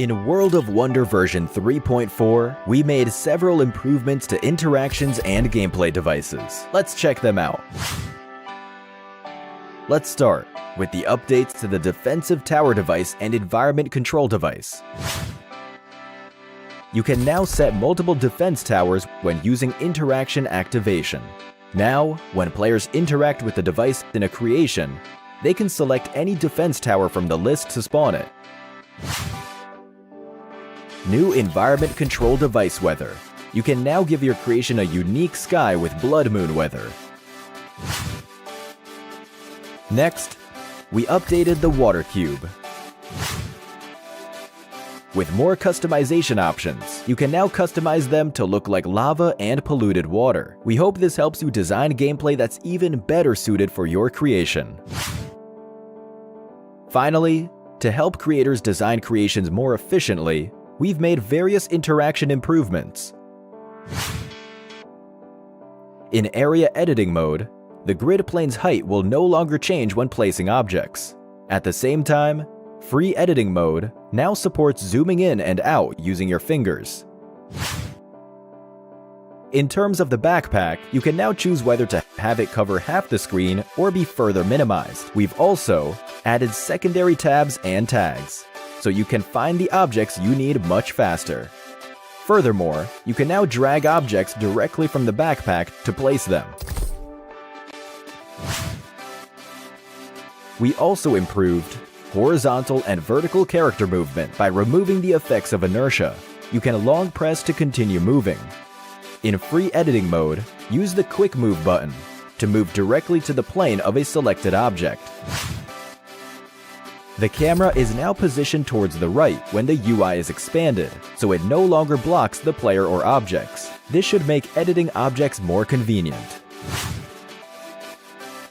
In World of Wonder version 3.4, we made several improvements to interactions and gameplay devices. Let's check them out. Let's start with the updates to the defensive tower device and environment control device. You can now set multiple defense towers when using interaction activation. Now, when players interact with the device in a creation, they can select any defense tower from the list to spawn it. New environment control device weather. You can now give your creation a unique sky with blood moon weather. Next, we updated the water cube. With more customization options, you can now customize them to look like lava and polluted water. We hope this helps you design gameplay that's even better suited for your creation. Finally, to help creators design creations more efficiently, we've made various interaction improvements. In area editing mode, the grid plane's height will no longer change when placing objects. At the same time, free editing mode now supports zooming in and out using your fingers. In terms of the backpack, you can now choose whether to have it cover half the screen or be further minimized. We've also added secondary tabs and tags, so you can find the objects you need much faster. Furthermore, you can now drag objects directly from the backpack to place them. We also improved horizontal and vertical character movement by removing the effects of inertia. You can long press to continue moving. In free editing mode, use the quick move button to move directly to the plane of a selected object. The camera is now positioned towards the right when the UI is expanded, so it no longer blocks the player or objects. This should make editing objects more convenient.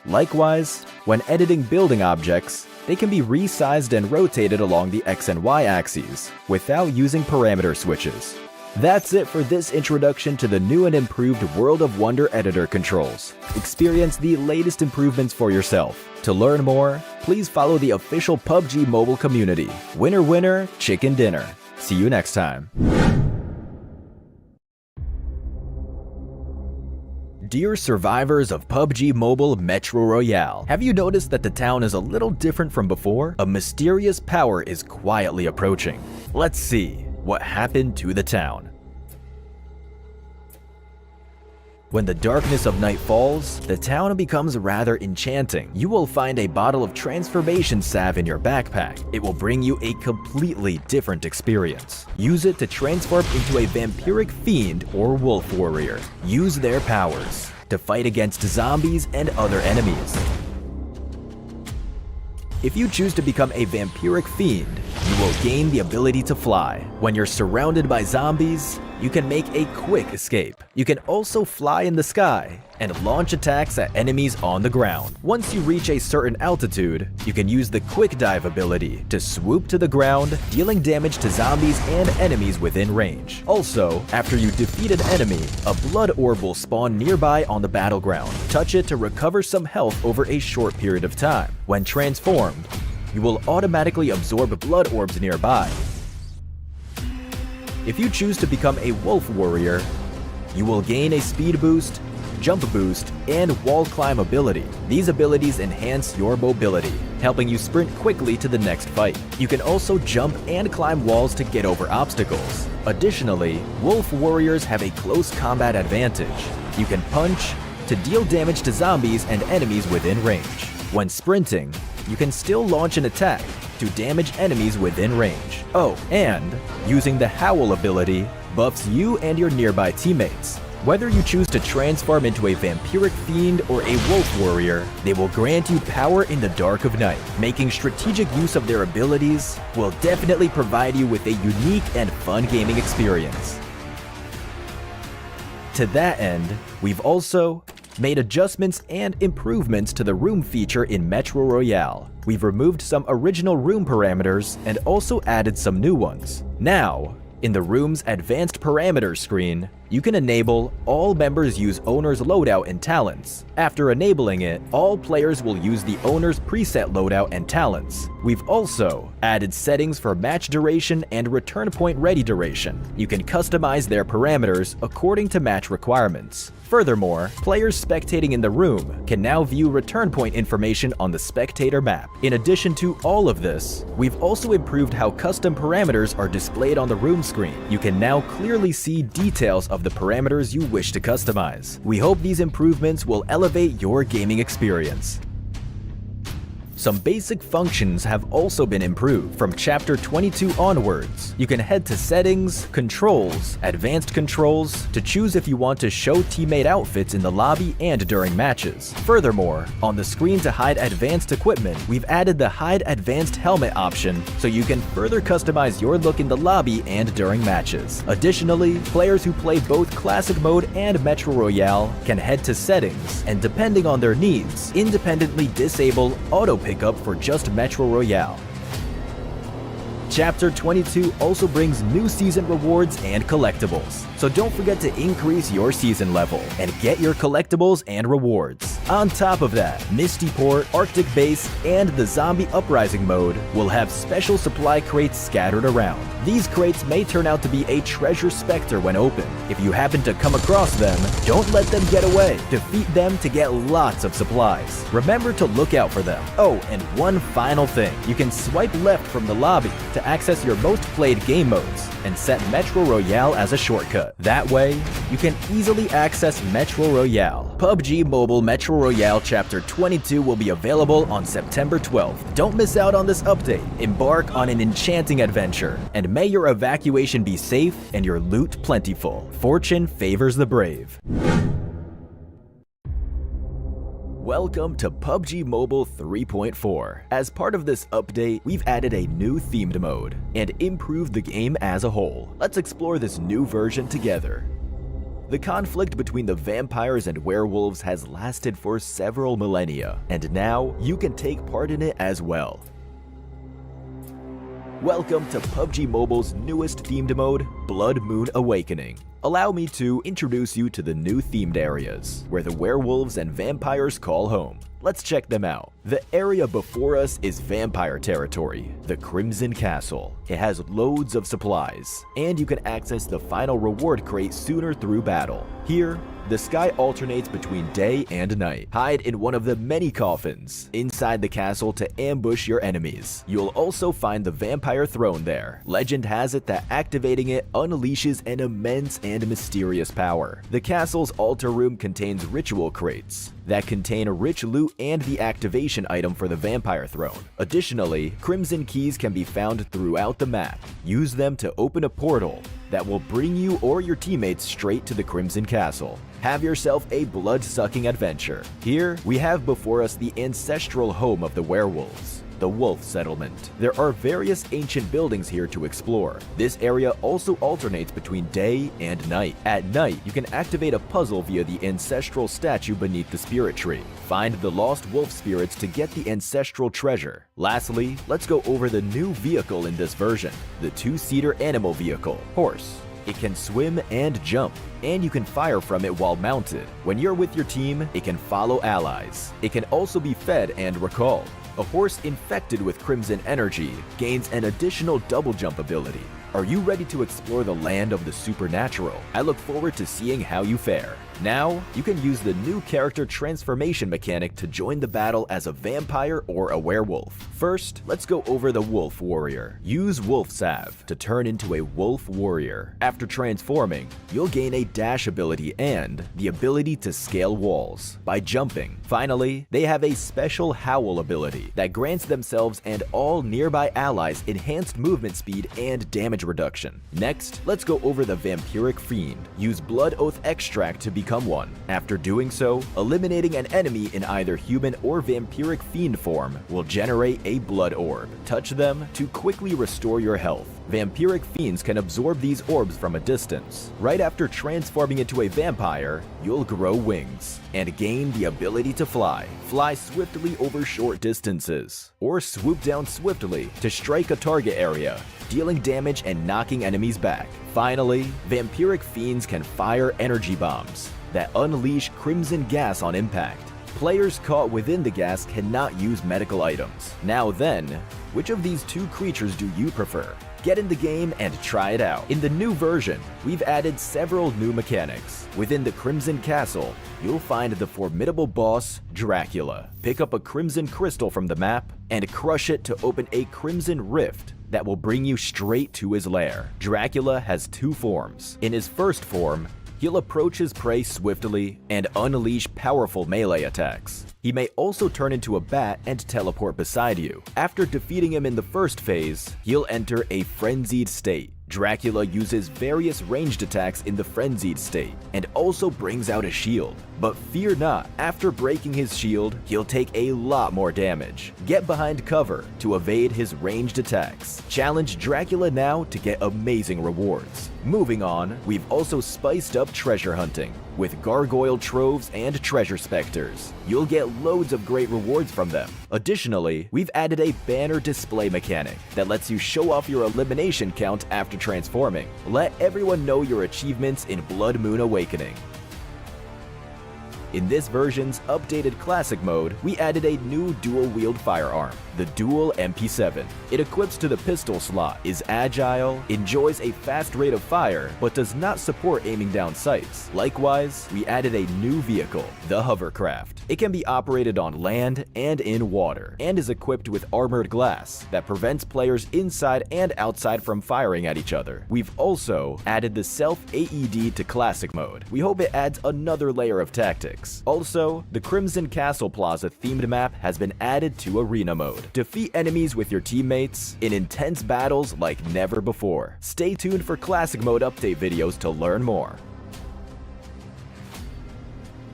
Likewise, when editing building objects, they can be resized and rotated along the X and Y axes without using parameter switches. That's it for this introduction to the new and improved World of Wonder editor controls. Experience the latest improvements for yourself. To learn more, please follow the official PUBG Mobile community. Winner winner, chicken dinner. See you next time. Dear survivors of PUBG Mobile Metro Royale, have you noticed that the town is a little different from before? A mysterious power is quietly approaching. Let's see what happened to the town. When the darkness of night falls, the town becomes rather enchanting. You will find a bottle of transformation salve in your backpack. It will bring you a completely different experience. Use it to transform into a vampiric fiend or wolf warrior. Use their powers to fight against zombies and other enemies. If you choose to become a vampiric fiend, you will gain the ability to fly. When you're surrounded by zombies, you can make a quick escape. You can also fly in the sky and launch attacks at enemies on the ground. Once you reach a certain altitude, you can use the quick dive ability to swoop to the ground, dealing damage to zombies and enemies within range. Also, after you defeat an enemy, a blood orb will spawn nearby on the battleground. Touch it to recover some health over a short period of time. When transformed, you will automatically absorb blood orbs nearby. If you choose to become a wolf warrior, you will gain a speed boost, jump boost, and wall climb ability. These abilities enhance your mobility, helping you sprint quickly to the next fight. You can also jump and climb walls to get over obstacles. Additionally, wolf warriors have a close combat advantage. You can punch to deal damage to zombies and enemies within range. When sprinting, you can still launch an attack to damage enemies within range. Oh, and using the Howl ability buffs you and your nearby teammates. Whether you choose to transform into a vampiric fiend or a wolf warrior, they will grant you power in the dark of night. Making strategic use of their abilities will definitely provide you with a unique and fun gaming experience. To that end, we've also made adjustments and improvements to the room feature in Metro Royale. We've removed some original room parameters and also added some new ones. Now, in the room's advanced parameters screen, you can enable all members use owner's loadout and talents. After enabling it, all players will use the owner's preset loadout and talents. We've also added settings for match duration and return point ready duration. You can customize their parameters according to match requirements. Furthermore, players spectating in the room can now view return point information on the spectator map. In addition to all of this, we've also improved how custom parameters are displayed on the room screen. You can now clearly see details of the parameters you wish to customize. We hope these improvements will elevate your gaming experience. Some basic functions have also been improved. From Chapter 22 onwards, you can head to Settings, Controls, Advanced Controls to choose if you want to show teammate outfits in the lobby and during matches. Furthermore, on the screen to hide advanced equipment, we've added the Hide Advanced Helmet option so you can further customize your look in the lobby and during matches. Additionally, players who play both Classic Mode and Metro Royale can head to Settings and, depending on their needs, independently disable auto pickup for just Metro Royale. Chapter 22 also brings new season rewards and collectibles, so don't forget to increase your season level and get your collectibles and rewards. On top of that, Misty Port, Arctic Base, and the Zombie Uprising mode will have special supply crates scattered around. These crates may turn out to be a treasure specter when open. If you happen to come across them, don't let them get away. Defeat them to get lots of supplies. Remember to look out for them. Oh, and one final thing. You can swipe left from the lobby to access your most played game modes and set Metro Royale as a shortcut. That way, you can easily access Metro Royale. PUBG Mobile Metro Royale Chapter 22 will be available on September 12th. Don't miss out on this update. Embark on an enchanting adventure, and may your evacuation be safe and your loot plentiful. Fortune favors the brave. Welcome to PUBG Mobile 3.4. As part of this update, we've added a new themed mode and improved the game as a whole. Let's explore this new version together. The conflict between the vampires and werewolves has lasted for several millennia, and now you can take part in it as well. Welcome to PUBG Mobile's newest themed mode, Blood Moon Awakening. Allow me to introduce you to the new themed areas, where the werewolves and vampires call home. Let's check them out. The area before us is vampire territory, the Crimson Castle. It has loads of supplies, and you can access the final reward crate sooner through battle. Here, the sky alternates between day and night. Hide in one of the many coffins inside the castle to ambush your enemies. You'll also find the vampire throne there. Legend has it that activating it unleashes an immense and mysterious power. The castle's altar room contains ritual crates that contain rich loot and the activation item for the vampire throne. Additionally, crimson keys can be found throughout the map. Use them to open a portal that will bring you or your teammates straight to the Crimson Castle. Have yourself a blood-sucking adventure. Here, we have before us the ancestral home of the werewolves, the Wolf Settlement. There are various ancient buildings here to explore. This area also alternates between day and night. At night, you can activate a puzzle via the ancestral statue beneath the spirit tree. Find the lost wolf spirits to get the ancestral treasure. Lastly, let's go over the new vehicle in this version, the two-seater animal vehicle, Horse. It can swim and jump, and you can fire from it while mounted. When you're with your team, it can follow allies. It can also be fed and recalled. A horse infected with crimson energy gains an additional double jump ability. Are you ready to explore the land of the supernatural? I look forward to seeing how you fare. Now, you can use the new character transformation mechanic to join the battle as a vampire or a werewolf. First, let's go over the Wolf Warrior. Use Wolf Salve to turn into a Wolf Warrior. After transforming, you'll gain a dash ability and the ability to scale walls by jumping. Finally, they have a special Howl ability that grants themselves and all nearby allies enhanced movement speed and damage reduction. Next, let's go over the Vampiric Fiend. Use Blood Oath Extract to become one. After doing so, eliminating an enemy in either human or vampiric fiend form will generate a blood orb. Touch them to quickly restore your health. Vampiric fiends can absorb these orbs from a distance. Right after transforming into a vampire, you'll grow wings and gain the ability to fly. Fly swiftly over short distances, or swoop down swiftly to strike a target area, dealing damage and knocking enemies back. Finally, vampiric fiends can fire energy bombs that unleash crimson gas on impact. Players caught within the gas cannot use medical items. Now then, which of these two creatures do you prefer? Get in the game and try it out. In the new version, we've added several new mechanics. Within the Crimson Castle, you'll find the formidable boss, Dracula. Pick up a crimson crystal from the map and crush it to open a crimson rift that will bring you straight to his lair. Dracula has two forms. In his first form, he'll approach his prey swiftly and unleash powerful melee attacks. He may also turn into a bat and teleport beside you. After defeating him in the first phase, he'll enter a frenzied state. Dracula uses various ranged attacks in the frenzied state and also brings out a shield. But fear not, after breaking his shield, he'll take a lot more damage. Get behind cover to evade his ranged attacks. Challenge Dracula now to get amazing rewards. Moving on, we've also spiced up treasure hunting with gargoyle troves and treasure specters. You'll get loads of great rewards from them. Additionally, we've added a banner display mechanic that lets you show off your elimination count after transforming. Let everyone know your achievements in Blood Moon Awakening. In this version's updated classic mode, we added a new dual-wield firearm, the Dual MP7. It equips to the pistol slot, is agile, enjoys a fast rate of fire, but does not support aiming down sights. Likewise, we added a new vehicle, the Hovercraft. It can be operated on land and in water, and is equipped with armored glass that prevents players inside and outside from firing at each other. We've also added the self-AED to classic mode. We hope it adds another layer of tactics. Also, the Crimson Castle Plaza themed map has been added to arena mode. Defeat enemies with your teammates in intense battles like never before. Stay tuned for classic mode update videos to learn more.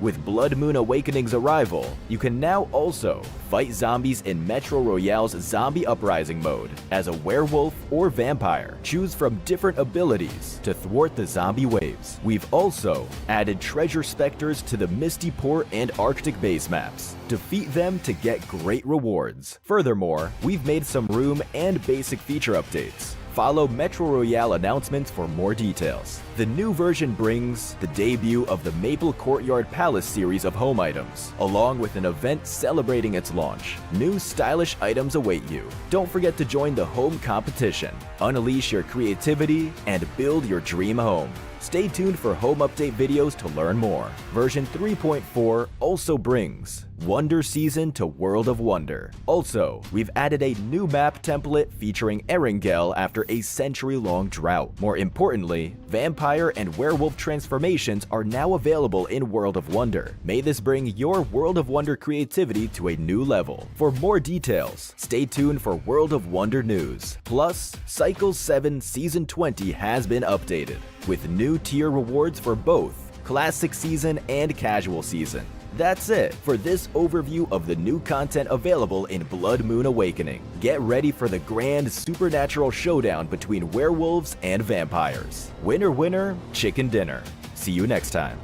With Blood Moon Awakening's arrival, you can now also fight zombies in Metro Royale's Zombie Uprising mode as a werewolf or vampire. Choose from different abilities to thwart the zombie waves. We've also added treasure specters to the Misty Port and Arctic base maps. Defeat them to get great rewards. Furthermore, we've made some room and basic feature updates. Follow Metro Royale announcements for more details. The new version brings the debut of the Maple Courtyard Palace series of home items, along with an event celebrating its launch. New stylish items await you. Don't forget to join the home competition. Unleash your creativity and build your dream home. Stay tuned for home update videos to learn more. Version 3.4 also brings Wonder Season to World of Wonder. Also, we've added a new map template featuring Erangel after a century-long drought. More importantly, vampire and werewolf transformations are now available in World of Wonder. May this bring your World of Wonder creativity to a new level. For more details, stay tuned for World of Wonder news. Plus, Cycle 7 Season 20 has been updated, with new tier rewards for both Classic Season and Casual Season. That's it for this overview of the new content available in Blood Moon Awakening. Get ready for the grand supernatural showdown between werewolves and vampires. Winner, winner, chicken dinner. See you next time.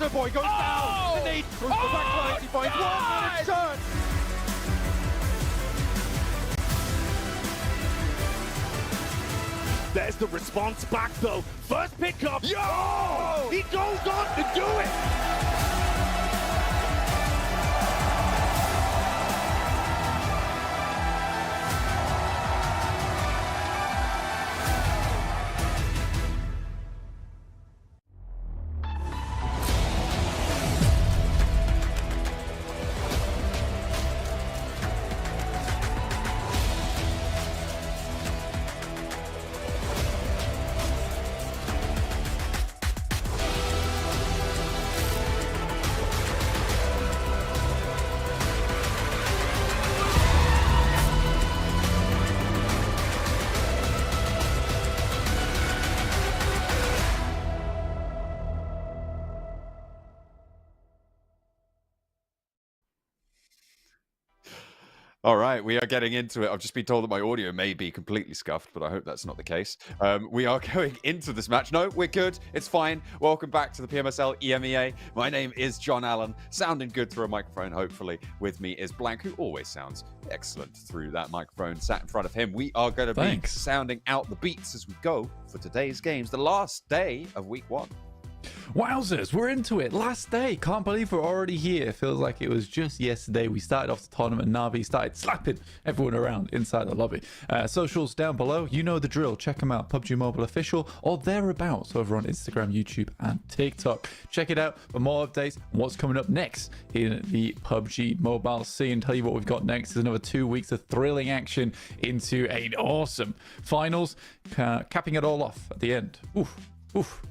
Water Boy goes down. The need through the back line. He finds 1 minute turn. There's the response back though. First pickup. Yo! He goes on to do it. All right, we are getting into it. I've just been told that my audio may be completely scuffed, but I hope that's not the case. We are going into this match. No, we're good. It's fine. Welcome back to the PMSL EMEA. My name is John Allen, sounding good through a microphone, hopefully. With me is Blank, who always sounds excellent through that microphone sat in front of him. We are going to be sounding out the beats as we go for today's games, the last day of week 1. Wowzers, we're into it. Last day. Can't believe we're already here. It feels like it was just yesterday. We started off the tournament. Navi started slapping everyone around inside the lobby. Socials down below. You know the drill. Check them out. PUBG Mobile Official or thereabouts over on Instagram, YouTube, and TikTok. Check it out for more updates on what's coming up next in the PUBG Mobile scene. Tell you what we've got next is another 2 weeks of thrilling action into an awesome finals, capping it all off at the end. Oof, oof.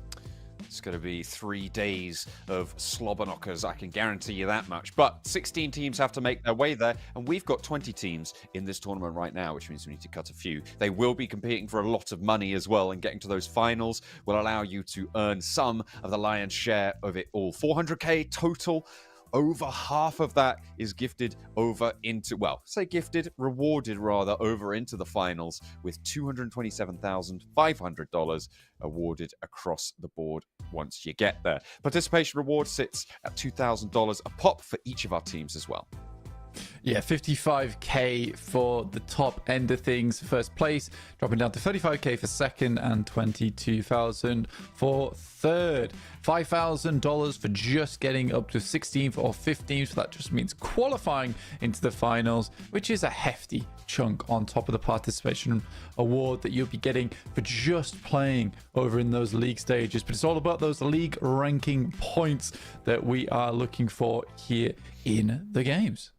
It's going to be 3 days of slobber knockers, I can guarantee you that much. But 16 teams have to make their way there, and we've got 20 teams in this tournament right now, which means we need to cut a few. They will be competing for a lot of money as well, and getting to those finals will allow you to earn some of the lion's share of it all. 400k total. Over half of that is gifted over into, well, say gifted, rewarded rather, over into the finals with $227,500 awarded across the board once you get there. Participation reward sits at $2,000 a pop for each of our teams as well. Yeah, 55k for the top end of things for first place, dropping down to 35k for second, and 22,000 for third. $5,000 for just getting up to 16th or 15th. So that just means qualifying into the finals, which is a hefty chunk on top of the participation award that you'll be getting for just playing over in those league stages. But it's all about those league ranking points that we are looking for here in the games.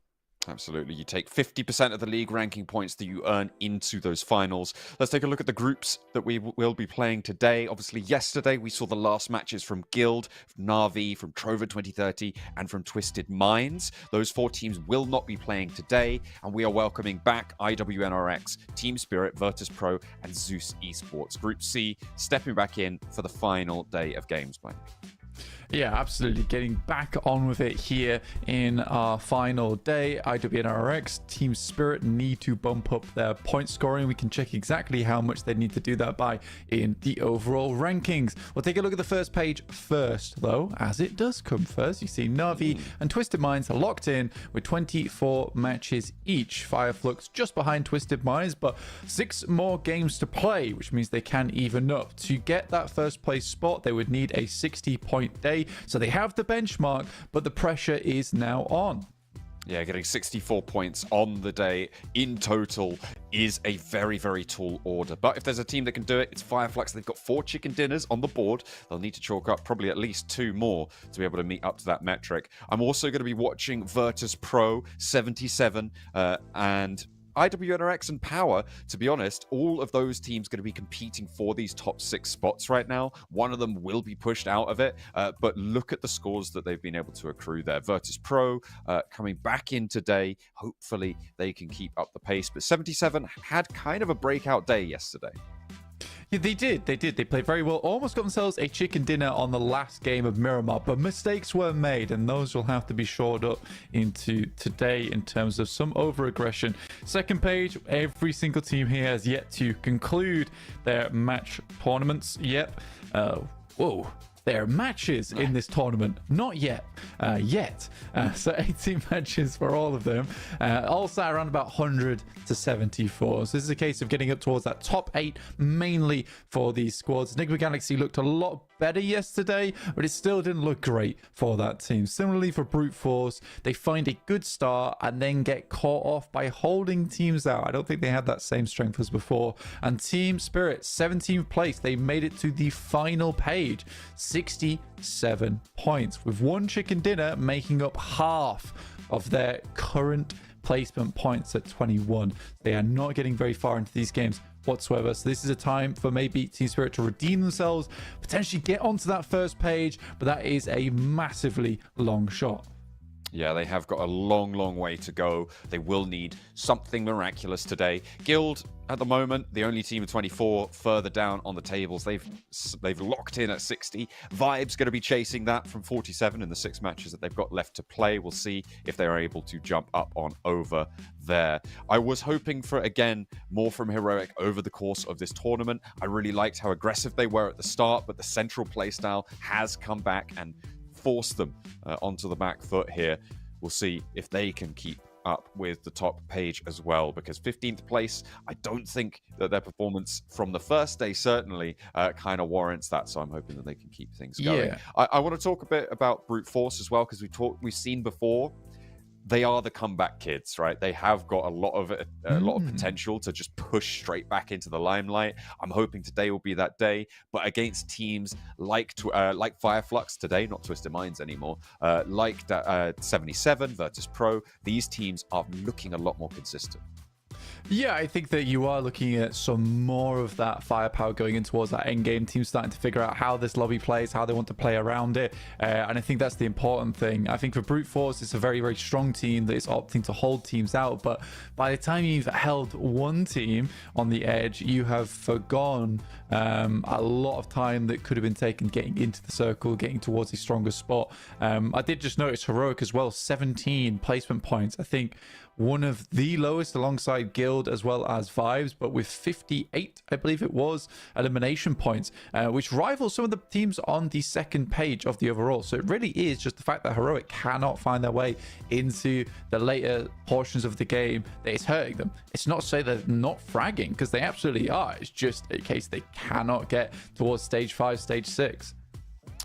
Absolutely. You take 50% of the league ranking points that you earn into those finals. Let's take a look at the groups that we will be playing today. Obviously, yesterday we saw the last matches from Guild, from Na'Vi, from Trover 2030, and from Twisted Minds. Those 4 teams will not be playing today, and we are welcoming back IWNRX, Team Spirit, Virtus Pro, and Zeus Esports. Group C stepping back in for the final day of games, Blank. Yeah, absolutely. Getting back on with it here in our final day. IWNRX, Team Spirit need to bump up their point scoring. We can check exactly how much they need to do that by in the overall rankings. We'll take a look at the first page first, though, as it does come first. You see Na'Vi and Twisted Minds are locked in with 24 matches each. Fireflux just behind Twisted Minds, but 6 more games to play, which means they can even up. To get that first place spot, they would need a 60-point day. So they have the benchmark, but the pressure is now on. Yeah, getting 64 points on the day in total is a very, very tall order. But if there's a team that can do it, it's Fireflux. They've got 4 chicken dinners on the board. They'll need to chalk up probably at least 2 more to be able to meet up to that metric. I'm also going to be watching Virtus Pro 77 and IWNRX and Power. To be honest, all of those teams going to be competing for these top 6 spots right now. One of them will be pushed out of it, but look at the scores that they've been able to accrue there. Virtus Pro coming back in today. Hopefully they can keep up the pace, but 77 had kind of a breakout day yesterday. Yeah, they did. They played very well. Almost got themselves a chicken dinner on the last game of Miramar, but mistakes were made, and those will have to be shored up into today in terms of some over-aggression. Second page, every single team here has yet to conclude their match tournaments. Yep. Whoa. their matches in this tournament. Not yet. So 18 matches for all of them. All sat around about 100 to 74. So this is a case of getting up towards that top 8, mainly for these squads. Enigma Galaxy looked a lot better yesterday, but it still didn't look great for that team. Similarly for Brute Force, they find a good start and then get caught off by holding teams out. I don't think they had that same strength as before. And Team Spirit, 17th place, they made it to the final page, 67 points, with one chicken dinner making up half of their current placement points at 21. They are not getting very far into these games whatsoever, so this is a time for maybe Team Spirit to redeem themselves, potentially get onto that first page, but that is a massively long shot. Yeah, they have got a long way to go. They will need something miraculous today. Guild, at the moment, the only team of 24 further down on the tables. They've locked in at 60. Vibe's going to be chasing that from 47 in the 6 matches that they've got left to play. We'll see if they're able to jump up on over there. I was hoping for, again, more from Heroic over the course of this tournament. I really liked how aggressive they were at the start, but the central playstyle has come back and force them onto the back foot here. We'll see if they can keep up with the top page as well, because 15th place, I don't think that their performance from the first day certainly kind of warrants that, so I'm hoping that they can keep things going. Yeah. I want to talk a bit about Brute Force as well, because we've seen before they are the comeback kids, right? They have got a lot of potential to just push straight back into the limelight. I'm hoping today will be that day, but against teams like Fireflux today, not Twisted Minds anymore, like 77, Virtus Pro, these teams are looking a lot more consistent. Yeah, I think that you are looking at some more of that firepower going in towards that end game. Team starting to figure out how this lobby plays, how they want to play around it. And I think that's the important thing. I think for Brute Force, it's a very strong team that is opting to hold teams out. But by the time you've held one team on the edge, you have forgone a lot of time that could have been taken getting into the circle, getting towards a stronger spot. I did just notice Heroic as well, 17 placement points. I think one of the lowest alongside Guild as well as Vibes, but with 58, I believe it was, elimination points, which rivals some of the teams on the second page of the overall. So it really is just the fact that Heroic cannot find their way into the later portions of the game that is hurting them. It's not to say they're not fragging, because they absolutely are. It's just a case they cannot get towards stage 5, stage 6.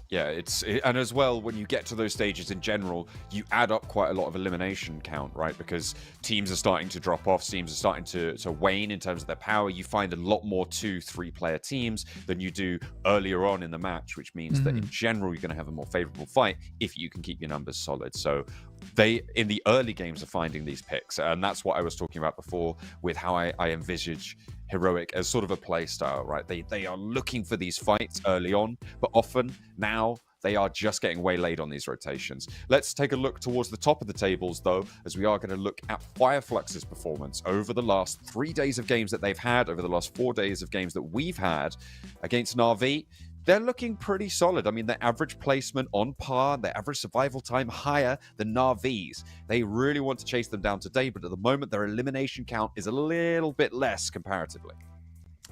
Yeah, and as well, when you get to those stages in general, you add up quite a lot of elimination count, right? Because teams are starting to drop off, teams are starting to wane in terms of their power. You find a lot more 2-3 player teams than you do earlier on in the match, which means that in general, you're going to have a more favorable fight if you can keep your numbers solid. So they, in the early games, are finding these picks. And that's what I was talking about before with how I envisage Heroic as sort of a play style, right? They are looking for these fights early on, but often now they are just getting waylaid on these rotations. Let's take a look towards the top of the tables, though, as we are going to look at Fireflux's performance over the last 3 days of games that they've had, over the last 4 days of games that we've had against Na'Vi. They're looking pretty solid. I mean, their average placement on par, their average survival time higher than Na'Vi's. They really want to chase them down today, but at the moment, their elimination count is a little bit less comparatively.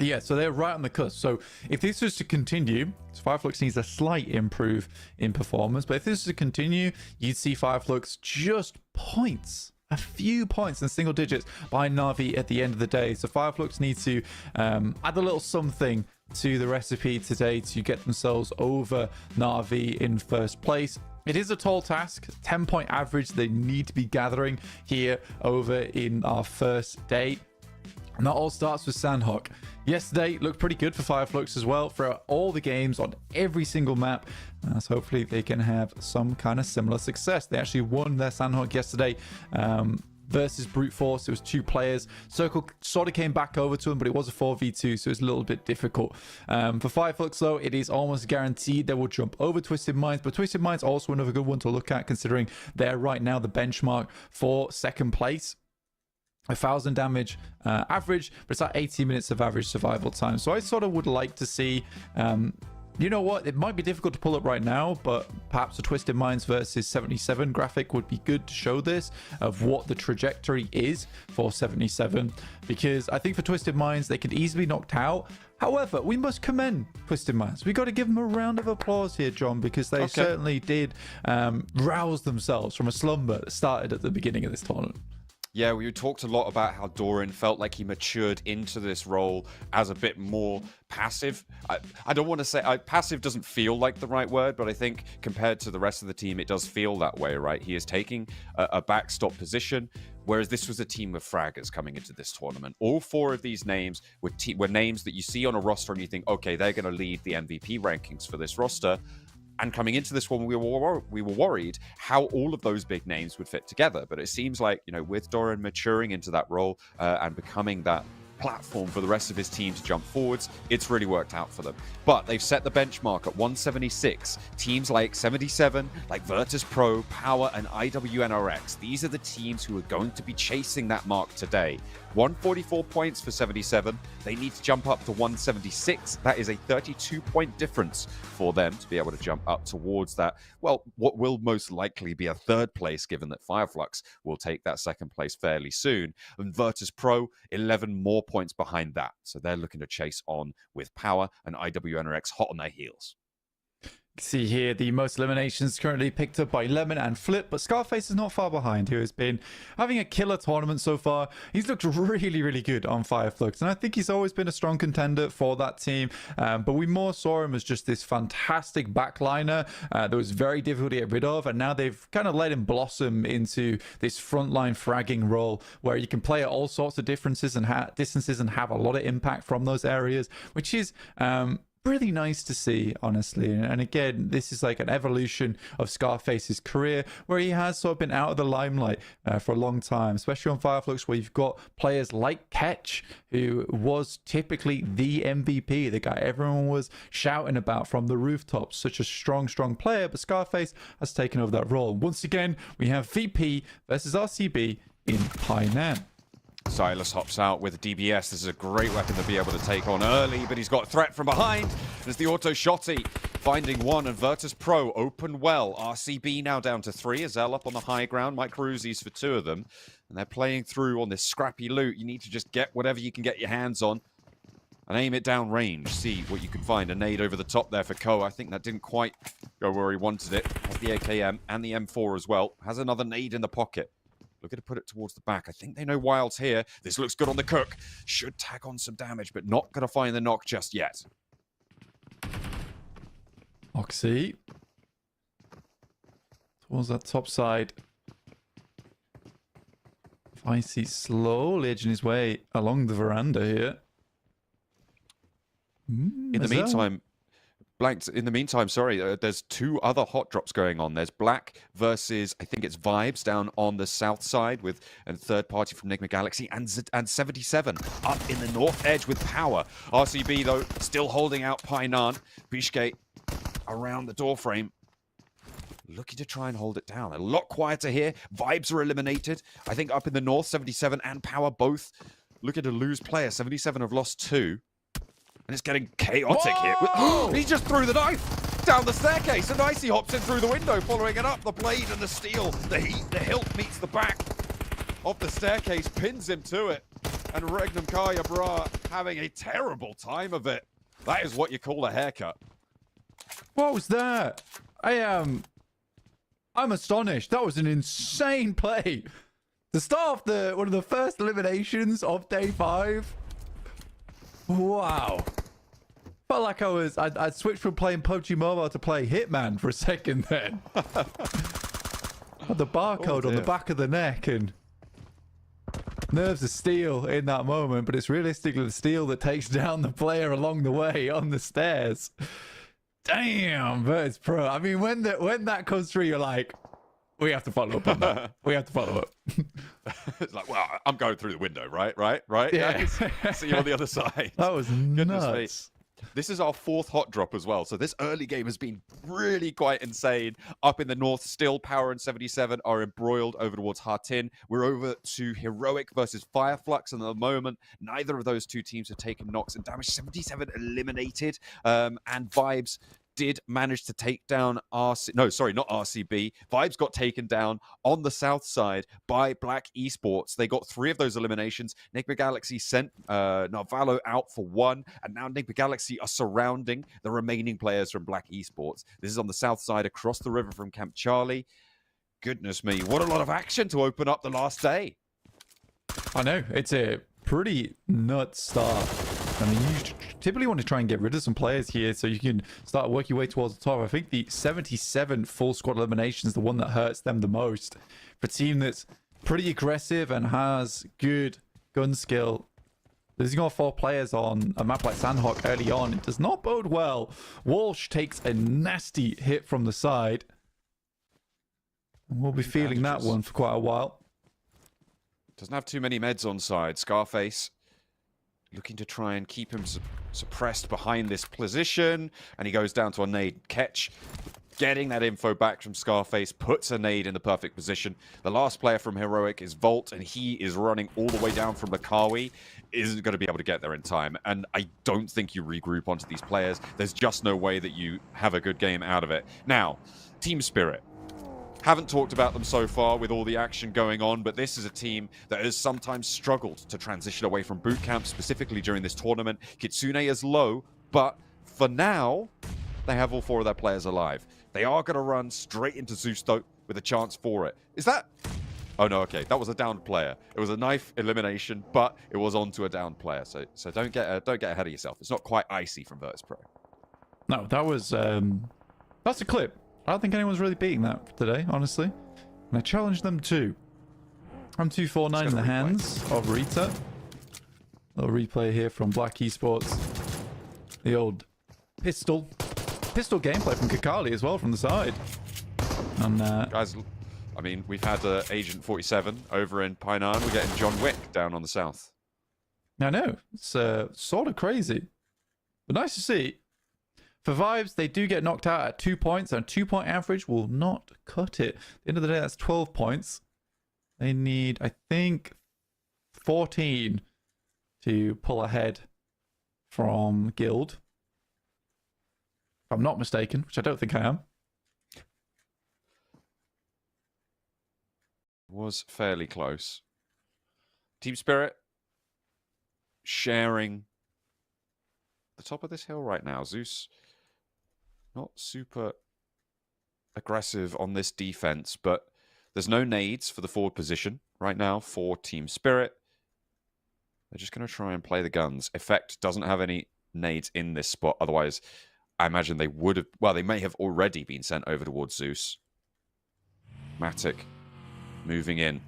Yeah, so they're right on the cusp. So if this was to continue, Fireflux needs a slight improve in performance, but if this was to continue, you'd see Fireflux just points. A few points in single digits behind Na'Vi at the end of the day. So Fireflux needs to add a little something to the recipe today to get themselves over Na'Vi in first place. It is a tall task, 10-point average they need to be gathering here over in our first day. And that all starts with Sandhawk. Yesterday looked pretty good for Fireflux as well throughout all the games on every single map. So hopefully they can have some kind of similar success. They actually won their Sandhawk yesterday versus Brute Force. It was 2 players. Circle sort of came back over to them, but it was a 4v2, so it's a little bit difficult. For Fireflux, though, it is almost guaranteed they will jump over Twisted Minds, but Twisted Minds also another good one to look at, considering they're right now the benchmark for second place. 1,000 damage average, but it's at 18 minutes of average survival time. So I sort of would like to see You know what? It might be difficult to pull up right now, but perhaps a Twisted Minds versus 77 graphic would be good to show this of what the trajectory is for 77, because I think for Twisted Minds, they could easily be knocked out. However, we must commend Twisted Minds. We got to give them a round of applause here, John, because they certainly did rouse themselves from a slumber that started at the beginning of this tournament. Yeah, we talked a lot about how Doran felt like he matured into this role as a bit more passive. I don't want to say passive doesn't feel like the right word, but I think compared to the rest of the team, it does feel that way, right? He is taking a backstop position, whereas this was a team of fraggers coming into this tournament. All 4 of these names were names that you see on a roster and you think, okay, they're going to lead the MVP rankings for this roster. And coming into this one, we were worried how all of those big names would fit together. But it seems like, you know, with Doran maturing into that role and becoming that platform for the rest of his team to jump forwards, it's really worked out for them. But they've set the benchmark at 176. Teams like 77, like Virtus Pro, Power, and IWNRX, these are the teams who are going to be chasing that mark today. 144 points for 77. They need to jump up to 176. That is a 32-point difference for them to be able to jump up towards that, well, what will most likely be a 3rd place, given that Fireflux will take that 2nd place fairly soon. And Virtus Pro, 11 more points behind that. So they're looking to chase on with Power and IWNRX hot on their heels. See here, the most eliminations currently picked up by Lemon and Flip, but Scarface is not far behind, who has been having a killer tournament so far. He's looked really, really good on Fireflux, and I think he's always been a strong contender for that team, but we more saw him as just this fantastic backliner that was very difficult to get rid of, and now they've kind of let him blossom into this frontline fragging role where you can play at all sorts of distances and have a lot of impact from those areas, which is really nice to see, honestly. And again, this is like an evolution of Scarface's career where he has sort of been out of the limelight for a long time, especially on Fireflux, where you've got players like Ketch, who was typically the MVP, the guy everyone was shouting about from the rooftops. Such a strong player, but Scarface has taken over that role. Once again, we have VP versus RCB in Painan. Silas hops out with DBS. This is a great weapon to be able to take on early, but he's got a threat from behind. There's the auto shotty finding one, and Virtus Pro open well. RCB now down to 3. Azel up on the high ground. Mike Caruzi's for 2 of them, and they're playing through on this scrappy loot. You need to just get whatever you can get your hands on and aim it down range. See what you can find. A nade over the top there for Ko. I think that didn't quite go where he wanted it. Has the AKM and the M4 as well. Has another nade in the pocket. Looking to put it towards the back. I think they know Wild's here. This looks good on the Cook. Should tag on some damage, but not going to find the knock just yet. Oxy. Towards that top side. Vicey slowly edging his way along the veranda here. In the meantime, Blanked. In the meantime, sorry, there's 2 other hot drops going on. There's Black versus, I think it's Vibes down on the south side with a third party from Enigma Galaxy and 77 up in the north edge with Power. RCB, though, still holding out Painan. Bishke around the doorframe, looking to try and hold it down. A lot quieter here. Vibes are eliminated. I think up in the north, 77 and Power both looking to lose players. 77 have lost 2. And it's getting chaotic here. He just threw the knife down the staircase, and Icy hops in through the window, following it up. The blade and the steel, the heat, the hilt meets the back of the staircase, pins him to it. And Regnum Kaya Bra having a terrible time of it. That is what you call a haircut. What was that? I'm astonished. That was an insane play. To start off one of the first eliminations of day 5. Wow. Felt like I'd switched from playing PUBG Mobile to play Hitman for a second then. Had the barcode on the back of the neck and nerves of steel in that moment, but it's realistically the steel that takes down the player along the way on the stairs. Damn, Virtus Pro. I mean, when that comes through, you're like, we have to follow up on that. We have to follow up. It's like, well, I'm going through the window, right? Yeah. See you on the other side. That was nuts. this is our 4th hot drop as well. So this early game has been really quite insane. Up in the north, still Power and 77 are embroiled over towards Hartin. We're over to Heroic versus Fireflux, and at the moment, neither of those two teams have taken knocks and damage. 77 eliminated, and Vibes did manage to take down no, sorry, not RCB. Vibes got taken down on the south side by Black Esports. They got 3 of those eliminations. Nigma Galaxy sent Narvalo out for 1, and now Nigma Galaxy are surrounding the remaining players from Black Esports. This is on the south side across the river from Camp Charlie. Goodness me, what a lot of action to open up the last day. I know, it's a pretty nuts start. I mean, you typically want to try and get rid of some players here so you can start working your way towards the top. I think the 77 full squad elimination is the one that hurts them the most. For a team that's pretty aggressive and has good gun skill, losing all 4 players on a map like Sandhawk early on, it does not bode well. Walsh takes a nasty hit from the side. And we'll be feeling that one for quite a while. Doesn't have too many meds on side. Scarface looking to try and keep him suppressed behind this position, and he goes down to a nade. Ketch getting that info back from Scarface, puts a nade in the perfect position. The last player from Heroic is Volt, and he is running all the way down from Lakawi. Isn't going to be able to get there in time, and I don't think you regroup onto these players. There's just no way that you have a good game out of it. Now, Team Spirit. Haven't talked about them so far with all the action going on, but this is a team that has sometimes struggled to transition away from boot camp, specifically during this tournament. Kitsune is low, but for now, they have all 4 of their players alive. They are going to run straight into Zeus, though, with a chance for it. Is that... Oh, no, okay. That was a downed player. It was a knife elimination, but it was onto a downed player. So don't get ahead of yourself. It's not quite icy from Virtus Pro. No, that was... that's a clip. I don't think anyone's really beating that today, honestly. And I challenge them too. I'm 249 in the hands of Rita. Little replay here from Black Esports. The old pistol gameplay from Kakali as well from the side. And guys, I mean, we've had Agent 47 over in Painan. We're getting John Wick down on the south. I know. It's sort of crazy. But nice to see. For Vibes, they do get knocked out at 2 points, and a 2-point average will not cut it. At the end of the day, that's 12 points. They need, I think, 14 to pull ahead from Guild. If I'm not mistaken, which I don't think I am. Was fairly close. Team Spirit sharing the top of this hill right now. Zeus not super aggressive on this defense, but there's no nades for the forward position right now for Team Spirit. They're just going to try and play the guns. Effect doesn't have any nades in this spot. Otherwise, I imagine they would have... Well, they may have already been sent over towards Zeus. Matic moving in.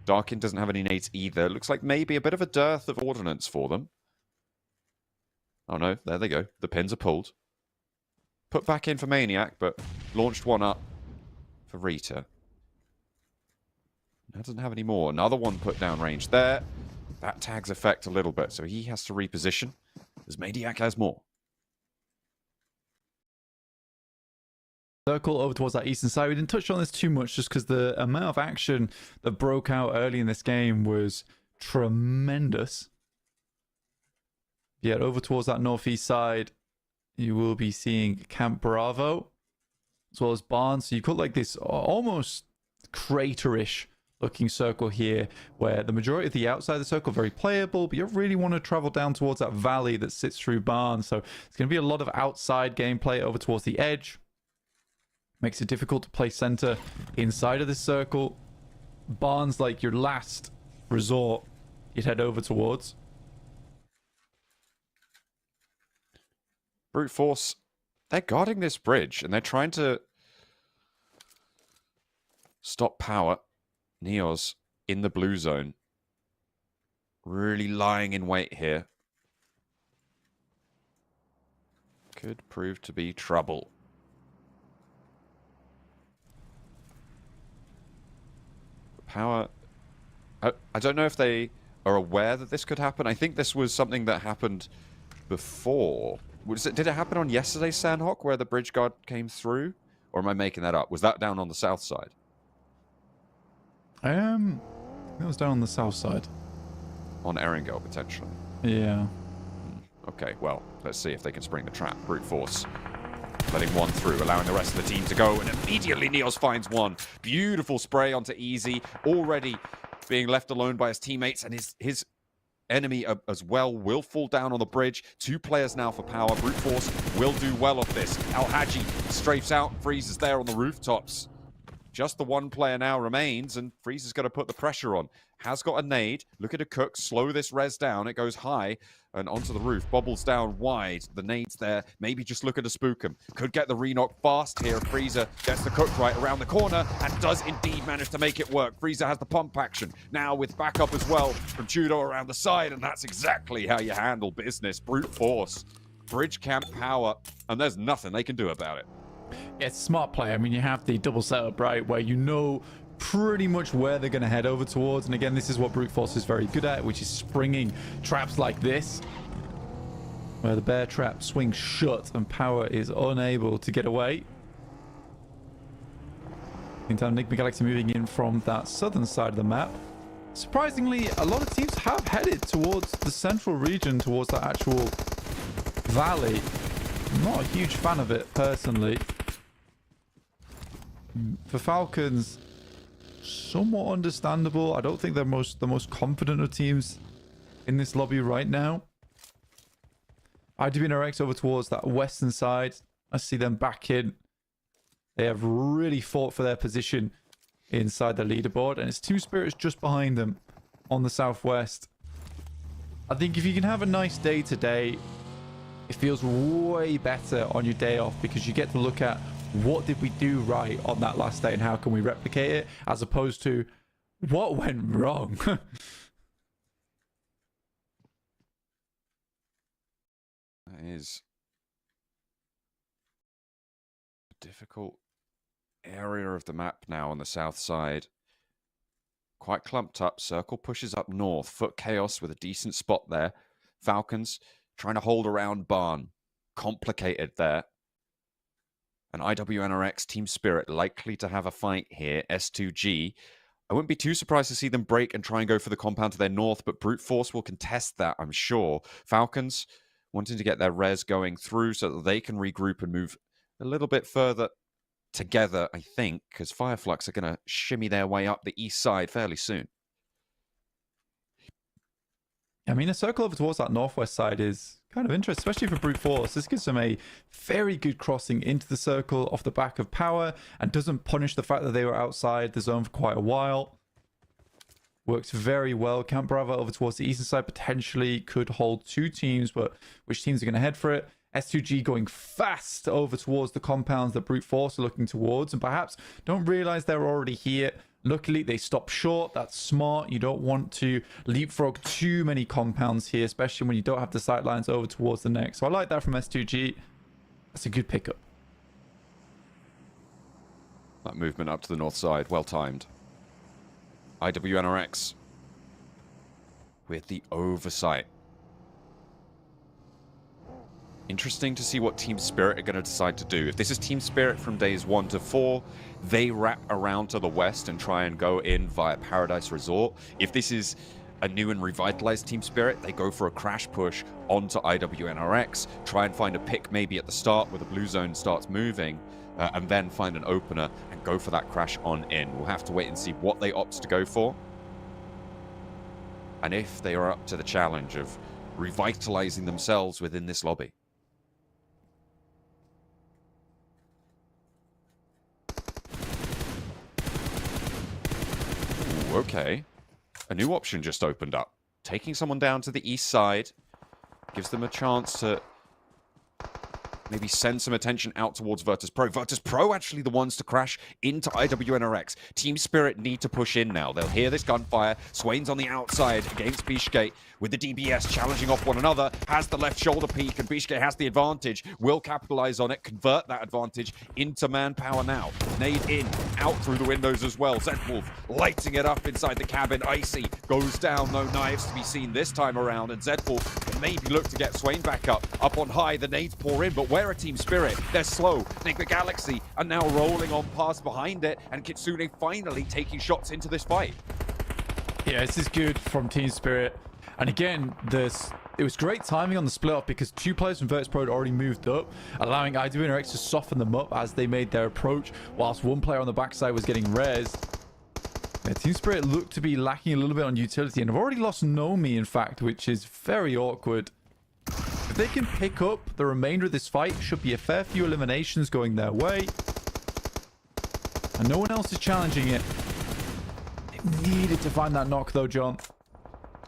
Darkin doesn't have any nades either. Looks like maybe a bit of a dearth of ordnance for them. Oh no, there they go. The pins are pulled. Put back in for Maniac, but launched one up for Rita. Now doesn't have any more. Another one put down range there. That tags Effect a little bit, so he has to reposition, as Maniac has more. Circle over towards that eastern side. We didn't touch on this too much just because the amount of action that broke out early in this game was tremendous. Yet over towards that northeast side, you will be seeing Camp Bravo as well as Barnes. So you've got like this almost craterish looking circle here where the majority of the outside of the circle are very playable, but you really want to travel down towards that valley that sits through Barnes. So it's going to be a lot of outside gameplay over towards the edge. Makes it difficult to play center inside of this circle. Barnes, like your last resort, you'd head over towards. Brute Force, they're guarding this bridge, and they're trying to stop power. Neos in the blue zone. Really lying in wait here. Could prove to be trouble. Power... I don't know if they are aware that this could happen. I think this was something that happened before Did it happen on yesterday's Sandhawk where the bridge guard came through? Or am I making that up? Was that down on the south side? It was down on the south side. On Erringale, potentially. Yeah. Okay, well, let's see if they can spring the trap. Brute force. Letting one through, allowing the rest of the team to go, and immediately Neos finds one. Beautiful spray onto Easy, already being left alone by his teammates, and his enemy as well will fall down on the bridge. 2 players now for power. Brute force will do well off this. Al-Haji strafes out, freezes there on the rooftops. Just the 1 player now remains, and Freeze is going to put the pressure on. Has got a nade. Look at a cook. Slow this res down. It goes high and onto the roof. Bobbles down wide. The nade's there. Maybe just look at a spook him. Could get the re-knock fast here. Freezer gets the cook right around the corner and does indeed manage to make it work. Freezer has the pump action. Now with backup as well from Judo around the side, and that's exactly how you handle business. Brute force. Bridge camp power, and there's nothing they can do about it. It's a smart play. I mean, you have the double setup, right, where you know pretty much where they're going to head over towards. And again, this is what Brute Force is very good at, which is springing traps like this, where the bear trap swings shut and Power is unable to get away. Meantime, Enigma Galaxy moving in from that southern side of the map. Surprisingly, a lot of teams have headed towards the central region, towards that actual valley. I'm not a huge fan of it, personally. For Falcons, somewhat understandable. I don't think they're the most confident of teams in this lobby right now. IWNRX over towards that western side. I see them back in. They have really fought for their position inside the leaderboard, and it's Team Spirit's just behind them on the southwest. I think if you can have a nice day today, it feels way better on your day off, because you get to look at what did we do right on that last day and how can we replicate it, as opposed to what went wrong. That is a difficult area of the map now on the south side. Quite clumped up. Circle pushes up north. Foot Chaos with a decent spot there. Falcons trying to hold around Barn. Complicated there. And IWNRX Team Spirit likely to have a fight here. S2G. I wouldn't be too surprised to see them break and try and go for the compound to their north, but Brute Force will contest that, I'm sure. Falcons wanting to get their res going through so that they can regroup and move a little bit further together, I think, because Fireflux are going to shimmy their way up the east side fairly soon. I mean, a circle over towards that northwest side is kind of interesting, especially for Brute Force. This gives them a very good crossing into the circle off the back of Power and doesn't punish the fact that they were outside the zone for quite a while. Works very well. Camp Bravo over towards the eastern side potentially could hold 2 teams, but which teams are going to head for it? S2G going fast over towards the compounds that Brute Force are looking towards, and perhaps don't realize they're already here. Luckily, they stop short. That's smart. You don't want to leapfrog too many compounds here, especially when you don't have the sight lines over towards the next. So I like that from S2G. That's a good pickup. That movement up to the north side, well timed. IWNRX with the oversight. Interesting to see what Team Spirit are going to decide to do. If this is Team Spirit from days 1 to 4, they wrap around to the west and try and go in via Paradise Resort. If this is a new and revitalized Team Spirit, they go for a crash push onto IWNRX, try and find a pick maybe at the start where the blue zone starts moving, and then find an opener and go for that crash on in. We'll have to wait and see what they opt to go for, and if they are up to the challenge of revitalizing themselves within this lobby. Okay, a new option just opened up. Taking someone down to the east side gives them a chance to maybe send some attention out towards Virtus Pro. Virtus Pro actually the ones to crash into IWNRX. Team Spirit need to push in now. They'll hear this gunfire. Swain's on the outside against Bishke with the DBS challenging off one another. Has the left shoulder peak and Bishke has the advantage. Will capitalize on it, convert that advantage into manpower now. Nade in, out through the windows as well. Zedwolf lighting it up inside the cabin. Icy goes down, no knives to be seen this time around, and Zedwolf can maybe look to get Swain back up on high. The nades pour in, but where are Team Spirit? They're slow. Nick the Galaxy are now rolling on past behind it, and Kitsune finally taking shots into this fight. Yeah, this is good from Team Spirit. And again, it was great timing on the split off because 2 players from Virtus Pro had already moved up, allowing IWNRX to soften them up as they made their approach, whilst 1 player on the backside was getting rezzed. Yeah, Team Spirit looked to be lacking a little bit on utility, and have already lost Nomi, in fact, which is very awkward. If they can pick up the remainder of this fight, should be a fair few eliminations going their way. And no one else is challenging it. They needed to find that knock, though, John.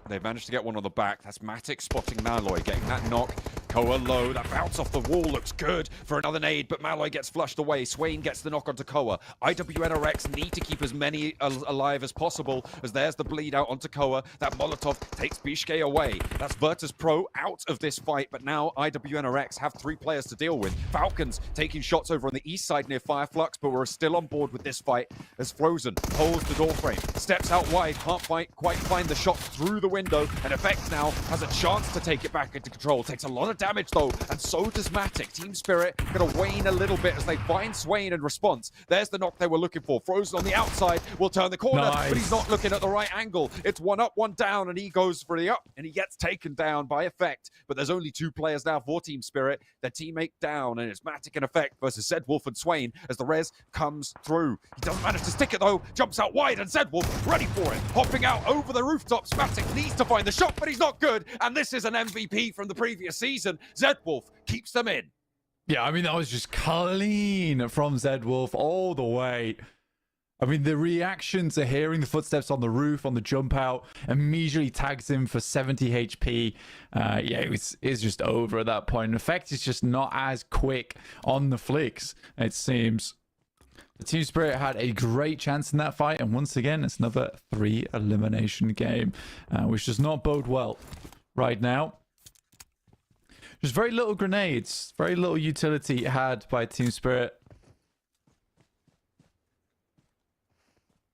They've managed to get one on the back. That's Matic spotting Malloy, getting that knock. Koa low, that bounce off the wall looks good for another nade, but Malloy gets flushed away. Swain gets the knock onto Koa. IWNRX need to keep as many alive as possible, as there's the bleed out onto Koa. That Molotov takes Bishke away. That's Virtus Pro out of this fight, but now IWNRX have 3 players to deal with. Falcons taking shots over on the east side near Fireflux, but we're still on board with this fight as Frozen holds the door frame, steps out wide, can't quite find the shot through the window, and Effect now has a chance to take it back into control. Takes a lot of damage though, and so does Matic. Team Spirit gonna wane a little bit as they find Swain in response. There's the knock they were looking for. Frozen on the outside will turn the corner, but he's not looking at the right angle. It's 1 up, 1 down, and he goes for the up, and he gets taken down by Effect. But there's only 2 players now for Team Spirit. Their teammate down, and it's Matic and Effect versus Zedwolf and Swain as the res comes through. He doesn't manage to stick it though, jumps out wide, and Zedwolf ready for it. Hopping out over the rooftops. Matic needs to find the shot, but he's not good, and this is an MVP from the previous season. Zedwolf keeps them in. Yeah, I mean, that was just clean from Zedwolf all the way. I mean, the reaction to hearing the footsteps on the roof, on the jump out, immediately tags him for 70 HP. Yeah, it's just over at that point. In effect, it's just not as quick on the flicks, it seems. The Team Spirit had a great chance in that fight, and once again, it's another 3 elimination game, which does not bode well right now. There's very little grenades, very little utility had by Team Spirit.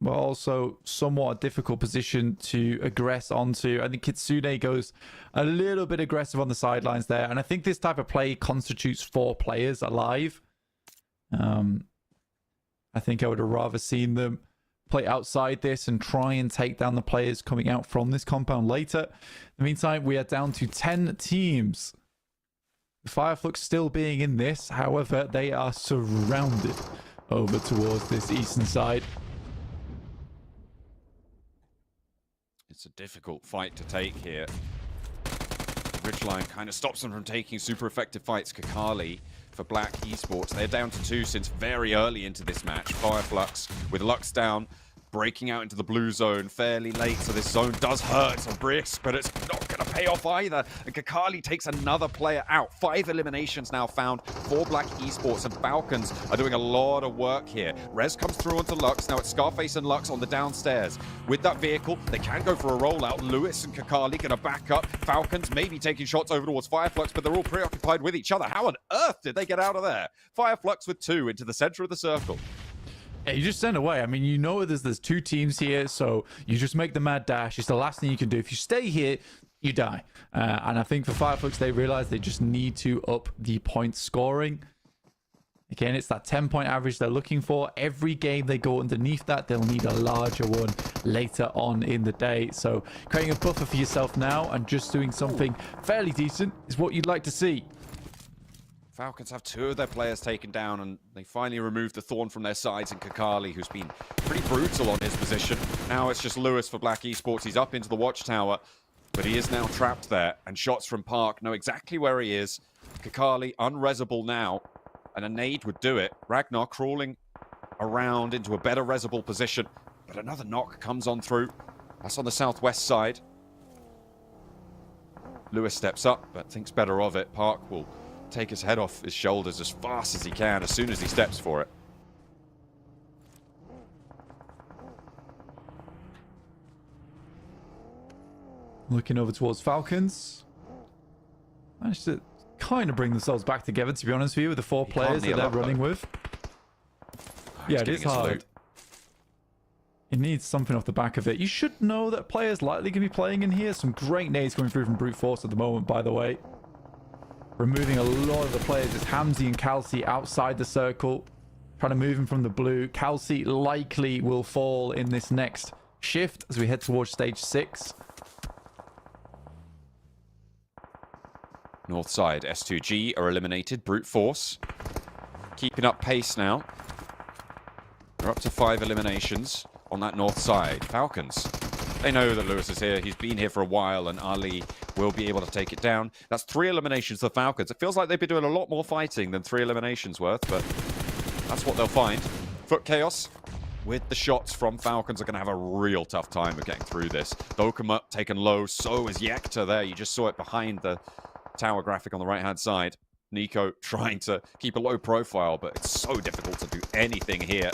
But also somewhat a difficult position to aggress onto. I think Kitsune goes a little bit aggressive on the sidelines there. And I think this type of play constitutes 4 players alive. I think I would have rather seen them play outside this and try and take down the players coming out from this compound later. In the meantime, we are down to 10 teams. Fireflux still being in this, however, they are surrounded over towards this eastern side. It's a difficult fight to take here. Ridgeline kind of stops them from taking super effective fights. Kakali for Black Esports. They're down to 2 since very early into this match. Fireflux with Lux down, breaking out into the blue zone fairly late, so this zone does hurt a brisk, but it's not going to pay off either. And Kakali takes another player out. 5 eliminations now found for Black Esports, and Falcons are doing a lot of work here. Rez comes through onto Lux. Now it's Scarface and Lux on the downstairs. With that vehicle, they can go for a rollout. Lewis and Kakali going to back up. Falcons maybe taking shots over towards Fireflux, but they're all preoccupied with each other. How on earth did they get out of there? Fireflux with 2 into the center of the circle. Yeah, you just send away. I mean, you know there's 2 teams here, so you just make the mad dash. It's the last thing you can do. If you stay here, you die. And I think for Fireflux, they realize they just need to up the point scoring. Again, it's that 10-point average they're looking for. Every game they go underneath that, they'll need a larger one later on in the day. So creating a buffer for yourself now and just doing something fairly decent is what you'd like to see. Falcons have 2 of their players taken down, and they finally removed the thorn from their sides in Kakali, who's been pretty brutal on his position. Now it's just Lewis for Black Esports. He's up into the watchtower, but he is now trapped there, and shots from Park know exactly where he is. Kakali unresable now, and a nade would do it. Ragnar crawling around into a better resable position, but another knock comes on through. That's on the southwest side. Lewis steps up, but thinks better of it. Park will take his head off his shoulders as fast as he can, as soon as he steps for it. Looking over towards Falcons. Managed to kind of bring themselves back together, to be honest with you, with the 4 players that they're running with. Yeah, it is hard. It needs something off the back of it. You should know that players likely going to be playing in here. Some great nades coming through from Brute Force at the moment, by the way. Removing a lot of the players. It's Hamzy and Calci outside the circle. Trying to move him from the blue. Calci likely will fall in this next shift as we head towards stage 6. North side, S2G are eliminated. Brute Force keeping up pace now. They're up to 5 eliminations on that north side. Falcons, they know that Lewis is here. He's been here for a while, and Ali will be able to take it down. That's 3 eliminations for Falcons. It feels like they've been doing a lot more fighting than 3 eliminations worth, but that's what they'll find. Foot Chaos with the shots from Falcons are going to have a real tough time of getting through this. Dokuma taken low. So is Yekta there. You just saw it behind the tower graphic on the right-hand side. Nico trying to keep a low profile, but it's so difficult to do anything here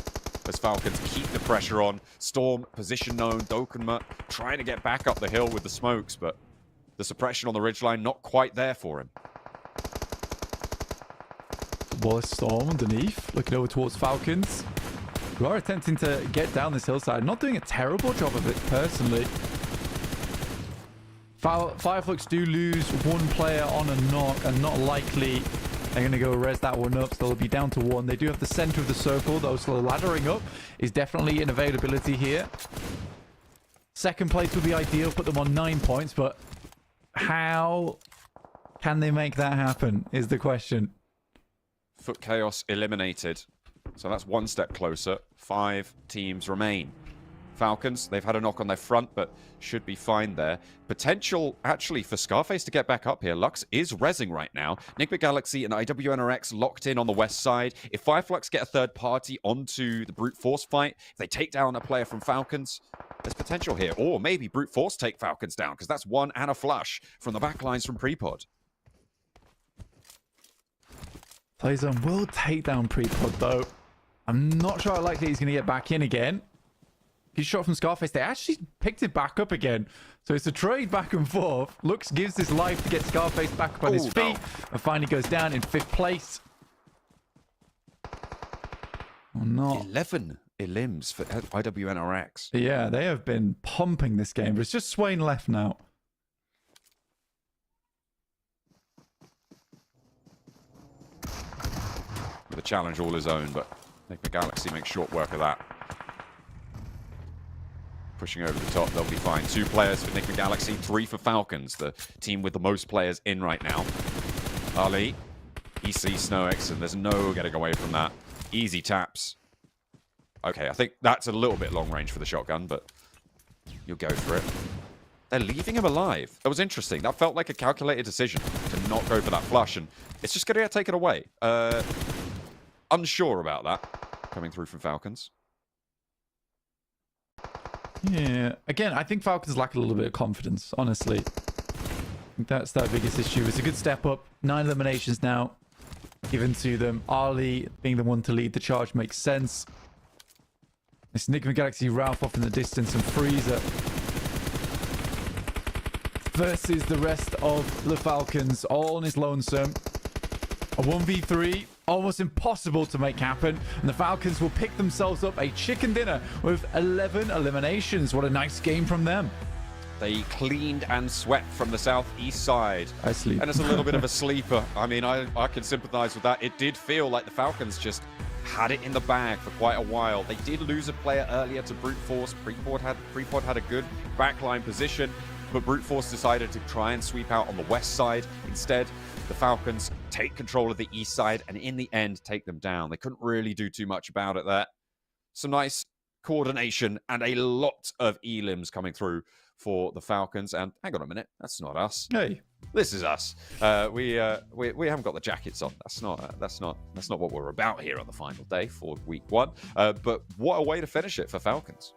as Falcons keep the pressure on. Storm, position known. Dokuma trying to get back up the hill with the smokes, but the suppression on the ridgeline not quite there for him. Wallace Storm underneath, looking over towards Falcons, who are attempting to get down this hillside. Not doing a terrible job of it, personally. Fireflux do lose 1 player on a knock, and not likely they're going to go res that one up, so they'll be down to 1. They do have the center of the circle, though, so laddering up is definitely an availability here. Second place would be ideal, put them on 9 points, but how can they make that happen is the question. Foot Chaos eliminated. So that's 1 step closer. 5 teams remain. Falcons, they've had a knock on their front, but should be fine there. Potential, actually, for Scarface to get back up here. Lux is rezzing right now. Enigma Galaxy and IWNRX locked in on the west side. If Fireflux get a third party onto the Brute Force fight, if they take down a player from Falcons, there's potential here. Or maybe Brute Force take Falcons down, because that's 1 and a flush from the backlines from Prepod. Playzone will take down Prepod, though. I'm not sure how likely he's going to get back in again. He's shot from Scarface. They actually picked it back up again. So it's a trade back and forth. Lux gives his life to get Scarface back up on his feet. And finally goes down in 5th place. Oh, no. 11 elims for IWNRX. Yeah, they have been pumping this game. But it's just Swain left now. With a challenge all his own, but Enigma Galaxy makes short work of that. Pushing over the top, they'll be fine. 2 players for Enigma Galaxy, 3 for Falcons, the team with the most players in right now. Ali, EC SnowX, and there's no getting away from that. Easy taps. Okay, I think that's a little bit long range for the shotgun, but you'll go for it. They're leaving him alive. That was interesting. That felt like a calculated decision to not go for that flush, and it's just going to get taken away. Unsure about that coming through from Falcons. Yeah. Again, I think Falcons lack a little bit of confidence, honestly. I think that's their biggest issue. It's a good step up. 9 eliminations now given to them. Ali being the one to lead the charge makes sense. It's Enigma Galaxy, Ralph off in the distance, and Freezer versus the rest of the Falcons, all on his lonesome. A 1v3, almost impossible to make happen, and the Falcons will pick themselves up a chicken dinner with 11 eliminations. What a nice game from them. They cleaned and swept from the southeast side. I sleep. And it's a little bit of a sleeper. I mean, I can sympathize with that. It did feel like the Falcons just had it in the bag for quite a while. They did lose a player earlier to Brute Force. Prepod had a good backline position, but Brute Force decided to try and sweep out on the west side. Instead, the Falcons take control of the east side and in the end take them down. They couldn't really do too much about it there. Some nice coordination and a lot of elims coming through for the Falcons. And hang on a minute, that's not us. Hey, this is us. We haven't got the jackets on. That's not what we're about here on the final day for week 1. But what a way to finish it for Falcons.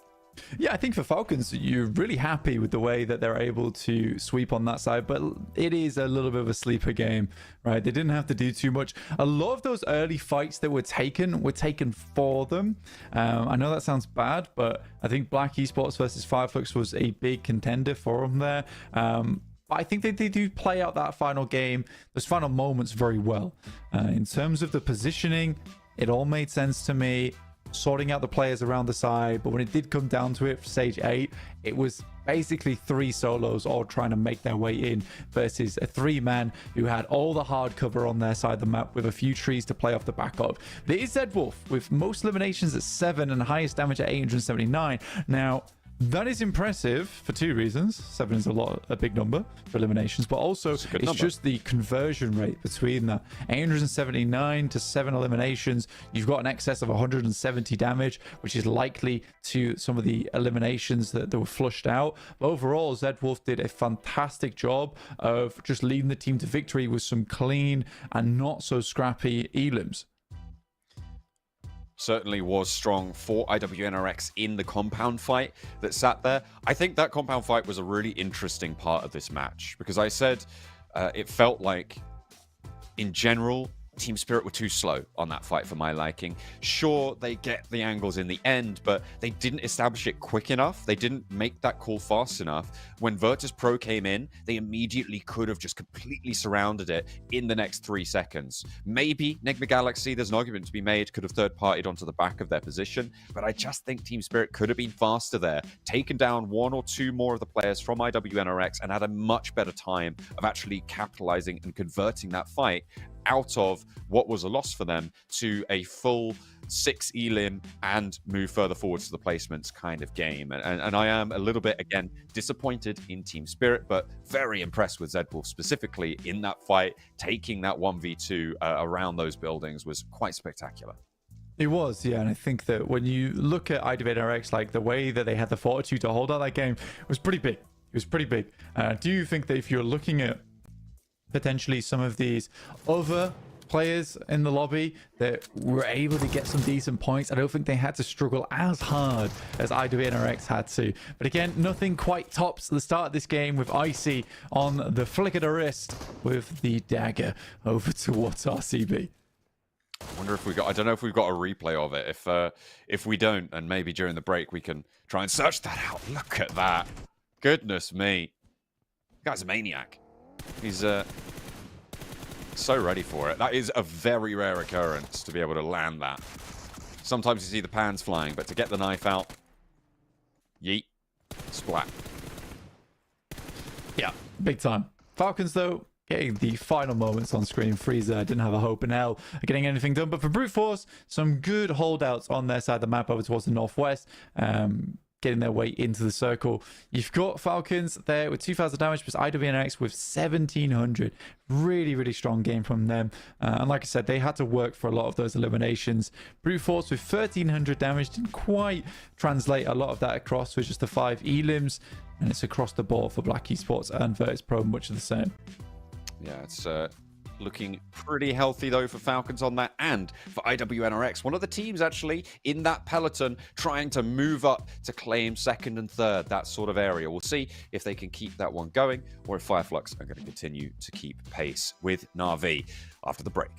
Yeah, I think for Falcons, you're really happy with the way that they're able to sweep on that side, but it is a little bit of a sleeper game, right? They didn't have to do too much. A lot of those early fights that were taken for them. I know that sounds bad, but I think Black Esports versus Fireflux was a big contender for them there. But I think they do play out that final game, those final moments very well. In terms of the positioning, it all made sense to me. Sorting out the players around the side, but when it did come down to it for stage 8, it was basically 3 solos all trying to make their way in versus a 3-man who had all the hard cover on their side of the map with a few trees to play off the back of. There is Zed Wolf with most eliminations at 7 and highest damage at 879. Now, that is impressive for 2 reasons. 7 is a big number for eliminations, but also it's just the conversion rate between that 879 to 7 eliminations. You've got an excess of 170 damage, which is likely to some of the eliminations that were flushed out. But overall, Zed Wolf did a fantastic job of just leading the team to victory with some clean and not so scrappy elims. Certainly was strong for IWNRX in the compound fight that sat there. I think that compound fight was a really interesting part of this match because I said it felt like, in general, Team Spirit were too slow on that fight for my liking. Sure, they get the angles in the end, but they didn't establish it quick enough. They didn't make that call fast enough. When Virtus Pro came in, they immediately could have just completely surrounded it in the next 3 seconds. Maybe Negma Galaxy, there's an argument to be made, could have third-partied onto the back of their position, but I just think Team Spirit could have been faster there, taken down 1 or 2 more of the players from IWNRX, and had a much better time of actually capitalizing and converting that fight out of what was a loss for them to a full 6 elim and move further forwards to the placements kind of game. And I am a little bit, again, disappointed in Team Spirit, but very impressed with Zed Wolf specifically in that fight. Taking that 1v2 around those buildings was quite spectacular. It was, yeah, and I think that when you look at IWNRX, like the way that they had the fortitude to hold out that game was pretty big. It was pretty big. Do you think that if you're looking at potentially some of these other players in the lobby that were able to get some decent points, I don't think they had to struggle as hard as IWNRX had to. But again, nothing quite tops the start of this game with Icy on the flick of the wrist with the dagger over towards RCB. I wonder if I don't know if we've got a replay of it. If we don't, and maybe during the break we can try and search that out. Look at that. Goodness me. The guy's a maniac. He's so ready for it. That is a very rare occurrence to be able to land that. Sometimes you see the pans flying, but to get the knife out, yeet, splat. Yeah, big time. Falcons, though, getting the final moments on screen. Freezer didn't have a hope in hell of getting anything done, but for Brute Force, some good holdouts on their side of the map over towards the northwest. Getting their way into the circle. You've got Falcons there with 2,000 damage, plus IWNX with 1,700. Really, really strong game from them. And like I said, they had to work for a lot of those eliminations. Brute Force with 1,300 damage didn't quite translate a lot of that across with just the 5 elims, and it's across the board for Black Esports and Virtus Pro, much of the same. Yeah, it's looking pretty healthy, though, for Falcons on that. And for IWNRX, one of the teams, actually, in that peloton, trying to move up to claim 2nd and 3rd, that sort of area. We'll see if they can keep that one going, or if Fireflux are going to continue to keep pace with Na'Vi after the break.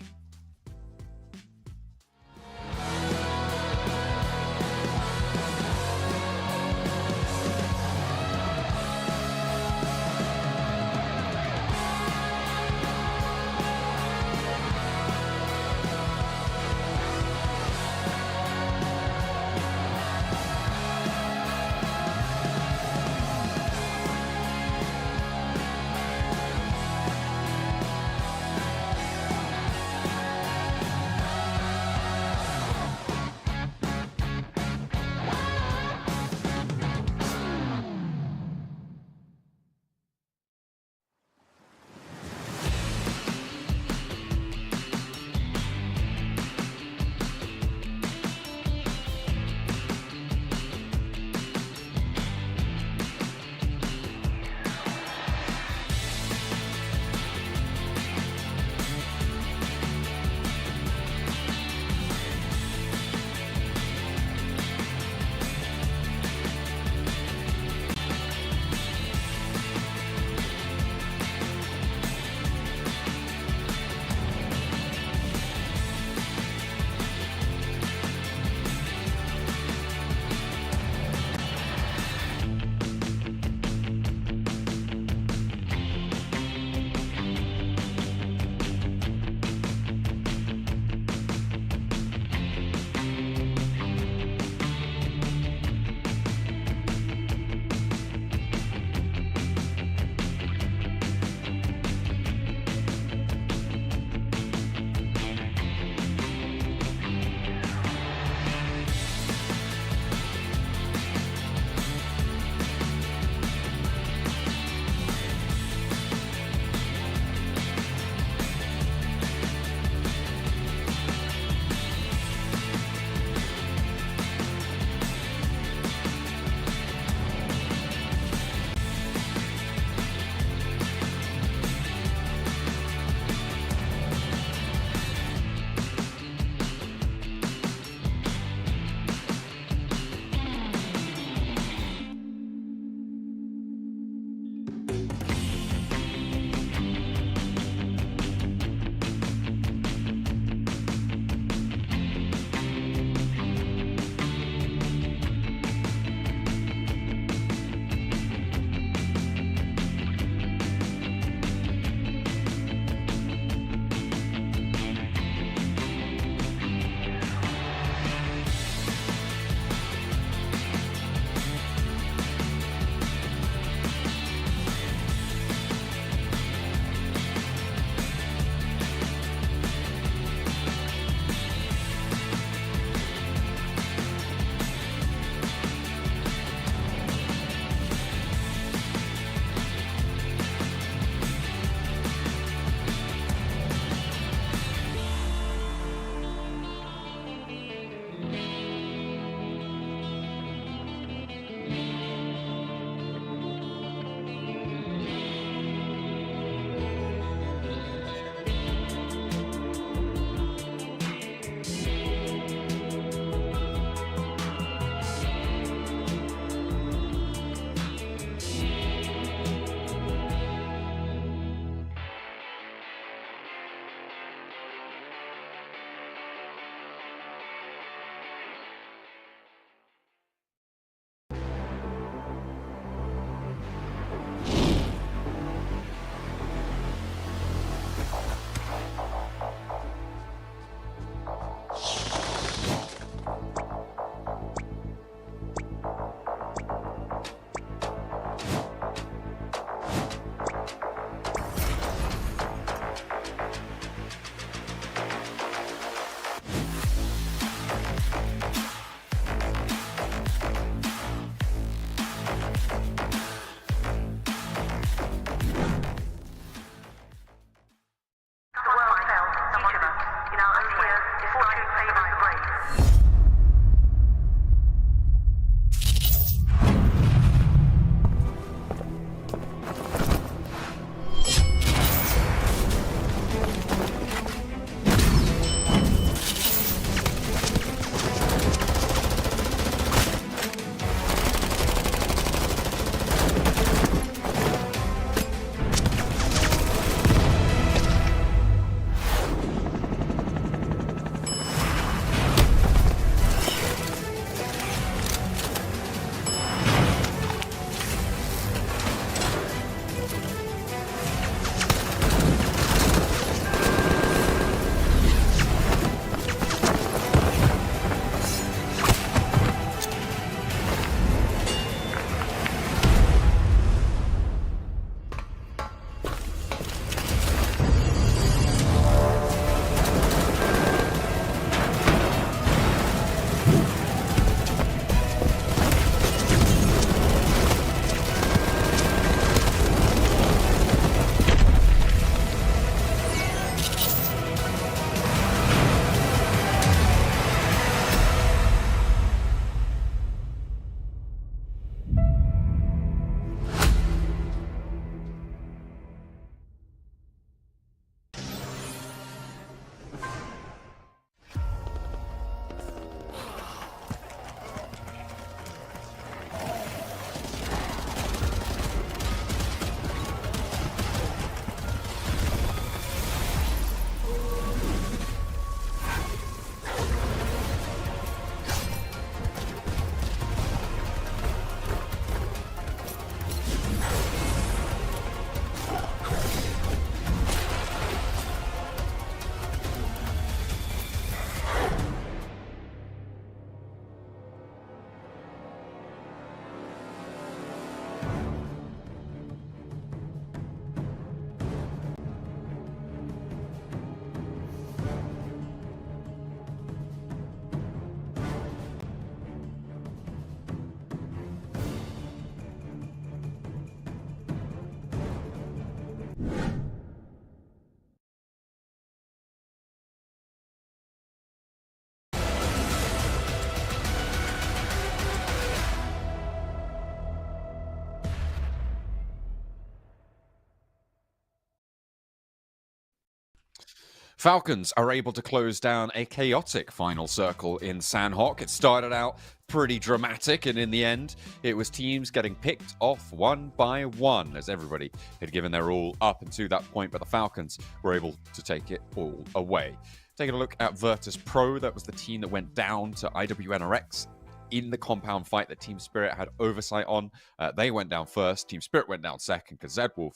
Falcons are able to close down a chaotic final circle in Sanhok. It started out pretty dramatic, and in the end, it was teams getting picked off one by one as everybody had given their all up until that point, but the Falcons were able to take it all away. Taking a look at Virtus Pro, that was the team that went down to IWNRX in the compound fight that Team Spirit had oversight on. They went down first, Team Spirit went down second, because Zedwolf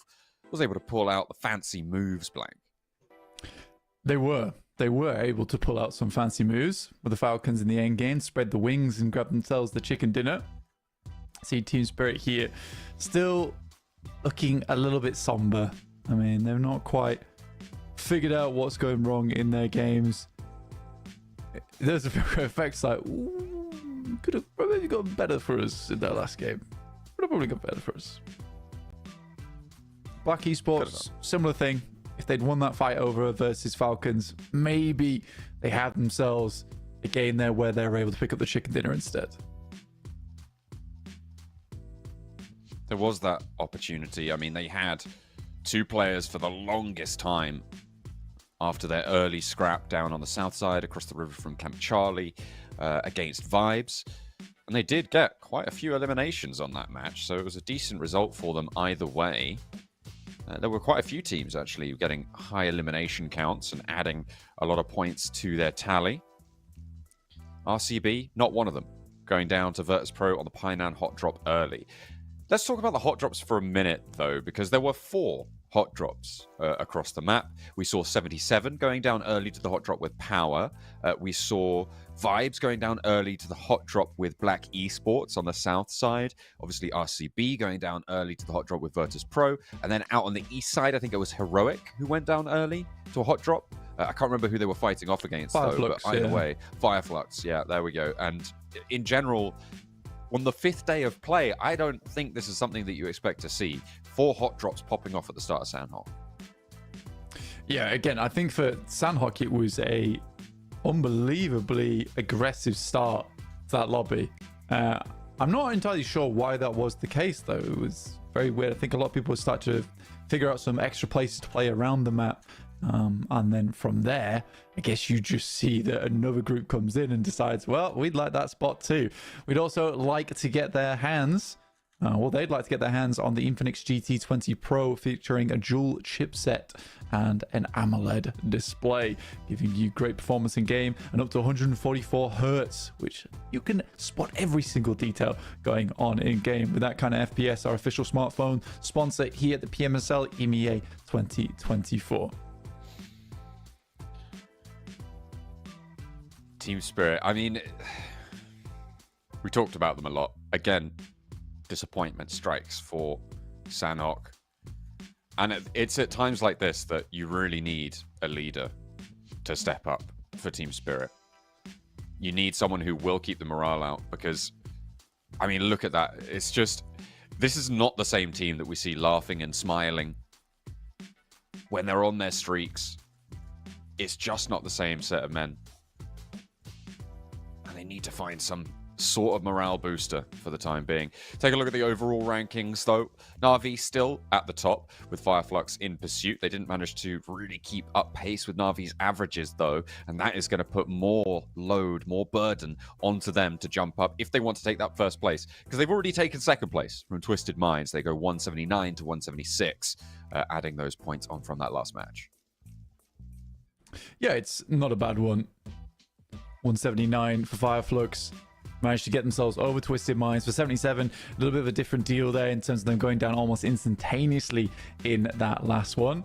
was able to pull out the fancy moves, Blank. They were able to pull out some fancy moves, with the Falcons in the end game spread the wings and grab themselves the chicken dinner. See Team Spirit here still looking a little bit somber. I mean, they've not quite figured out what's going wrong in their games. There's a few effects like, ooh, could have probably got better for us in that last game. Could have probably got better for us. Black Esports, similar thing. If they'd won that fight over versus Falcons, maybe they have themselves a game there where they're able to pick up the chicken dinner instead. There was that opportunity. I mean, they had two players for the longest time after their early scrap down on the south side across the river from Camp Charlie against Vibes. And they did get quite a few eliminations on that match, so it was a decent result for them either way. There were quite a few teams actually getting high elimination counts and adding a lot of points to their tally. RCB, not one of them, going down to Virtus Pro on the Painan hot drop early. Let's talk about the hot drops for a minute though, because there were 4 hot drops across the map. We saw 77 going down early to the hot drop with Power. We saw Vibes going down early to the hot drop with Black Esports on the south side. Obviously RCB going down early to the hot drop with Virtus Pro. And then out on the east side, I think it was Heroic who went down early to a hot drop. I can't remember who they were fighting off against Fireflux, though, but either way, Fireflux, yeah, there we go. And in general, on the 5th day of play, I don't think this is something that you expect to see. 4 hot drops popping off at the start of Sanhok. Yeah, again, I think for Sanhok, it was a unbelievably aggressive start to that lobby. I'm not entirely sure why that was the case, though. It was very weird. I think a lot of people start to figure out some extra places to play around the map. And then from there, I guess you just see that another group comes in and decides, well, we'd like that spot too. We'd also like to get their hands, they'd like to get their hands on the Infinix GT20 Pro featuring a dual chipset and an AMOLED display, giving you great performance in game and up to 144 Hertz, which you can spot every single detail going on in game with that kind of FPS. Our official smartphone sponsor here at the PMSL EMEA 2024. Team Spirit, I mean, we talked about them a lot. Again, disappointment strikes for Sanhok. And it's at times like this that you really need a leader to step up for Team Spirit. You need someone who will keep the morale out because, I mean, look at that. It's just, this is not the same team that we see laughing and smiling when they're on their streaks. It's just not the same set of men. They need to find some sort of morale booster for the time being. Take a look at the overall rankings though. Na'Vi still at the top with Fireflux in pursuit. They didn't manage to really keep up pace with Na'Vi's averages though, and that is going to put more load, more burden onto them to jump up if they want to take that first place, because they've already taken second place from Twisted Minds. They go 179 to 176, adding those points on from that last match. Yeah, it's not a bad one. 179 for Fireflux. Managed to get themselves over Twisted Minds for 77. A little bit of a different deal there in terms of them going down almost instantaneously in that last one.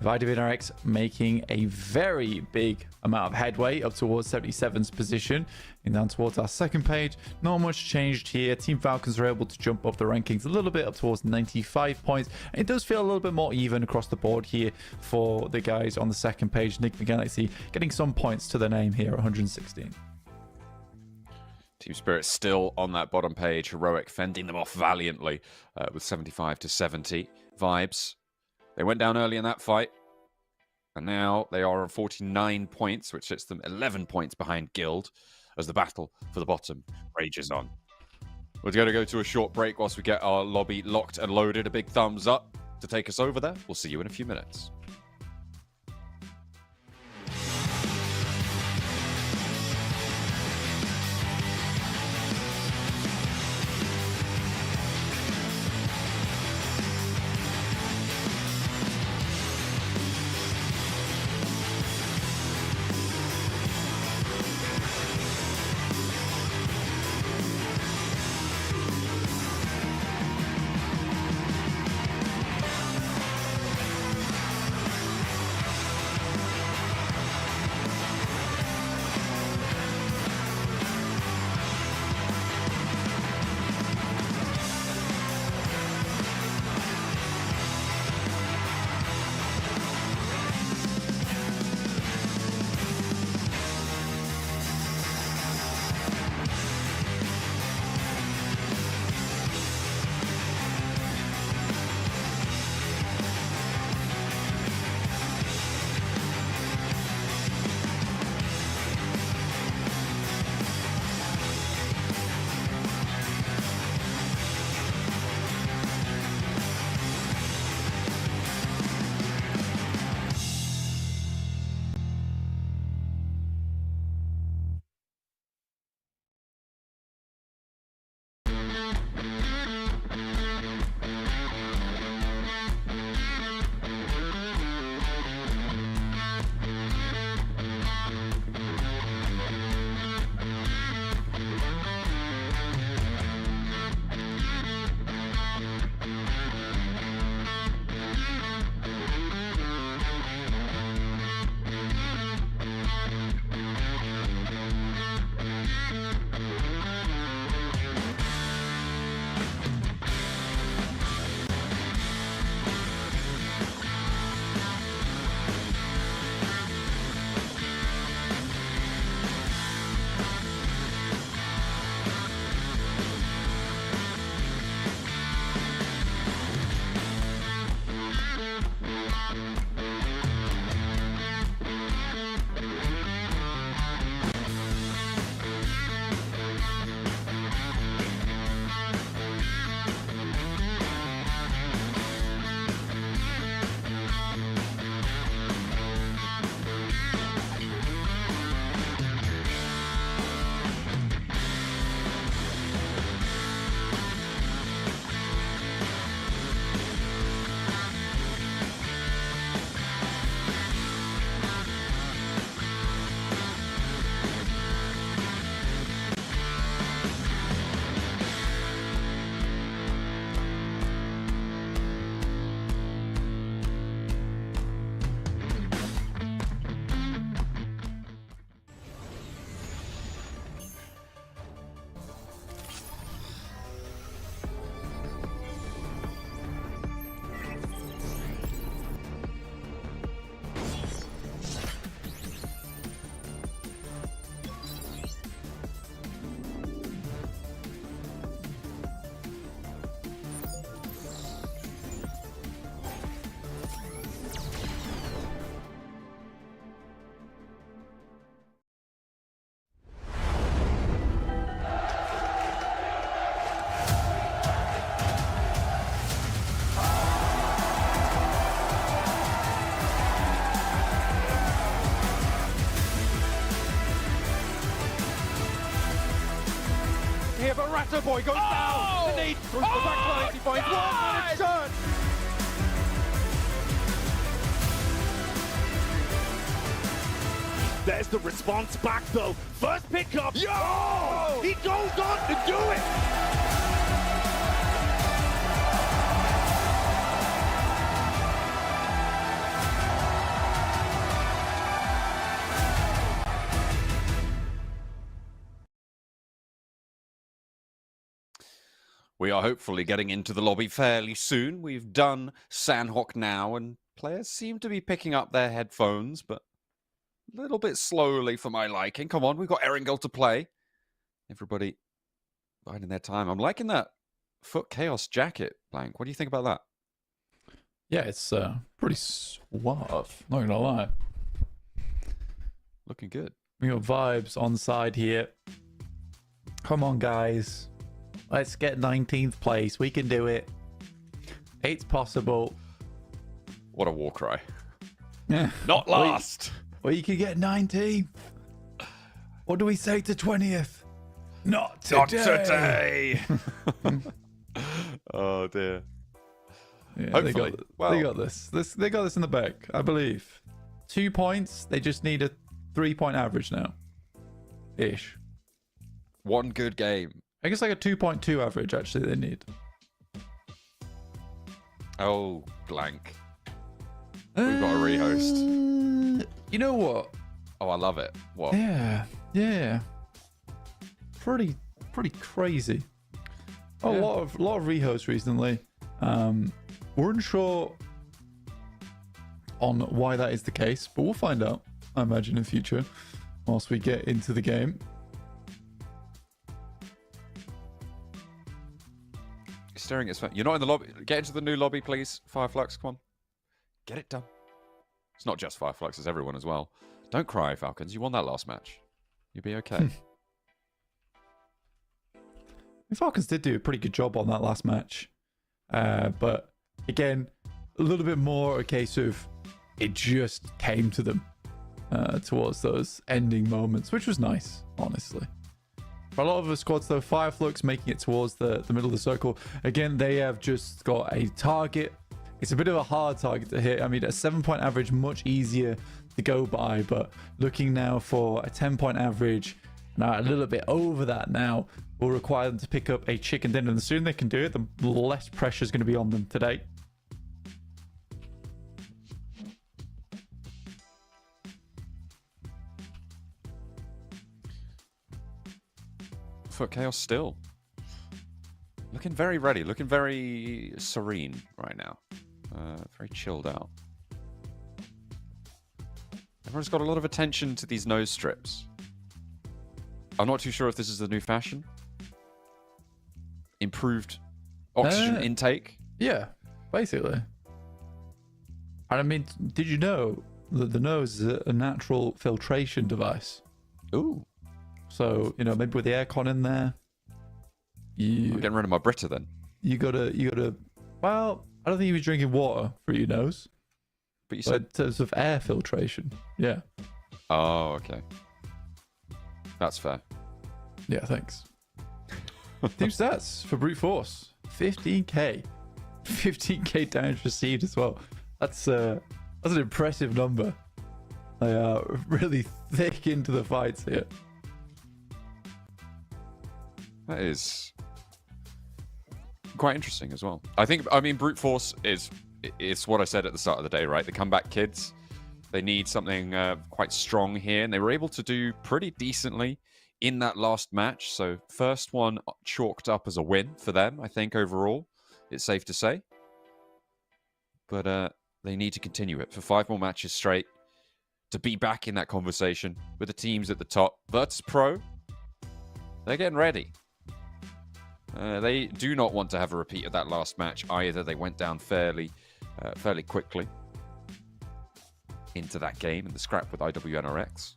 IWNRX making a very big amount of headway up towards 77's position. And down towards our second page, not much changed here. Team Falcons are able to jump up the rankings a little bit up towards 95 points. And it does feel a little bit more even across the board here for the guys on the second page. Nick McGalaxy getting some points to their name here at 116. Team Spirit still on that bottom page. Heroic fending them off valiantly with 75 to 70. Vibes, they went down early in that fight, and now they are on 49 points, which sets them 11 points behind Guild as the battle for the bottom rages on. We're going to go to a short break whilst we get our lobby locked and loaded. A big thumbs up to take us over there. We'll see you in a few minutes. Shatter Boy goes down. The need through the back line. He finds one and it's shot. There's the response back though. First pickup. Yo! He goes on to do it. We are hopefully getting into the lobby fairly soon. We've done Sandhawk now, and players seem to be picking up their headphones, but a little bit slowly for my liking. Come on, we've got Erangel to play. Everybody biding their time. I'm liking that Foot Chaos jacket, Blank. What do you think about that? Yeah, it's pretty suave, not gonna lie. Looking good. We got vibes on side here. Come on, guys. Let's get 19th place. We can do it. It's possible. What a war cry. Yeah. Not last. Well, you could get 19th. What do we say to 20th? Not today. Not today. Oh, dear. Yeah, Hopefully. They got this. They got this in the bag, I believe. 2 points. They just need a 3-point average now. Ish. One good game. I guess like a 2.2 average, actually, they need. Oh, Blank. We've got a rehost. You know what? Oh, I love it. What? Yeah. Pretty crazy. A lot of rehosts recently. We're unsure on why that is the case, but we'll find out, I imagine, in future, whilst we get into the game. Staring at his phone. You're not in the lobby. Get into the new lobby, please. Fireflux, come on. Get it done. It's not just Fireflux, it's everyone as well. Don't cry, Falcons. You won that last match. You'll be okay. The Falcons did do a pretty good job on that last match. But again, a little bit more a case of it just came to them towards those ending moments, which was nice, honestly. For a lot of the squads, though, Fireflux making it towards the middle of the circle. Again, they have just got a target. It's a bit of a hard target to hit. I mean, a 7-point average, much easier to go by, but looking now for a 10-point average, now a little bit over that now, will require them to pick up a chicken dinner. And the sooner they can do it, the less pressure is going to be on them today. Foot Chaos still. Looking very ready. Looking very serene right now. Very chilled out. Everyone's got a lot of attention to these nose strips. I'm not too sure if this is the new fashion. Improved oxygen intake. Yeah, basically. And I mean, did you know that the nose is a natural filtration device? Ooh. So, you know, maybe with the aircon in there, I'm getting rid of my Brita then. you gotta. Well, I don't think you were drinking water through your nose. But you But said. in terms of air filtration, yeah. Oh, okay. That's fair. Yeah, thanks. Team stats for brute force: 15k, 15k damage received as well. That's an impressive number. They are really thick into the fights here. That is quite interesting as well. I mean, brute force is what I said at the start of the day, right? The comeback kids, they need something quite strong here, and they were able to do pretty decently in that last match. So first one chalked up as a win for them, I think, overall. It's safe to say. But they need to continue it for 5 more matches straight to be back in that conversation with the teams at the top. Virtus Pro, they're getting ready. They do not want to have a repeat of that last match either. They went down fairly quickly into that game in the scrap with IWNRX.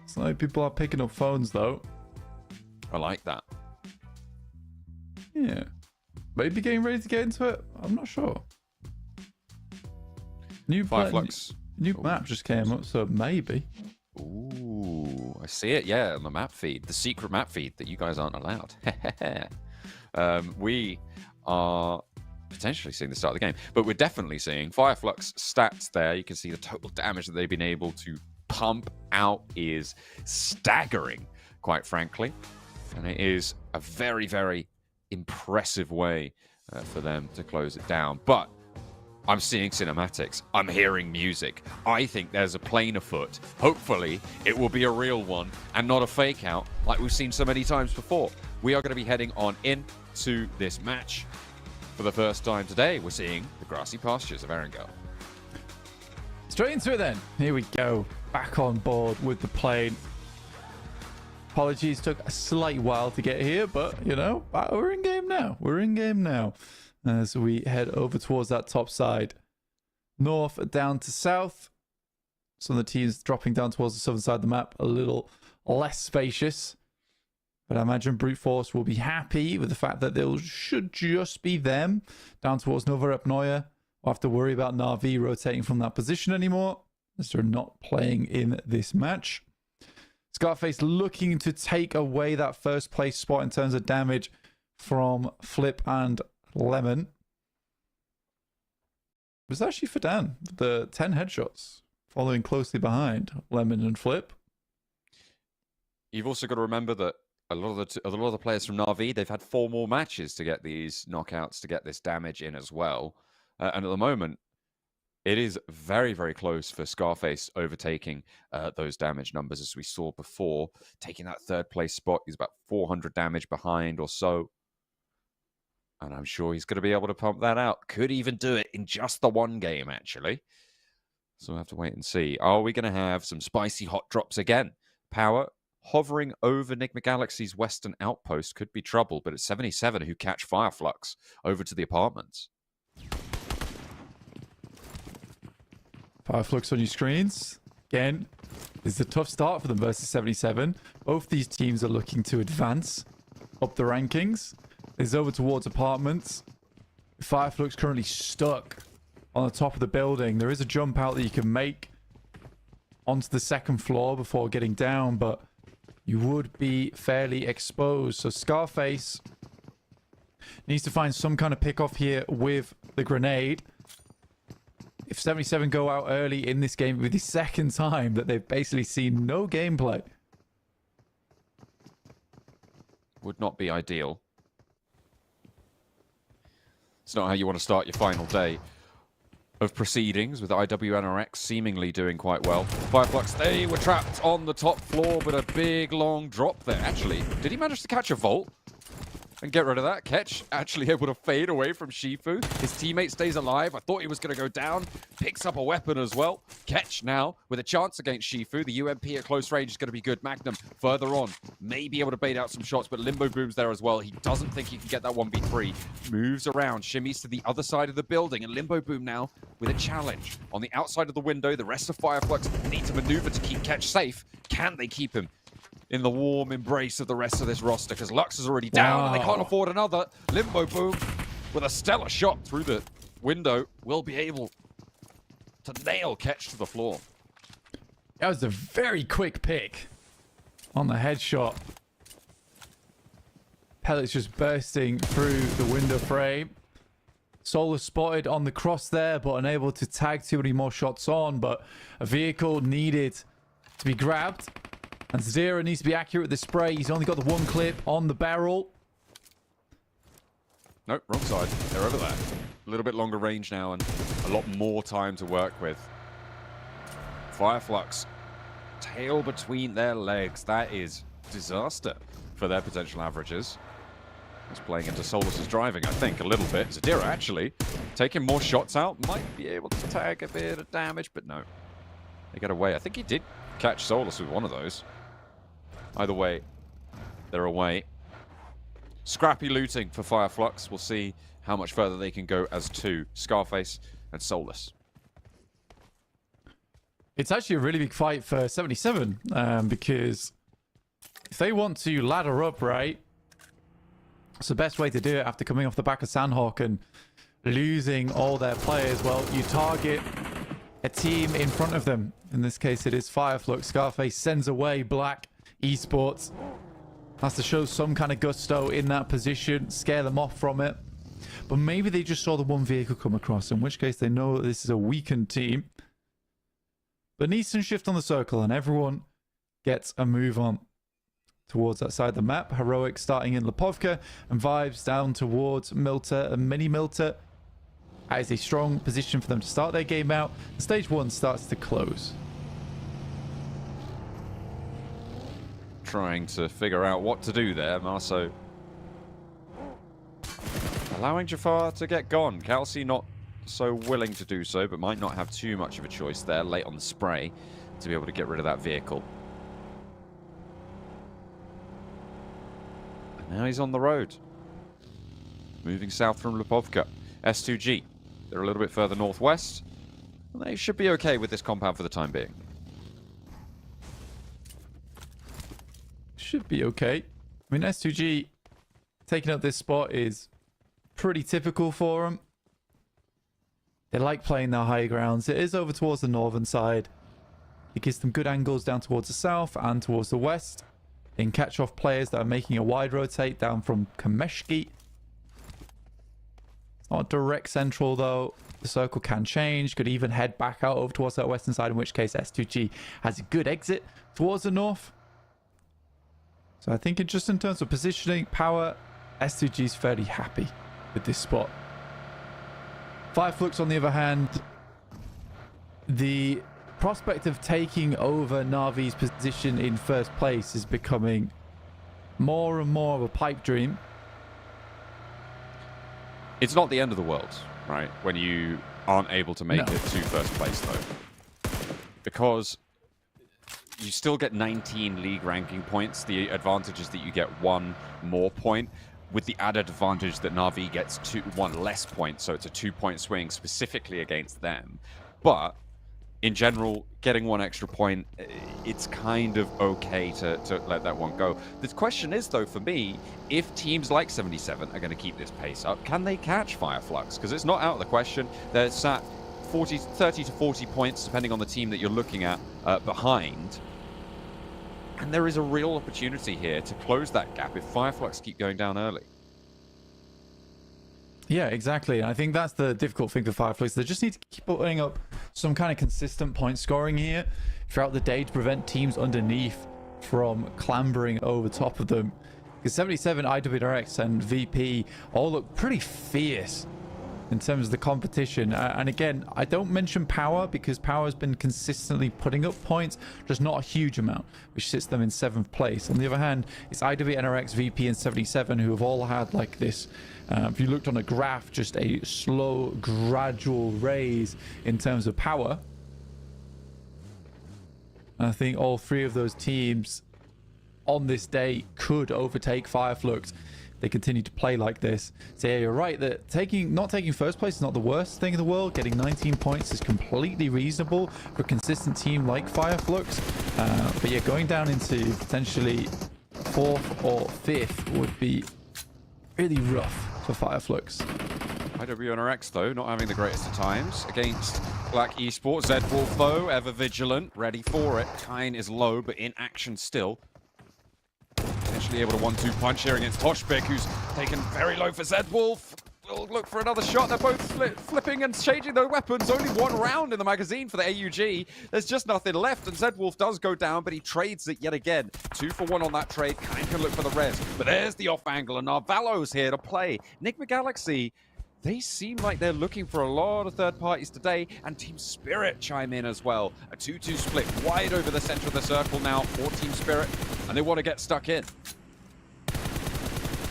It's like people are picking up phones though. I like that. Yeah. Maybe getting ready to get into it. I'm not sure. New Fireflux. New map just came up, so maybe. Ooh, I see it. Yeah, on the map feed, the secret map feed that you guys aren't allowed. We are potentially seeing the start of the game, but we're definitely seeing Fireflux stats there. You can see the total damage that they've been able to pump out is staggering, quite frankly, and it is a very, very impressive way for them to close it down. But I'm seeing cinematics. I'm hearing music. I think there's a plane afoot. Hopefully, it will be a real one and not a fake out like we've seen so many times before. We are going to be heading on into this match. For the first time today, we're seeing the grassy pastures of Erangel. Straight into it then. Here we go. Back on board with the plane. Apologies, took a slight while to get here, but, you know, we're in game now. We're in game now. As we head over towards that top side. North down to south. Some of the teams dropping down towards the southern side of the map. A little less spacious. But I imagine Brute Force will be happy with the fact that there should just be them down towards Nova Epnoia. We'll have to worry about Na'Vi rotating from that position anymore, as they're not playing in this match. Scarface looking to take away that first place spot in terms of damage from Flip and Lemon. It was actually Fadan, the 10 headshots, following closely behind Lemon and Flip. You've also got to remember that a lot of the players from Na'Vi, they've had 4 more matches to get these knockouts, to get this damage in as well. And at the moment, it is very, very close for Scarface overtaking those damage numbers as we saw before. Taking that 3rd place spot, he's about 400 damage behind or so. And I'm sure he's going to be able to pump that out. Could even do it in just the one game, actually. So we'll have to wait and see. Are we going to have some spicy hot drops again? Power hovering over Enigma Galaxy's western outpost could be trouble, but it's 77 who catch Fireflux over to the apartments. Fireflux on your screens. Again, it's a tough start for them versus 77. Both these teams are looking to advance up the rankings. It's over towards apartments. Fireflux currently stuck on the top of the building. There is a jump out that you can make onto the 2nd floor before getting down, but you would be fairly exposed. So Scarface needs to find some kind of pick-off here with the grenade. If 77 go out early in this game, it will be the 2nd time that they've basically seen no gameplay. Would not be ideal. It's not how you want to start your final day of proceedings, with IWNRX seemingly doing quite well. Fireflux, they were trapped on the top floor, but a big long drop there. Actually, did he manage to catch a vault and get rid of that? Ketch actually able to fade away from Shifu. His teammate stays alive. I thought he was going to go down. Picks up a weapon as well. Ketch now with a chance against Shifu. The UMP at close range is going to be good. Magnum further on may be able to bait out some shots, but Limbo Boom's there as well. He doesn't think he can get that 1v3. Moves around, shimmies to the other side of the building, and Limbo Boom now with a challenge. On the outside of the window, the rest of Fireflux need to maneuver to keep Ketch safe. Can they keep him in the warm embrace of the rest of this roster? Because Lux is already down and they can't afford another. Limbo Boom with a stellar shot through the window will be able to nail Ketch to the floor. That was a very quick pick on the headshot. Pellets just bursting through the window frame. Solar spotted on the cross there, but unable to tag too many more shots on. But a vehicle needed to be grabbed. And Zera needs to be accurate with the spray. He's only got the 1 clip on the barrel. Nope, wrong side. They're over there. A little bit longer range now and a lot more time to work with. Fireflux, tail between their legs. That is disaster for their potential averages. It's playing into Solus's driving, I think, a little bit. Zadira actually taking more shots out. Might be able to tag a bit of damage, but no. They get away. I think he did catch Solus with one of those. Either way, they're away. Scrappy looting for Fireflux. We'll see how much further they can go as 2. Scarface and Solus. It's actually a really big fight for 77 because if they want to ladder up, right, it's the best way to do it after coming off the back of Sandhawk and losing all their players. Well, you target a team in front of them. In this case, it is Fireflux. Scarface sends away Black Esports has to show some kind of gusto in that position, scare them off from it. But maybe they just saw the one vehicle come across, in which case they know that this is a weakened team. But an Eastern shift on the circle, and everyone gets a move on towards that side of the map. Heroic starting in Lipovka, and Vibes down towards Milta and Mini Milta. That is a strong position for them to start their game out. Stage 1 starts to close. Trying to figure out what to do there. Marso allowing Jafar to get gone. Kelsey not so willing to do so, but might not have too much of a choice there late on the spray to be able to get rid of that vehicle. And now he's on the road. Moving south from Lipovka. S2G. They're a little bit further northwest. And they should be okay with this compound for the time being. Should be okay. I mean, S2G taking up this spot is pretty typical for them. They like playing their high grounds. It is over towards the northern side. It gives them good angles down towards the south and towards the west. They can catch off players that are making a wide rotate down from Kameshki. It's not direct central though. The circle can change. Could even head back out over towards that western side, in which case S2G has a good exit towards the north. So I think just in terms of positioning, power, S2G is fairly happy with this spot. Fireflux, on the other hand, the prospect of taking over Na'Vi's position in first place is becoming more and more of a pipe dream. It's not the end of the world, right? When you aren't able to make it to first place, though. Because you still get 19 league ranking points. The advantage is that you get one more point, with the added advantage that Na'Vi gets one less point, so it's a 2-point swing specifically against them. But in general, getting one extra point, it's kind of okay to let that one go. The question is, though, for me, if teams like 77 are going to keep this pace up, can they catch Fireflux? Because it's not out of the question. They're sat 30 to 40 points, depending on the team that you're looking at, behind. And there is a real opportunity here to close that gap if Fireflux keep going down early. Yeah, exactly. And I think that's the difficult thing for Fireflux. They just need to keep putting up some kind of consistent point scoring here throughout the day to prevent teams underneath from clambering over top of them. Because 77, IWRX, and VP all look pretty fierce in terms of the competition. And again, I don't mention power because power has been consistently putting up points, just not a huge amount, which sits them in 7th place. On the other hand, it's IWNRX, VP, and 77 who have all had like this, if you looked on a graph, just a slow, gradual raise in terms of power. And I think all three of those teams on this day could overtake Fireflux. They continue to play like this. So yeah, you're right that not taking first place is not the worst thing in the world. Getting 19 points is completely reasonable for a consistent team like Fireflux. But yeah, going down into potentially 4th or 5th would be really rough for Fireflux. IWNRX, though, not having the greatest of times against Black Esports. Zedwolf, though, ever vigilant, ready for it. Kine is low, but in action still. Potentially able to 1-2 punch here against Toshbek, who's taken very low for Zedwolf. Will look for another shot. They're both flipping and changing their weapons. Only one round in the magazine for the AUG. There's just nothing left, and Zedwolf does go down, but he trades it yet again. 2 for 1 on that trade. Kine can look for the res, but there's the off angle, and Narvalo's here to play. Enigma Galaxy, they seem like they're looking for a lot of third parties today, and Team Spirit chime in as well. A 2-2 split wide over the center of the circle now for Team Spirit, and they want to get stuck in.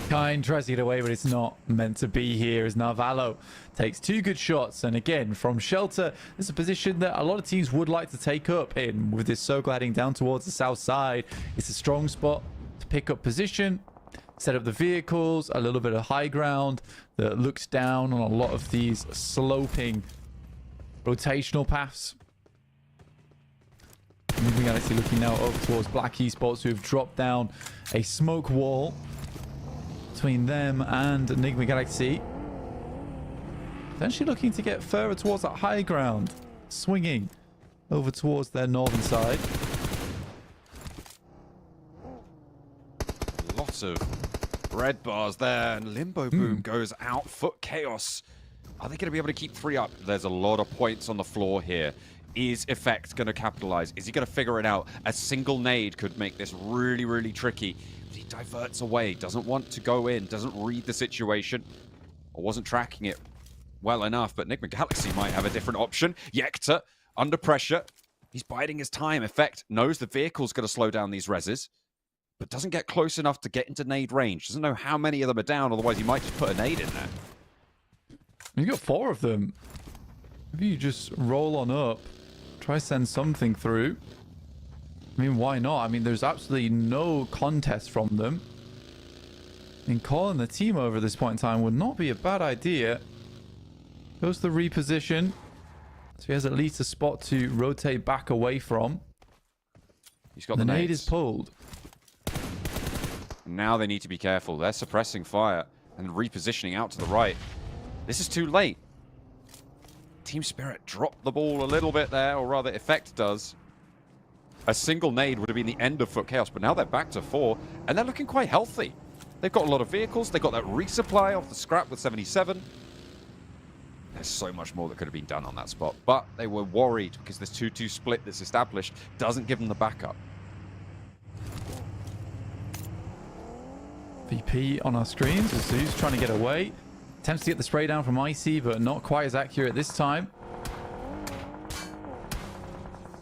Kine tries to get away, but it's not meant to be here as Narvalo takes 2 good shots. And again, from shelter, this is a position that a lot of teams would like to take up in. With this circle heading down towards the south side, it's a strong spot to pick up position, set up the vehicles, a little bit of high ground that looks down on a lot of these sloping rotational paths. Moving Galaxy looking now over towards Black Esports, who have dropped down a smoke wall between them and Enigma Galaxy. Potentially looking to get further towards that high ground, swinging over towards their northern side. lots of red bars there, and Limbo Boom goes out. Foot Chaos. Are they going to be able to keep 3 up? There's a lot of points on the floor here. Is Effect going to capitalize? Is he going to figure it out? A single nade could make this really, really tricky. But he diverts away, doesn't want to go in, doesn't read the situation, or wasn't tracking it well enough. But Enigma Galaxy might have a different option. Yekta, under pressure. He's biding his time. Effect knows the vehicle's going to slow down these reses, but doesn't get close enough to get into nade range. Doesn't know how many of them are down, otherwise he might just put a nade in there. You got 4 of them. Maybe you just roll on up, try send something through. I mean, why not? I mean, there's absolutely no contest from them. I mean, calling the team over at this point in time would not be a bad idea. Goes to the reposition. So he has at least a spot to rotate back away from. He's got the the nade nades. is pulled. Now they need to be careful. They're suppressing fire and repositioning out to the right. This is too late. Team Spirit dropped the ball a little bit there, or rather Effect does. A single nade would have been the end of Foot Chaos, but now they're back to 4, and they're looking quite healthy. They've got a lot of vehicles. They've got that resupply off the scrap with 77. There's so much more that could have been done on that spot, but they were worried because this 2-2 split that's established doesn't give them the backup. VP on our screens. Azu's trying to get away. Attempts to get the spray down from Icy, but not quite as accurate this time.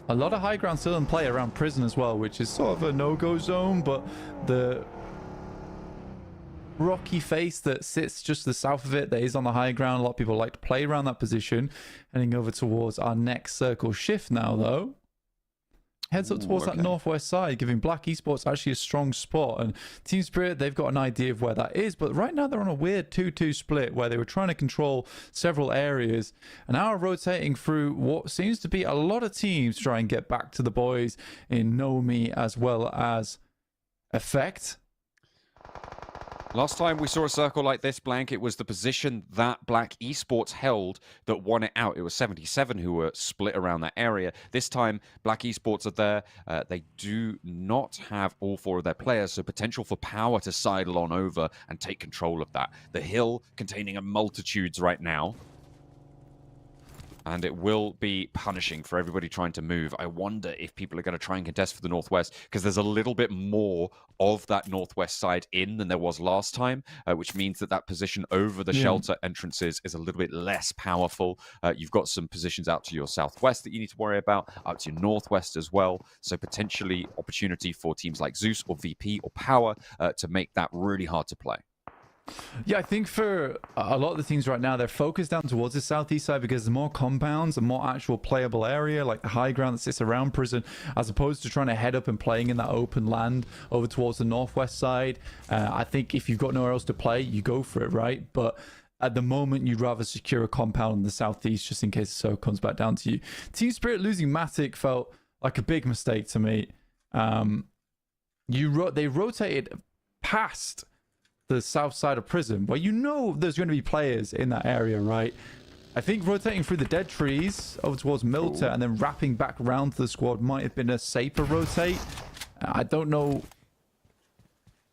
A lot of high ground still in play around prison as well, which is sort of a no-go zone, but the rocky face that sits just to the south of it that is on the high ground, a lot of people like to play around that position. Heading over towards our next circle shift now, though. Heads up towards that northwest side, giving Black Esports actually a strong spot. And Team Spirit, they've got an idea of where that is, but right now they're on a weird 2-2 split where they were trying to control several areas and now are rotating through what seems to be a lot of teams to try and get back to the boys in Nomi as well as Effect. Last time we saw a circle like this, Blank, it was the position that Black Esports held that won it out. It was 77 who were split around that area. This time, Black Esports are there. They do not have all 4 of their players, so potential for Power to sidle on over and take control of that. The hill containing a multitudes right now, and it will be punishing for everybody trying to move. I wonder if people are going to try and contest for the northwest, because there's a little bit more of that northwest side in than there was last time, which means that that position over the shelter entrances is a little bit less powerful. You've got some positions out to your southwest that you need to worry about, out to your northwest as well. So potentially opportunity for teams like Zeus or VP or Power to make that really hard to play. Yeah, I think for a lot of the teams right now, they're focused down towards the southeast side because there's more compounds and more actual playable area, like the high ground that sits around prison, as opposed to trying to head up and playing in that open land over towards the northwest side. I think if you've got nowhere else to play, you go for it, right? But at the moment, you'd rather secure a compound in the southeast just in case it so comes back down to you. Team Spirit losing Matic felt like a big mistake to me. They rotated past the south side of prison, where you know there's going to be players in that area, right? I think rotating through the dead trees over towards Milter and then wrapping back around to the squad might have been a safer rotate. I don't know.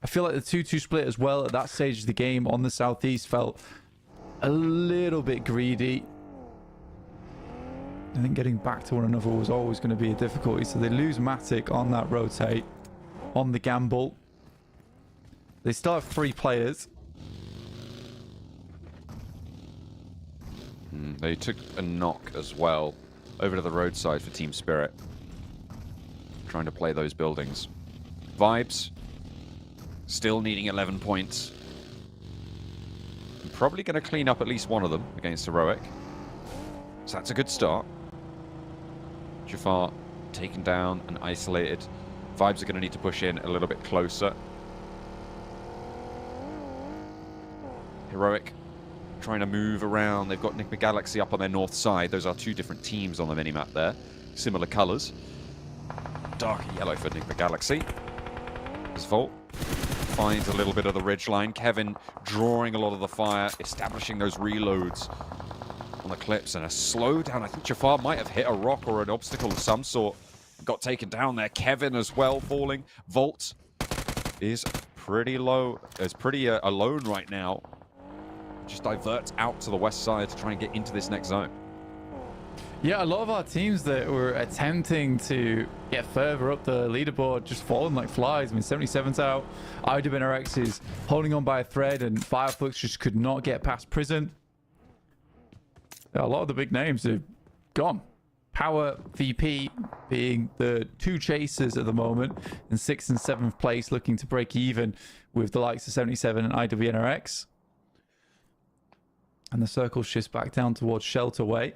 I feel like the 2-2 split as well at that stage of the game on the southeast felt a little bit greedy. I think getting back to one another was always going to be a difficulty, so they lose Matic on that rotate, on the gamble. They still have 3 players. They took a knock as well over to the roadside for Team Spirit, trying to play those buildings. Vibes still needing 11 points. I'm probably going to clean up at least one of them against Heroic, so that's a good start. Jafar taken down and isolated. Vibes are going to need to push in a little bit closer. Heroic trying to move around. They've got Enigma Galaxy up on their north side. Those are 2 different teams on the minimap there. Similar colors. Dark yellow for Enigma Galaxy. As Volt finds a little bit of the ridgeline. Kevin drawing a lot of the fire, establishing those reloads on the clips, and a slowdown. I think Jafar might have hit a rock or an obstacle of some sort. Got taken down there. Kevin as well falling. Volt is pretty low. It's pretty alone right now. Just diverts out to the west side to try and get into this next zone. Yeah, a lot of our teams that were attempting to get further up the leaderboard just falling like flies. I mean, 77's out. IWNRX is holding on by a thread, and Fireflux just could not get past Prison. Yeah, a lot of the big names have gone. Power VP being the two chasers at the moment in 6th and 7th place, looking to break even with the likes of 77 and IWNRX. And the circle shifts back down towards Shelter Way.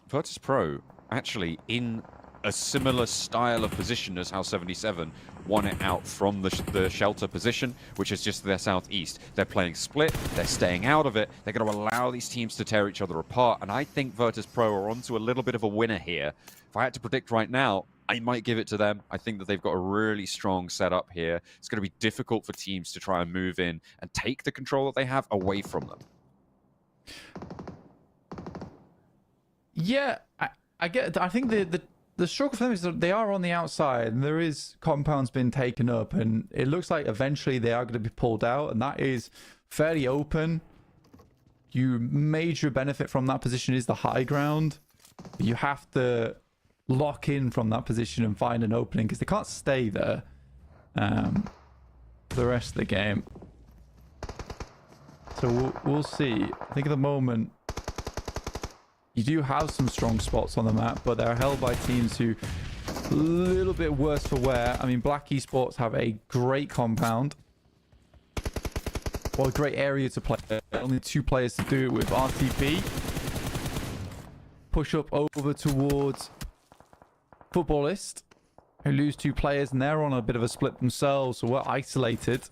Virtus Pro actually in a similar style of position as how 77 won it out from the shelter position, which is just their southeast. They're playing split, they're staying out of it, they're going to allow these teams to tear each other apart, and I think Virtus Pro are onto a little bit of a winner here. If I had to predict right now, I might give it to them. I think that they've got a really strong setup here. It's going to be difficult for teams to try and move in and take the control that they have away from them. Yeah, I get. I think the struggle for them is that they are on the outside, and there is compounds being taken up, and it looks like eventually they are going to be pulled out, and that is fairly open. Your major benefit from that position is the high ground. You have to lock in from that position and find an opening because they can't stay there for the rest of the game. So we'll see. I think at the moment you do have some strong spots on the map, but they're held by teams who a little bit worse for wear. I mean, Black Esports have a great compound. Well, a great area to play. Only 2 players to do it with. RTB push up over towards Footballist, who lose 2 players, and they're on a bit of a split themselves, so we're isolated.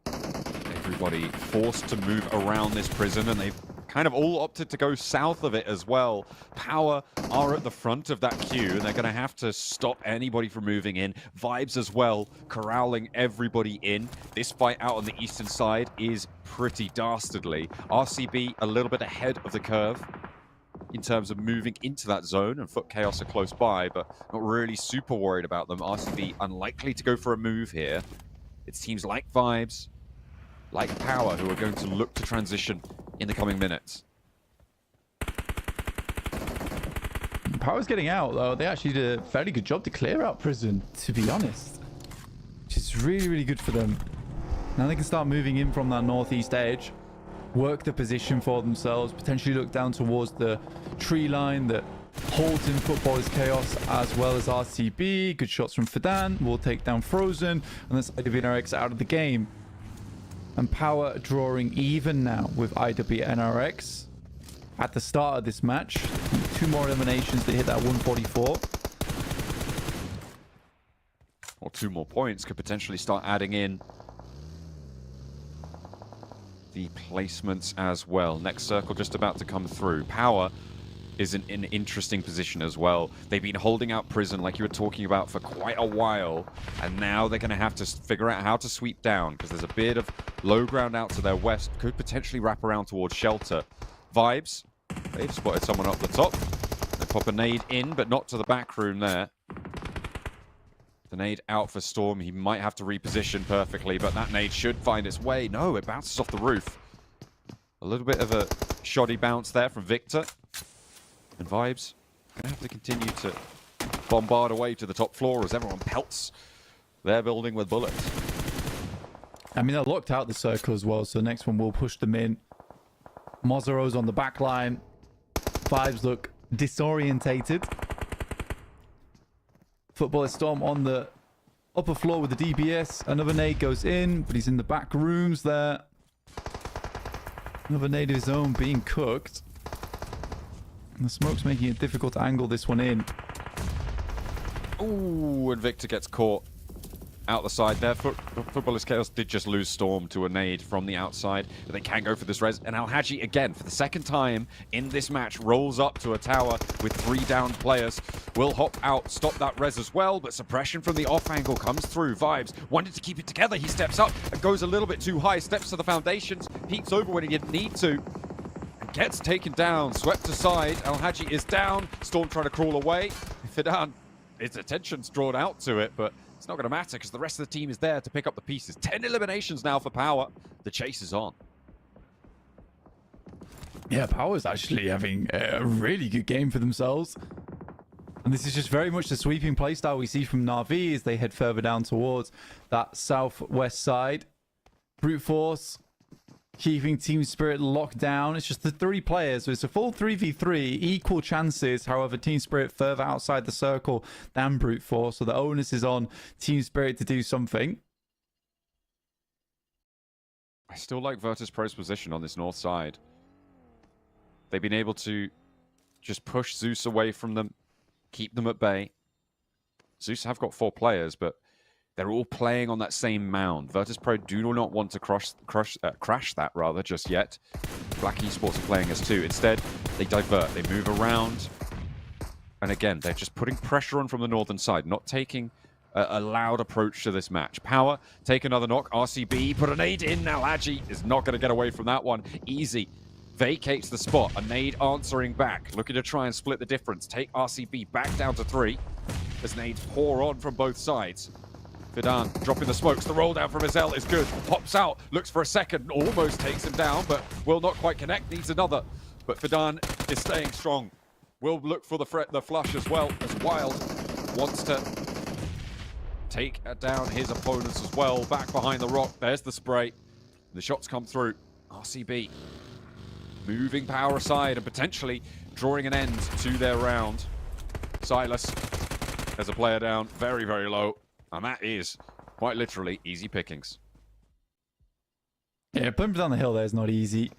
Everybody forced to move around this prison, and they've kind of all opted to go south of it as well. Power are at the front of that queue, and they're going to have to stop anybody from moving in. Vibes as well, corralling everybody in. This fight out on the eastern side is pretty dastardly. RCB a little bit ahead of the curve in terms of moving into that zone, and Foot Chaos are close by, but not really super worried about them. RCB unlikely to go for a move here. It's teams like Vibes, like Power, who are going to look to transition in the coming minutes. Power's getting out, though. They actually did a fairly good job to clear out Prison, to be honest. Which is really, really good for them. Now they can start moving in from that northeast edge, work the position for themselves, potentially look down towards the tree line that holds in Footballers Chaos as well as RCB. Good shots from Fadan. Will take down Frozen, and that's IWNRX out of the game. And Power drawing even now with IWNRX at the start of this match. 2 more eliminations to hit that 144. Or 2 more points could potentially start adding in the placements as well. Next circle just about to come through. Power is in an interesting position as well. They've been holding out Prison, like you were talking about, for quite a while, and now they're going to have to figure out how to sweep down, because there's a bit of low ground out to their west. Could potentially wrap around towards Shelter. Vibes, they've spotted someone up the top. They pop a nade in, but not to the back room there. The nade out for Storm. He might have to reposition perfectly, but that nade should find its way. No, it bounces off the roof. A little bit of a shoddy bounce there from Victor. And Vibes gonna have to continue to bombard away to the top floor as everyone pelts their building with bullets. I mean, they're locked out the circle as well, so the next one will push them in. Mozaro's on the back line. Vibes look disorientated. Footballer Storm on the upper floor with the DBS. Another nade goes in, but he's in the back rooms there. Another nade of his own being cooked. And the smoke's making it difficult to angle this one in. Ooh, and Victor gets caught out the side there. Footballers Chaos did just lose Storm to a nade from the outside, but they can go for this res. And Al-Haji, again, for the second time in this match, rolls up to a tower with 3 downed players. Will hop out, stop that res as well, but suppression from the off angle comes through. Vibes wanted to keep it together. He steps up and goes a little bit too high, steps to the foundations, peeks over when he didn't need to. Gets taken down, swept aside. Al-Haji is down. Storm trying to crawl away. Fidan, his attention's drawn out to it, but It's not going to matter because the rest of the team is there to pick up the pieces. 10 eliminations now for Power. The chase is on. Yeah, Power's actually having a really good game for themselves. And this is just very much the sweeping playstyle we see from Na'Vi as they head further down towards that southwest side. Brute Force keeping Team Spirit locked down. It's just the 3 players, so it's a full 3v3, equal chances. However, Team Spirit further outside the circle than Brute Force, so the onus is on Team Spirit to do something. I still like Virtus.pro's position on this north side. They've been able to just push Zeus away from them, keep them at bay. Zeus have got 4 players, but they're all playing on that same mound. Virtus.pro do not want to crash that rather just yet. Black Esports are playing as 2. Instead, they divert, they move around. And again, they're just putting pressure on from the northern side, not taking a loud approach to this match. Power, take another knock. RCB, put a nade in. Now Agi is not going to get away from that one. Easy. Vacates the spot. A nade answering back. Looking to try and split the difference. Take RCB back down to 3. As nades pour on from both sides. Fidan dropping the smokes. The roll down from Azel is good. Pops out. Looks for a second. Almost takes him down, but will not quite connect. Needs another. But Fidan is staying strong. Will look for the flush as well, as Wild wants to take down his opponents as well. Back behind the rock. There's the spray. The shots come through. RCB moving Power aside and potentially drawing an end to their round. Silas has a player down very, very low. And that is quite literally easy pickings. Yeah, pumping down the hill there is not easy.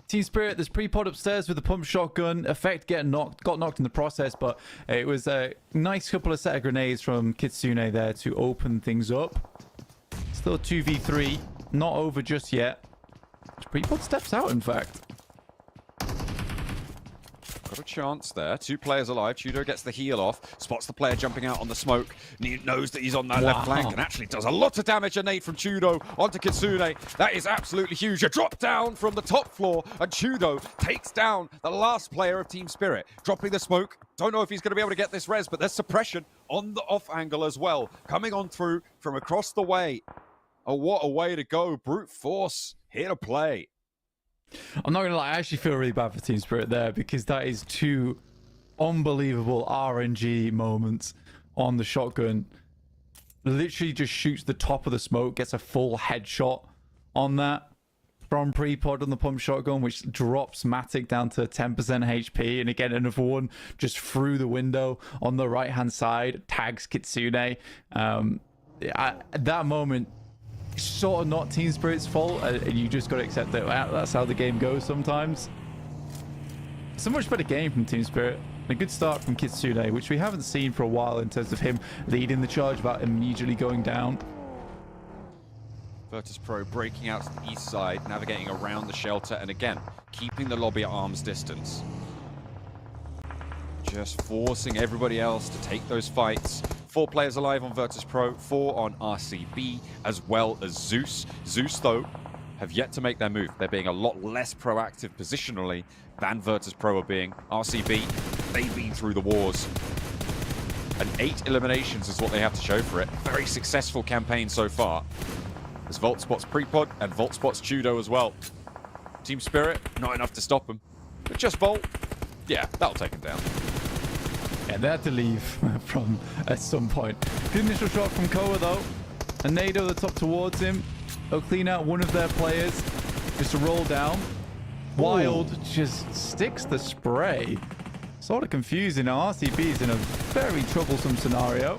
Team Spirit, there's pre-pod upstairs with the pump shotgun. Effect got knocked in the process, but it was a nice couple of set of grenades from Kitsune there to open things up. Still 2v3, not over just yet. Pre-pod steps out, in fact. Got a chance there. 2 players alive. Chudo gets the heal off. Spots the player jumping out on the smoke. Knows that he's on that left flank and actually does a lot of damage. A nade from Chudo onto Kitsune. That is absolutely huge. A drop down from the top floor and Chudo takes down the last player of Team Spirit. Dropping the smoke. Don't know if he's going to be able to get this res, but there's suppression on the off angle as well. Coming on through from across the way. Oh, what a way to go. Brute Force here to play. I'm not going to lie, I actually feel really bad for Team Spirit there because that is 2 unbelievable RNG moments on the shotgun. Literally just shoots the top of the smoke, gets a full headshot on that from pre-pod on the pump shotgun, which drops Matic down to 10% HP. And again, another one just through the window on the right-hand side, tags Kitsune. At that moment, sort of not Team Spirit's fault, and you just got to accept that that's how the game goes sometimes. So much better game from Team Spirit. A good start from Kitsune, which we haven't seen for a while in terms of him leading the charge without immediately going down. Virtus.pro breaking out to the east side, navigating around the shelter, and again, keeping the lobby at arm's distance. Just forcing everybody else to take those fights. 4 players alive on Virtus.pro, 4 on RCB, as well as Zeus. Zeus, though, have yet to make their move. They're being a lot less proactive positionally than Virtus.pro are being. RCB, they've been through the wars. And 8 eliminations is what they have to show for it. Very successful campaign so far. There's Volt spots pre-pod and Volt spots Chudo as well. Team Spirit, not enough to stop them. But just Volt, yeah, that'll take him down. Yeah, they had to leave from at some point. Good initial shot from Koa though. A nade over the top towards him. They'll clean out one of their players. Just a roll down. Wild just sticks the spray. Sort of confusing. Now RCB's in a very troublesome scenario.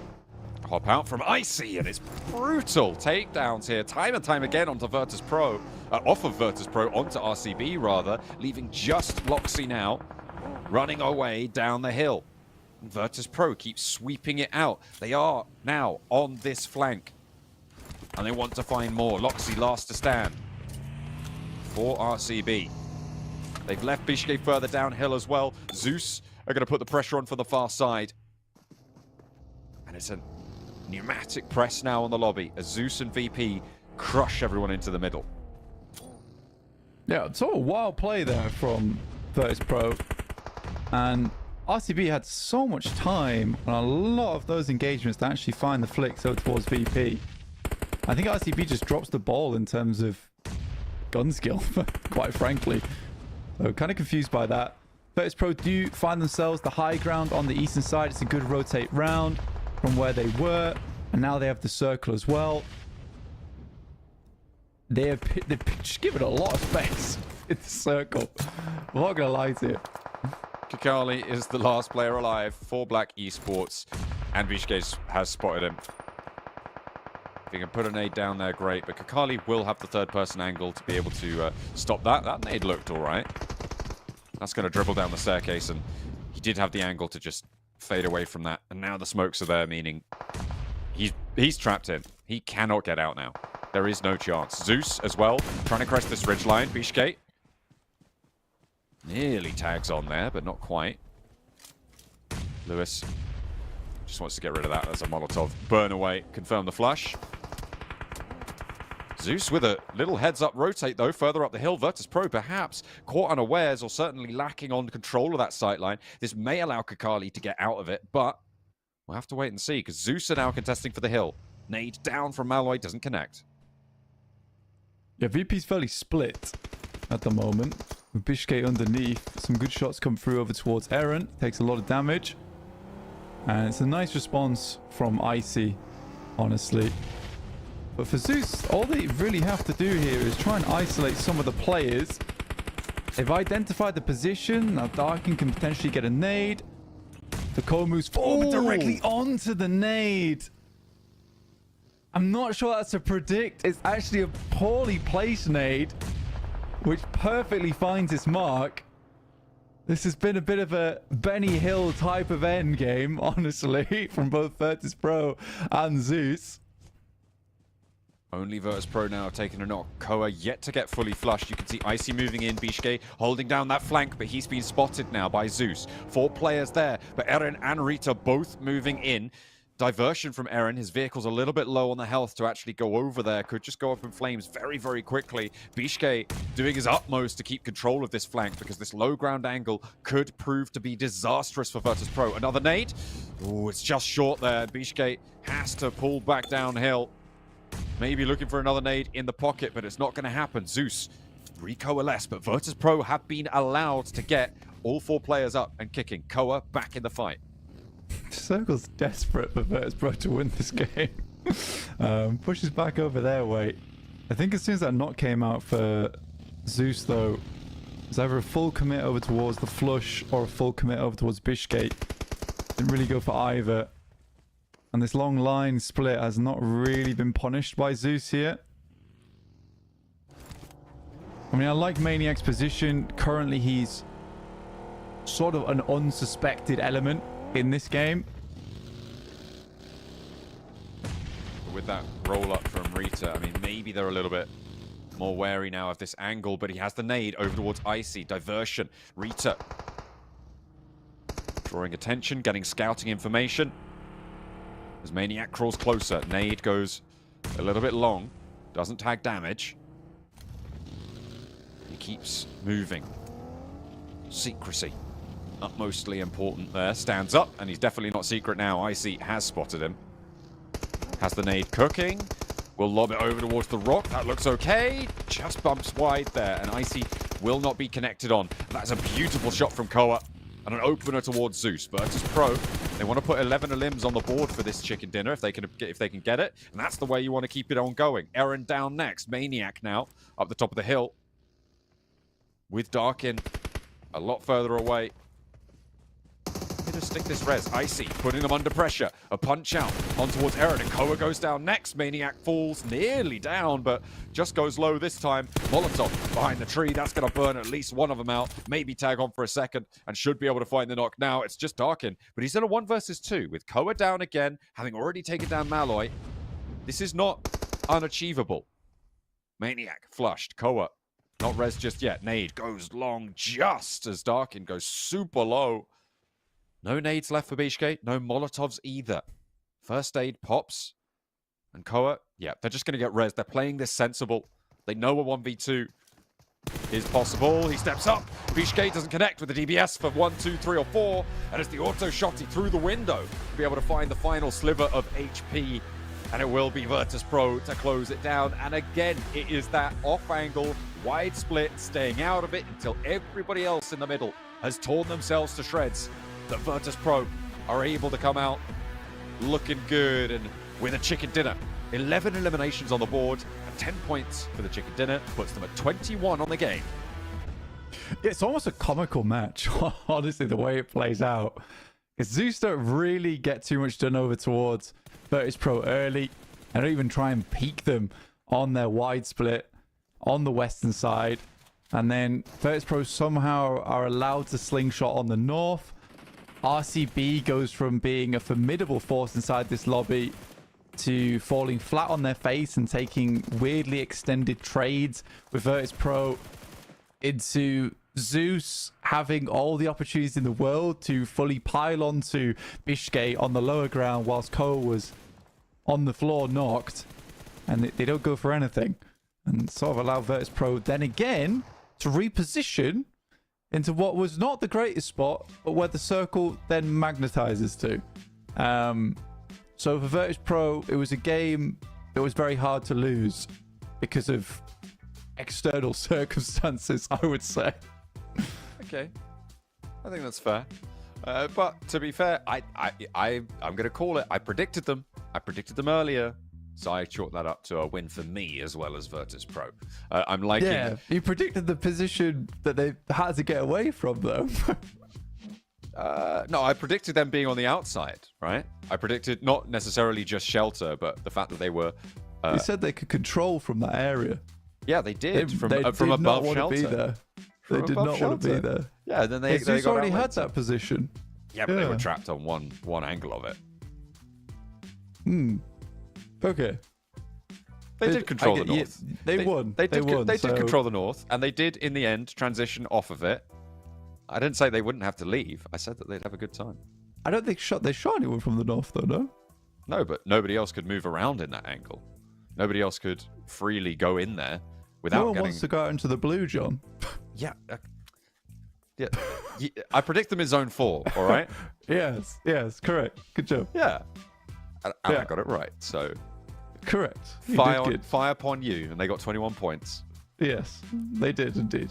Hop out from Icy, and it's brutal takedowns here, time and time again onto Virtus.pro, off of Virtus.pro onto RCB rather, leaving just Loxy now, running away down the hill. Virtus.pro keeps sweeping it out. They are now on this flank, and they want to find more. Loxy last to stand for RCB. They've left Bishke further downhill as well. Zeus are going to put the pressure on for the far side. And it's a pneumatic press now on the lobby as Zeus and VP crush everyone into the middle. Yeah, it's sort of a wild play there from Virtus.pro. And RCB had so much time on a lot of those engagements to actually find the flicks over towards VP. I think RCB just drops the ball in terms of gun skill, quite frankly. So kind of confused by that. Virtus Pro do find themselves the high ground on the eastern side. It's a good rotate round from where they were. And now they have the circle as well. They've just given a lot of space in the circle. I'm not going to lie to you. Kakali is the last player alive for Black Esports, and Bishke has spotted him. If he can put a nade down there, great, but Kakali will have the third-person angle to be able to stop that. That nade looked all right. That's going to dribble down the staircase, and he did have the angle to just fade away from that. And now the smokes are there, meaning he's trapped in. He cannot get out now. There is no chance. Zeus as well, trying to crest this ridge line. Bishke nearly tags on there, but not quite. Lewis just wants to get rid of that as a Molotov. Burn away, confirm the flush. Zeus with a little heads-up rotate, though, further up the hill. Virtus Pro perhaps caught unawares or certainly lacking on control of that sightline. This may allow Kakali to get out of it, but we'll have to wait and see, because Zeus are now contesting for the hill. Nade down from Malloy, doesn't connect. Yeah, VP's fairly split at the moment. With Bishke underneath, some good shots come through over towards Eren. Takes a lot of damage. And it's a nice response from Icy, honestly. But for Zeus, all they really have to do here is try and isolate some of the players. They've identified the position. Now Darkin can potentially get a nade. The Ko moves forward directly onto the nade. I'm not sure that's a predict. It's actually a poorly placed nade, which perfectly finds its mark. This has been a bit of a Benny Hill type of end game, honestly, from both Virtus Pro and Zeus. Only Virtus Pro now taking a knock. Koa yet to get fully flushed. You can see Icy moving in. Bishke holding down that flank, but he's been spotted now by Zeus. 4 players there, but Eren and Rita both moving in. Diversion from Eren. His vehicle's a little bit low on the health to actually go over there. Could just go up in flames very, very quickly. Bishke doing his utmost to keep control of this flank, because this low ground angle could prove to be disastrous for Virtus Pro. Another nade. Oh, it's just short there. Bishke has to pull back downhill. Maybe looking for another nade in the pocket, but it's not going to happen. Zeus recoalesce, but Virtus Pro have been allowed to get all 4 players up and kicking. Koa back in the fight. Circle's desperate for Virtus Pro to win this game. Pushes back over their way. I think as soon as that knock came out for Zeus, though, it was either a full commit over towards the flush or a full commit over towards Bishke. Didn't really go for either. And this long line split has not really been punished by Zeus here. I mean, I like Maniac's position. Currently, he's sort of an unsuspected element in this game. With that roll up from Rita, I mean, maybe they're a little bit more wary now of this angle, but he has the nade over towards Icy. Diversion. Rita drawing attention, getting scouting information. As Maniac crawls closer, nade goes a little bit long, doesn't tag damage. He keeps moving. Secrecy, utmostly important there. Stands up, and he's definitely not secret now. Icy has spotted him. Has the nade cooking. Will lob it over towards the rock. That looks okay. Just bumps wide there, and Icy will not be connected on. That's a beautiful shot from Koa. And an opener towards Zeus. Virtus Pro, they want to put 11 limbs on the board for this chicken dinner if they can get it. And that's the way you want to keep it on going. Eren down next. Maniac now up the top of the hill. With Darkin a lot further away. Just stick this res. Icy putting them under pressure. A punch out on towards Eren, and Koa goes down next. Maniac falls nearly down, but just goes low this time. Molotov behind the tree. That's going to burn at least one of them out. Maybe tag on for a second and should be able to find the knock now. It's just Darkin, but he's in a 1 versus 2 with Koa down again, having already taken down Malloy. This is not unachievable. Maniac flushed. Koa not res just yet. Nade goes long just as Darkin goes super low. No nades left for Bishke. No Molotovs either. First aid pops. And Koa, yeah, they're just going to get res. They're playing this sensible. They know a 1v2. is possible. He steps up. Bishke doesn't connect with the DBS for 1, 2, 3, or 4. And it's the auto shotty through the window to be able to find the final sliver of HP. And it will be Virtus Pro to close it down. And again, it is that off-angle, wide split, staying out of it until everybody else in the middle has torn themselves to shreds. That Virtus Pro are able to come out looking good and with a chicken dinner. 11 eliminations on the board and 10 points for the chicken dinner puts them at 21 on the game. It's almost a comical match, honestly, the way it plays out. Because Zeus don't really get too much done over towards Virtus Pro early. I don't even try and peek them on their wide split on the western side. And then Virtus Pro somehow are allowed to slingshot on the north. RCB goes from being a formidable force inside this lobby to falling flat on their face and taking weirdly extended trades with Virtus Pro, into Zeus having all the opportunities in the world to fully pile onto Bishke on the lower ground whilst Cole was on the floor knocked, and they don't go for anything, and sort of allow Virtus Pro then again to reposition into what was not the greatest spot, but where the circle then magnetizes to. So for Virtus Pro, it was a game that was very hard to lose because of external circumstances, I would say. Okay, I think that's fair. But to be fair, I'm going to call it. I predicted them. I predicted them earlier. So I chalk that up to a win for me as well as Virtus Pro. I'm liking... Yeah, you predicted the position that they had to get away from, though. No, I predicted them being on the outside, right? I predicted not necessarily just shelter, but the fact that they were... You said they could control from that area. Yeah, they did. From did above not want shelter. To be there. They did not want to be there. Yeah, then they Zeus got already outlet. had that position. Yeah, but they were trapped on one angle of it. Okay. They did control the north. They won. They did so... control the north, and they did in the end transition off of it. I didn't say they wouldn't have to leave. I said that they'd have a good time. I don't think they shot anyone from the north, though, no? No, but nobody else could move around in that angle. Nobody else could freely go in there without No one getting... wants to go out into the blue, John. Yeah. Yeah. I predict them in zone 4, all right? Yes, correct. Good job. Yeah. And I got it right, so... Correct. Fire upon you, and they got 21 points. Yes, they did indeed.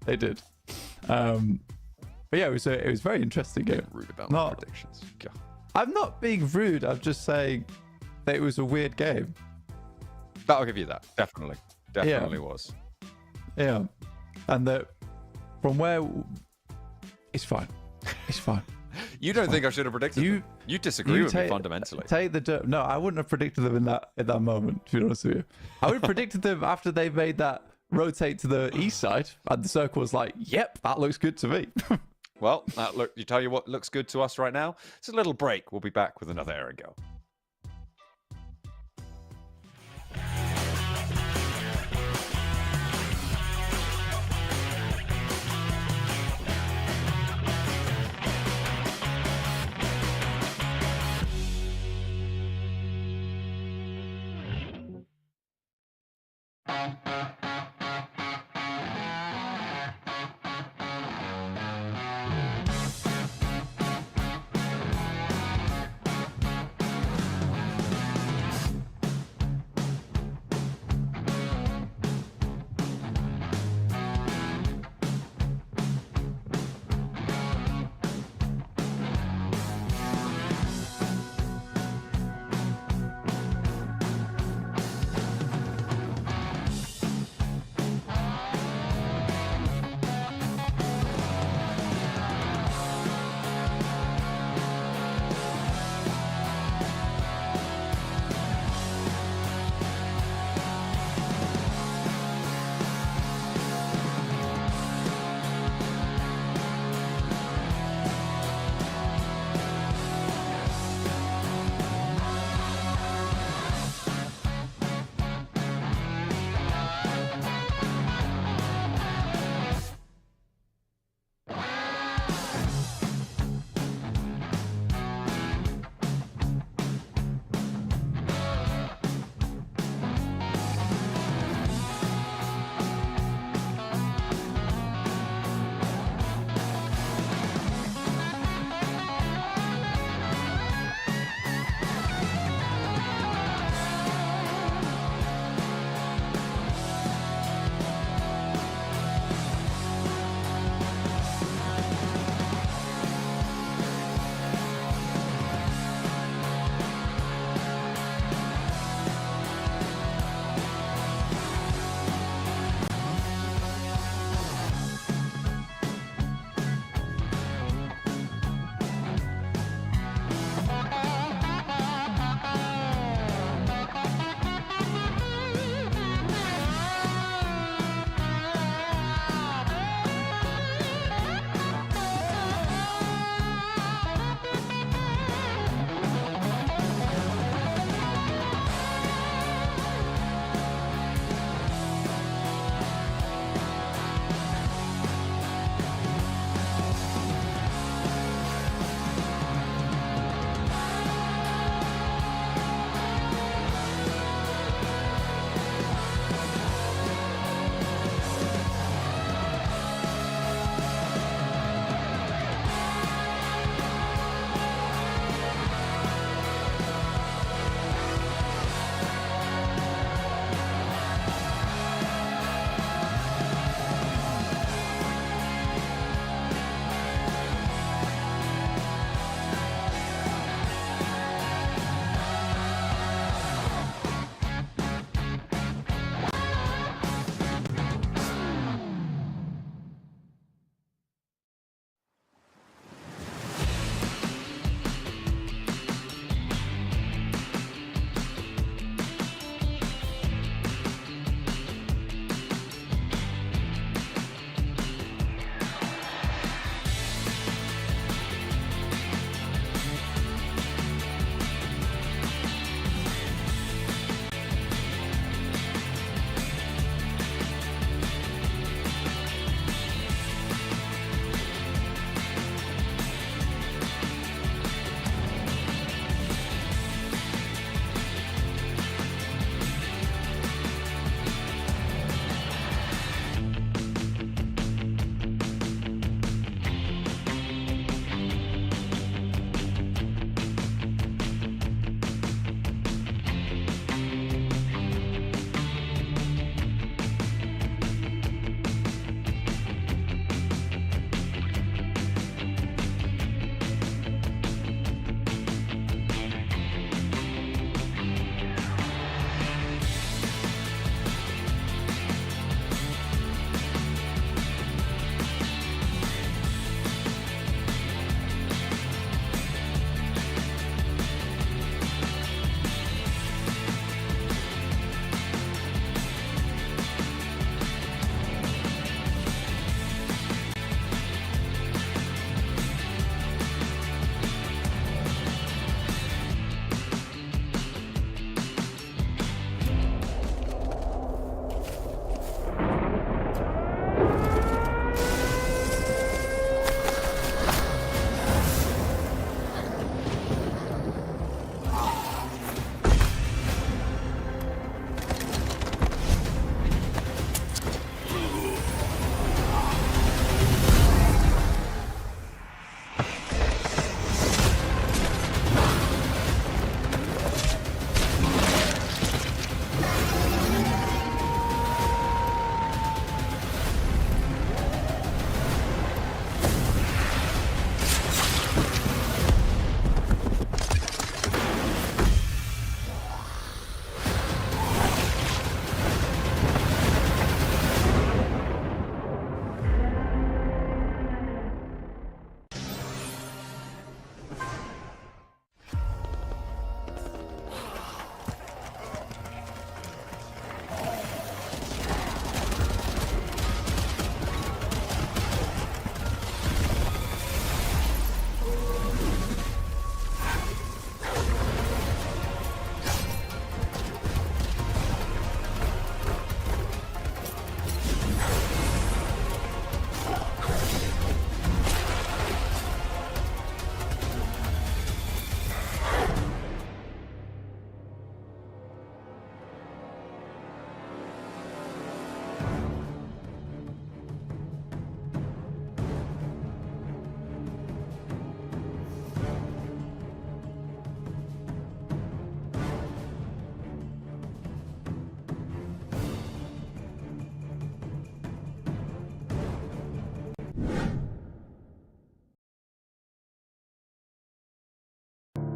They did. But yeah, it was a very interesting game. Rude about my predictions. God. I'm not being rude. I'm just saying that it was a weird game. I'll give you that. Definitely was. Yeah, and that from where it's fine. It's fine. You don't think I should have predicted them? You disagree with me fundamentally. No, I wouldn't have predicted them in that moment, to be honest with you. I would have predicted them after they made that rotate to the east side, and the circle was like, yep, that looks good to me. Well, you tell you what looks good to us right now. It's a little break. We'll be back with another Aaron Go.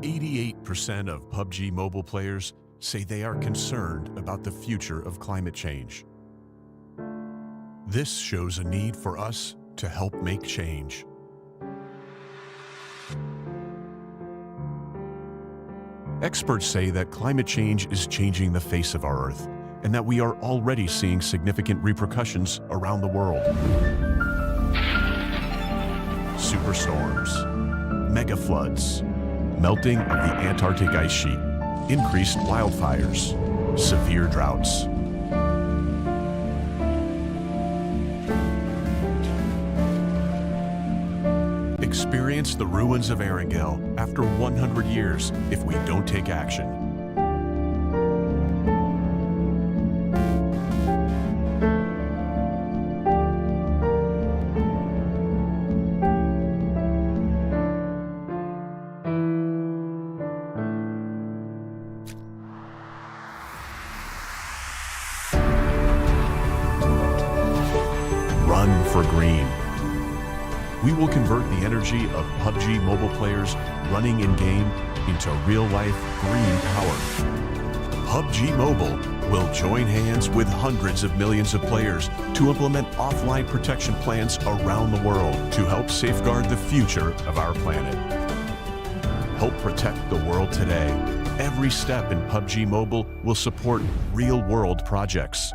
88% of PUBG Mobile players say they are concerned about the future of climate change. This shows a need for us to help make change. Experts say that climate change is changing the face of our Earth, and that we are already seeing significant repercussions around the world. Superstorms, mega floods, melting of the Antarctic ice sheet, increased wildfires, severe droughts. Experience the ruins of Erangel after 100 years if we don't take action. Run for green. We will convert the energy of PUBG Mobile players running in-game into real-life green power. PUBG Mobile will join hands with hundreds of millions of players to implement offline protection plans around the world to help safeguard the future of our planet. Help protect the world today. Every step in PUBG Mobile will support real-world projects.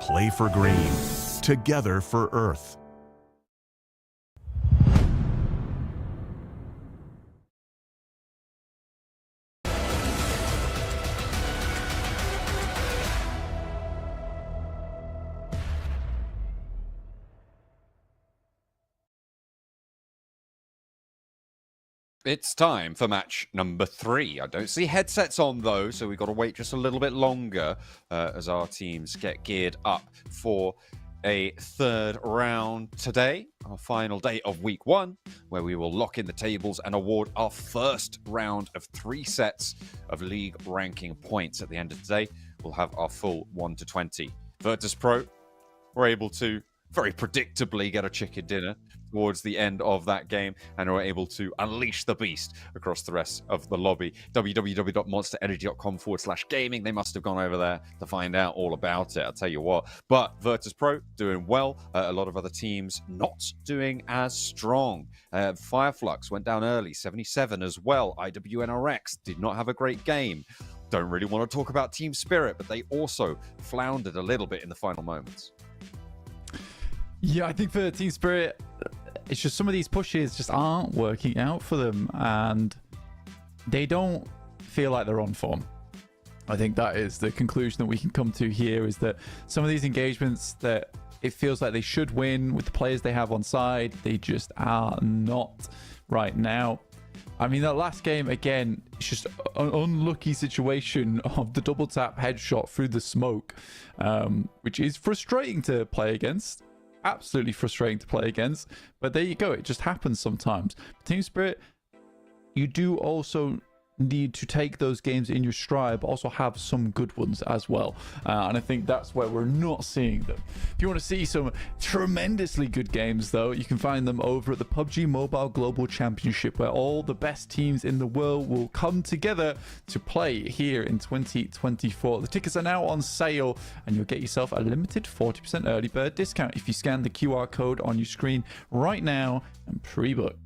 Play for green. Together for Earth. It's time for match number 3. I don't see headsets on though, so we've got to wait just a little bit longer as our teams get geared up for a third round today, our final day of week 1, where we will lock in the tables and award our first round of 3 sets of league ranking points. At the end of today, we'll have our full 1 to 20. Virtus Pro were able to very predictably get a chicken dinner towards the end of that game and are able to unleash the beast across the rest of the lobby. www.monsterenergy.com/gaming. They must have gone over there to find out all about it, I'll tell you what. But Virtus Pro doing well. A lot of other teams not doing as strong. Fireflux went down early, 77 as well. IWNRX did not have a great game. Don't really want to talk about Team Spirit, but they also floundered a little bit in the final moments. Yeah, I think for Team Spirit, it's just some of these pushes just aren't working out for them, and they don't feel like they're on form. I think that is the conclusion that we can come to here, is that some of these engagements that it feels like they should win with the players they have on side, they just are not right now. I mean, that last game, again, it's just an unlucky situation of the double tap headshot through the smoke, which is frustrating to play against. Absolutely frustrating to play against, but there you go, it just happens sometimes. Team Spirit, you do also need to take those games in your stride, but also have some good ones as well, and I think that's where we're not seeing them. If you want to see some tremendously good games though, you can find them over at the PUBG Mobile Global Championship, where all the best teams in the world will come together to play here in 2024. The tickets are now on sale, and you'll get yourself a limited 40% early bird discount if you scan the QR code on your screen right now and pre-book.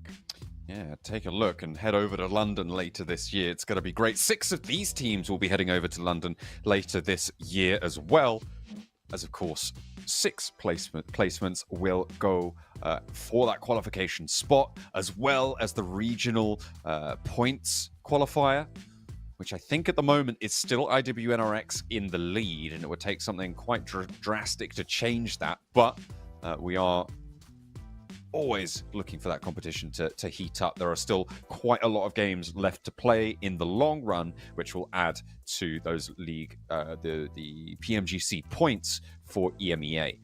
Yeah, take a look and head over to London later this year. It's going to be great. 6 of these teams will be heading over to London later this year as well. As of course, 6 placements will go for that qualification spot, as well as the regional points qualifier, which I think at the moment is still IWNRX in the lead, and it would take something quite drastic to change that. But we are always looking for that competition to heat up. There are still quite a lot of games left to play in the long run, which will add to those league, the PMGC points for EMEA.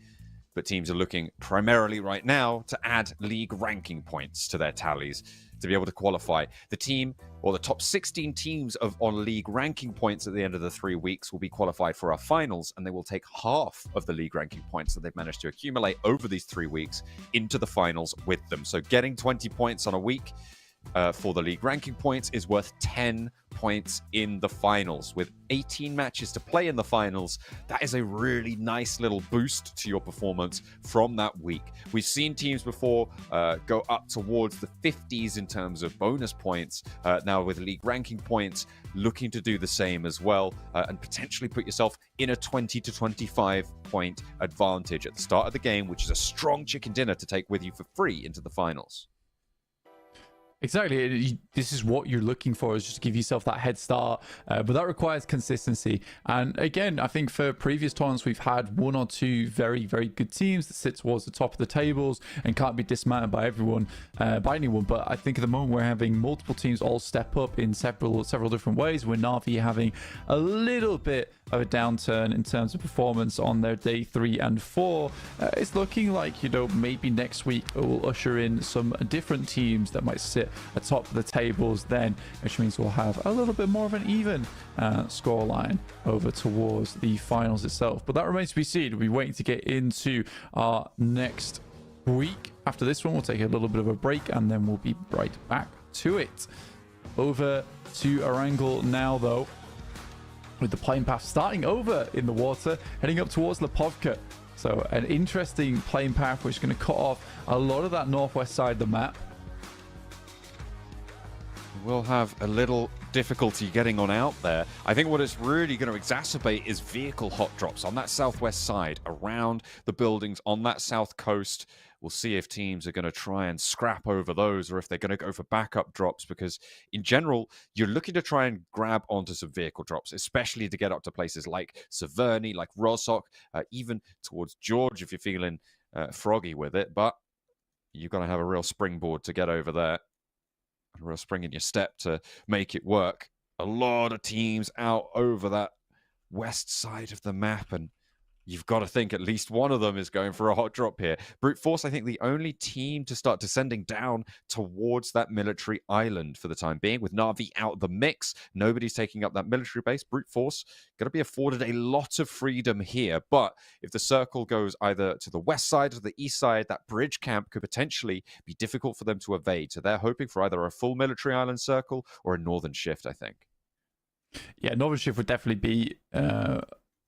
But teams are looking primarily right now to add league ranking points to their tallies to be able to qualify. The team, or the top 16 teams on league ranking points at the end of the 3 weeks, will be qualified for our finals, and they will take half of the league ranking points that they've managed to accumulate over these 3 weeks into the finals with them. So getting 20 points on a week, for the league ranking points is worth 10 points in the finals. With 18 matches to play in the finals, that is a really nice little boost to your performance from that week. We've seen teams before go up towards the 50s in terms of bonus points. Now with league ranking points, looking to do the same as well, and potentially put yourself in a 20 to 25 point advantage at the start of the game, which is a strong chicken dinner to take with you for free into the finals. Exactly. This is what you're looking for, is just to give yourself that head start. But that requires consistency. And again, I think for previous tournaments, we've had one or two very, very good teams that sit towards the top of the tables and can't be dismantled by everyone, by anyone. But I think at the moment we're having multiple teams all step up in several different ways. With Na'Vi having a little bit of a downturn in terms of performance on their day 3 and 4. It's looking like, you know, maybe next week we'll usher in some different teams that might sit atop of the tables then, which means we'll have a little bit more of an even scoreline over towards the finals itself. But that remains to be seen. We'll be waiting to get into our next week. After this one, we'll take a little bit of a break and then we'll be right back to it. Over to Erangel now, though, with the playing path starting over in the water, heading up towards Lipovka. So an interesting playing path which is going to cut off a lot of that northwest side of the map. We'll have a little difficulty getting on out there. I think what it's really going to exacerbate is vehicle hot drops on that southwest side, around the buildings on that south coast. We'll see if teams are going to try and scrap over those, or if they're going to go for backup drops, because in general, you're looking to try and grab onto some vehicle drops, especially to get up to places like Severny, like Rosok, even towards George if you're feeling froggy with it. But you've got to have a real springboard to get over there, a real spring in your step to make it work. A lot of teams out over that west side of the map, and you've got to think at least one of them is going for a hot drop here. Brute Force, I think, the only team to start descending down towards that military island for the time being. With Na'Vi out of the mix, nobody's taking up that military base. Brute Force going to be afforded a lot of freedom here. But if the circle goes either to the west side or the east side, that bridge camp could potentially be difficult for them to evade. So they're hoping for either a full military island circle or a northern shift, I think. Yeah, northern shift would definitely be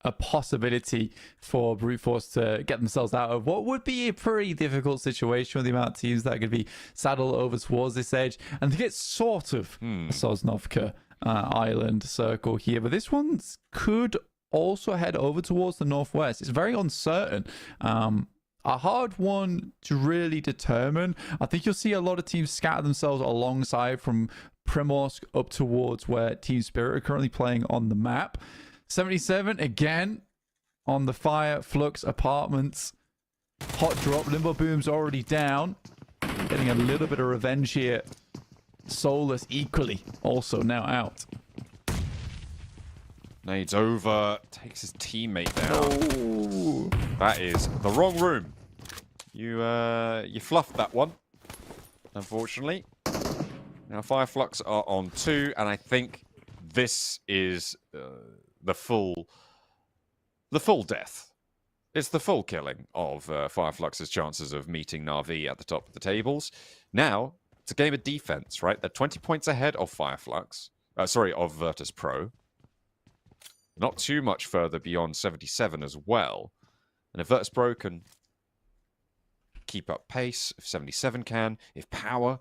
a possibility for Brute Force to get themselves out of what would be a pretty difficult situation with the amount of teams that could be saddled over towards this edge, and to get sort of a Sosnovka island circle here. But this one could also head over towards the northwest. It's very uncertain. A hard one to really determine. I think you'll see a lot of teams scatter themselves alongside from Primorsk up towards where Team Spirit are currently playing on the map. 77 again on the Fire Flux Apartments. Hot drop. Limbo Boom's already down. Getting a little bit of revenge here. Soulless equally also now out. Nades over. Takes his teammate down. Oh. That is the wrong room. You fluffed that one, unfortunately. Now Fire Flux are on 2, and I think this is the full death. It's the full killing of Fireflux's chances of meeting Na'Vi at the top of the tables. Now, it's a game of defense, right? They're 20 points ahead of Fireflux. Of Virtus Pro. Not too much further beyond 77 as well. And if Virtus Pro can keep up pace, if 77 can, if Power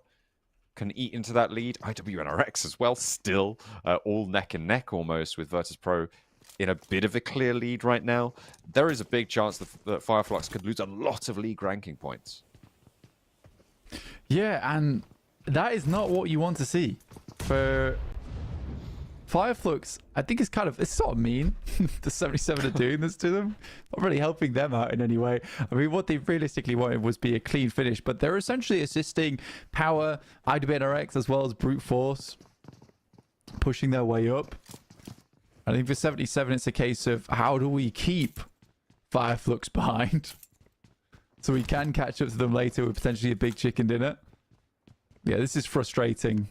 can eat into that lead, IWNRX as well, still all neck and neck almost with Virtus Pro in a bit of a clear lead right now. There is a big chance that Fireflux could lose a lot of league ranking points. Yeah, and that is not what you want to see. For Fireflux, I think it's sort of mean. The 77 are doing this to them. Not really helping them out in any way. I mean, what they realistically wanted was be a clean finish, but they're essentially assisting Power, IWNRX, as well as Brute Force, pushing their way up. I think for 77, it's a case of how do we keep Fireflux behind so we can catch up to them later with potentially a big chicken dinner. Yeah, this is frustrating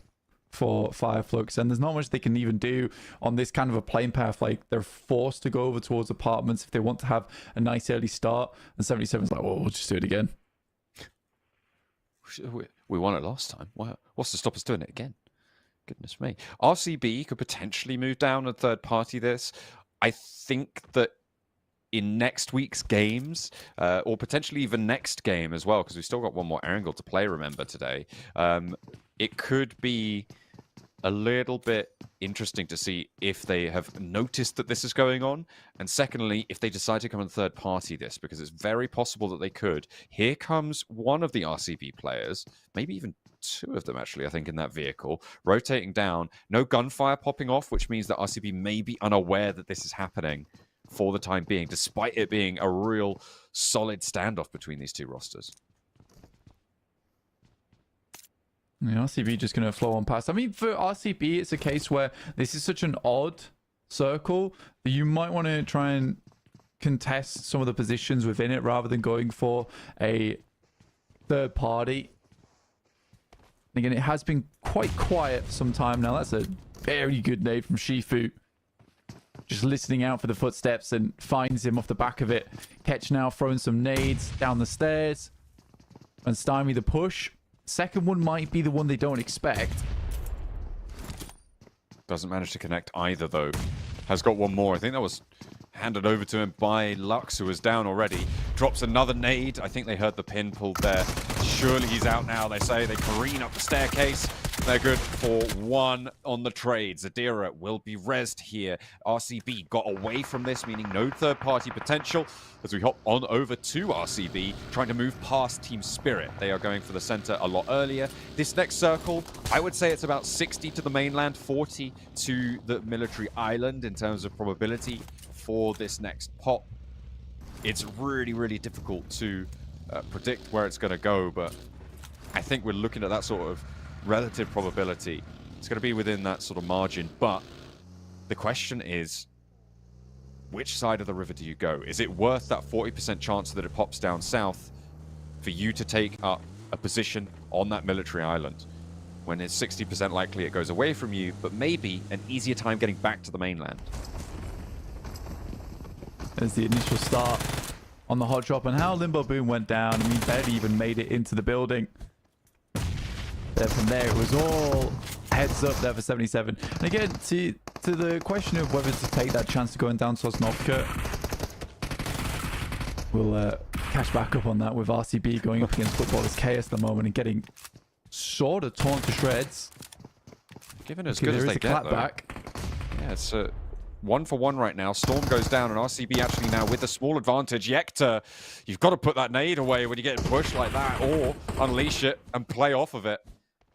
for Fireflux, and there's not much they can even do on this kind of a playing path. Like, they're forced to go over towards apartments if they want to have a nice early start, and 77's like, well, we'll just do it again. we won it last time. What's to stop us doing it again? Goodness me. RCB could potentially move down and third party this. I think that in next week's games, or potentially even next game as well, because we've still got one more angle to play, remember, today. It could be a little bit interesting to see if they have noticed that this is going on, and secondly, if they decide to come and third party this, because it's very possible that they could. Here comes one of the RCB players, maybe even two of them actually, I think, in that vehicle, rotating down. No gunfire popping off, which means that RCB may be unaware that this is happening for the time being, despite it being a real solid standoff between these two rosters. Yeah, RCB just going to flow on past. I mean, for RCB, it's a case where this is such an odd circle that you might want to try and contest some of the positions within it rather than going for a third party. Again, it has been quite quiet for some time now. That's a very good nade from Shifu. Just listening out for the footsteps and finds him off the back of it. Ketch now throwing some nades down the stairs and stymie the push. Second one might be the one they don't expect. Doesn't manage to connect either, though. Has got one more. I think that was handed over to him by Lux, who was down already. Drops another nade. I think they heard the pin pulled there. Surely he's out now, they say. They careen up the staircase. They're good for one on the trade. Zadira will be rezzed here. RCB got away from this, meaning no third-party potential. As we hop on over to RCB, trying to move past Team Spirit. They are going for the center a lot earlier. This next circle, I would say it's about 60 to the mainland, 40 to the military island in terms of probability for this next pop. It's really, really difficult to predict where it's going to go, but I think we're looking at that sort of relative probability. It's going to be within that sort of margin, but the question is, which side of the river do you go? Is it worth that 40% chance that it pops down south for you to take up a position on that military island when it's 60% likely it goes away from you, but maybe an easier time getting back to the mainland? There's the initial start on the hot drop, and how Limbo Boom went down, and he barely even made it into the building. Then from there, it was all heads up there for 77. And again, to the question of whether to take that chance to going down Sosnovka, we'll catch back up on that with RCB going up against Footballers Chaos at the moment and getting sort of torn to shreds. Given as good as they get, though. Yeah, it's 1-for-1 right now. Storm goes down, and RCB actually now with a small advantage. Yekta, you've got to put that nade away when you get pushed like that, or unleash it and play off of it.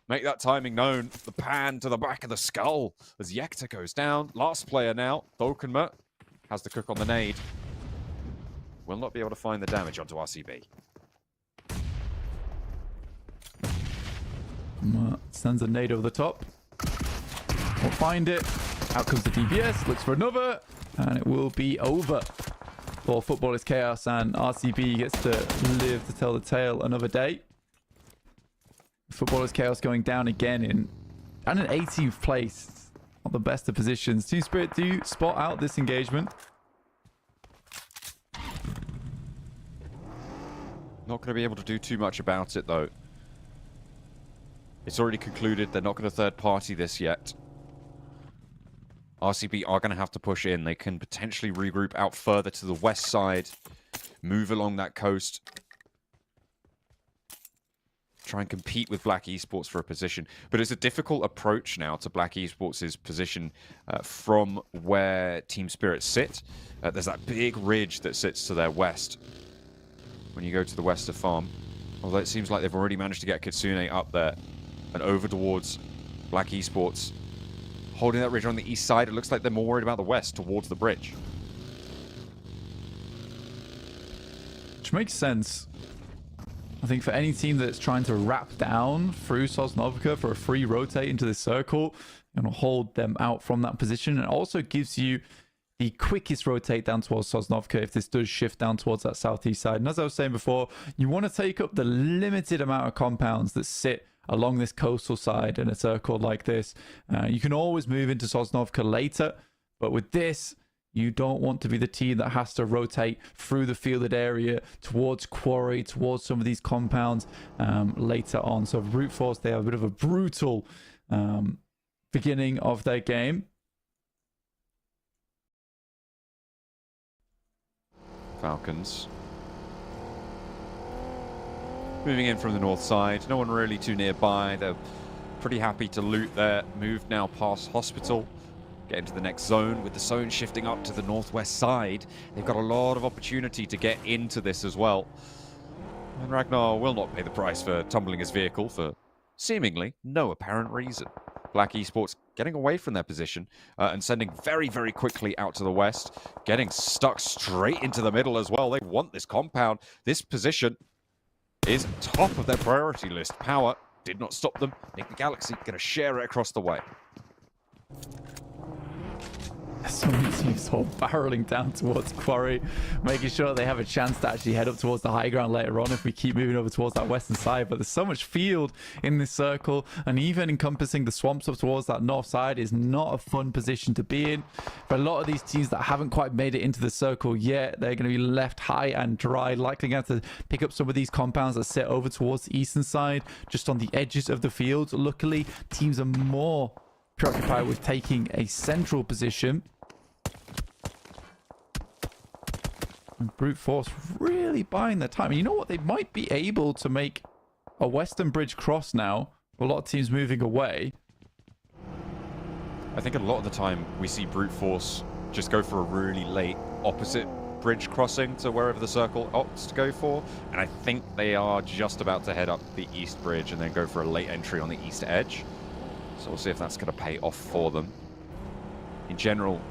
Make that timing known. The pan to the back of the skull as Yekta goes down. Last player now, Dolkenma, has the cook on the nade. Will not be able to find the damage onto RCB. Sends a nade over the top. We'll find it. Out comes the DBS, looks for another, and it will be over for Footballers Chaos, and RCB gets to live to tell the tale another day. Footballers Chaos going down again in 18th place. Not the best of positions. Team Spirit do spot out this engagement. Not going to be able to do too much about it, though. It's already concluded. They're not going to third party this yet. RCB are going to have to push in. They can potentially regroup out further to the west side, move along that coast, try and compete with Black Esports for a position. But it's a difficult approach now to Black Esports' position from where Team Spirit sit. There's that big ridge that sits to their west when you go to the west of Farm. Although it seems like they've already managed to get Kitsune up there and over towards Black Esports. Holding that ridge on the east side, it looks like they're more worried about the west, towards the bridge. Which makes sense. I think for any team that's trying to wrap down through Sosnovka for a free rotate into this circle, and hold them out from that position. It also gives you the quickest rotate down towards Sosnovka if this does shift down towards that southeast side. And as I was saying before, you want to take up the limited amount of compounds that sit along this coastal side in a circle like this. You can always move into Sosnovka later, but with this, You don't want to be the team that has to rotate through the fielded area towards quarry, towards some of these compounds later on. So Brute Force, they have a bit of a brutal beginning of their game. Falcons moving in from the north side. No one really too nearby. They're pretty happy to loot their move now past hospital. Get into the next zone. With the zone shifting up to the northwest side, they've got a lot of opportunity to get into this as well. And Ragnar will not pay the price for tumbling his vehicle for seemingly no apparent reason. Black Esports getting away from their position and sending very, very quickly out to the west. Getting stuck straight into the middle as well. They want this compound. This position is top of their priority list. Power did not stop them. Nick the Galaxy going to share it across the way. So many teams all barreling down towards quarry, making sure they have a chance to actually head up towards the high ground later on if we keep moving over towards that western side. But there's so much field in this circle, and even encompassing the swamps up towards that north side is not a fun position to be in. For a lot of these teams that haven't quite made it into the circle yet, they're going to be left high and dry, likely going to have to pick up some of these compounds that sit over towards the eastern side, just on the edges of the field. Luckily, teams are more preoccupied with taking a central position. And Brute Force really buying their time. And you know what? They might be able to make a western bridge cross now. A lot of teams moving away. I think a lot of the time we see Brute Force just go for a really late opposite bridge crossing to wherever the circle opts to go for. And I think they are just about to head up the east bridge and then go for a late entry on the east edge. So we'll see if that's going to pay off for them. In general,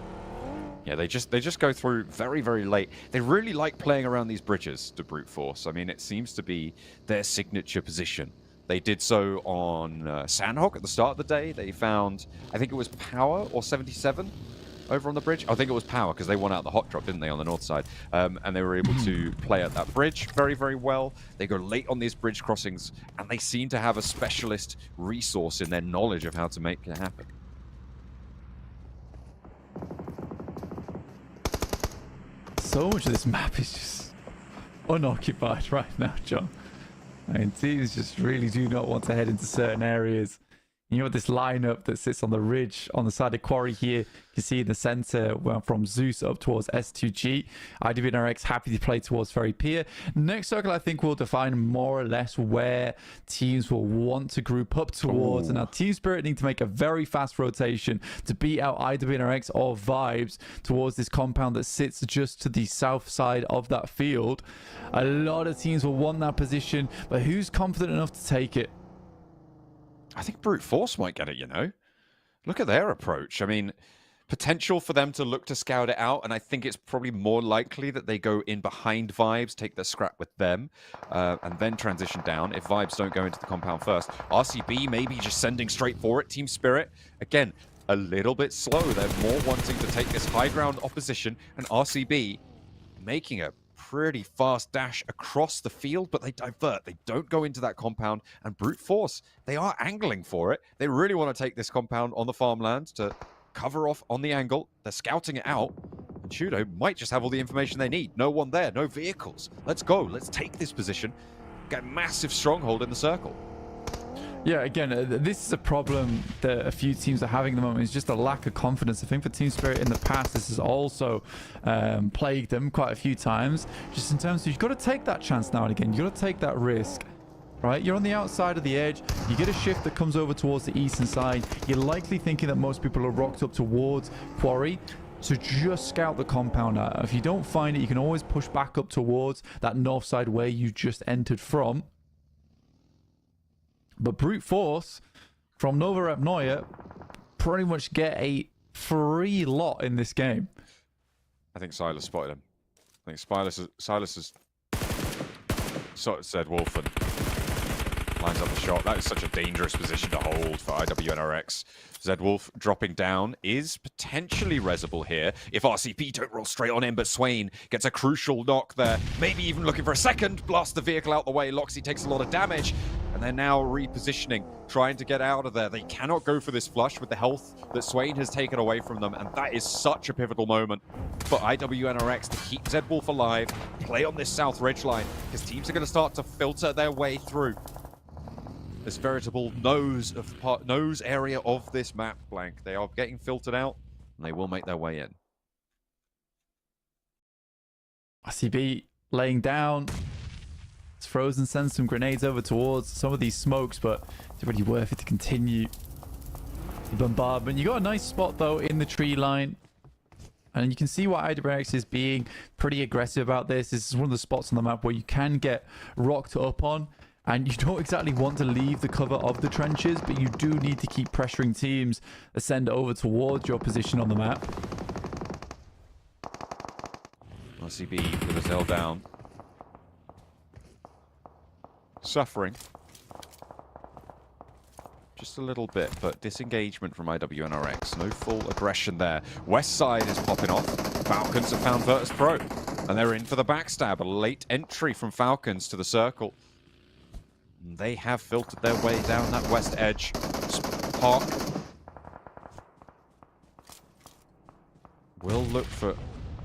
yeah, they just go through very, very late. They really like playing around these bridges to Brute Force. I mean, it seems to be their signature position. They did so on Sandhawk at the start of the day. They found, I think it was Power or 77 over on the bridge. I think it was Power because they won out the hot drop, didn't they, on the north side? And they were able to play at that bridge very, very well. They go late on these bridge crossings, and they seem to have a specialist resource in their knowledge of how to make it happen. So much of this map is just unoccupied right now, John. I mean, teams just really do not want to head into certain areas. You know, this lineup that sits on the ridge on the side of quarry here, you can see in the center from Zeus up towards S2G. IWNRX happy to play towards Ferry Pier. Next circle, I think, will define more or less where teams will want to group up towards. And now Team Spirit need to make a very fast rotation to beat out IWNRX or Vibes towards this compound that sits just to the south side of that field. A lot of teams will want that position, but who's confident enough to take it? I think Brute Force might get it, you know. Look at their approach. I mean, potential for them to look to scout it out, and I think it's probably more likely that they go in behind Vibes, take their scrap with them, and then transition down if Vibes don't go into the compound first. RCB maybe just sending straight for it. Team Spirit, again, a little bit slow. They're more wanting to take this high ground opposition, and RCB making a pretty fast dash across the field, but they divert. They don't go into that compound, and Brute Force, they are angling for it. They really want to take this compound on the farmland to cover off on the angle. They're scouting it out, and Chudo might just have all the information they need. No one there, no vehicles. Let's go. Let's take this position. Get a massive stronghold in the circle. Yeah, again, this is a problem that a few teams are having at the moment. It's just a lack of confidence. I think for Team Spirit in the past, this has also plagued them quite a few times. Just in terms of, you've got to take that chance now and again. You've got to take that risk, right? You're on the outside of the edge. You get a shift that comes over towards the eastern side. You're likely thinking that most people are rocked up towards Quarry. So just scout the compound out. If you don't find it, you can always push back up towards that north side where you just entered from. But Brute Force from Nova Rep Neuer pretty much get a free lot in this game. I think Silas spotted him. I think Silas has sort of said Wolfen lines up the shot. That is such a dangerous position to hold for IWNRX. Zed Wolf dropping down is potentially resable here if RCP don't roll straight on him, but Swain gets a crucial knock there. Maybe even looking for a second. Blast the vehicle out the way. Loxy takes a lot of damage. And they're now repositioning, trying to get out of there. They cannot go for this flush with the health that Swain has taken away from them. And that is such a pivotal moment for IWNRX to keep Zed Wolf alive, play on this south ridge line, because teams are going to start to filter their way through this veritable nose area of this map, Blank. They are getting filtered out, and they will make their way in. RCB laying down. It's Frozen sends some grenades over towards some of these smokes, but it's really worth it to continue the bombardment. You got a nice spot though in the tree line, and you can see why IWNRX is being pretty aggressive about this. This is one of the spots on the map where you can get rocked up on, and you don't exactly want to leave the cover of the trenches, but you do need to keep pressuring teams that send over towards your position on the map. RCB with his L down. Suffering. Just a little bit, but disengagement from IWNRX. No full aggression there. West side is popping off. Falcons have found Virtus Pro, and they're in for the backstab. A late entry from Falcons to the circle. And they have filtered their way down that west edge. Spark will look for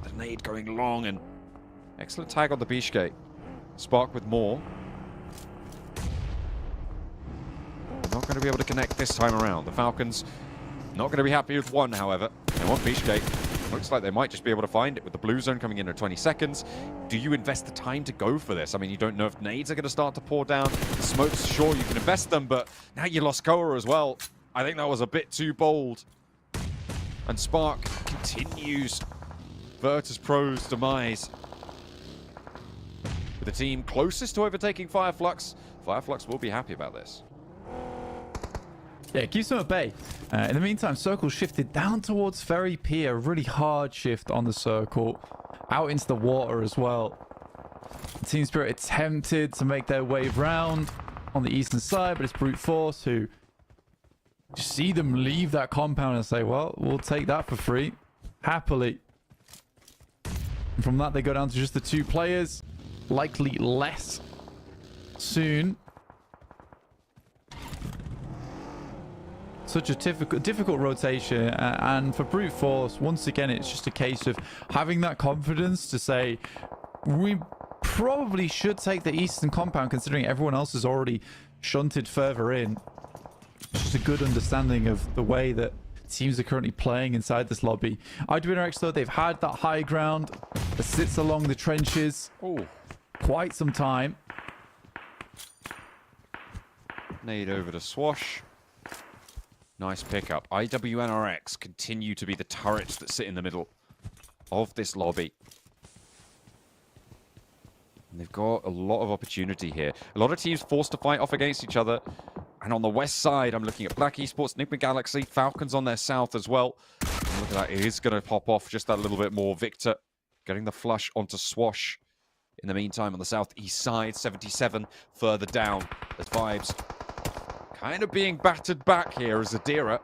the nade going long, and excellent tag on the Bishke. Spark with more. Not going to be able to connect this time around. The Falcons not going to be happy with one, however. They want Bishke. Looks like they might just be able to find it with the blue zone coming in at 20 seconds. Do you invest the time to go for this? I mean, you don't know if nades are going to start to pour down. The smokes, sure, you can invest them, but now you lost Koa as well. I think that was a bit too bold. And Spark continues Virtus Pro's demise. With the team closest to overtaking Fireflux, Fireflux will be happy about this. Yeah, it keeps them at bay. In the meantime, Circle shifted down towards Ferry Pier. Really hard shift on the Circle. Out into the water as well. Team Spirit attempted to make their way round on the eastern side, but it's Brute Force who just see them leave that compound and say, well, we'll take that for free. Happily. And from that, they go down to just the 2 players. Likely less soon. Such a difficult rotation, and for Brute Force, once again, it's just a case of having that confidence to say, we probably should take the eastern compound considering everyone else is already shunted further in. It's just a good understanding of the way that teams are currently playing inside this lobby. IWNRX, though, they've had that high ground that sits along the trenches quite some time. Nade over to Swash. Nice pickup. IWNRX continue to be the turrets that sit in the middle of this lobby. And they've got a lot of opportunity here. A lot of teams forced to fight off against each other. And on the west side, I'm looking at Black Esports, Enigma Galaxy, Falcons on their south as well. And look at that. It is going to pop off just that little bit more. Victor getting the flush onto Swash. In the meantime, on the southeast side, 77 further down. There's Vibes kind of being battered back here as Adira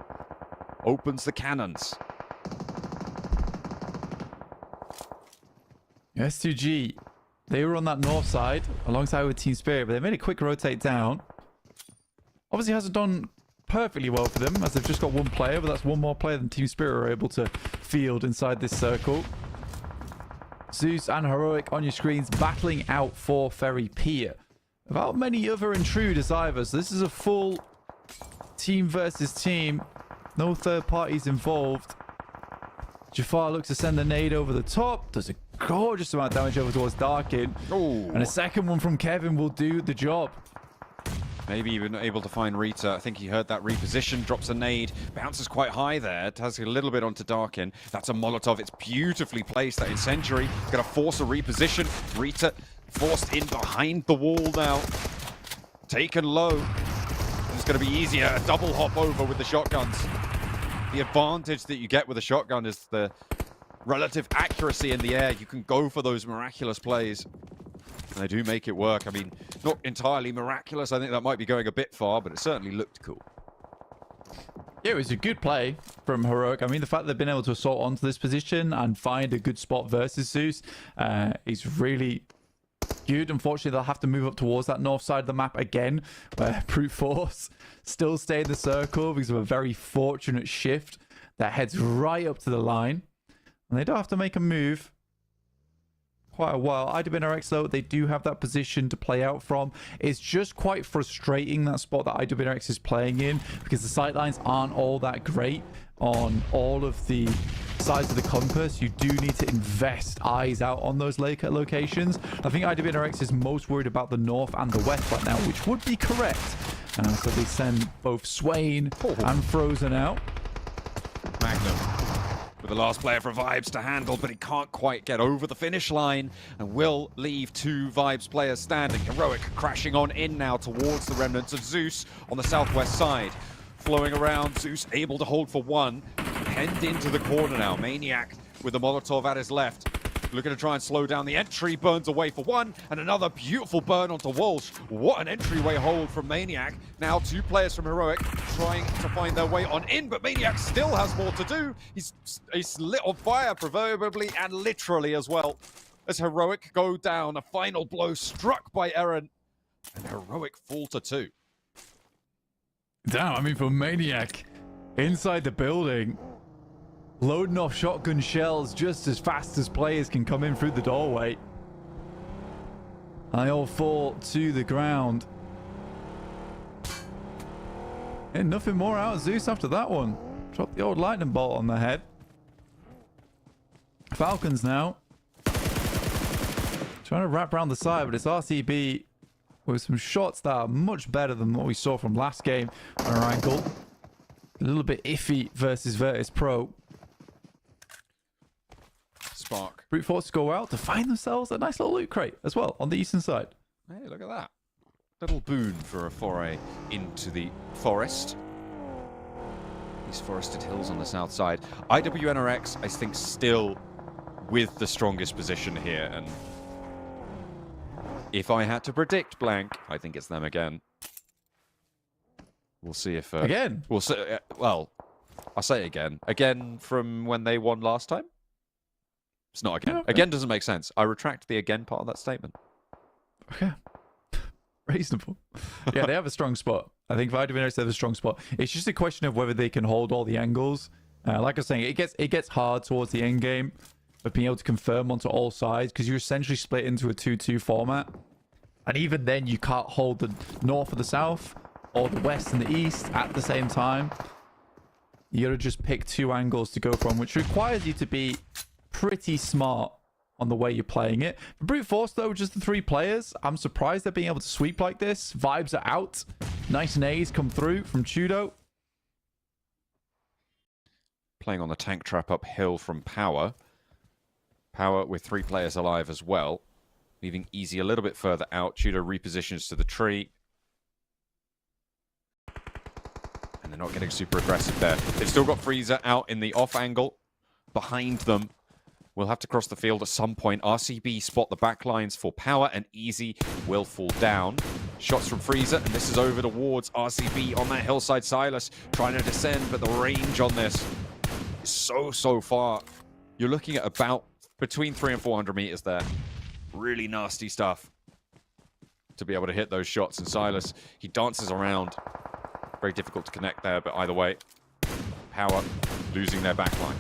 opens the cannons. S2G, they were on that north side alongside with Team Spirit, but they made a quick rotate down. Obviously hasn't done perfectly well for them as they've just got 1 player, but that's 1 more player than Team Spirit are able to field inside this circle. Zeus and Heroic on your screens battling out for Ferry Pier. Without many other intruders either, so this is a full team versus team. No third parties involved. Jafar looks to send the nade over the top. Does a gorgeous amount of damage over towards Darkin. And a second one from Kevin will do the job. Maybe even able to find Rita. I think he heard that reposition, drops a nade, bounces quite high there, has a little bit onto Darkin. That's a Molotov. It's beautifully placed, that incendiary. Gonna force a reposition. Rita forced in behind the wall now. Taken low. It's going to be easier. A double hop over with the shotguns. The advantage that you get with a shotgun is the relative accuracy in the air. You can go for those miraculous plays. And they do make it work. I mean, not entirely miraculous. I think that might be going a bit far, but it certainly looked cool. Yeah, it was a good play from Heroic. I mean, the fact they've been able to assault onto this position and find a good spot versus Zeus is really good. Unfortunately, they'll have to move up towards that north side of the map again, where Brute Force still stay in the circle because of a very fortunate shift that heads right up to the line. And they don't have to make a move quite a while. IWNRX, though, they do have that position to play out from. It's just quite frustrating, that spot that IWNRX is playing in, because the sightlines aren't all that great on all of the sides of the compass. You do need to invest eyes out on those locations. I think IWNRX is most worried about the north and the west right now, which would be correct. So they send both Swain and Frozen out. Magnum with the last player for Vibes to handle, but he can't quite get over the finish line and will leave 2 Vibes players standing. Heroic crashing on in now towards the remnants of Zeus on the southwest side. Flowing around, Zeus able to hold for 1. Penned into the corner now. Maniac with the Molotov at his left. Looking to try and slow down the entry. Burns away for 1. And another beautiful burn onto Walsh. What an entryway hold from Maniac. Now 2 players from Heroic trying to find their way on in. But Maniac still has more to do. He's lit on fire, proverbially and literally as well. As Heroic go down. A final blow struck by Eren. And Heroic fall to 2. Damn, I mean, for Maniac, inside the building, loading off shotgun shells just as fast as players can come in through the doorway. They all fall to the ground. And nothing more out of Zeus after that one. Drop the old lightning bolt on the head. Falcons now. Trying to wrap around the side, but it's RCB with some shots that are much better than what we saw from last game on our angle. A little bit iffy versus Virtus Pro. Spark. Brute Force go out to find themselves a nice little loot crate as well on the eastern side. Hey, look at that. Little boon for a foray into the forest. These forested hills on the south side. IWNRX, I think, still with the strongest position here. And if I had to predict blank, I think it's them again. We'll see if... again? We'll see, well, I'll say it again. Again from when they won last time? It's not again. Yeah, okay. Again doesn't make sense. I retract the again part of that statement. Okay. Reasonable. Yeah, they have a strong spot. I think IWNRX have a strong spot. It's just a question of whether they can hold all the angles. Like I was saying, it gets hard towards the end game of being able to confirm onto all sides, because you're essentially split into a 2-2 format. And even then, you can't hold the north or the south, or the west and the east at the same time. You gotta just pick 2 angles to go from, which requires you to be pretty smart on the way you're playing it. For Brute Force, though, just the 3 players, I'm surprised they're being able to sweep like this. Vibes are out. Nice nades come through from Chudo. Playing on the tank trap uphill from Power. Power with 3 players alive as well. Leaving Easy a little bit further out. Chudo repositions to the tree. And they're not getting super aggressive there. They've still got Freezer out in the off angle. Behind them. We'll have to cross the field at some point. RCB spot the back lines for Power, and Easy will fall down. Shots from Freezer, and this is over towards RCB on that hillside. Silas trying to descend, but the range on this is so far. You're looking at about between 300 and 400 meters there. Really nasty stuff to be able to hit those shots. And Silas, he dances around. Very difficult to connect there, but either way, Power losing their back line.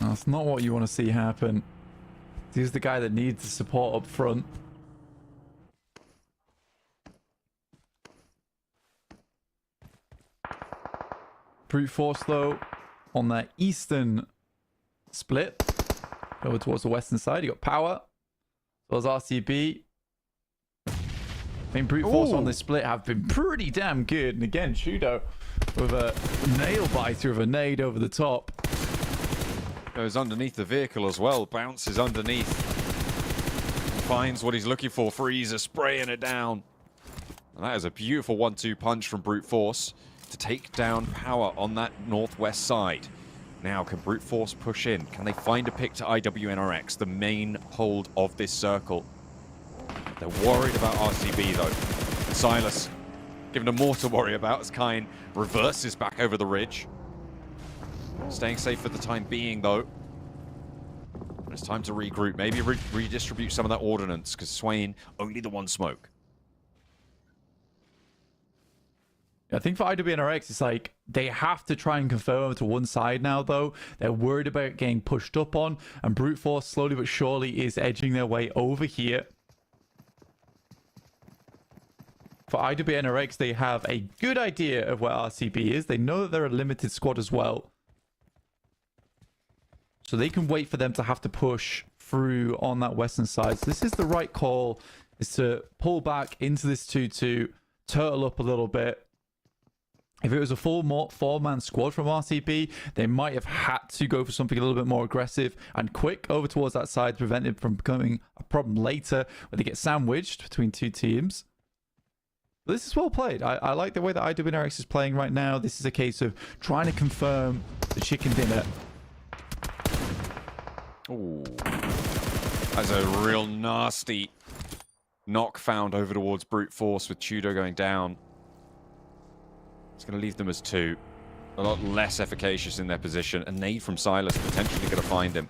That's not what you want to see happen. He's the guy that needs the support up front. Brute Force, though, on that eastern split. Over towards the western side, you got Power. So as RCB. I think Brute Force on this split have been pretty damn good. And again, Chudo with a nail biter of a nade over the top. Goes underneath the vehicle as well. Bounces underneath. Finds what he's looking for. Freezer spraying it down. And that is a beautiful 1-2 punch from Brute Force to take down Power on that northwest side. Now, can Brute Force push in? Can they find a pick to IWNRX, the main hold of this circle? They're worried about RCB, though. Silas, giving them more to worry about as Kine reverses back over the ridge. Staying safe for the time being, though. It's time to regroup. Maybe redistribute some of that ordnance, because Swain, only the one smoke. I think for IWNRX, it's like they have to try and confirm over to one side now, though. They're worried about getting pushed up on, and Brute Force slowly but surely is edging their way over here. For IWNRX, they have a good idea of where RCB is. They know that they're a limited squad as well. So they can wait for them to have to push through on that western side. So this is the right call, is to pull back into this 2-2, turtle up a little bit. If it was a full four-man squad from RCB, they might have had to go for something a little bit more aggressive and quick over towards that side to prevent it from becoming a problem later where they get sandwiched between two teams. But this is well played. I like the way that IWNRX is playing right now. This is a case of trying to confirm the chicken dinner. Ooh. That's a real nasty knock found over towards Brute Force with Tudo going down. It's going to leave them as 2. A lot less efficacious in their position. A nade from Silas potentially going to find him.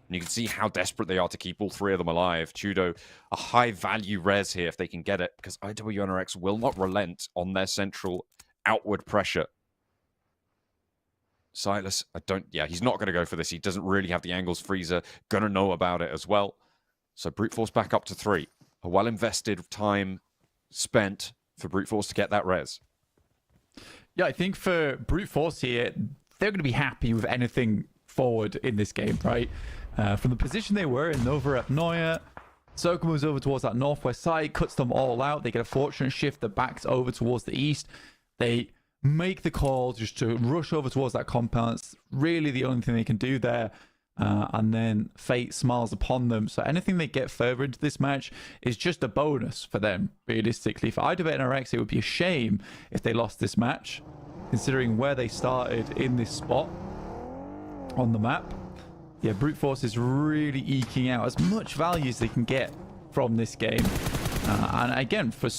And you can see how desperate they are to keep all 3 of them alive. Tudo, a high-value res here if they can get it, because IWNRX will not relent on their central outward pressure. Silas, he's not going to go for this. He doesn't really have the angles. Freezer going to know about it as well. So Brute Force back up to 3. A well-invested time spent for Brute Force to get that res. Yeah, I think for Brute Force here, they're going to be happy with anything forward in this game, right? From the position they were in, Nova Apnoia, Circle moves over towards that northwest side, cuts them all out. They get a fortunate shift that backs over towards the east. They make the call just to rush over towards that compound. It's really the only thing they can do there. And then fate smiles upon them. So anything they get further into this match is just a bonus for them, realistically. For IWNRX, it would be a shame if they lost this match, considering where they started in this spot on the map. Yeah, Brute Force is really eking out as much value as they can get from this game. And again, for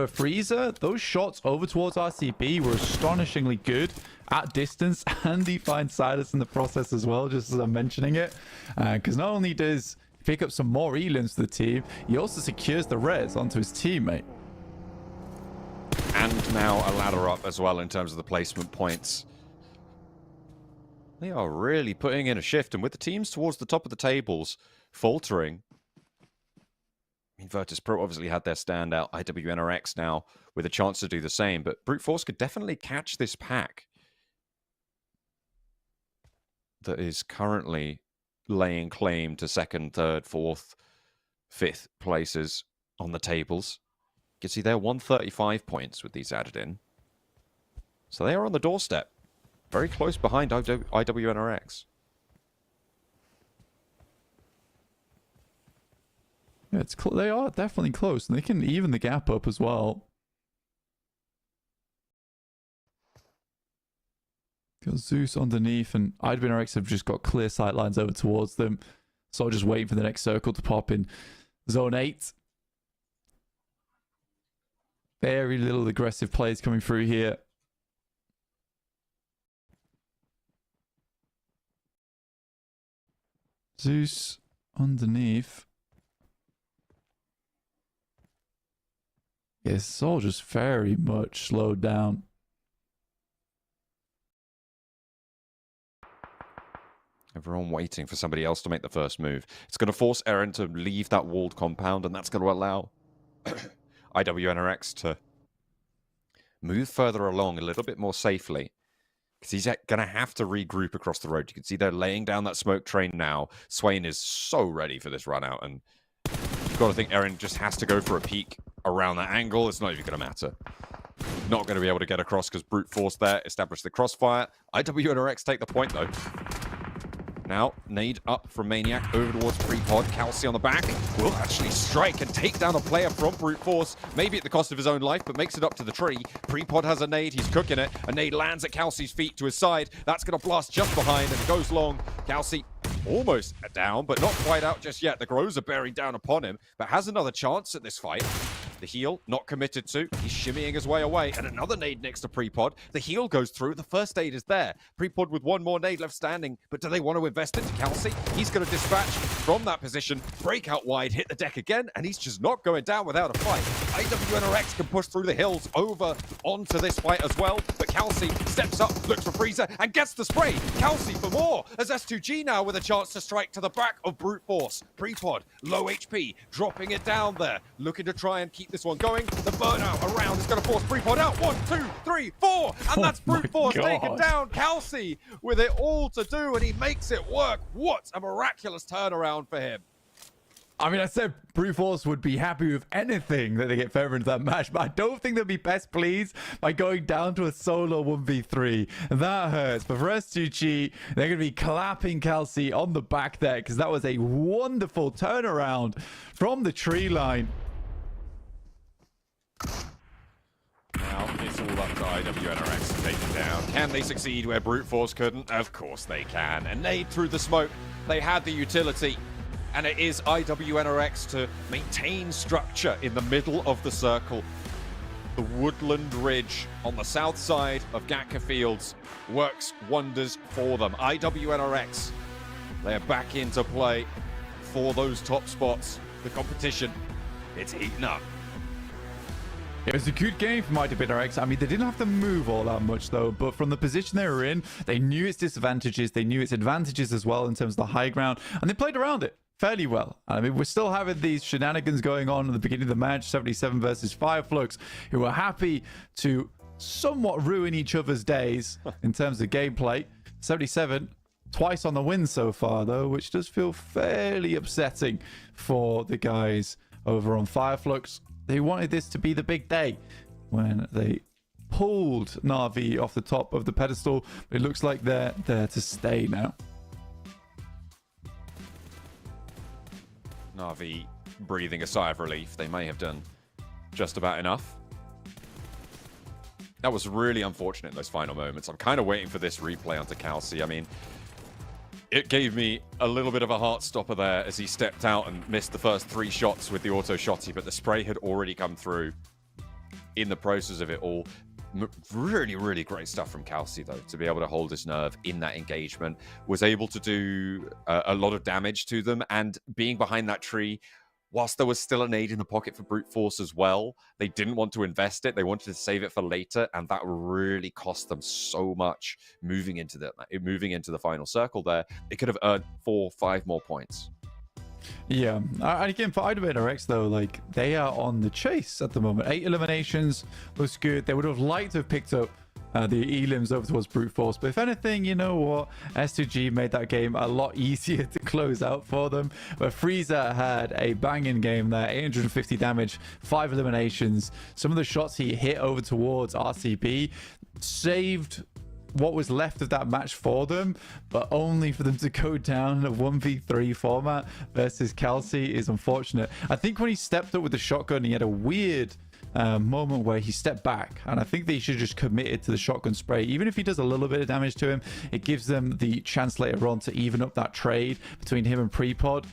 Freezer, those shots over towards RCB were astonishingly good at distance, and he finds Silas in the process as well, just as I'm mentioning it. Because not only does he pick up some more elims for the team, he also secures the res onto his teammate. And now a ladder up as well in terms of the placement points. They are really putting in a shift, and with the teams towards the top of the tables faltering, I mean, Virtus Pro obviously had their standout. IWNRX now with a chance to do the same, but Brute Force could definitely catch this pack that is currently laying claim to 2nd, 3rd, 4th, 5th places on the tables. You can see they're 135 points with these added in. So they are on the doorstep. Very close behind IWNRX. Yeah, they are definitely close, and they can even the gap up as well. Got Zeus underneath, and IWNRX have just got clear sight lines over towards them. So just waiting for the next circle to pop in Zone 8. Very little aggressive plays coming through here. Zeus underneath. Yeah, it's all just very much slowed down. Everyone waiting for somebody else to make the first move. It's going to force Eren to leave that walled compound, and that's going to allow IWNRX to move further along a little bit more safely, because he's going to have to regroup across the road. You can see they're laying down that smoke train now. Swain is so ready for this run out, and you've got to think Eren just has to go for a peek around that angle. It's not even going to matter. Not going to be able to get across because Brute Force there established the crossfire. IWNRX take the point though. Now, nade up from Maniac over towards Prepod. Kelsey on the back will actually strike and take down a player from Brute Force, maybe at the cost of his own life, but makes it up to the tree. Prepod has a nade, he's cooking it. A nade lands at Kelsey's feet to his side. That's going to blast just behind, and it goes long. Kelsey almost down, but not quite out just yet. The Grows are bearing down upon him, but has another chance at this fight. The heal, not committed to. He's shimmying his way away. And another nade next to Prepod. The heal goes through. The first aid is there. Prepod with one more nade left standing. But do they want to invest it to Kelsey? He's going to dispatch from that position. Break out wide, hit the deck again. And he's just not going down without a fight. IWNRX can push through the hills over onto this fight as well. But Kelsey steps up, looks for Freezer, and gets the spray. Kelsey for more. As S2G now with a chance to strike to the back of Brute Force. Prepod, low HP, dropping it down there. Looking to try and keep this one going. The burnout around is going to force Prepod out. 1, 2, 3, 4. And that's Brute Force taken down. Kelsey with it all to do, and he makes it work. What a miraculous turnaround for him. I mean, I said Brute Force would be happy with anything that they get further into that match, but I don't think they'll be best pleased by going down to a solo 1v3. That hurts. But for S2G, they're going to be clapping Kelsey on the back there because that was a wonderful turnaround from the tree line. Now it's all up to IWNRX to take it down. Can they succeed where Brute Force couldn't? Of course they can. And nade through the smoke. They had the utility. And it is IWNRX to maintain structure in the middle of the circle. The woodland ridge on the south side of Gatka Fields works wonders for them. IWNRX, they are back into play for those top spots. The competition, it's heating up. It was a good game from IWNRX. I mean, they didn't have to move all that much, though. But from the position they were in, they knew its disadvantages. They knew its advantages as well in terms of the high ground. And they played around it fairly well. I mean, we're still having these shenanigans going on at the beginning of the match. 77 versus Fireflux, who are happy to somewhat ruin each other's days in terms of gameplay. 77 twice on the win so far, though, which does feel fairly upsetting for the guys over on Fireflux. They wanted this to be the big day when they pulled Na'Vi off the top of the pedestal. But it looks like they're there to stay now. Na'Vi breathing a sigh of relief. They may have done just about enough. That was really unfortunate in those final moments. I'm kind of waiting for this replay onto Kelsey. I mean, it gave me a little bit of a heart stopper there as he stepped out and missed the first 3 shots with the auto shotty, but the spray had already come through in the process of it all. Really, really great stuff from Kelsey, though, to be able to hold his nerve in that engagement. Was able to do a lot of damage to them, and being behind that tree, whilst there was still an aid in the pocket for Brute Force as well, they didn't want to invest it. They wanted to save it for later, and that really cost them so much moving into the final circle there. They could have earned 4 or 5 more points. Yeah, and again, for IWNRX, though, like, they are on the chase at the moment. 8 eliminations looks good. They would have liked to have picked up the elims over towards Brute Force, but if anything, you know what, S2G made that game a lot easier to close out for them. But Freezer had a banging game there, 850 damage, 5 eliminations. Some of the shots he hit over towards RCB saved what was left of that match for them, but only for them to go down in a 1v3 format versus Kelsey is unfortunate. I think when he stepped up with the shotgun, he had a weird moment where he stepped back, and I think they should just committed to the shotgun spray. Even if he does a little bit of damage to him, it gives them the chance later on to even up that trade between him and Prepod.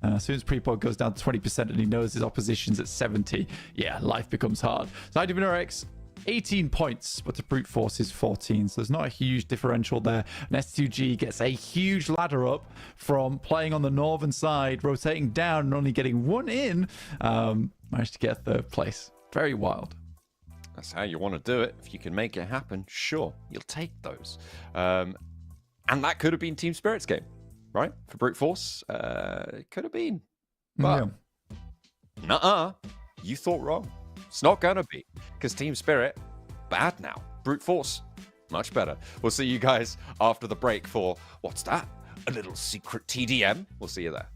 As soon as Prepod goes down to 20% and he knows his opposition's at 70, yeah, life becomes hard. So IWNRX, 18 points, but to Brute Force is 14, so there's not a huge differential there. And S2G gets a huge ladder up from playing on the northern side, rotating down and only getting 1 in. Managed to get 3rd place. Very wild. That's how you want to do it. If you can make it happen, sure, you'll take those. And that could have been Team Spirit's game, right? For Brute Force, it could have been. But, nuh-uh, you thought wrong. It's not going to be, because Team Spirit, bad now. Brute Force, much better. We'll see you guys after the break for, what's that? A little secret TDM. We'll see you there.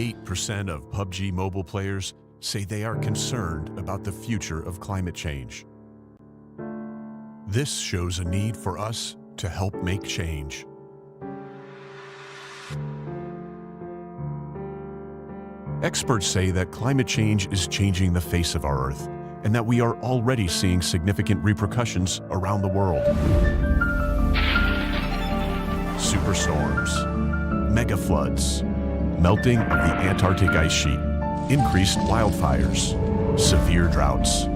88% of PUBG Mobile players say they are concerned about the future of climate change. This shows a need for us to help make change. Experts say that climate change is changing the face of our Earth, and that we are already seeing significant repercussions around the world. Superstorms, mega floods, melting of the Antarctic ice sheet, increased wildfires, severe droughts.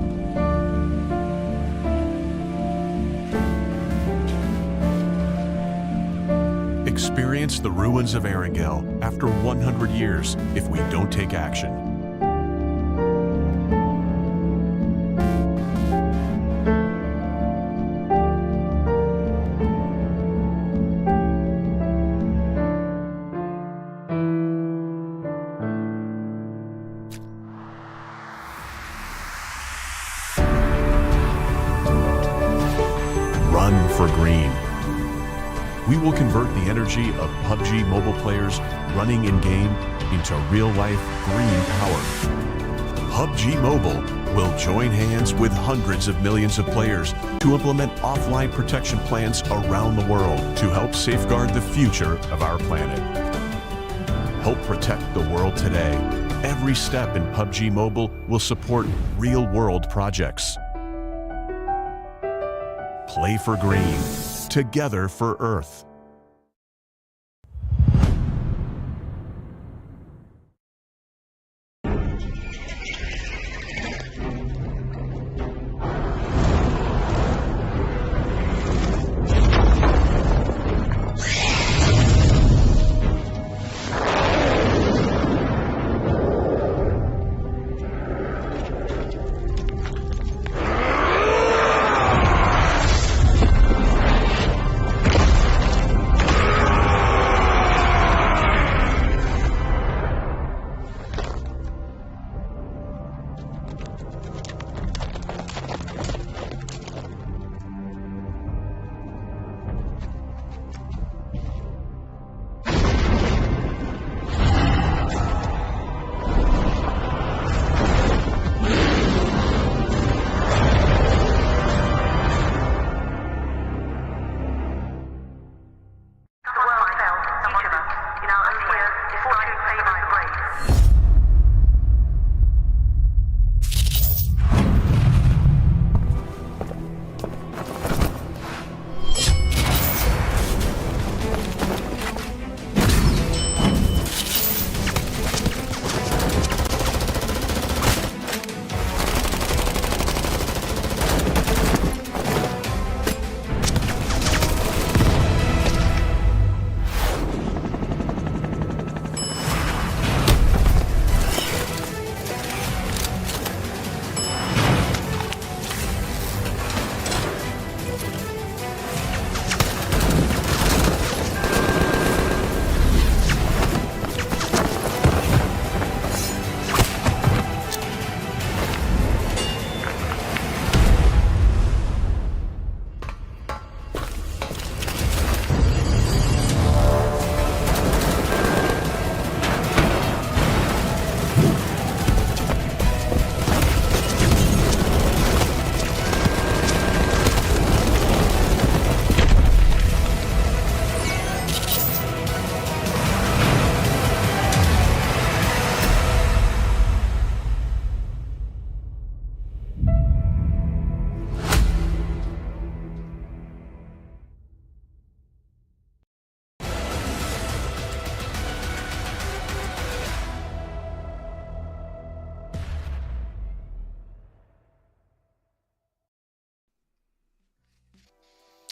Experience the ruins of Erangel after 100 years if we don't take action. Run for green. We will convert the energy of PUBG Mobile players running in-game into real-life green power. PUBG Mobile will join hands with hundreds of millions of players to implement offline protection plans around the world to help safeguard the future of our planet. Help protect the world today. Every step in PUBG Mobile will support real-world projects. Play for green. Together for Earth.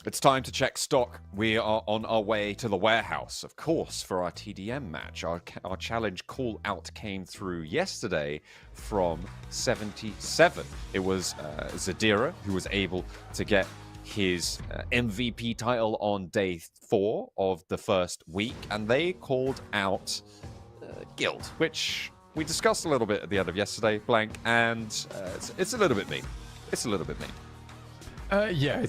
It's time to check stock. We are on our way to the warehouse, of course, for our TDM match. Our challenge call out came through yesterday from 77. It was Zadira who was able to get his MVP title on day 4 of the first week, and they called out Guild, which we discussed a little bit at the end of yesterday, Blank, and it's a little bit mean. It's a little bit mean. Yeah,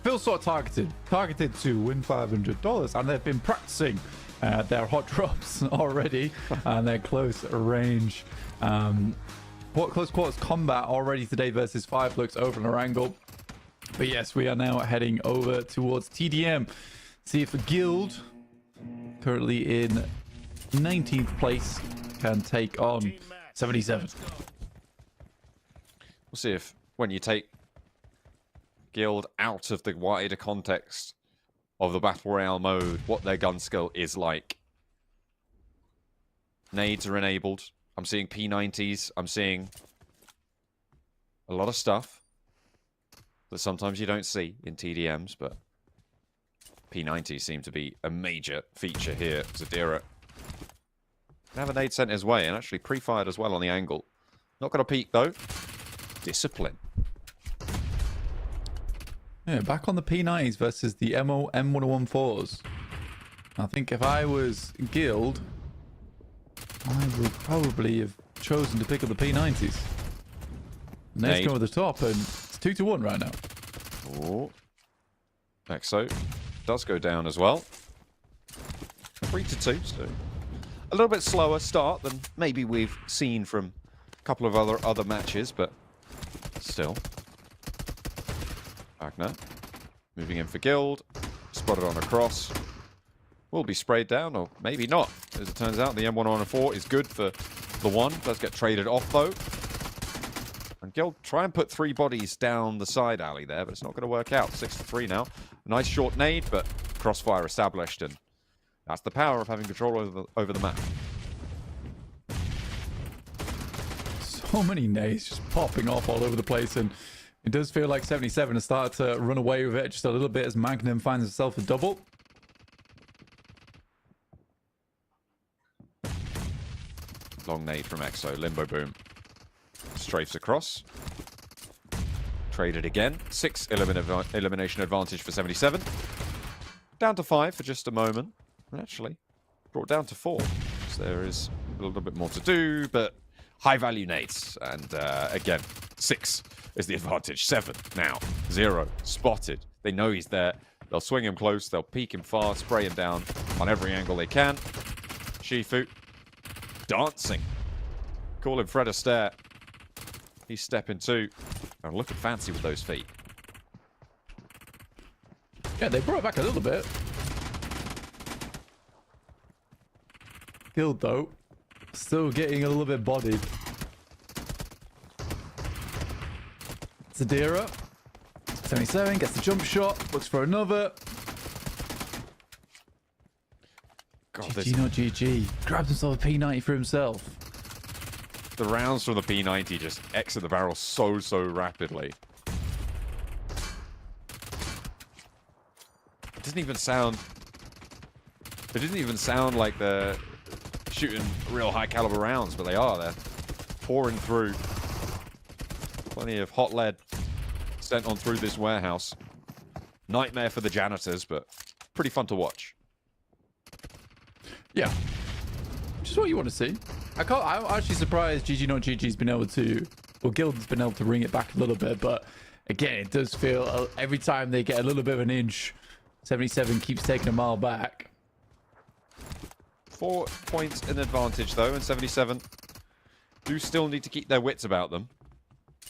feels sort of targeted to win $500, and they've been practicing their hot drops already, and their close range. Close quarters combat already today versus 5 looks over on our angle. But yes, we are now heading over towards TDM. See if the guild, currently in 19th place, can take on 77. We'll see if when you take guild out of the wider context of the Battle Royale mode, what their gun skill is like. Nades are enabled. I'm seeing P90s. I'm seeing a lot of stuff that sometimes you don't see in TDMs, but P90s seem to be a major feature here. Zadira can have a nade sent his way, and actually pre-fired as well on the angle. Not going to peek, though. Discipline. Yeah, back on the P90s versus the M114s. I think if I was guild, I would probably have chosen to pick up the P90s. Nade's going over the top, and it's 2-1 right now. Oh. Exo does go down as well. 3-2, so a little bit slower start than maybe we've seen from a couple of other matches, but still. Wagner moving in for guild. Spotted on a cross. Will be sprayed down, or maybe not. As it turns out, the M114 is good for the one. Does get traded off, though. And guild try and put 3 bodies down the side alley there, but it's not going to work out. 6-3 now. Nice short nade, but crossfire established, and that's the power of having control over the map. So many nades just popping off all over the place, and it does feel like 77 has started to run away with it just a little bit as Magnum finds himself a double. Long nade from Exo. Limbo boom. Strafes across. Traded again. 6 elimination advantage for 77. Down to 5 for just a moment. Actually, brought down to 4. So there is a little bit more to do, but high value nades. And again, 6 is the advantage. 7 now. 0 spotted. They know he's there. They'll swing him close. They'll peek him far, spray him down on every angle they can. Shifu dancing. Call him Fred Astaire. He's stepping too. And looking fancy with those feet. Yeah, they brought it back a little bit. Guild, though, still getting a little bit bodied. Zadira. 77 gets the jump shot. Looks for another. God, GG, not GG. Grabs himself a P90 for himself. The rounds from the P90 just exit the barrel so rapidly. It doesn't even sound like they're shooting real high caliber rounds, but they are. They're pouring through. Plenty of hot lead sent on through this warehouse. Nightmare for the janitors, but pretty fun to watch. Yeah. Which is what you want to see. I'm actually surprised GG not GG's been able to, or Guild's been able to ring it back a little bit, but again, it does feel every time they get a little bit of an inch, 77 keeps taking a mile back. 4 points in advantage, though, and 77 do still need to keep their wits about them.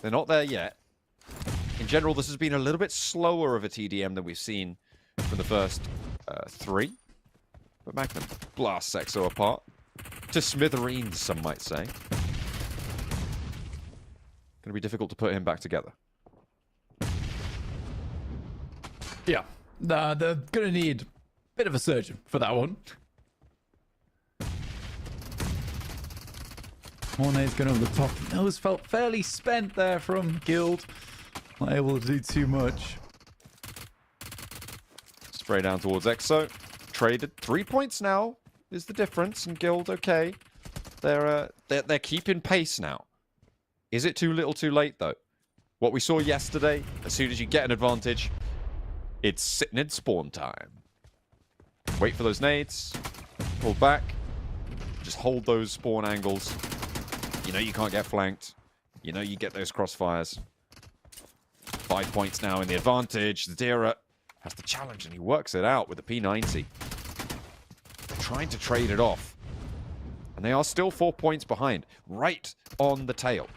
They're not there yet. In general, this has been a little bit slower of a TDM than we've seen from the first 3. But Magnum blasts Exo apart. To smithereens, some might say. Going to be difficult to put him back together. Yeah. Nah, they're going to need a bit of a surgeon for that one. Mornay's going over the top. Those felt fairly spent there from Guild. Not able to do too much. Spray down towards Exo. Traded. 3 points now is the difference. And Guild, okay. They're keeping pace now. Is it too little too late, though? What we saw yesterday, as soon as you get an advantage, it's sitting in spawn time. Wait for those nades. Pull back. Just hold those spawn angles. You know you can't get flanked. You know you get those crossfires. 5 points now in the advantage. Zadira has the challenge, and he works it out with the P90. trying to trade it off. And they are still 4 points behind, right on the tail.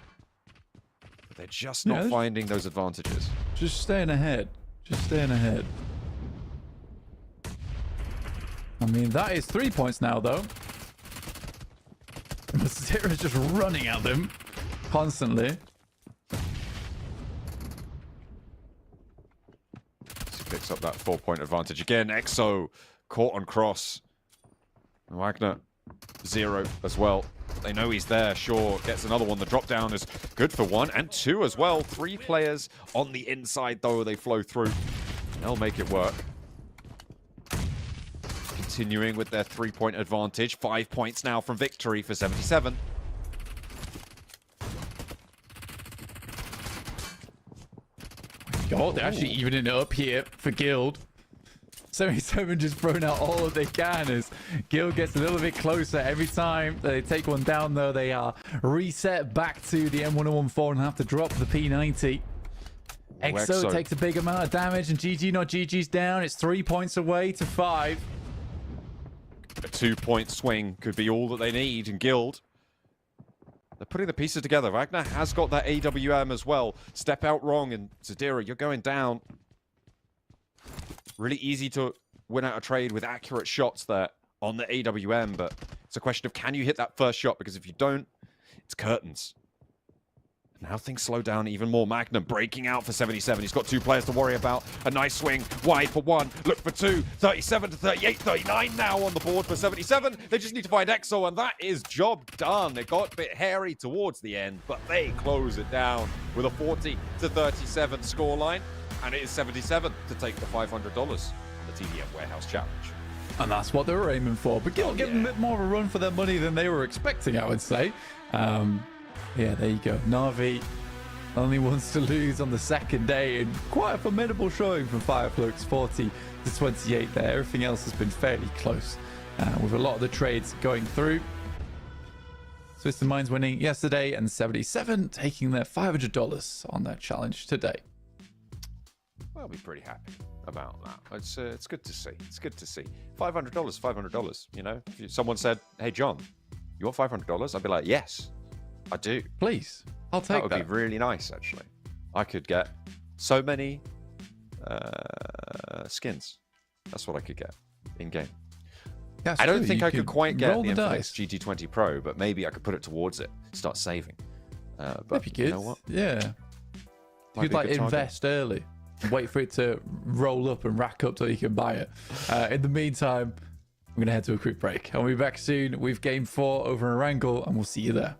But they're just not finding those advantages. Just staying ahead. Just staying ahead. I mean, that is 3 points now, though. Zera's just running at them constantly. He picks up that 4 point advantage again. Exo caught on cross. Wagner 0 as well. They know he's there. Shaw gets another one. The drop down is good for 1 and 2 as well. 3 players on the inside, though. They flow through. They'll make it work. Continuing with their 3 point advantage. 5 points now from victory for 77. God, they're actually evening it up here for Guild. 77 just thrown out all that they can as Guild gets a little bit closer. Every time they take one down, though, they are reset back to the M114 and have to drop the P90. Exo takes a big amount of damage, and GG not GG's down. It's 3 points away to 5. A 2 point swing could be all that they need, and Guild, they're putting the pieces together. Wagner has got that AWM as well. Step out wrong, and Zadira, you're going down. Really easy to win out a trade with accurate shots there on the AWM, but it's a question of can you hit that first shot, because if you don't, it's curtains. Now things slow down even more. Magnum breaking out for 77. He's got 2 players to worry about. A nice swing wide for 1. Look for 2. 37 to 38. 39 now on the board for 77. They just need to find Exo, and that is job done. It got a bit hairy towards the end, but they close it down with a 40 to 37 scoreline. And it is 77 to take the $500 on the TDM Warehouse Challenge. And that's what they were aiming for. But Guild give them a bit more of a run for their money than they were expecting, I would say. Yeah, there you go. Na'Vi only wants to lose on the second day, and quite a formidable showing from Fireflux, 40 to 28 there. Everything else has been fairly close, with a lot of the trades going through. Twisted Minds winning yesterday, and 77 taking their $500 on their challenge today. I'll be pretty happy about that. It's good to see. It's good to see. $500, $500. You know, if someone said, "Hey John, you want $500?" I'd be like, "Yes, I do. Please, I'll take that." That would be really nice, actually. I could get so many skins. That's what I could get in game. Yeah, I don't think I could quite get the dice. GT20 Pro, but maybe I could put it towards it. Start saving. But that'd be good. You know what? Yeah. You'd like invest early. Wait for it to roll up and rack up so you can buy it. In the meantime, I'm going to head to a quick break. And we'll be back soon with Game 4 over in Wrangle, and we'll see you there.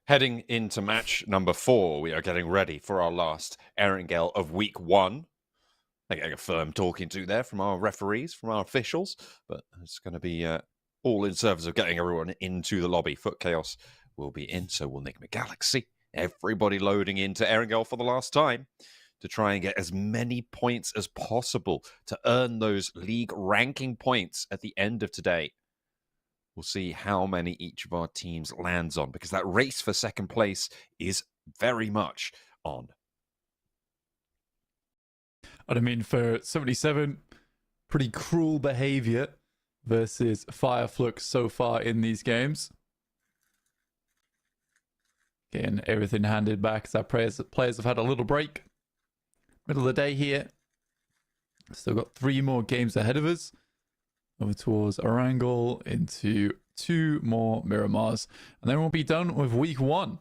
Heading into match number 4, we are getting ready for our last Erangel of week 1. They're getting a firm talking to there from our referees, from our officials, but it's going to be all in service of getting everyone into the lobby. Foot Chaos will be in, so will Enigma Galaxy. Everybody loading into Erangel for the last time to try and get as many points as possible to earn those league ranking points at the end of today. We'll see how many each of our teams lands on, because that race for second place is very much on. And I mean, for 77, pretty cruel behavior versus Fireflux so far in these games. Getting everything handed back as our players have had a little break. Middle of the day here. Still got 3 more games ahead of us. Over towards Erangel, into 2 more Miramars. And then we'll be done with week 1.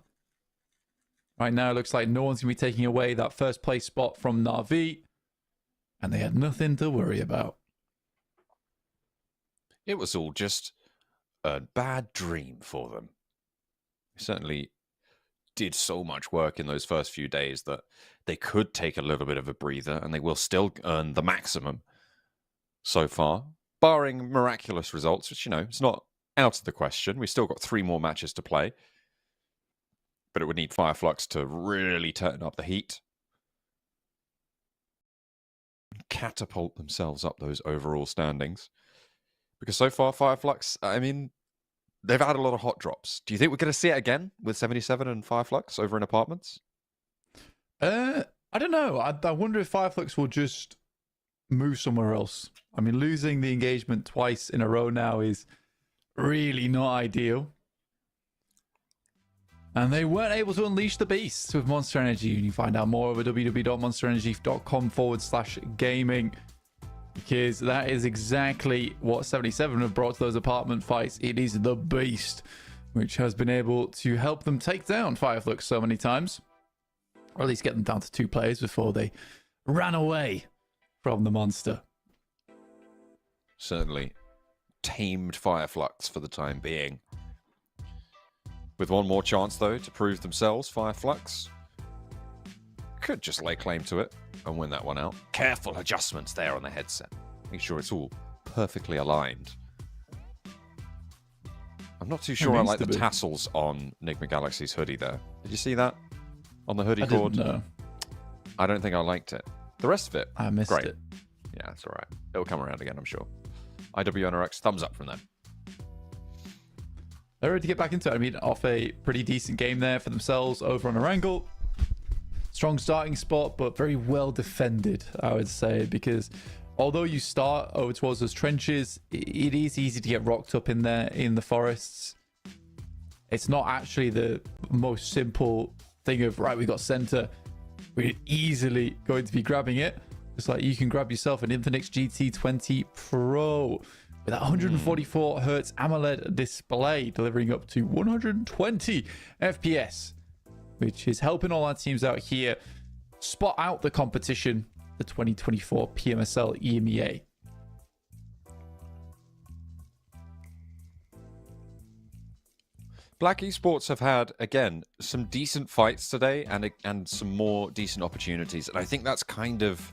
Right now, it looks like no one's going to be taking away that first place spot from Na'Vi. And they had nothing to worry about. It was all just a bad dream for them. They certainly did so much work in those first few days that they could take a little bit of a breather, and they will still earn the maximum so far. Barring miraculous results, which, it's not out of the question. We've still got 3 more matches to play. But it would need Fireflux to really turn up the heat. Catapult themselves up those overall standings. Because so far, Fireflux, I mean, they've had a lot of hot drops. Do you think we're going to see it again with 77 and Fireflux over in apartments? I don't know. I wonder if Fireflux will just move somewhere else. I mean, losing the engagement twice in a row now is really not ideal. And they weren't able to unleash the beast with Monster Energy. You can find out more over www.monsterenergy.com/gaming, because that is exactly what 77 have brought to those apartment fights. It is the beast, which has been able to help them take down Fireflux so many times, or at least get them down to 2 players before they ran away from the monster. Certainly tamed Fireflux for the time being. With one more chance, though, to prove themselves, Fireflux could just lay claim to it and win that one out. Careful adjustments there on the headset. Make sure it's all perfectly aligned. I'm not too sure I like the tassels on Enigma Galaxy's hoodie there. Did you see that? On the hoodie cord? No. I don't think I liked it. The rest of it, I missed great. it. Yeah, it's all right. It'll come around again, I'm sure. IWNRX, thumbs up from them. They're ready to get back into it. I mean, off a pretty decent game there for themselves over on Erangel. Strong starting spot, but very well defended, I would say, because although you start over towards those trenches, it is easy to get rocked up in there in the forests. It's not actually the most simple thing of, right, we got center, we're easily going to be grabbing it. It's like you can grab yourself an Infinix GT20 Pro with that 144 Hz AMOLED display, delivering up to 120 FPS, which is helping all our teams out here spot out the competition, the 2024 PMSL EMEA. Black Esports have had, again, some decent fights today and some more decent opportunities. And I think that's kind of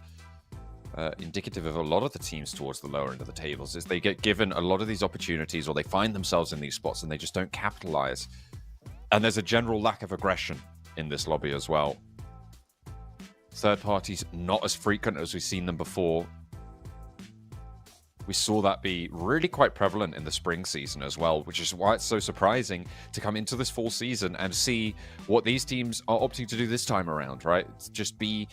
indicative of a lot of the teams towards the lower end of the tables, is they get given a lot of these opportunities, or they find themselves in these spots and they just don't capitalize. And there's a general lack of aggression in this lobby as well. Third parties not as frequent as we've seen them before. We saw that be really quite prevalent in the spring season as well, which is why it's so surprising to come into this fall season and see what these teams are opting to do this time around, right? It's just be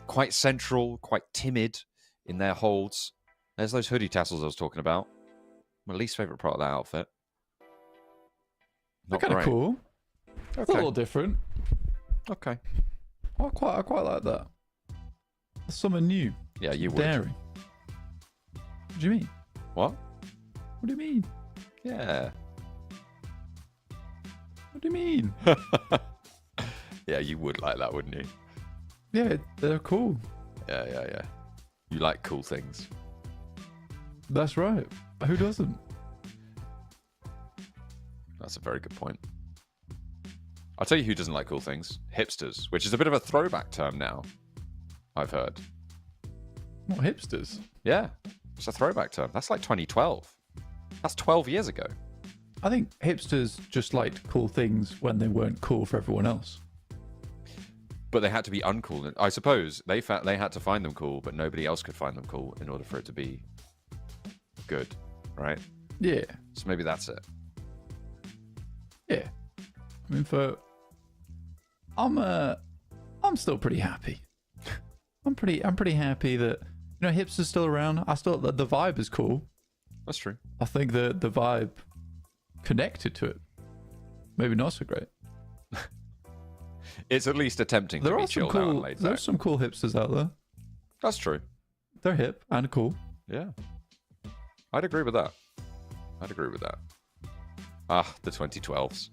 quite central, quite timid in their holds. There's those hoodie tassels I was talking about. My least favorite part of that outfit. They're kind of cool. It's a little different. Okay. I quite like that. That's something new. Yeah, you would. Daring. What do you mean? What? What do you mean? Yeah. What do you mean? Yeah, you would like that, wouldn't you? Yeah, they're cool. Yeah. You like cool things. That's right. Who doesn't? That's a very good point. I'll tell you who doesn't like cool things. Hipsters, which is a bit of a throwback term now, I've heard. What, hipsters? Yeah, it's a throwback term. That's like 2012. That's 12 years ago. I think hipsters just liked cool things when they weren't cool for everyone else. But they had to be uncool. I suppose they had to find them cool, but nobody else could find them cool in order for it to be good, right? Yeah. So maybe that's it. Yeah. I mean, I'm still pretty happy. I'm pretty happy that, you know, hipsters still around. The vibe is cool. That's true. I think the vibe connected to it, maybe not so great. It's at least attempting to be chilled out and laid back. There's some cool hipsters out there. That's true. They're hip and cool. Yeah. I'd agree with that. Ah, the 2012s.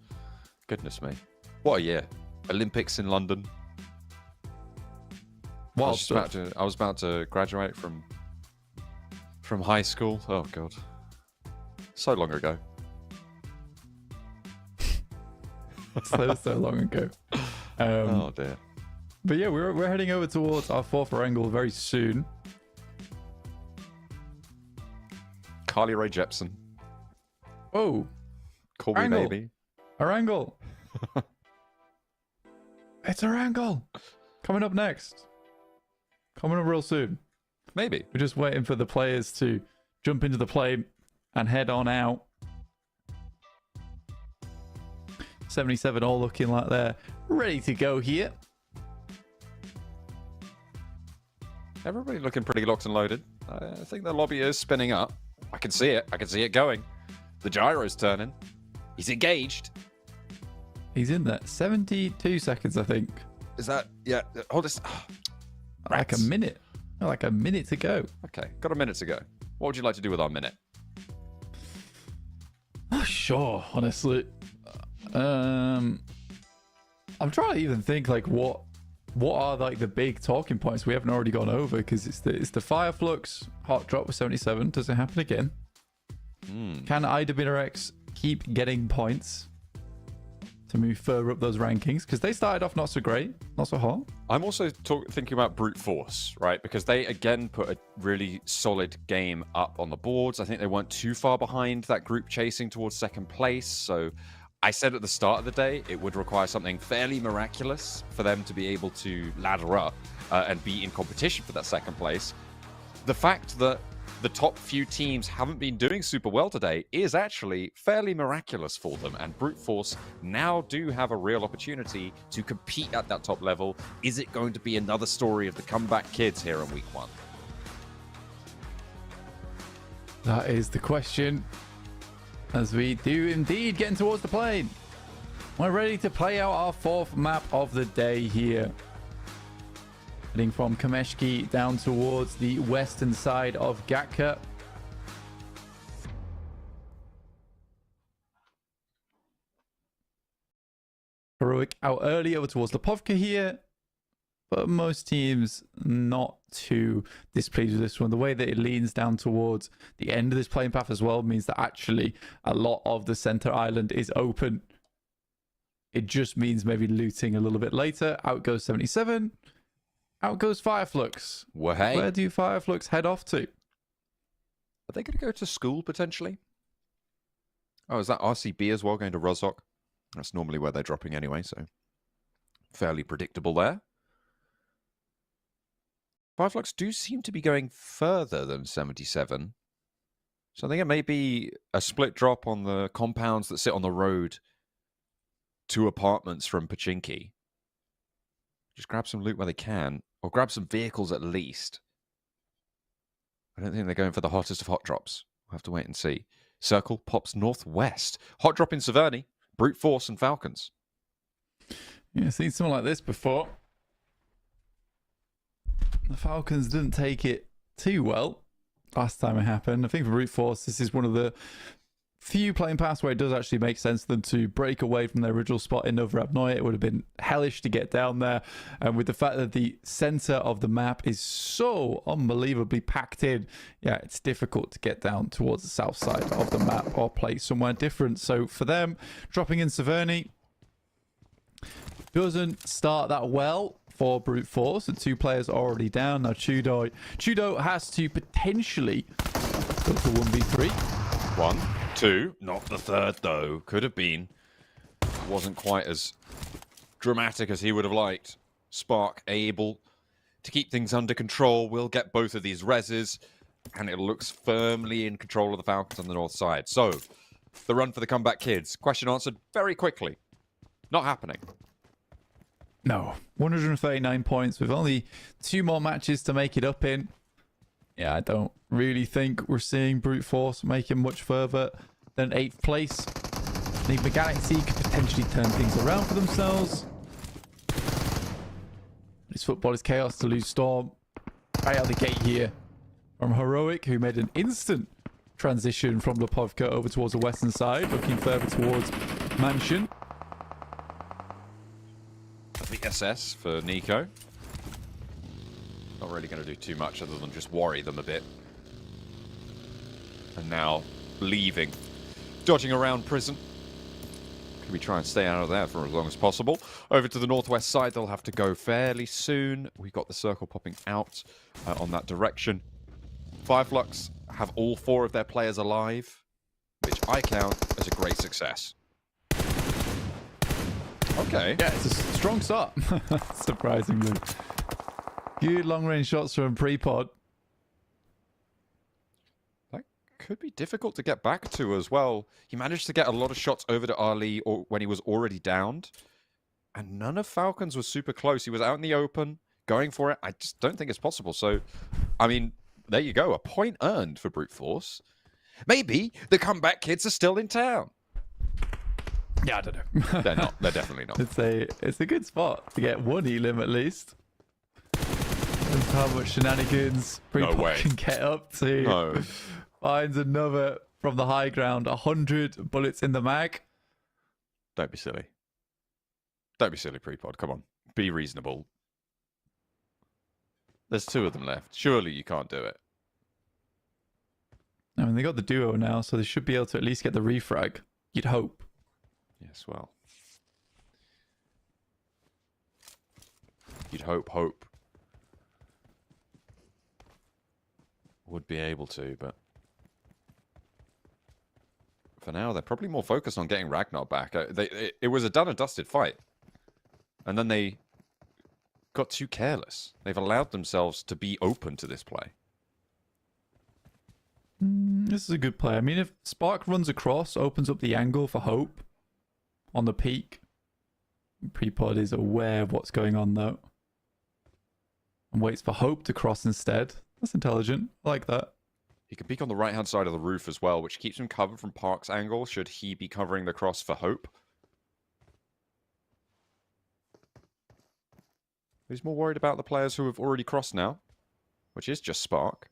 Goodness me. What a year. Olympics in London. I was about to graduate from high school. Oh, God. So long ago. so long ago. Oh, dear. But yeah, we're heading over towards our fourth angle very soon. Carly Rae Jepsen. Oh. Call me Angle. baby. Our angle. It's our angle. Coming up next. Coming up real soon. Maybe. We're just waiting for the players to jump into the plane and head on out. 77 all looking like they're ready to go here. Everybody looking pretty locked and loaded. I think the lobby is spinning up. I can see it. I can see it going. The gyro's turning. He's engaged. He's in there. 72 seconds, I think. Is that... Yeah. Hold this... Like a minute. Like a minute to go. Okay. Got a minute to go. What would you like to do with our minute? Oh, sure, honestly. I'm trying to even think like what are like the big talking points we haven't already gone over, because it's the Fireflux hot drop with 77. Does it happen again? Can IWNRX keep getting points to move further up those rankings, because they started off not so great, not so hot? I'm also thinking about brute force, right? Because they again put a really solid game up on the boards. I think they weren't too far behind that group chasing towards second place. So I said at the start of the day, it would require something fairly miraculous for them to be able to ladder up and be in competition for that second place. The fact that the top few teams haven't been doing super well today is actually fairly miraculous for them, and brute force now do have a real opportunity to compete at that top level. Is it going to be another story of the comeback kids here in week 1? That is the question, as we do indeed getting towards the plane. We're ready to play out our fourth map of the day here. Heading from Kameshki down towards the western side of Gatka. Heroic out early over towards Lipovka here, but most teams not too displeased with this one. The way that it leans down towards the end of this playing path as well means that actually a lot of the center island is open. It just means maybe looting a little bit later. Out goes 77. Out goes Fireflux. Well, hey. Where do Fireflux head off to? Are they going to go to school, potentially? Oh, is that RCB as well, going to Rozhok? That's normally where they're dropping anyway, so fairly predictable there. Fireflux do seem to be going further than 77. So I think it may be a split drop on the compounds that sit on the road to apartments from Pachinki. Just grab some loot where they can, or grab some vehicles at least. I don't think they're going for the hottest of hot drops. We'll have to wait and see. Circle pops northwest. Hot drop in Severny, Brute Force and Falcons. Yeah, I've seen something like this before. The Falcons didn't take it too well last time it happened. I think for Brute Force, this is one of the few playing paths where it does actually make sense for them to break away from their original spot in Nova Abnoy. It would have been hellish to get down there. And with the fact that the center of the map is so unbelievably packed in, yeah, it's difficult to get down towards the south side of the map or play somewhere different. So for them, dropping in Severny, Doesn't start that well for Brute Force. The 2 players are already down. Now Chudo has to potentially go for 1v3. 1, 2, not the third though. Could have been. Wasn't quite as dramatic as he would have liked. Spark able to keep things under control. We'll get both of these reses, and it looks firmly in control of the Falcons on the north side. So, the run for the comeback kids. Question answered very quickly. Not happening. No. 139 points with only 2 more matches to make it up in. Yeah, I don't really think we're seeing Brute Force making much further than 8th place. I think Galaxy could potentially turn things around for themselves. This football is chaos to lose Storm right out the gate here from Heroic, who made an instant transition from Lipovka over towards the western side, looking further towards Mansion. The SS for Nico. Not really going to do too much other than just worry them a bit. And now leaving. Dodging around prison. Can we try and stay out of there for as long as possible? Over to the northwest side, they'll have to go fairly soon. We've got the circle popping out on that direction. Fireflux have all 4 of their players alive, which I count as a great success. Okay. Yeah, it's a strong start, surprisingly. Good long-range shots from Prepod. That could be difficult to get back to as well. He managed to get a lot of shots over to Ali when he was already downed. And none of Falcons was super close. He was out in the open, going for it. I just don't think it's possible. So, I mean, there you go. A point earned for Brute Force. Maybe the comeback kids are still in town. Yeah, I don't know. They're not. They're definitely not. It's a good spot to get 1 elim at least. That's how much shenanigans Prepod can get up to. No. Finds another from the high ground. 100 bullets in the mag. Don't be silly. Don't be silly, Prepod. Come on. Be reasonable. There's 2 of them left. Surely you can't do it. I mean, they got the duo now, so they should be able to at least get the refrag. You'd hope. Yes, well. You'd hope would be able to, but for now, they're probably more focused on getting Ragnar back. It was a done and dusted fight. And then they got too careless. They've allowed themselves to be open to this play. This is a good play. I mean, if Spark runs across, opens up the angle for Hope on the peak. Prepod is aware of what's going on, though. And waits for Hope to cross instead. That's intelligent. I like that. He can peek on the right-hand side of the roof as well, which keeps him covered from Park's angle, should he be covering the cross for Hope. He's more worried about the players who have already crossed now, which is just Spark.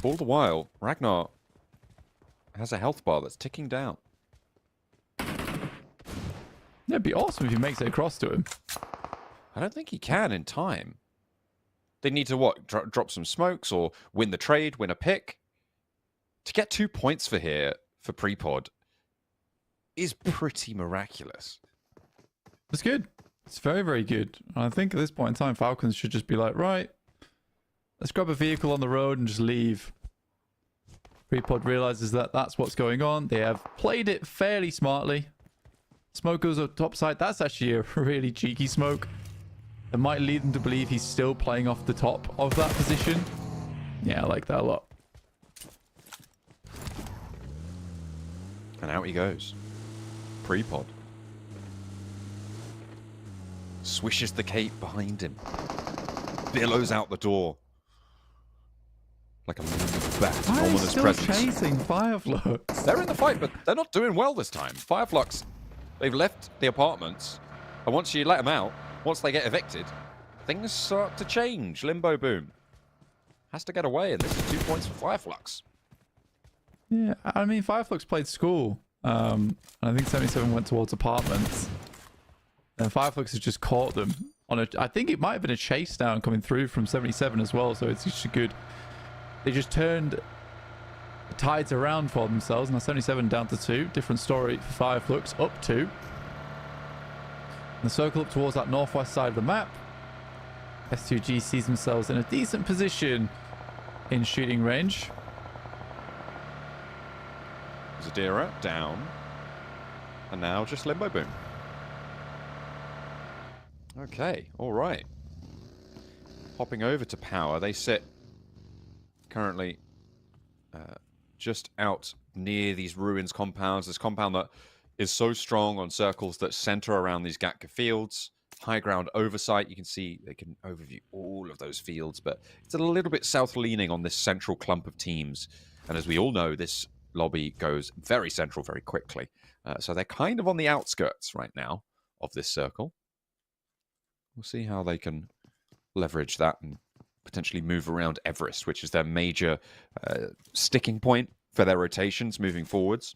All the while, Ragnar has a health bar that's ticking down. It'd be awesome if he makes it across to him. I don't think he can in time. They need to, what, drop some smokes or win the trade, win a pick? To get 2 points for Prepod is pretty miraculous. It's good. It's very, very good. And I think at this point in time, Falcons should just be like, right, let's grab a vehicle on the road and just leave. Prepod realizes that that's what's going on. They have played it fairly smartly. Smoke goes up top side. That's actually a really cheeky smoke. It might lead them to believe he's still playing off the top of that position. Yeah, I like that a lot. And out he goes. Prepod. Swishes the cape behind him. Billows out the door. Like a bat. Why are they Ominous still presence. chasing Fireflux? They're in the fight, but they're not doing well this time. Fireflux, they've left the apartments. And once you let them out, once they get evicted, things start to change. Limbo Boom has to get away, and this is 2 points for Fireflux. Yeah, I mean, Fireflux played school. And I think 77 went towards apartments. And Fireflux has just caught them on a... I think it might have been a chase down coming through from 77 as well, so it's just good. They just turned tides around for themselves. Now 77 down to 2. Different story for Fireflux, up 2. And the circle up towards that northwest side of the map. S2G sees themselves in a decent position in shooting range. Zadira down. And now just Limbo Boom. Okay, all right. Hopping over to Power, they sit currently just out near these ruins compounds. This compound that is so strong on circles that center around these Gatka fields. High ground oversight. You can see they can overview all of those fields, but it's a little bit south-leaning on this central clump of teams. And as we all know, this lobby goes very central very quickly. So they're kind of on the outskirts right now of this circle. We'll see how they can leverage that and potentially move around Everest, which is their major sticking point for their rotations moving forwards.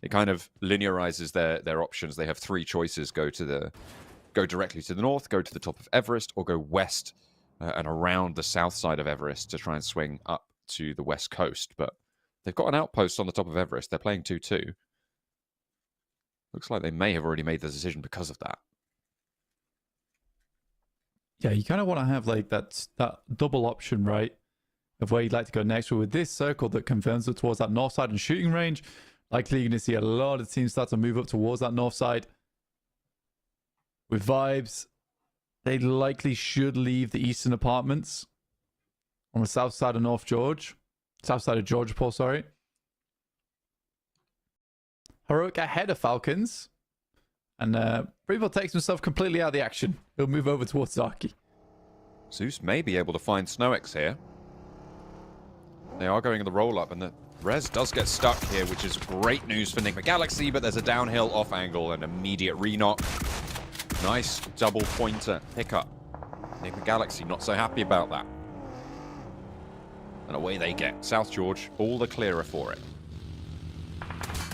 It kind of linearizes their options. They have 3 choices: go directly to the north, go to the top of Everest, or go west and around the south side of Everest to try and swing up to the west coast. But they've got an outpost on the top of Everest. They're playing 2-2. Looks like they may have already made the decision because of that. Yeah, you kind of want to have like that double option, right? Of where you'd like to go next. But with this circle that confirms it towards that north side and shooting range, likely you're going to see a lot of teams start to move up towards that north side. With vibes, they likely should leave the eastern apartments on the south side of south side of Georgia, sorry. Heroic ahead of Falcons. And Prevo takes himself completely out of the action. He'll move over towards Zaki. Zeus may be able to find Snowex here. They are going in the roll-up, and the Res does get stuck here, which is great news for Enigma Galaxy, but there's a downhill off angle and immediate re-knock. Nice double pointer pickup. Enigma Galaxy not so happy about that. And away they get. South George, all the clearer for it.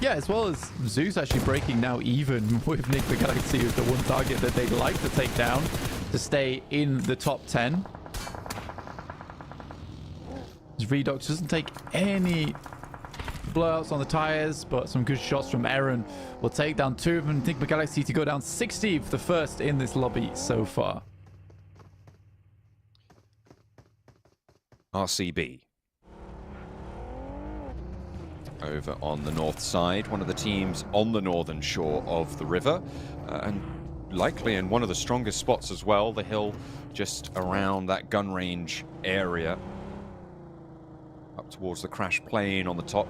Yeah, as well as Zeus actually breaking now even with Enigma Galaxy, who's the one target that they'd like to take down to stay in the top 10. As Redox doesn't take any blowouts on the tires, but some good shots from Aaron will take down 2 of them. Enigma Galaxy to go down 60th, the first in this lobby so far. RCB. Over on the north side, one of the teams on the northern shore of the river, and likely in one of the strongest spots as well, the hill just around that gun range area. Up towards the crash plane on the top.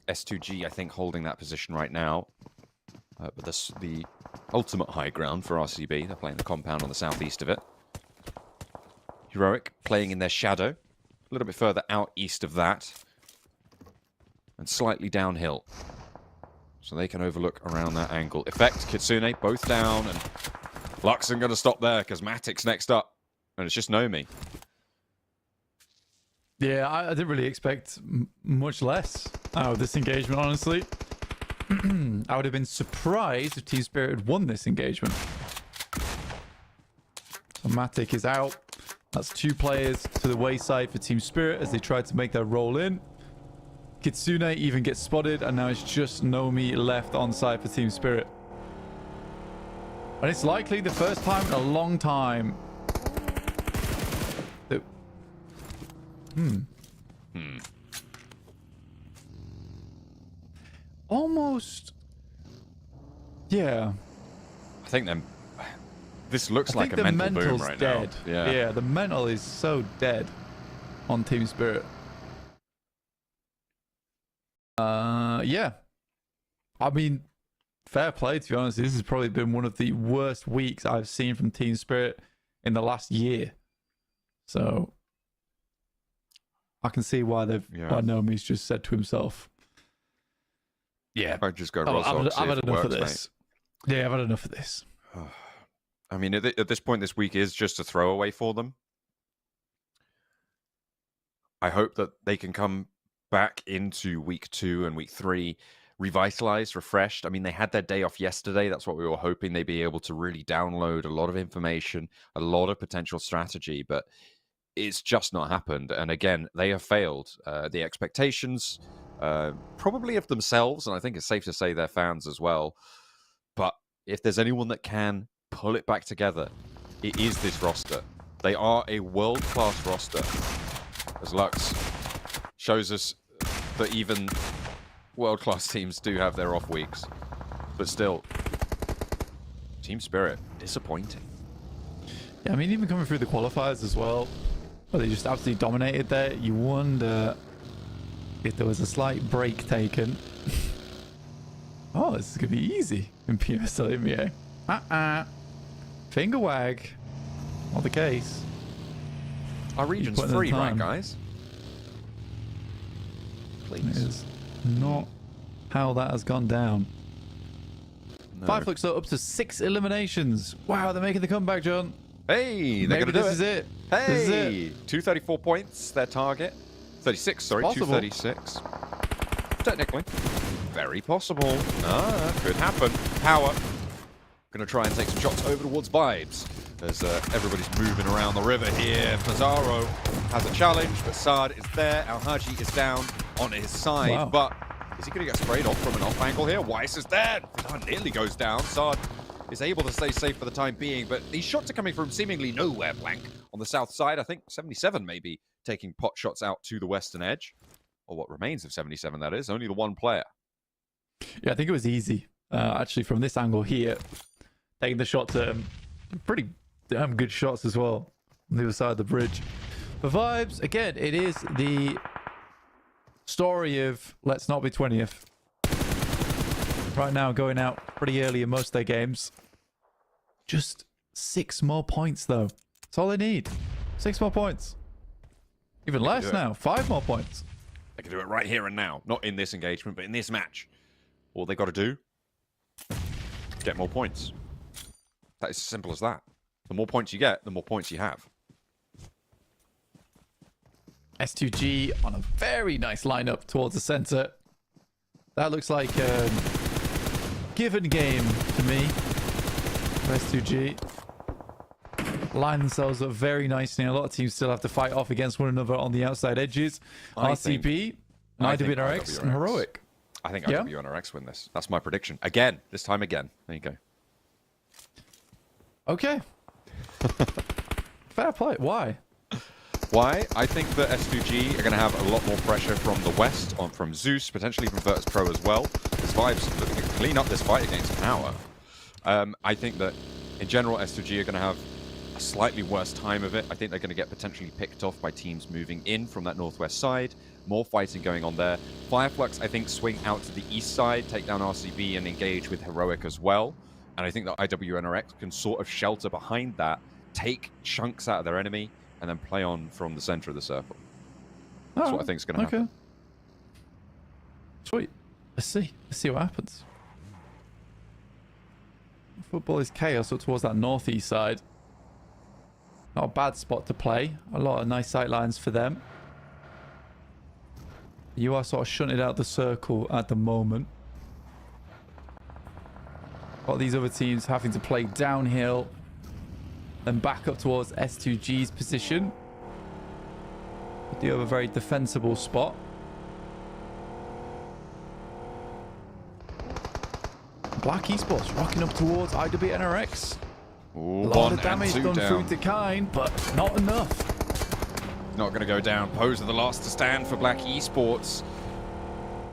S2G, I think, holding that position right now. But the ultimate high ground for RCB. They're playing the compound on the southeast of it. Heroic playing in their shadow. A little bit further out east of that. And slightly downhill. So they can overlook around that angle. Effect, Kitsune, both down. And Luxon going to stop there because Matic's next up. And it's just Nomi. Yeah, I didn't really expect much less out of this engagement, honestly. I would have been surprised if Team Spirit had won this engagement. So Matic is out. That's 2 players to the wayside for Team Spirit as they try to make their roll in. Kitsune even gets spotted, and now it's just Nomi left on side for Team Spirit. And it's likely the first time in a long time that... Almost... Yeah. I think this looks like a mental boom right dead. now. Yeah, the mental is so dead on Team Spirit. Yeah. I mean, fair play, to be honest. This has probably been one of the worst weeks I've seen from Team Spirit in the last year. So I can see why why Nomi's just said to himself, yeah, I just go I've had enough of this. Mate. Yeah, I've had enough of this. I mean, at this point, this week is just a throwaway for them. I hope that they can come back into week 2 and week 3 revitalized, refreshed. I mean, they had their day off yesterday. That's what we were hoping. They'd be able to really download a lot of information, a lot of potential strategy. But it's just not happened. And again, they have failed the expectations, probably of themselves, and I think it's safe to say their fans as well. But if there's anyone that can pull it back together, it is this roster. They are a world-class roster. As Lux shows us that even world-class teams do have their off weeks. But still, team spirit, disappointing. Yeah, I mean, even coming through the qualifiers as well, where they just absolutely dominated there, you wonder if there was a slight break taken. Oh, this is going to be easy in PMSL EMEA. Finger wag. Not the case. Our region's free, right, guys? It Please. is not how that has gone down. No. Fireflux though up to 6 eliminations. Wow, they're making the comeback, John. Hey, they're Maybe going to do this is it. Hey, This is it. 234 points, their target. 36, sorry, Possible. 236. Technically. Very possible. Could happen. Power. Going to try and take some shots over towards Vibes. As everybody's moving around the river here. Pizarro has a challenge, but Saad is there. Al-Haji is down on his side, Wow. but is he going to get sprayed off from an off angle here? Weiss is there. Pizarro nearly goes down. Saad is able to stay safe for the time being, but these shots are coming from seemingly nowhere, Blank. On the south side, I think 77 maybe taking pot shots out to the western edge. Or what remains of 77, that is. Only the one player. Yeah, I think it was easy. Actually, from this angle here, taking the shot to pretty damn good shots as well on the other side of the bridge. For Vibes, again, it is the story of let's not be 20th. Right now, going out pretty early in most of their games. Just 6 more points, though. That's all they need. 6 more points. Even less now. 5 more points. They can do it right here and now. Not in this engagement, but in this match. All they got to do, get more points. That is as simple as that. The more points you get, the more points you have. S2G on a very nice lineup towards the center. That looks like a given game to me. S2G line themselves up very nicely. A lot of teams still have to fight off against one another on the outside edges. RCB, IWNRX, and Heroic. I think Yeah? IWNRX win this. That's my prediction. Again. This time again. There you go. Okay. Fair play. Why? Why? I think that S2G are going to have a lot more pressure from the west, from Zeus, potentially from Virtus Pro as well. This Vibes looking to clean up this fight against Power. I think that, in general, S2G are going to have a slightly worse time of it. I think they're going to get potentially picked off by teams moving in from that northwest side. More fighting going on there. Fireflux, I think, swing out to the east side, take down RCB and engage with Heroic as well. And I think that IWNRX can sort of shelter behind that, take chunks out of their enemy, and then play on from the center of the circle. That's what I think is going to happen. Sweet. Let's see. Let's see what happens. Football is chaos up towards that northeast side. Not a bad spot to play. A lot of nice sight lines for them. You are sort of shunted out the circle at the moment. Got these other teams having to play downhill. Then back up towards S2G's position. But do have a very defensible spot. Black Esports rocking up towards IWNRX. Ooh, A lot of damage done through to Kine, but not enough. Not going to go down. Pose are the last to stand for Black Esports.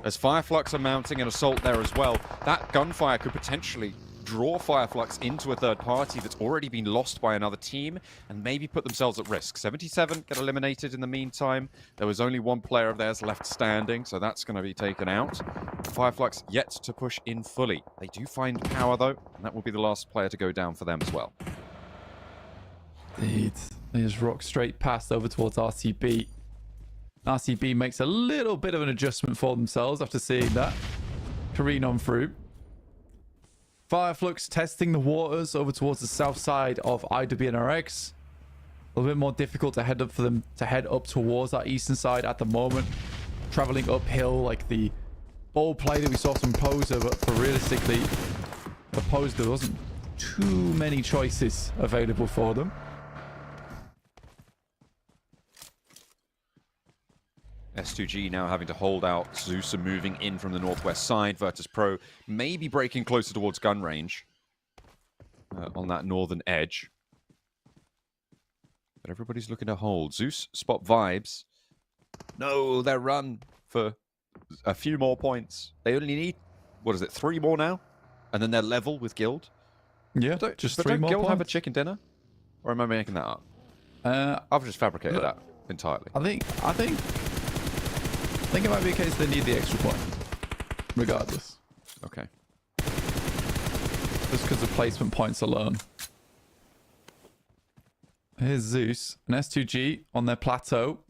As Fireflux are mounting an assault there as well. That gunfire could potentially draw Fireflux into a third party that's already been lost by another team and maybe put themselves at risk. 77 get eliminated in the meantime. There was only one player of theirs left standing, so that's going to be taken out. Fireflux yet to push in fully. They do find Power though, and that will be the last player to go down for them as well. Indeed. They just rock straight past over towards RCB. RCB makes a little bit of an adjustment for themselves after seeing that. Careen on through. Fireflux testing the waters over towards the south side of IWNRX. A little bit more difficult to head up for them to head up towards that eastern side at the moment. Traveling uphill like the ball play that we saw from Poser, but for realistically, for Poser there wasn't too many choices available for them. S2G now having to hold out. Zeus are moving in from the northwest side. Virtus Pro maybe breaking closer towards gun range on that northern edge. But everybody's looking to hold. Zeus spot vibes. No, they're run for a few more points. They only need, what is it, 3 more now? And then they're level with Guild. Yeah, just 3 more Guild points. have a chicken dinner? Or am I making that up? I've just fabricated that entirely. I think it might be a case they need the extra point, regardless. Okay. Just because of placement points alone. Here's Zeus and S2G on their plateau.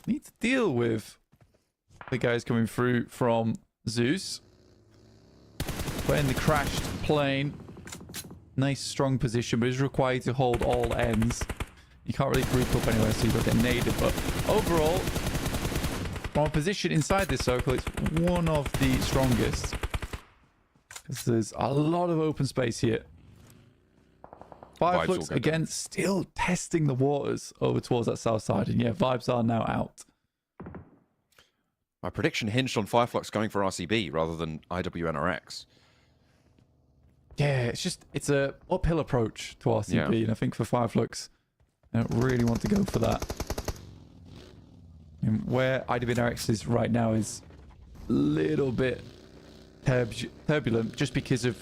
Need to deal with the guys coming through from Zeus. Playing the crashed plane. Nice strong position, but is required to hold all ends. You can't really group up anywhere, so you've got to get naded. But overall, from a position inside this circle, it's one of the strongest. Because there's a lot of open space here. Fireflux, again, still testing the waters over towards that south side. And yeah, vibes are now out. My prediction hinged on Fireflux going for RCB rather than IWNRX. Yeah, it's a uphill approach to RCB. Yeah. And I think for Fireflux, they don't really want to go for that. And where IWNRX is right now is a little bit turbulent just because of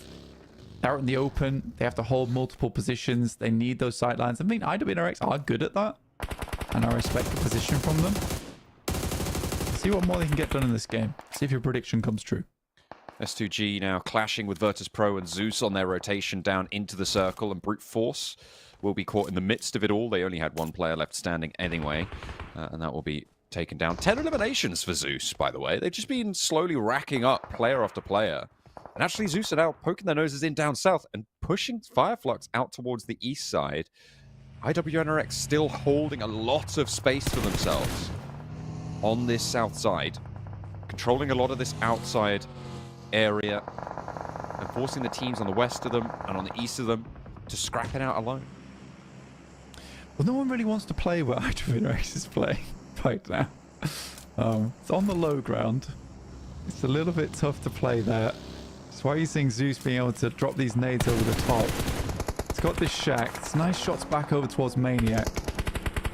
they're out in the open. They have to hold multiple positions. They need those sight lines. I mean, IWNRX are good at that. And I respect the position from them. See what more they can get done in this game. See if your prediction comes true. S2G now clashing with Virtus Pro and Zeus on their rotation down into the circle, and Brute Force will be caught in the midst of it all. They only had 1 player left standing anyway, and that will be taken down. 10 eliminations for Zeus, by the way. They've just been slowly racking up player after player. And actually, Zeus are now poking their noses in down south and pushing Fireflux out towards the east side. IWNRX still holding a lot of space for themselves on this south side, controlling a lot of this outside area and forcing the teams on the west of them and on the east of them to scrap it out alone. Well, no one really wants to play where IWNRX is playing right now. It's on the low ground. It's a little bit tough to play there. That's why you're seeing Zeus being able to drop these nades over the top. It's got this shack. It's nice shots back over towards Maniac.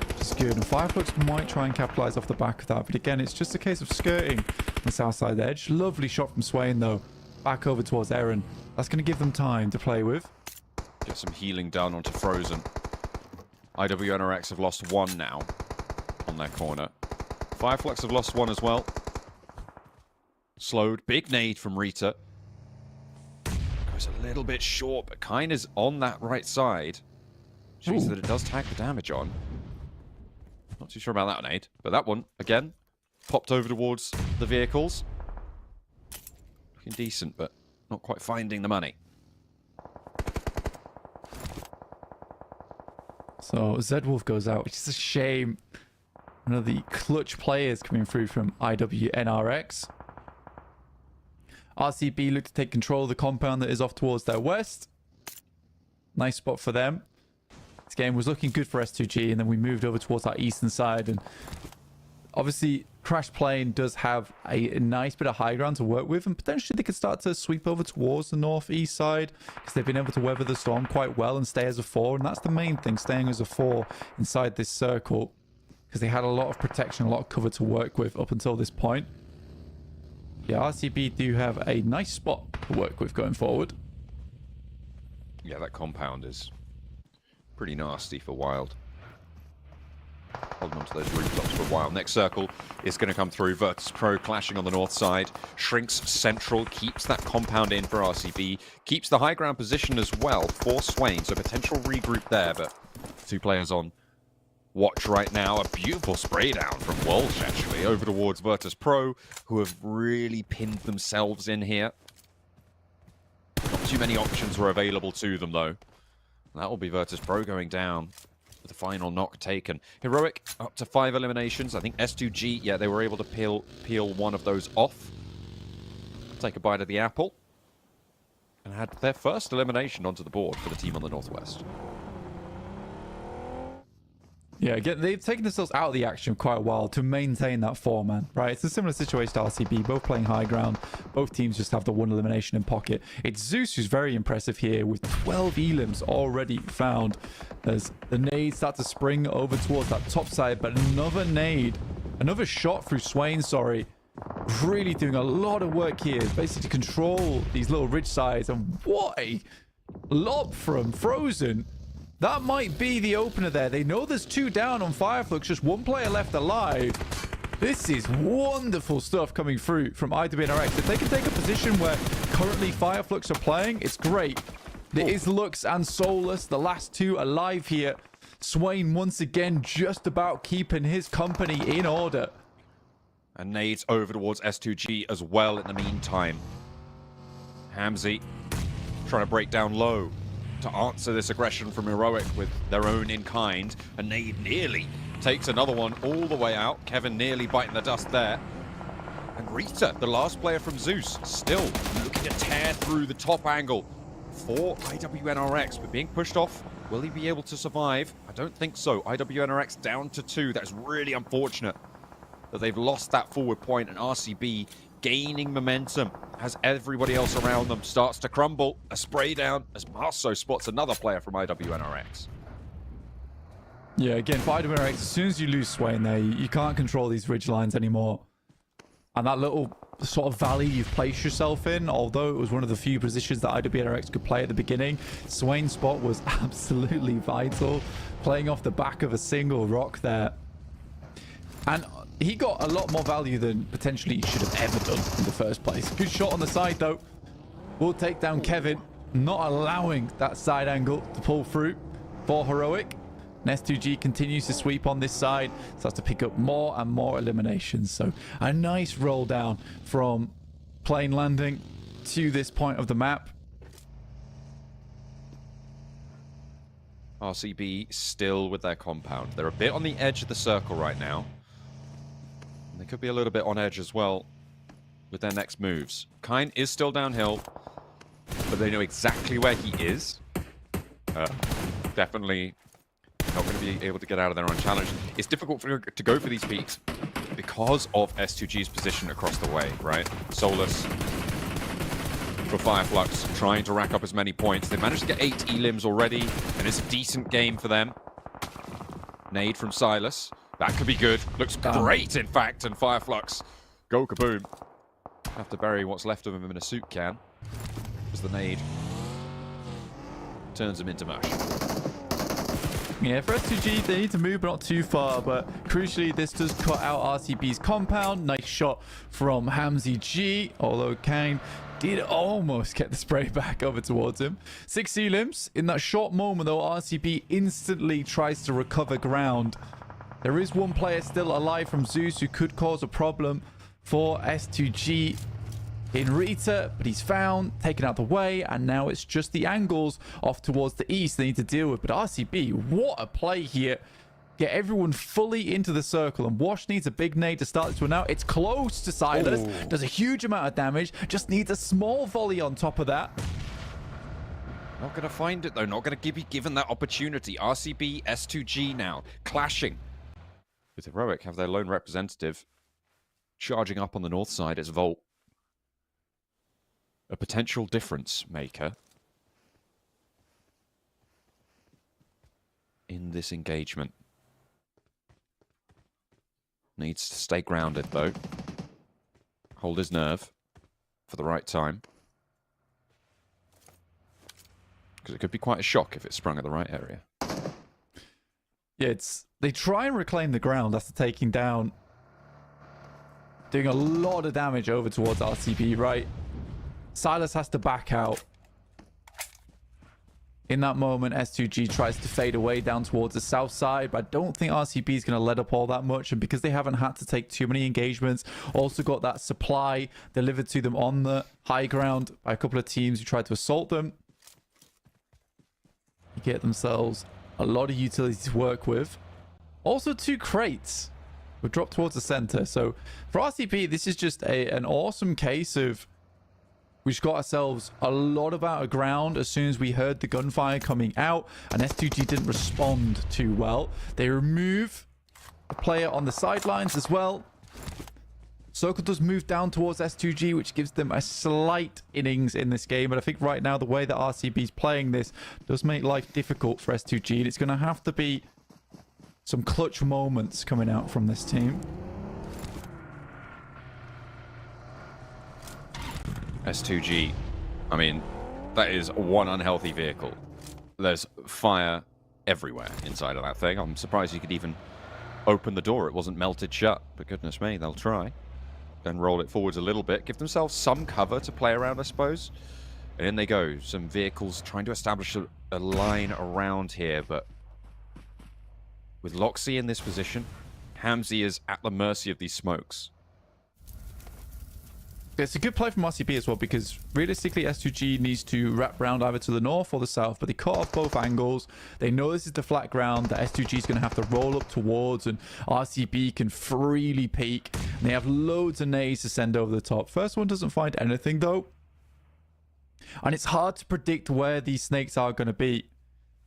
Which is good. And Fireflux might try and capitalize off the back of that. But again, it's just a case of skirting the south side edge. Lovely shot from Swain, though. Back over towards Aaron. That's going to give them time to play with. Get some healing done onto Frozen. IWNRX have lost 1 now on their corner. Fireflux have lost 1 as well. Slowed. Big nade from Rita. Goes a little bit short, but Kine is on that right side. Which means that it does tag the damage on. Not too sure about that nade, but that one, again, popped over towards the vehicles. Looking decent, but not quite finding the money. So Zedwolf goes out, which is a shame. One of the clutch players coming through from IWNRX. RCB look to take control of the compound that is off towards their west. Nice spot for them. This game was looking good for S2G, and then we moved over towards our eastern side. And obviously, Crash Plane does have a nice bit of high ground to work with, and potentially they could start to sweep over towards the northeast side because they've been able to weather the storm quite well and stay as a 4. And that's the main thing, staying as a 4 inside this circle, because they had a lot of protection, a lot of cover to work with up until this point. Yeah, RCB do have a nice spot to work with going forward. Yeah, that compound is pretty nasty for Wild. Holding on to those rooftops for a while. Next circle is going to come through. Virtus Pro clashing on the north side. Shrinks central, keeps that compound in for RCB. Keeps the high ground position as well for Swain. So potential regroup there, but 2 players on watch right now. A beautiful spray down from Walsh, actually, over towards Virtus Pro, who have really pinned themselves in here. Not too many options were available to them, though. And that will be Virtus Pro going down with the final knock taken. Heroic up to 5 eliminations. I think S2G, yeah, they were able to peel one of those off. Take a bite of the apple. And had their first elimination onto the board for the team on the northwest. Yeah, again, they've taken themselves out of the action for quite a while to maintain that four-man, right? It's a similar situation to RCB, both playing high ground. Both teams just have the one elimination in pocket. It's Zeus who's very impressive here with 12 elims already found as the nades start to spring over towards that top side, but another nade, another shot through Swain, sorry. Really doing a lot of work here, basically to control these little ridge sides, and what a lob from Frozen. That might be the opener there. They know there's two down on Fireflux, just one player left alive. This is wonderful stuff coming through from IWNRX. If they can take a position where currently Fireflux are playing, it's great. There is Lux and Solus, the last two alive here. Swain once again just about keeping his company in order. And nades over towards S2G as well in the meantime. Hamzy trying to break down low to answer this aggression from Heroic with their own in-kind. And nade nearly takes another one all the way out. Kevin nearly biting the dust there. And Rita, the last player from Zeus, still looking to tear through the top angle for IWNRX, but being pushed off. Will he be able to survive? I don't think so. IWNRX down to 2. That's really unfortunate that they've lost that forward point, and RCB gaining momentum as everybody else around them starts to crumble. A spray down as Marceau spots another player from IWNRX. Yeah, again, for IWNRX, as soon as you lose Swain there, you can't control these ridge lines anymore. And that little sort of valley you've placed yourself in, although it was one of the few positions that IWNRX could play at the beginning, Swain's spot was absolutely vital, playing off the back of a single rock there. And he got a lot more value than potentially he should have ever done in the first place. Good shot on the side, though. Will take down Kevin, not allowing that side angle to pull through for Heroic. And S2G continues to sweep on this side, starts to pick up more and more eliminations. So a nice roll down from plane landing to this point of the map. RCB still with their compound. They're a bit on the edge of the circle right now. And they could be a little bit on edge as well with their next moves. Kine is still downhill, but they know exactly where he is. Definitely not going to be able to get out of there unchallenged. It's difficult to go for these peaks because of S2G's position across the way, right? Solus for Fireflux trying to rack up as many points. They managed to get 8 elims already, and it's a decent game for them. Nade from Silas. That could be good. Looks great, in fact, and Fireflux go kaboom. Have to bury what's left of him in a soup can as the nade turns him into mush. Yeah, for S2G, they need to move, but not too far. But crucially, this does cut out RCB's compound. Nice shot from Hamzy G, although Kane did almost get the spray back over towards him. 6 elims. In that short moment, though, RCB instantly tries to recover ground. There is one player still alive from Zeus who could cause a problem for S2G in Rita, but he's found, taken out the way, and now it's just the angles off towards the east they need to deal with. But RCB, what a play here. Get everyone fully into the circle, and Wash needs a big nade to start this one out. It's close to Silas. Ooh. Does a huge amount of damage. Just needs a small volley on top of that. Not going to find it, though. Not going to be given that opportunity. RCB, S2G now, clashing. With Heroic, have their lone representative charging up on the north side as Volt. A potential difference maker in this engagement. Needs to stay grounded, though. Hold his nerve for the right time. Because it could be quite a shock if it sprung at the right area. Yeah, they try and reclaim the ground after taking down, doing a lot of damage over towards RCB, right? Silas has to back out. In that moment, S2G tries to fade away down towards the south side, but I don't think RCB is going to let up all that much. And because they haven't had to take too many engagements, also got that supply delivered to them on the high ground by a couple of teams who tried to assault them. You get themselves a lot of utility to work with. Also, 2 crates were dropped towards the center. So for RCB, this is just an awesome case of We just got ourselves a lot of out of ground as soon as we heard the gunfire coming out, and S2G didn't respond too well. They remove a player on the sidelines as well. Circle does move down towards S2G, which gives them a slight innings in this game. But I think right now, the way that RCB is playing this does make life difficult for S2G. And it's going to have to be some clutch moments coming out from this team. S2G, I mean, that is one unhealthy vehicle. There's fire everywhere inside of that thing. I'm surprised you could even open the door. It wasn't melted shut, but goodness me, they'll try. Then roll it forwards a little bit, give themselves some cover to play around, I suppose. And in they go. Some vehicles trying to establish a line around here, but with Loxy in this position, Hamzy is at the mercy of these smokes. It's a good play from RCB as well, because realistically S2G needs to wrap round either to the north or the south, but they cut off both angles. They know this is the flat ground that S2G is going to have to roll up towards, and RCB can freely peek. And they have loads of nades to send over the top. First one doesn't find anything though, and it's hard to predict where these snakes are going to be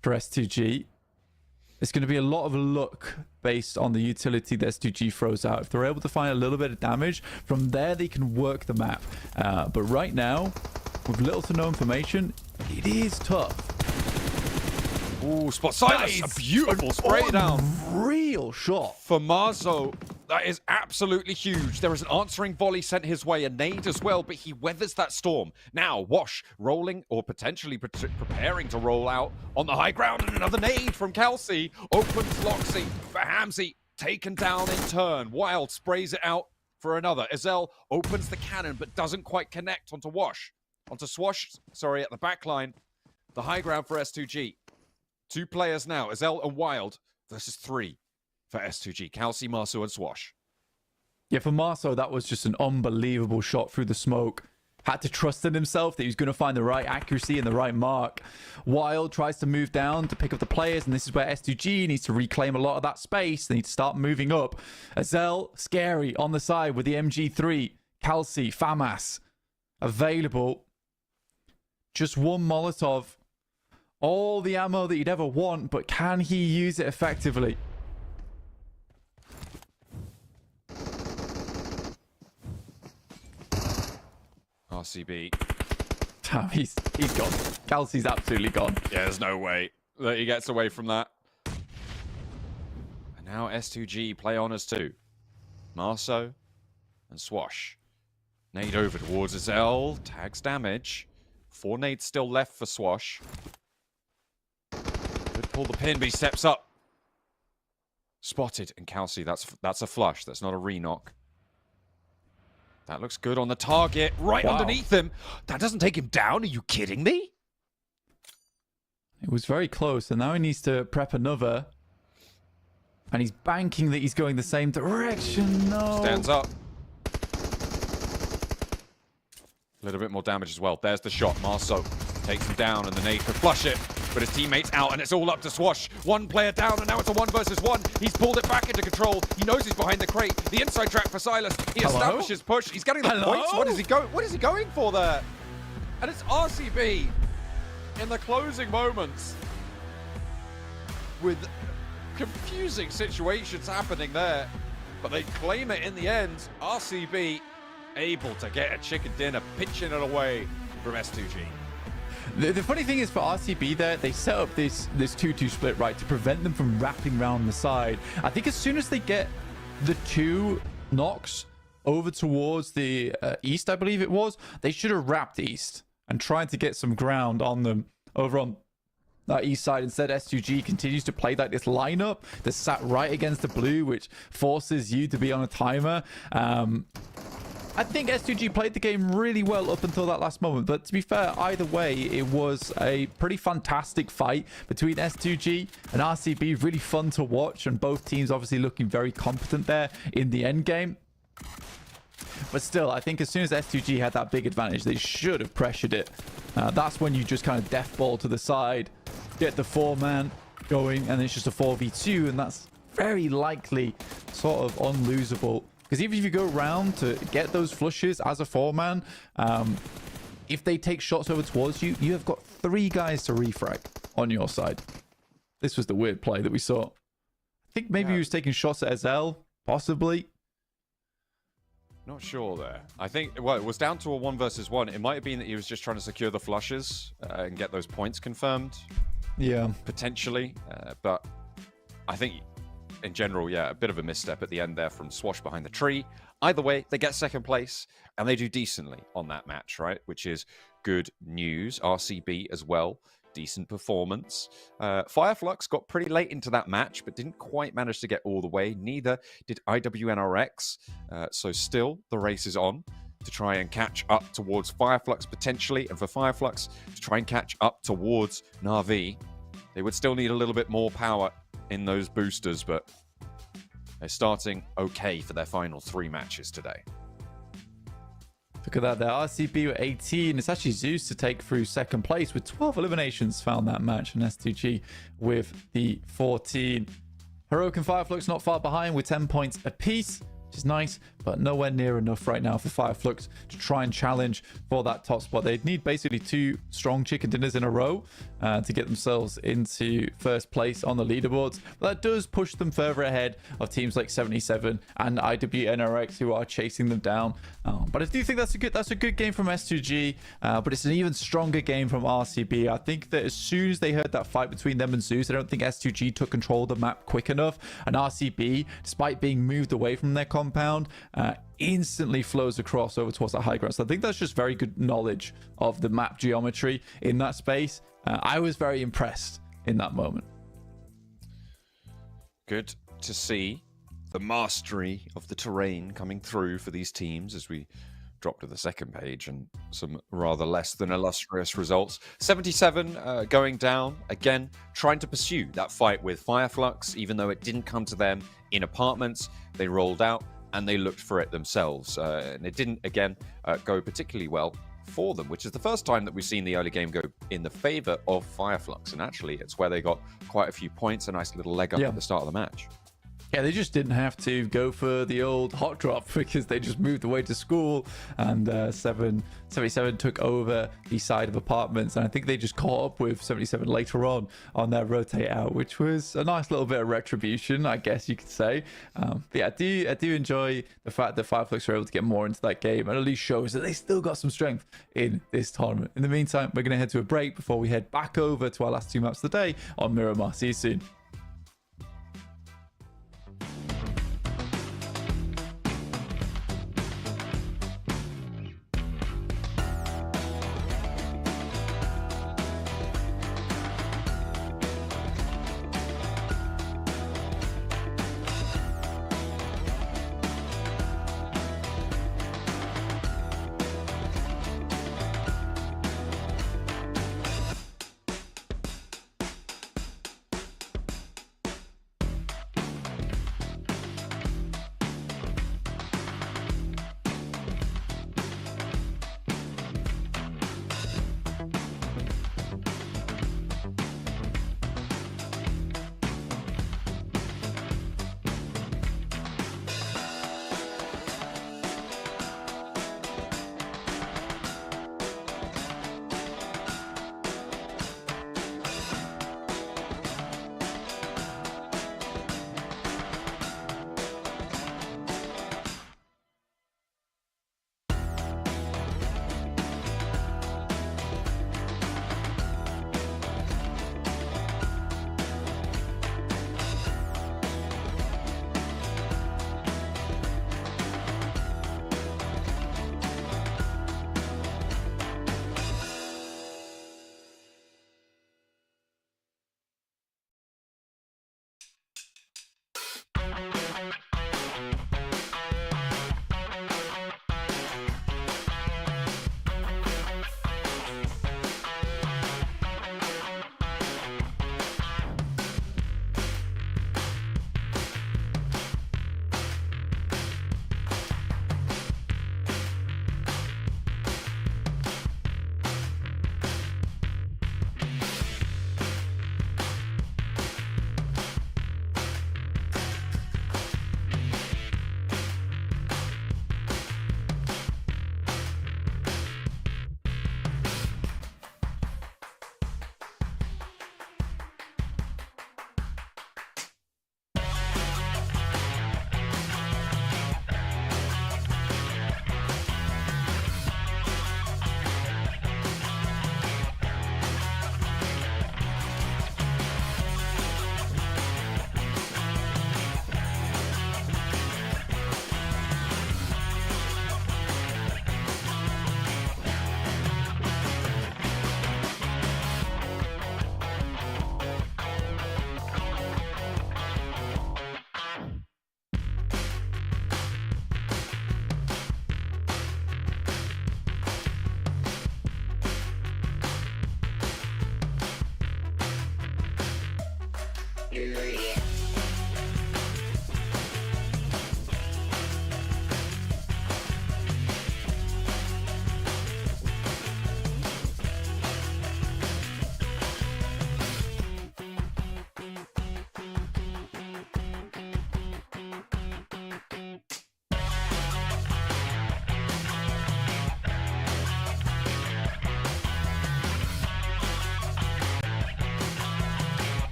for S2G. It's going to be a lot of luck based on the utility that S2G throws out. If they're able to find a little bit of damage, from there they can work the map. But right now, with little to no information, it is tough. Ooh, spot silence. A beautiful spray down. Real shot. For Marzo, that is absolutely huge. There is an answering volley sent his way, a nade as well, but he weathers that storm. Now, Wash rolling or potentially preparing to roll out on the high ground, and another nade from Kelsey opens Loxy for Hamzy, taken down in turn. Wild sprays it out for another. Ezel opens the cannon, but doesn't quite connect onto Wash. Onto Swash, sorry, at the back line. The high ground for S2G. 2 players now, Ezel and Wild versus 3 for S2G. Kelsey, Marceau, and Swash. Yeah, for Marceau, that was just an unbelievable shot through the smoke. Had to trust in himself that he was going to find the right accuracy and the right mark. Wild tries to move down to pick up the players, and this is where S2G needs to reclaim a lot of that space. They need to start moving up. Ezel, scary, on the side with the MG3. Kelsey, FAMAS, available. Just one Molotov. All the ammo that you'd ever want, but can he use it effectively? RCB. Damn, he's gone. Kelsey's absolutely gone. Yeah, there's no way that he gets away from that. And now S2G play on as 2. Marceau and Swash. Nade over towards Ezel. Tags damage. 4 nades still left for Swash. Could pull the pin, but he steps up. Spotted, and Kelsey, that's a flush. That's not a re-knock. That looks good on the target, right underneath him. That doesn't take him down. Are you kidding me? It was very close, and now he needs to prep another. And he's banking that he's going the same direction. No. Stands up. A little bit more damage as well. There's the shot. Marceau takes him down, and the nade could flush it. But his teammate's out, and it's all up to Swash. 1 player down, and now it's a 1 versus 1. He's pulled it back into control. He knows he's behind the crate. The inside track for Silas. He establishes push. He's getting the points. What is he going for there? And it's RCB in the closing moments with confusing situations happening there. But they claim it in the end. RCB able to get a chicken dinner, pitching it away from S2G. The funny thing is for RCB there, they set up this 2-2 split, right, to prevent them from wrapping around the side. I think as soon as they get the 2 knocks over towards the east, I believe it was, they should have wrapped east and tried to get some ground on them over on that east side. Instead, S2G continues to play like this lineup that's sat right against the blue, which forces you to be on a timer. I think S2G played the game really well up until that last moment, but to be fair, either way, it was a pretty fantastic fight between S2G and RCB. Really fun to watch, and both teams obviously looking very competent there in the end game. But still, I think as soon as S2G had that big advantage, they should have pressured it. That's when you just kind of death ball to the side, get the 4-man going, and it's just a 4v2, and that's very likely sort of unlosable. Because even if you go around to get those flushes as a 4-man, if they take shots over towards you, you have got 3 guys to refrag on your side. This was the weird play that we saw. I think maybe he was taking shots at SL, possibly. Not sure there. I think, well, it was down to a 1 versus 1. It might have been that he was just trying to secure the flushes and get those points confirmed. Yeah. Potentially. But I think, in general, yeah, a bit of a misstep at the end there from Swash behind the tree. Either way, they get second place, and they do decently on that match, right? Which is good news. RCB as well. Decent performance. Fireflux got pretty late into that match, but didn't quite manage to get all the way. Neither did IWNRX. So still, the race is on to try and catch up towards Fireflux potentially, and for Fireflux to try and catch up towards Na'Vi. They would still need a little bit more power in those boosters, but they're starting okay for their final 3 matches today. Look at that. Their RCB were 18. It's actually Zeus to take through second place with 12 eliminations found that match, and S2G with the 14. Heroic and Fireflux not far behind with 10 points apiece, which is nice, but nowhere near enough right now for Fireflux to try and challenge for that top spot. They'd need basically 2 strong chicken dinners in a row to get themselves into first place on the leaderboards. But that does push them further ahead of teams like 77 and IWNRX, who are chasing them down. But I do think that's a good game from S2G, but it's an even stronger game from RCB. I think that as soon as they heard that fight between them and Zeus, I don't think S2G took control of the map quick enough, and RCB, despite being moved away from their compound, instantly flows across over towards that high ground. So I think that's just very good knowledge of the map geometry in that space. I was very impressed in that moment. Good to see the mastery of the terrain coming through for these teams as we drop to the second page and some rather less than illustrious results. 77 going down, again, trying to pursue that fight with Fireflux, even though it didn't come to them in apartments. They rolled out and they looked for it themselves. And it didn't, again, go particularly well for them, which is the first time that we've seen the early game go in the favor of Fireflux. And actually, it's where they got quite a few points, a nice little leg up at the start of the match. Yeah, they just didn't have to go for the old hot drop because they just moved away to school, and 77 took over the side of apartments, and I think they just caught up with 77 later on their rotate out, which was a nice little bit of retribution, I guess you could say. But yeah, I do enjoy the fact that Fireflux were able to get more into that game, and at least shows that they still got some strength in this tournament. In the meantime, we're going to head to a break before we head back over to our last 2 maps of the day on Miramar. See you soon.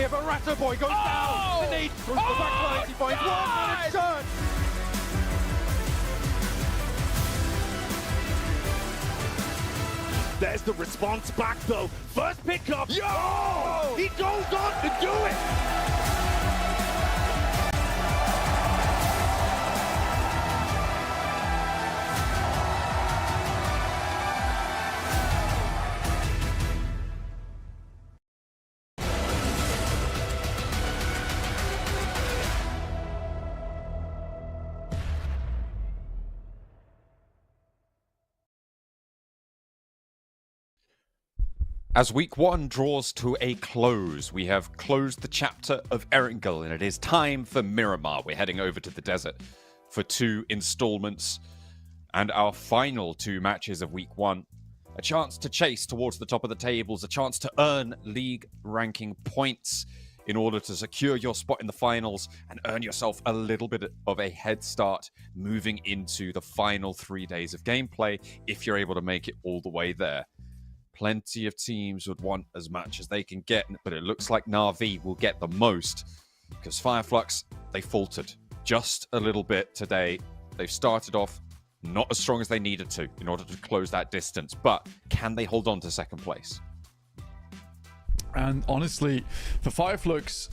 here. Barato boy goes down. The need for the back 90 points. 1 minute turn. There's the response back though. First pickup. Yo! He goes on to do it. As week 1 draws to a close, we have closed the chapter of Erangel, and it is time for Miramar. We're heading over to the desert for 2 installments, and our final 2 matches of week 1. A chance to chase towards the top of the tables, a chance to earn league ranking points in order to secure your spot in the finals and earn yourself a little bit of a head start moving into the final 3 days of gameplay if you're able to make it all the way there. Plenty of teams would want as much as they can get, but it looks like Na'Vi will get the most because Fireflux, they faltered just a little bit today. They've started off not as strong as they needed to in order to close that distance, but can they hold on to second place? And honestly, for Fireflux,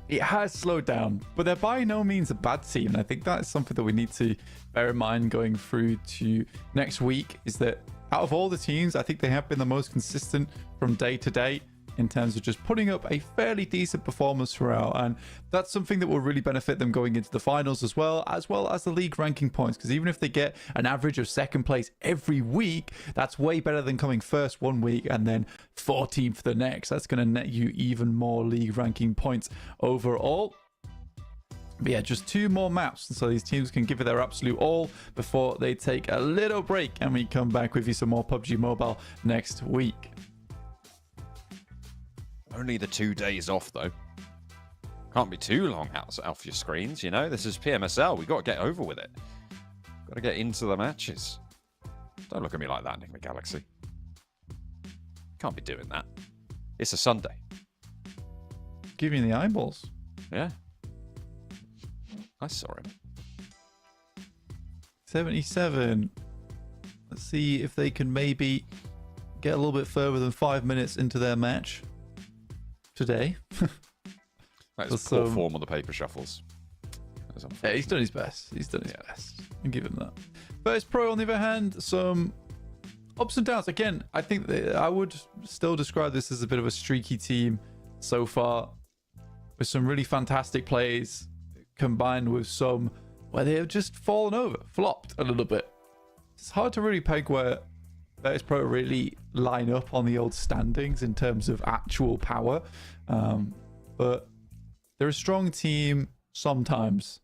it has slowed down, but they're by no means a bad team. And I think that's something that we need to bear in mind going through to next week, is that out of all the teams, I think they have been the most consistent from day to day in terms of just putting up a fairly decent performance throughout. And that's something that will really benefit them going into the finals as well as the league ranking points. Because even if they get an average of second place every week, that's way better than coming first one week and then 14th the next. That's going to net you even more league ranking points overall. But yeah, just 2 more maps, so these teams can give it their absolute all before they take a little break, and we come back with you some more PUBG Mobile next week. Only the 2 days off, though. Can't be too long out off your screens, you know? This is PMSL. We've got to get over with it. Got to get into the matches. Don't look at me like that, Enigma Galaxy. Can't be doing that. It's a Sunday. Give me the eyeballs. Yeah. I saw him. 77. Let's see if they can maybe get a little bit further than 5 minutes into their match today. That is poor form on the paper shuffles. Yeah, he's done his best. He's done his best. I'll give him that. First Pro, on the other hand, some ups and downs. Again, I think that I would still describe this as a bit of a streaky team so far, with some really fantastic plays combined with some where they have just fallen over, flopped a little bit. It's hard to really peg where Virtus Pro really line up on the old standings in terms of actual power, but they're a strong team sometimes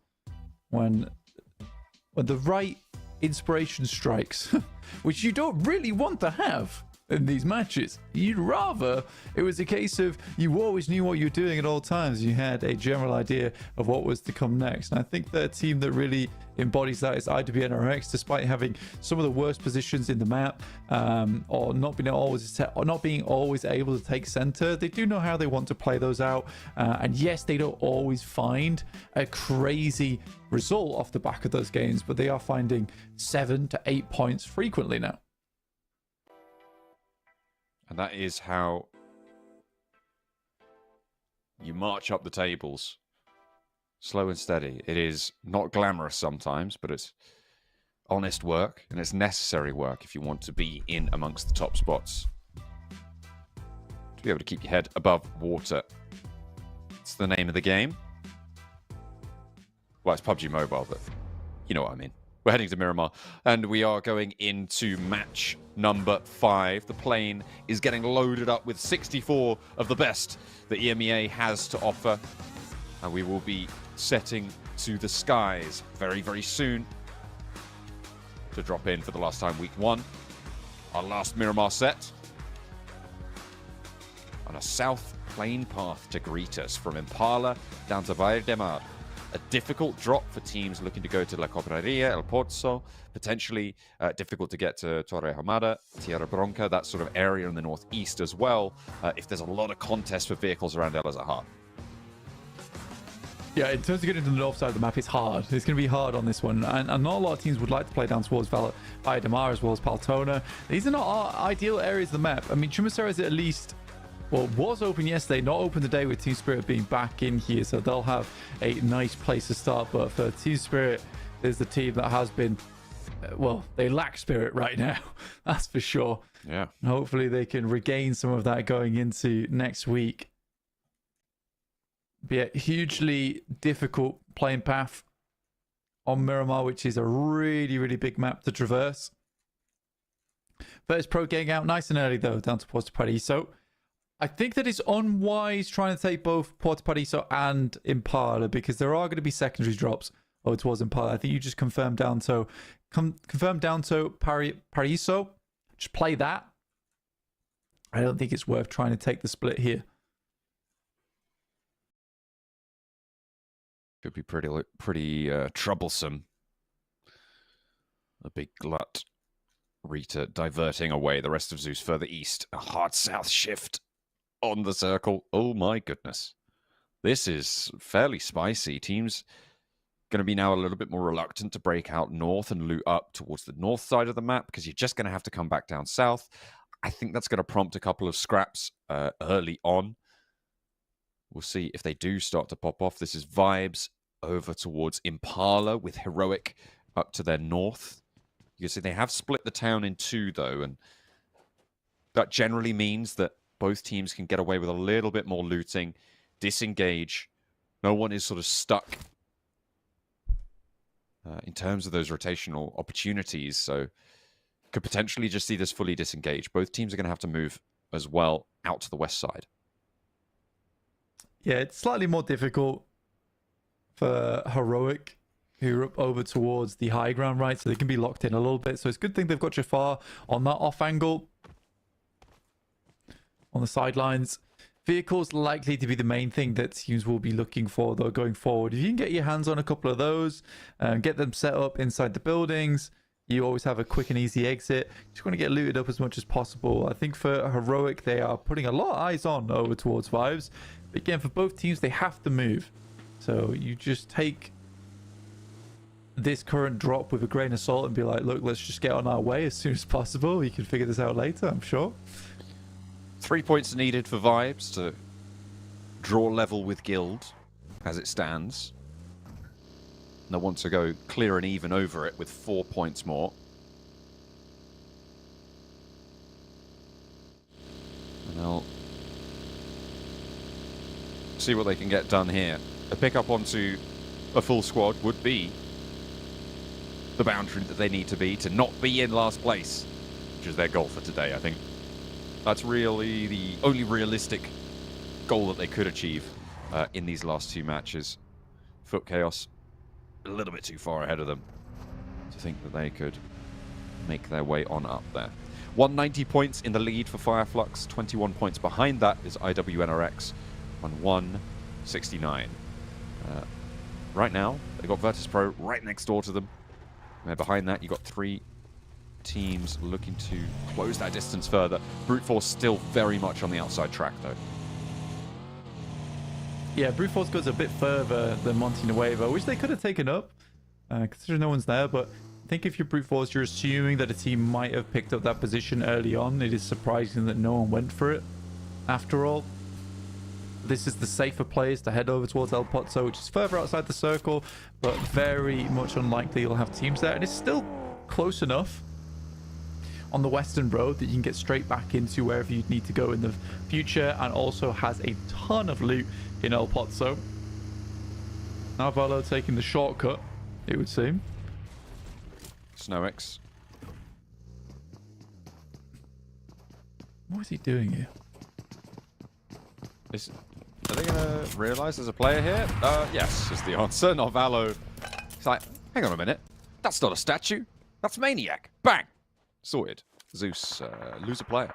when the right inspiration strikes, which you don't really want to have in these matches. You'd rather it was a case of you always knew what you were doing at all times. You had a general idea of what was to come next. And I think the team that really embodies that is IWNRX, despite having some of the worst positions in the map, or not being always able to take center. They do know how they want to play those out, and yes, they don't always find a crazy result off the back of those games, but they are finding 7 to 8 points frequently now. And that is how you march up the tables. Slow and steady. It is not glamorous sometimes, but it's honest work, and it's necessary work if you want to be in amongst the top spots. To be able to keep your head above water. It's the name of the game. Well, it's PUBG Mobile, but you know what I mean. We're heading to Miramar, and we are going into match number 5. The plane is getting loaded up with 64 of the best that EMEA has to offer, and we will be setting to the skies very, very soon to drop in for the last time week 1. Our last Miramar set on a south plane path to greet us from Impala down to Valle de Mar. A difficult drop for teams looking to go to La Cobreria, El Pozzo, potentially difficult to get to Torre Hamada, Tierra Bronca, that sort of area in the northeast as well, if there's a lot of contest for vehicles around El Azahar. Yeah, in terms of getting to the north side of the map, it's hard. It's going to be hard on this one. And not a lot of teams would like to play down towards Valle de Mar as well as Paltona. These are not our ideal areas of the map. I mean, Chumacera is at least, well, was open yesterday, not open today with Team Spirit being back in here. So they'll have a nice place to start. But for Team Spirit, there's the team that has been, well, they lack spirit right now. That's for sure. Yeah. And hopefully they can regain some of that going into next week. Be a hugely difficult playing path on Miramar, which is a really, really big map to traverse. First pro getting out nice and early, though, down to Puerto Paraiso. I think that it's unwise trying to take both Puerto Paraiso and Impala, because there are going to be secondary drops over towards Impala. I think you just confirm down to Paraiso. Just play that. I don't think it's worth trying to take the split here. Could be pretty troublesome. A big glut. Rita diverting away the rest of Zeus further east. A hard south shift on the circle. Oh my goodness. This is fairly spicy. Teams going to be now a little bit more reluctant to break out north and loot up towards the north side of the map, because you're just going to have to come back down south. I think that's going to prompt a couple of scraps early on. We'll see if they do start to pop off. This is vibes over towards Impala with Heroic up to their north. You can see they have split the town in two, though, and that generally means that both teams can get away with a little bit more looting, disengage. No one is sort of stuck in terms of those rotational opportunities, so could potentially just see this fully disengage. Both teams are going to have to move as well out to the west side. Yeah, it's slightly more difficult for Heroic, who are up over towards the high ground, right? So they can be locked in a little bit. So it's a good thing they've got Jafar on that off angle on the sidelines. Vehicles likely to be the main thing that teams will be looking for, though, going forward. If you can get your hands on a couple of those and get them set up inside the buildings, you always have a quick and easy exit. Just want to get looted up as much as possible. I think for Heroic, they are putting a lot of eyes on over towards Vibes. But again, for both teams, they have to move. So you just take this current drop with a grain of salt and be like, look, let's just get on our way as soon as possible. We can figure this out later, I'm sure. 3 points needed for Vibes to draw level with Guild as it stands. They want to go clear and even over it with 4 points more. And they'll see what they can get done here. A pick up onto a full squad would be the boundary that they need to be to not be in last place, which is their goal for today. I think that's really the only realistic goal that they could achieve in these last two matches. Foot Chaos a little bit too far ahead of them to think that they could make their way on up there. 190 points in the lead for Fireflux. 21 points behind that is IWNRX on 169. Right now, they've got Virtus Pro right next door to them. And behind that, you've got three teams looking to close that distance further. Brute Force still very much on the outside track, though. Yeah, Brute Force goes a bit further than Monte Nuevo, which they could have taken up, considering no one's there. But I think if you're Brute Force, you're assuming that a team might have picked up that position early on. It is surprising that no one went for it, after all. This is the safer place to head over towards El Pozzo, which is further outside the circle, but very much unlikely you'll have teams there. And it's still close enough on the western road that you can get straight back into wherever you need to go in the future, and also has a ton of loot in El Pozzo. Navarro taking the shortcut, it would seem. Snowix. What is he doing here? Are they going to realise there's a player here? Yes, is the answer. Novallo. It's like, hang on a minute. That's not a statue. That's Maniac. Bang! Sorted. Zeus, lose a player.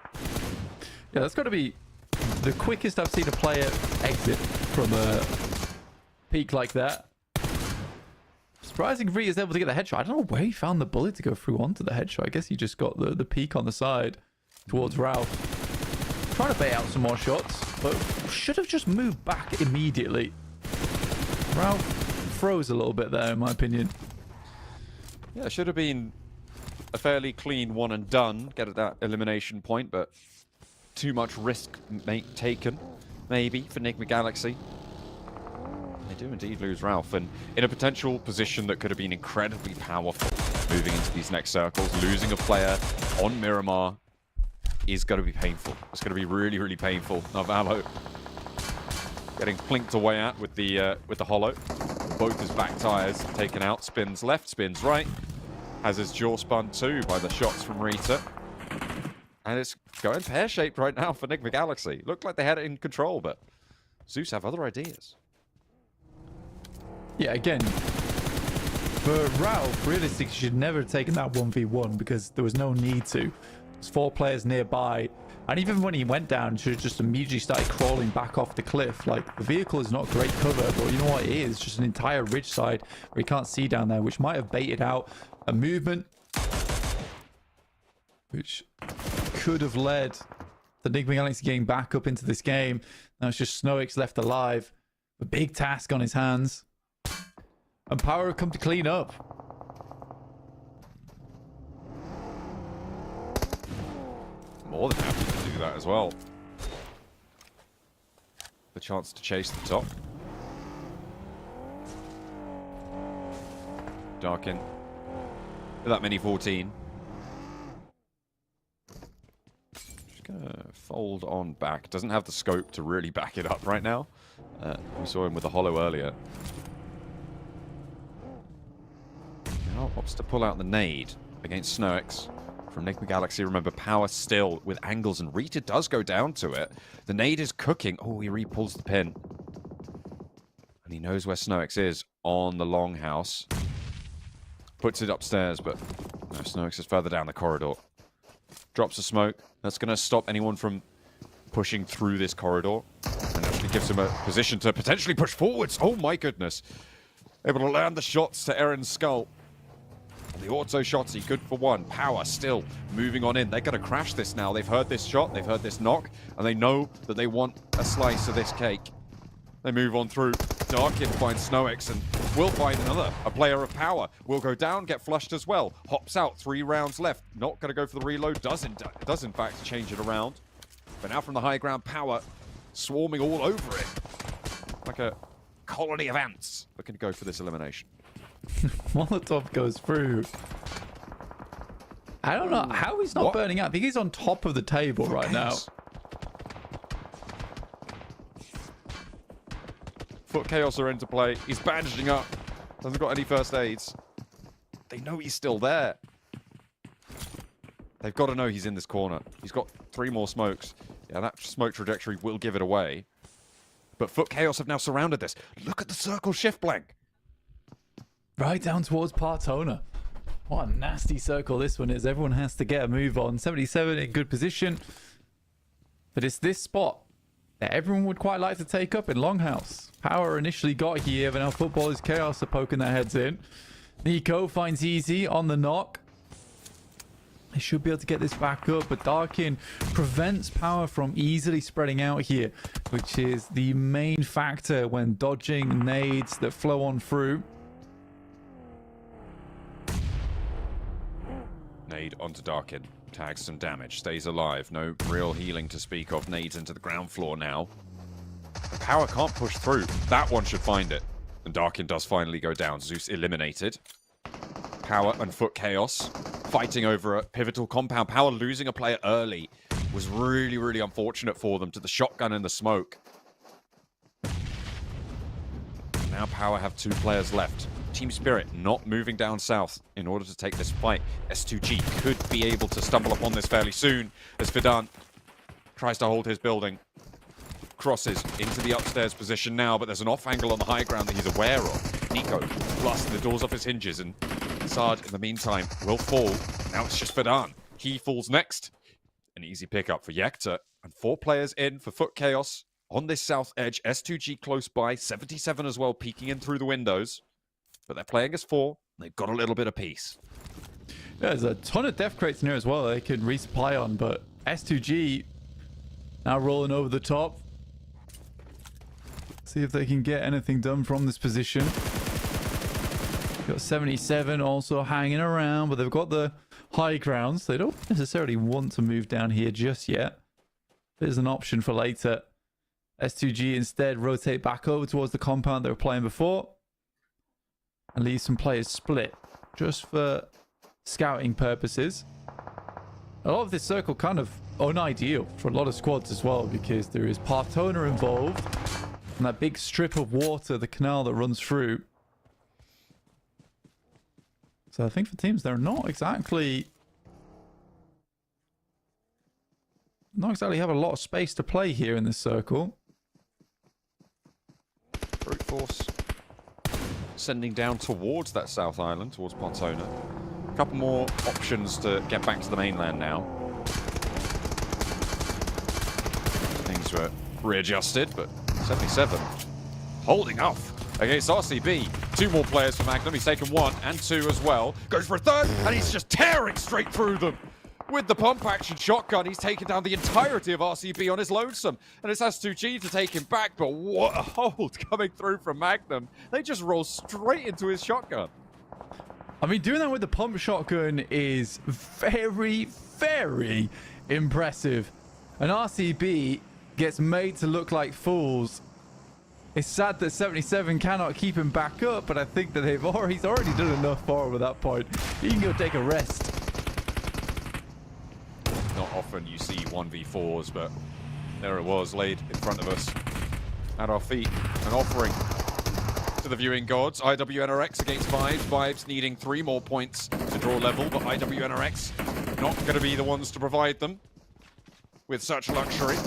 Yeah, that's got to be the quickest I've seen a player exit from a peak like that. Rising Free is able to get the headshot. I don't know where he found the bullet to go through onto the headshot. I guess he just got the peek on the side towards Ralph. Trying to bait out some more shots, but should have just moved back immediately. Ralph froze a little bit there, in my opinion. Yeah, it should have been a fairly clean one and done. Get at that elimination point, but too much risk taken, maybe, for Enigma Galaxy. They do indeed lose Ralph, and in a potential position that could have been incredibly powerful moving into these next circles. Losing a player on Miramar is going to be painful. It's going to be really, really painful. Navallo getting plinked away at with the holo. Both his back tires taken out. Spins left, spins right. Has his jaw spun too by the shots from Rita. And it's going pear-shaped right now for Enigma Galaxy. Looked like they had it in control, but Zeus have other ideas. Yeah, again, for Ralph, realistically, he should never have taken that 1v1 because there was no need to. There's 4 players nearby. And even when he went down, he should have just immediately started crawling back off the cliff. Like, the vehicle is not great cover, but you know what it is? Just an entire ridge side where you can't see down there, which might have baited out a movement, which could have led the Enigma Galaxy getting back up into this game. Now it's just Snoix left alive. A big task on his hands. And Power have come to clean up. More than happy to do that as well. The chance to chase the top. Darkin. With that mini 14. Just gonna fold on back. Doesn't have the scope to really back it up right now. We saw him with the holo earlier. Now opts to pull out the nade against Snoix from Enigma Galaxy. Remember, Power still with angles, and Rita does go down to it. The nade is cooking. Oh, he re-pulls the pin. And he knows where Snoix is on the longhouse. Puts it upstairs, but no, Snoix is further down the corridor. Drops a smoke. That's going to stop anyone from pushing through this corridor. And actually gives him a position to potentially push forwards. Oh my goodness. Able to land the shots to Eren's skull. And the auto shots, he good for one. Power still moving on in. They're going to crash this now. They've heard this shot. They've heard this knock. And they know that they want a slice of this cake. They move on through. Darkin finds Snoix and will find another. A player of Power will go down, get flushed as well. Hops out, 3 rounds left. Not going to go for the reload. Does in fact change it around. But now from the high ground, Power swarming all over it. Like a colony of ants looking to go for this elimination. Molotov goes through. I don't know how he's not burning out. I think he's on top of the table right now. Foot Chaos are into play. He's bandaging up. Doesn't got any first aids. They know he's still there. They've got to know he's in this corner. He's got 3 more smokes. Yeah, that smoke trajectory will give it away. But Foot Chaos have now surrounded this. Look at the circle shift blank. Right down towards Partona. What a nasty circle this one is. Everyone has to get a move on. 77 in good position. But it's this spot that everyone would quite like to take up in Longhouse. Power initially got here, but now Football is Chaos are poking their heads in. Nico finds Easy on the knock. They should be able to get this back up, but Darkin prevents Power from easily spreading out here, which is the main factor when dodging nades that flow on through. Nade onto Darkin. Tags some damage. Stays alive. No real healing to speak of. Nades into the ground floor now. The Power can't push through. That one should find it. And Darkin does finally go down. Zeus eliminated. Power and Foot Chaos fighting over a pivotal compound. Power losing a player early was really, really unfortunate for them to the shotgun and the smoke. Now Power have 2 players left. Team Spirit not moving down south in order to take this fight. S2G could be able to stumble upon this fairly soon as Fidan tries to hold his building. Crosses into the upstairs position now, but there's an off angle on the high ground that he's aware of. Nico blasting the doors off his hinges, and Sard in the meantime will fall. Now it's just Fidan. He falls next. An easy pickup for Yekta, and 4 players in for Foot Chaos on this south edge. S2G close by, 77 as well, peeking in through the windows. but they're playing as 4. They've got a little bit of peace. Yeah, there's a ton of death crates in here as well they could resupply on, but S2G now rolling over the top. See if they can get anything done from this position. Got 77 also hanging around, but they've got the high ground, so they don't necessarily want to move down here just yet. There's an option for later. S2G instead rotate back over towards the compound they were playing before and leave some players split just for scouting purposes. A lot of this circle kind of unideal for a lot of squads as well, because there is Partona involved and that big strip of water, the canal that runs through. So I think for teams, they're not exactly have a lot of space to play here in this circle. Brute force sending down towards that South Island, towards Partona. A couple more options to get back to the mainland now. Things were readjusted, but 77 holding off against RCB. 2 more players for Magnum. He's taken 1 and 2 as well. Goes for a 3rd, and he's just tearing straight through them. With the pump action shotgun, he's taken down the entirety of RCB on his lonesome. And it's S2G to take him back, but what a hold coming through from Magnum. They just roll straight into his shotgun. I mean, doing that with the pump shotgun is very, very impressive. And RCB gets made to look like fools. It's sad that 77 cannot keep him back up, but I think that he's already done enough for him at that point. He can go take a rest. Not often you see 1v4s, but there it was, laid in front of us at our feet. An offering to the viewing gods. IWNRX against Vibes. Vibes needing 3 more points to draw level, but IWNRX not going to be the ones to provide them with such luxury.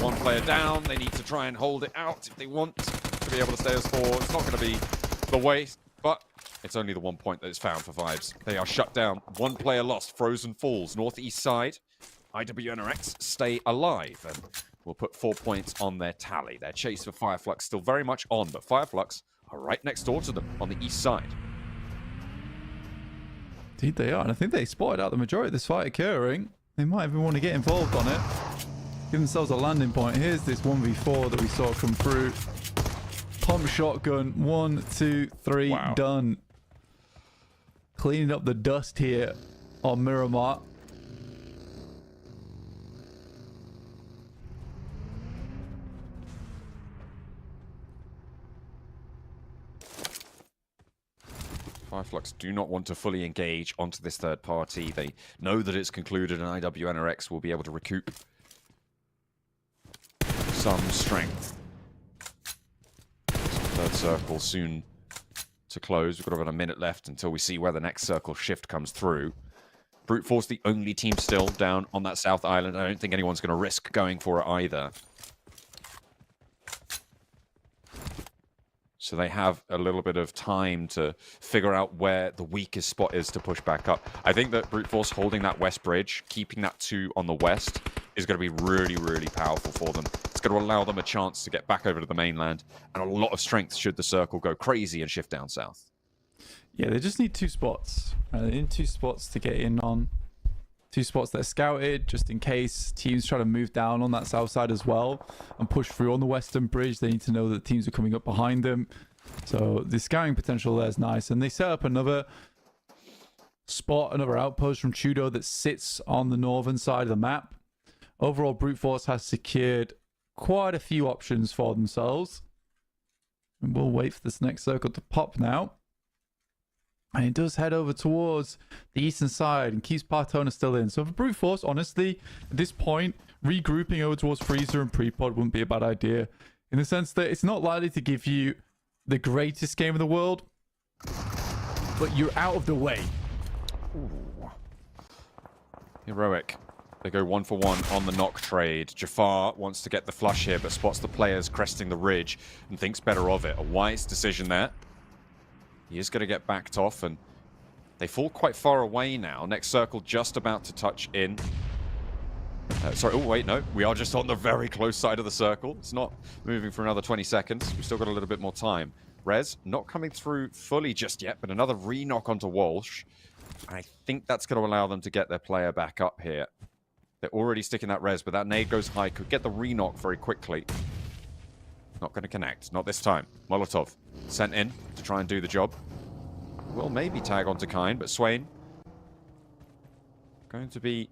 1 player down. They need to try and hold it out if they want to be able to stay as 4. It's not going to be the way, but it's only the 1 point that is found for Vibes. They are shut down. 1 player lost. Frozen Falls, northeast side. IWNRX stay alive and will put 4 points on their tally. Their chase for Fireflux still very much on, but Fireflux are right next door to them on the east side. Indeed they are, and I think they spotted out the majority of this fight occurring. They might even want to get involved on it. Give themselves a landing point. Here's this 1v4 that we saw come through. Pump shotgun, 1, 2, 3, wow. Done. Cleaning up the dust here on Miramar. Fireflux do not want to fully engage onto this third party. They know that it's concluded and IWNRX will be able to recoup some strength. Third circle soon to close. We've got about a minute left until we see where the next circle shift comes through. Brute Force, the only team still down on that South Island. I don't think anyone's going to risk going for it either. So they have a little bit of time to figure out where the weakest spot is to push back up. I think that Brute Force holding that west bridge, keeping that 2 on the west, is going to be really, really powerful for them. It's going to allow them a chance to get back over to the mainland, and a lot of strength should the circle go crazy and shift down south. Yeah, they just need 2 spots. They need 2 spots to get in on. 2 spots that are scouted, just in case teams try to move down on that south side as well and push through on the western bridge. They need to know that teams are coming up behind them. So the scouting potential there is nice. And they set up another spot, another outpost from Chudo that sits on the northern side of the map. Overall, Brute Force has secured quite a few options for themselves. And we'll wait for this next circle to pop now. And it does head over towards the eastern side and keeps Partona still in. So for Brute Force, honestly, at this point, regrouping over towards Freezer and Prepod wouldn't be a bad idea. In the sense that it's not likely to give you the greatest game in the world, but you're out of the way. Ooh. Heroic. They go 1 for 1 on the knock trade. Jafar wants to get the flush here, but spots the players cresting the ridge and thinks better of it. A wise decision there. He is going to get backed off, and they fall quite far away now. Next circle just about to touch in. Sorry, oh wait, no. We are just on the very close side of the circle. It's not moving for another 20 seconds. We've still got a little bit more time. Res not coming through fully just yet, but another re-knock onto Walsh. I think that's going to allow them to get their player back up here. They're already sticking that res, but that nade goes high. Could get the re-knock very quickly. Not going to connect. Not this time. Molotov sent in to try and do the job. Will maybe tag onto Kine, but Swain going to be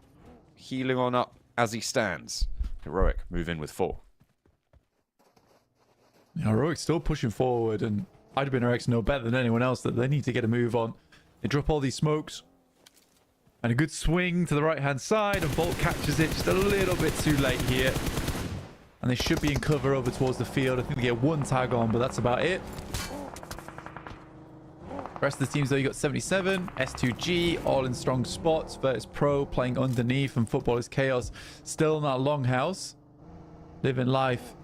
healing on up as he stands. Heroic move in with 4. Heroic still pushing forward, and IWNRX know better than anyone else that they need to get a move on. They drop all these smokes. And a good swing to the right-hand side, and Bolt catches it just a little bit too late here. And they should be in cover over towards the field. I think they get 1 tag on, but that's about it. The rest of the teams, though, you got 77, S2G, all in strong spots. Virtus Pro playing underneath, and Football is Chaos still in that longhouse. Living life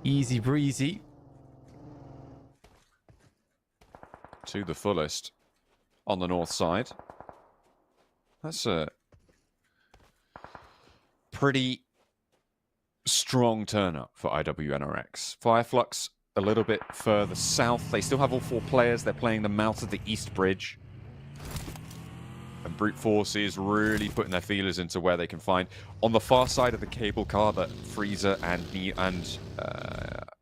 easy breezy. To the fullest on the north side. That's a pretty strong turn up for IWNRX. Fireflux a little bit further south. They still have all 4 players. They're playing the mouth of the East Bridge. And Brute Force is really putting their feelers into where they can find. On the far side of the cable car that Freezer and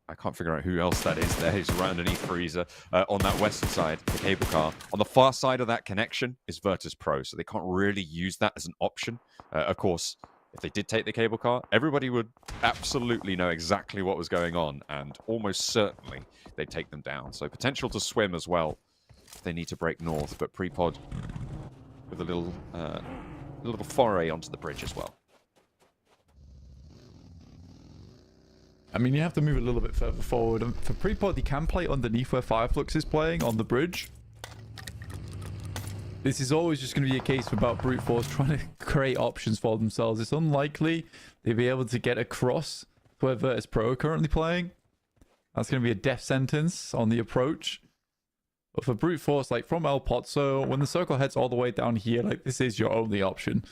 I can't figure out who else that is there. He's right underneath Freezer. On that western side, the cable car. On the far side of that connection is Virtus Pro, so they can't really use that as an option. Of course, if they did take the cable car, everybody would absolutely know exactly what was going on, and almost certainly they'd take them down. So potential to swim as well if they need to break north, but Prepod with a little foray onto the bridge as well. I mean, you have to move a little bit further forward. And for Prepod, you can play underneath where Fireflux is playing on the bridge. This is always just going to be a case about Brute Force trying to create options for themselves. It's unlikely they'll be able to get across to where Virtus Pro are currently playing. That's going to be a death sentence on the approach. But for Brute Force, like from El Pozzo, when the circle heads all the way down here, like this is your only option.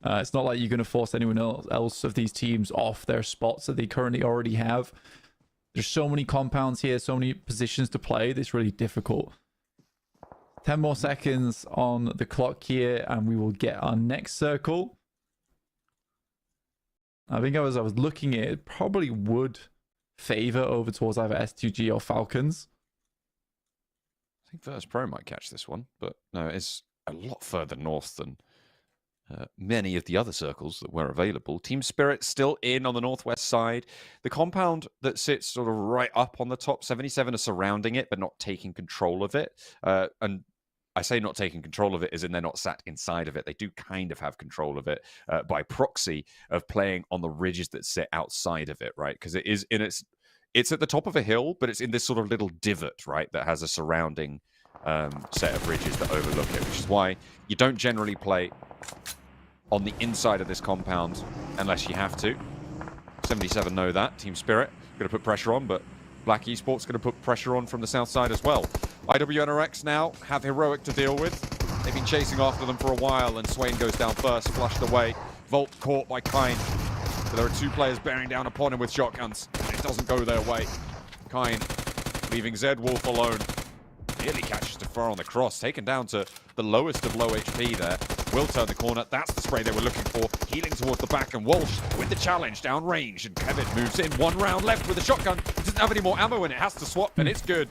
It's not like you're going to force anyone else of these teams off their spots that they currently already have. There's so many compounds here, so many positions to play. It's really difficult. 10 more seconds on the clock here, and we will get our next circle. I think as I was looking at it, probably would favor over towards either S2G or Falcons. I think Virtus Pro might catch this one, but no, it's a lot further north than many of the other circles that were available. Team Spirit still in on the northwest side. The compound that sits sort of right up on the top, 77 are surrounding it, but not taking control of it. And I say not taking control of it as in they're not sat inside of it. They do kind of have control of it by proxy of playing on the ridges that sit outside of it, right? Because it is in it's at the top of a hill, but it's in this sort of little divot, right, that has a surrounding set of ridges that overlook it, which is why you don't generally play on the inside of this compound unless you have to. 77 know that. Team Spirit going to put pressure on, but Black Esports going to put pressure on from the south side as well. IWNRX now have Heroic to deal with. They've been chasing after them for a while, and Swain goes down first, flushed away. Volt caught by Kine. So there are 2 players bearing down upon him with shotguns. It doesn't go their way. Kine leaving Zed Wolf alone. Nearly catches Defer on the cross, taken down to the lowest of low HP there. Will turn the corner. That's the spray they were looking for. Healing towards the back, and Walsh with the challenge down range. And Kevin moves in. 1 round left with a shotgun. He doesn't have any more ammo, and it has to swap, and it's good.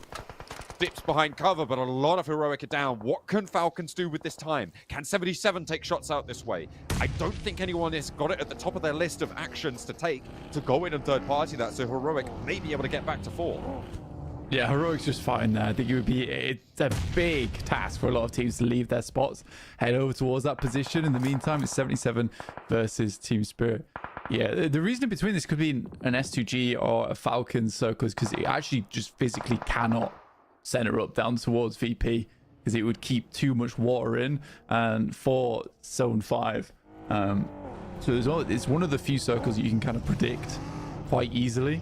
Dips behind cover, but a lot of Heroic are down. What can Falcons do with this time? Can 77 take shots out this way? I don't think anyone has got it at the top of their list of actions to take to go in and third party that, so Heroic may be able to get back to 4. Yeah, Heroic's just fine there. I think it's a big task for a lot of teams to leave their spots, head over towards that position. In the meantime, it's 77 versus Team Spirit. Yeah, the reason between this could be an S2G or a Falcons circle is because it actually just physically cannot center up down towards VP because it would keep too much water in and for Zone 5. So it's one of the few circles that you can kind of predict quite easily.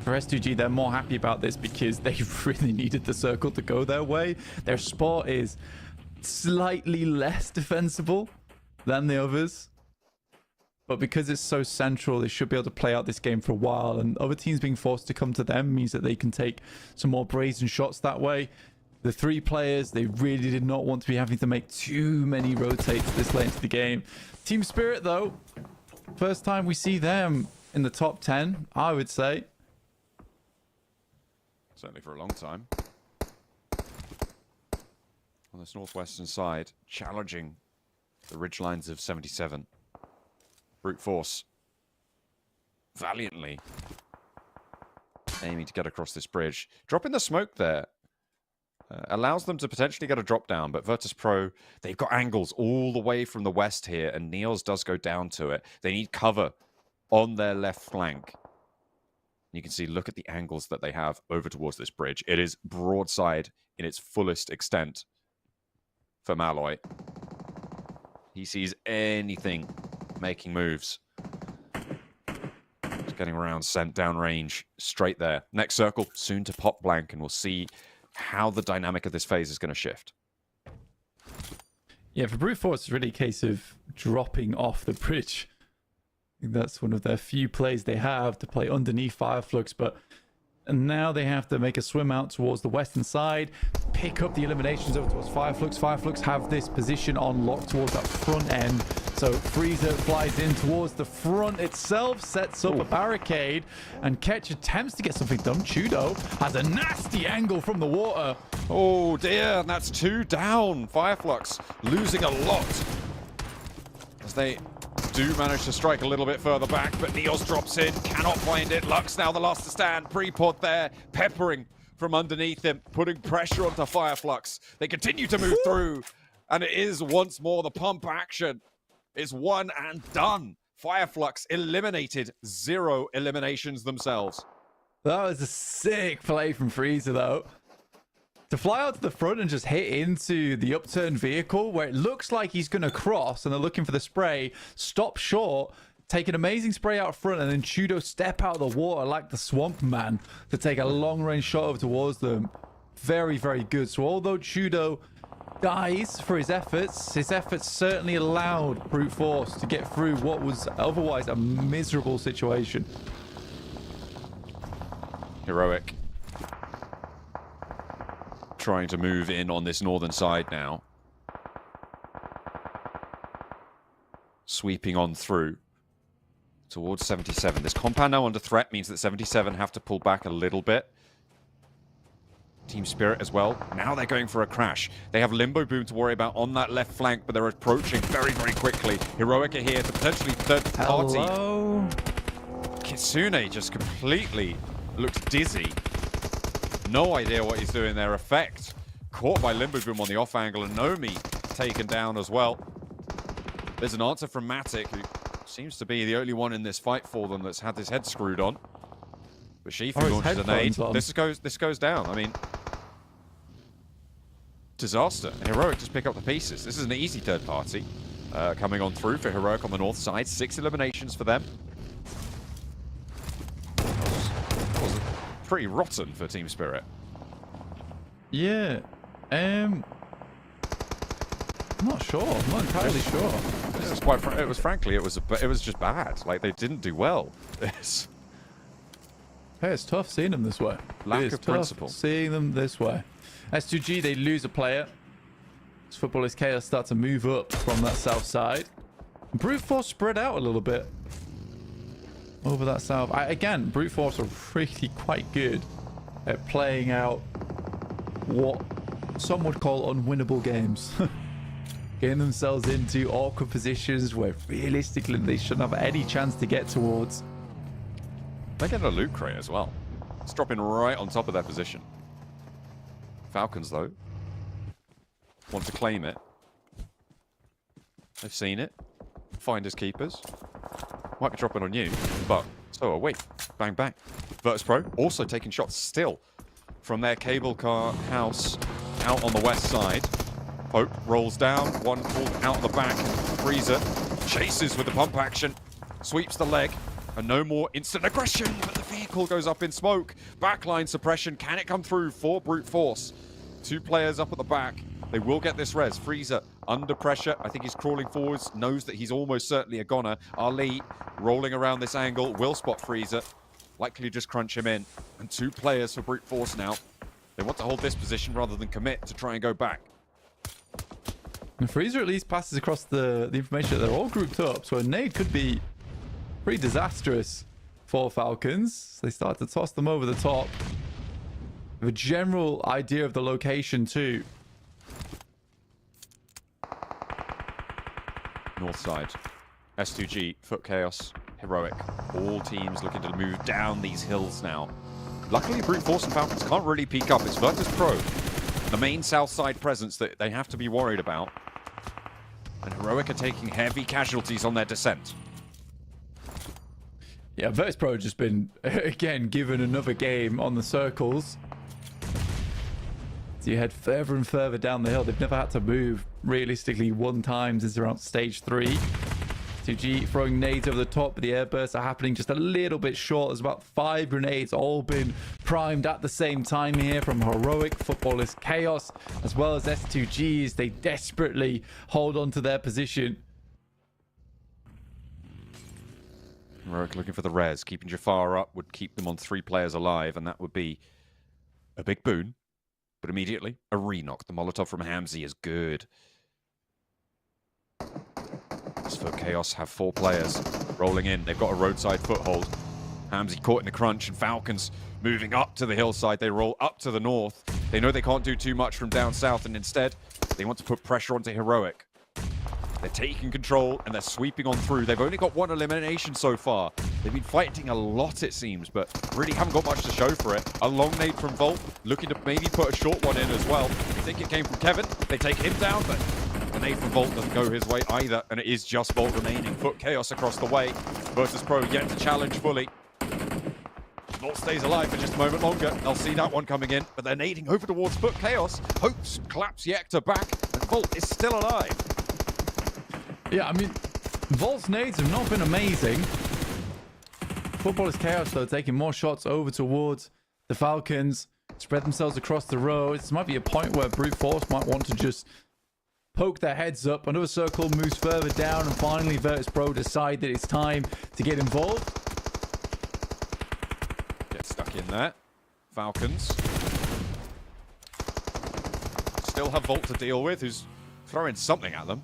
For S2G, they're more happy about this because they really needed the circle to go their way. Their spot is slightly less defensible than the others. But because it's so central, they should be able to play out this game for a while. And other teams being forced to come to them means that they can take some more brazen shots that way. The 3 players, they really did not want to be having to make too many rotates this late into the game. Team Spirit, though, first time we see them in the top 10, I would say. Certainly for a long time. On this northwestern side, challenging the ridgelines of 77. Brute force. Valiantly aiming to get across this bridge. Dropping the smoke there. Allows them to potentially get a drop down, but Virtus Pro, they've got angles all the way from the west here, and Neos does go down to it. They need cover on their left flank. You can see, look at the angles that they have over towards this bridge. It is broadside in its fullest extent for Malloy. He sees anything making moves. Just getting around, sent down range, straight there. Next circle, soon to pop blank, and we'll see how the dynamic of this phase is going to shift. Yeah, for Brute Force, it's really a case of dropping off the bridge. I think that's one of their few plays they have to play underneath Fireflux, but now they have to make a swim out towards the western side, pick up the eliminations over towards Fireflux. Fireflux have this position on lock towards that front end. So Freezer flies in towards the front itself, sets up a barricade, and Ketch attempts to get something done. Chudo has a nasty angle from the water. Oh dear, and that's 2 down. Fireflux losing a lot as they do manage to strike a little bit further back, but Neos drops in, cannot find it. Lux now the last to stand. Pre-pod there, peppering from underneath him, putting pressure onto Fireflux. They continue to move through, and it is once more the pump action. It's one and done. Fireflux eliminated, 0 eliminations themselves. That was a sick play from Freezer, though. To fly out to the front and just hit into the upturned vehicle where it looks like he's going to cross and they're looking for the spray, stop short, take an amazing spray out front, and then Chudo step out of the water like the swamp man to take a long-range shot over towards them. Very, very good. So although Chudo dies for his efforts certainly allowed Brute Force to get through what was otherwise a miserable situation. Heroic trying to move in on this northern side now. Sweeping on through towards 77. This compound now under threat means that 77 have to pull back a little bit. Team Spirit as well. Now they're going for a crash. They have Limbo Boom to worry about on that left flank, but they're approaching very, very quickly. Heroic are here to potentially third party. Hello? Kitsune just completely looks dizzy. No idea what he's doing there. Effect caught by Limbo Boom on the off angle, and Nomi taken down as well. There's an answer from Matic, who seems to be the only one in this fight for them that's had his head screwed on. But Shifu launches a nade. This goes down. I mean, disaster. And Heroic just pick up the pieces. This is an easy third party coming on through for Heroic on the north side. 6 eliminations for them. Was pretty rotten for Team Spirit. Yeah. I'm not sure. I'm not entirely sure. This is quite. It was frankly, it was just bad. Like, they didn't do well. This. Hey, it's tough seeing them this way. Lack of principle. Seeing them this way. S2G, they lose a player. As Football is Chaos start to move up from that south side. Brute Force spread out a little bit over that south. Again, Brute Force are really quite good at playing out what some would call unwinnable games. Getting themselves into awkward positions where realistically they shouldn't have any chance to get towards. They get a loot crate as well. It's dropping right on top of their position. Falcons, though, want to claim it. They've seen it. Finders keepers. Might be dropping on you, but so are we. Bang, bang. Virtus Pro also taking shots still from their cable car house out on the west side. Pope rolls down. One pulled out the back. Freezer chases with the pump action. Sweeps the leg. And no more instant aggression, but the vehicle goes up in smoke. Backline suppression. Can it come through for Brute Force? 2 players up at the back. They will get this res. Freezer under pressure. I think he's crawling forwards, knows that he's almost certainly a goner. Ali rolling around this angle, will spot Freezer. Likely just crunch him in. And 2 players for Brute Force now. They want to hold this position rather than commit to try and go back. And Freezer at least passes across the information that they're all grouped up, so a nade could be pretty disastrous for Falcons. They start to toss them over the top. With a general idea of the location too. North side. S2G, Foot Chaos, Heroic. All teams looking to move down these hills now. Luckily, Brute Force and Falcons can't really peek up. It's Virtus Pro, the main south side presence that they have to be worried about. And Heroic are taking heavy casualties on their descent. Yeah, Virtus Pro just been, again, given another game on the circles. So you head further and further down the hill. They've never had to move realistically one time since around stage 3. 2G throwing nades over the top, but the airbursts are happening just a little bit short. There's about 5 grenades all been primed at the same time here from Heroic, Footballers Chaos, as well as S2Gs. They desperately hold on to their position. Heroic looking for the res. Keeping Jafar up would keep them on 3 players alive, and that would be a big boon. But immediately, a re-knock. The Molotov from Hamzy is good. Foot Chaos have 4 players rolling in. They've got a roadside foothold. Hamzy caught in the crunch, and Falcons moving up to the hillside. They roll up to the north. They know they can't do too much from down south, and instead, they want to put pressure onto Heroic. They're taking control, and they're sweeping on through. They've only got 1 elimination so far. They've been fighting a lot, it seems, but really haven't got much to show for it. A long nade from Volt, looking to maybe put a short one in as well. I think it came from Kevin. They take him down, but the nade from Volt doesn't go his way either, and it is just Volt remaining. Foot Chaos across the way. Virtus Pro yet to challenge fully. Volt stays alive for just a moment longer. They'll see that one coming in, but they're nading over towards Foot Chaos. Hopes claps Yekta back, and Volt is still alive. Yeah, I mean, Volt's nades have not been amazing. Footballers Chaos, though, taking more shots over towards the Falcons. Spread themselves across the road. This might be a point where Brute Force might want to just poke their heads up. Another circle moves further down, and finally Virtus Pro decide that it's time to get involved. Get stuck in there. Falcons still have Volt to deal with, who's throwing something at them.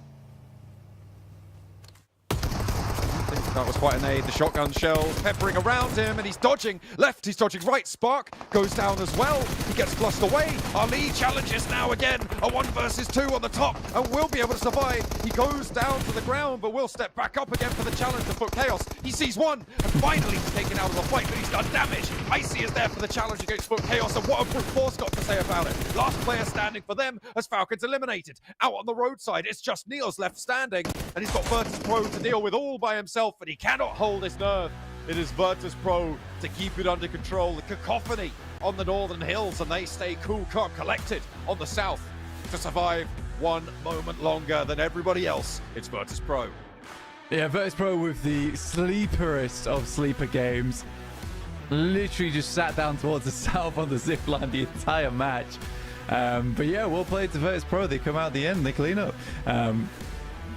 That was quite a nade. The shotgun shells peppering around him, and he's dodging left, he's dodging right. Spark goes down as well. He gets flushed away. Ali challenges now again. A 1 versus 2 on the top, and will be able to survive. He goes down to the ground, but will step back up again for the challenge to Foot Chaos. He sees one, and finally he's taken out of the fight, but he's done damage. Icy is there for the challenge against Foot Chaos, and what have Brute Force got to say about it? Last player standing for them as Falcons eliminated. Out on the roadside, it's just Neil's left standing, and he's got Virtus Pro to deal with all by himself, but he cannot hold his nerve. It is Virtus Pro to keep it under control. The cacophony on the northern hills, and they stay cool, calm, collected on the south to survive 1 moment longer than everybody else. It's Virtus Pro. Yeah, Virtus Pro with the sleeperest of sleeper games. Literally just sat down towards the south on the zip line the entire match. But yeah, well played to Virtus Pro. They come out at the end, they clean up.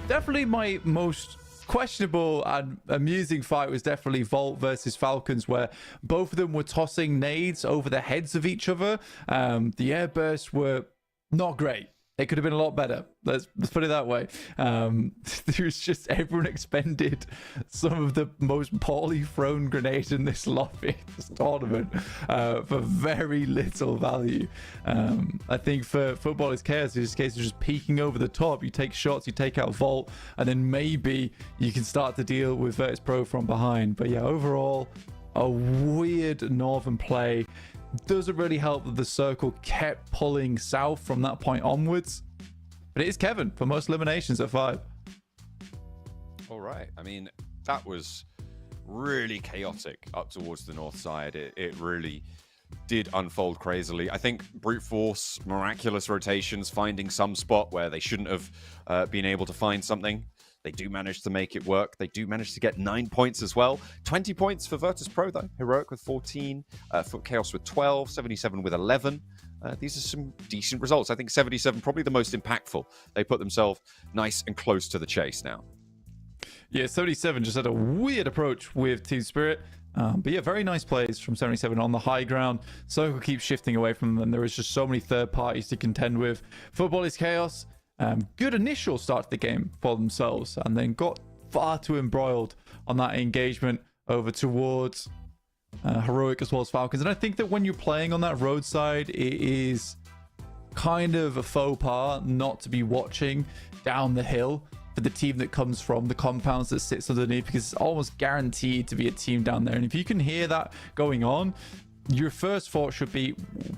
Definitely my most questionable and amusing fight was definitely Volt versus Falcons, where both of them were tossing nades over the heads of each other. The airbursts were not great. It could have been a lot better. Let's put it that way. There's just everyone expended some of the most poorly thrown grenades in this lobby, this tournament, for very little value. I think for Footballers Chaos, it's a case of just peeking over the top. You take shots, you take out Volt, and then maybe you can start to deal with Virtus Pro from behind. But yeah, overall, a weird northern play. Doesn't really help that the circle kept pulling south from that point onwards. But it is Kevin for most eliminations at 5. All right. I mean, that was really chaotic up towards the north side. It really did unfold crazily. I think Brute Force, miraculous rotations, finding some spot where they shouldn't have been able to find something. They do manage to make it work. They do manage to get 9 points as well. 20 points for Virtus Pro, though. Heroic with 14. Foot Chaos with 12. 77 with 11. these are some decent results. I think 77 probably the most impactful. They put themselves nice and close to the chase now. Yeah, 77 just had a weird approach with Team Spirit. But yeah, very nice plays from 77 on the high ground. Circle keeps shifting away from them. There is just so many third parties to contend with. Football is chaos. Good initial start to the game for themselves, and then got far too embroiled on that engagement over towards Heroic as well as Falcons. And I think that when you're playing on that roadside, it is kind of a faux pas not to be watching down the hill for the team that comes from the compounds that sits underneath, because it's almost guaranteed to be a team down there. And if you can hear that going on, your first thought should be,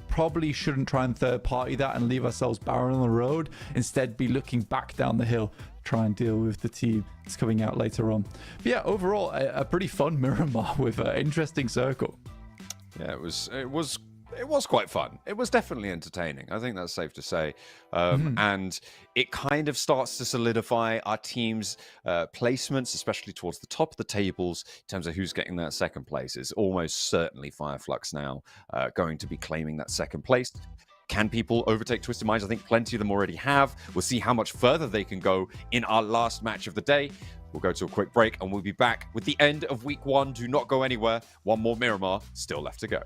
probably shouldn't try and third party that and leave ourselves barren on the road. Instead, be looking back down the hill, try and deal with the team that's coming out later on. But yeah, overall, a pretty fun Miramar with an interesting circle. Yeah, it was quite fun. It was definitely entertaining. I think that's safe to say. And it kind of starts to solidify our team's placements, especially towards the top of the tables, in terms of who's getting that second place. It's almost certainly Fireflux now going to be claiming that second place. Can people overtake Twisted Minds? I think plenty of them already have. We'll see how much further they can go in our last match of the day. We'll go to a quick break and we'll be back with the end of week 1. Do not go anywhere. One more Miramar still left to go.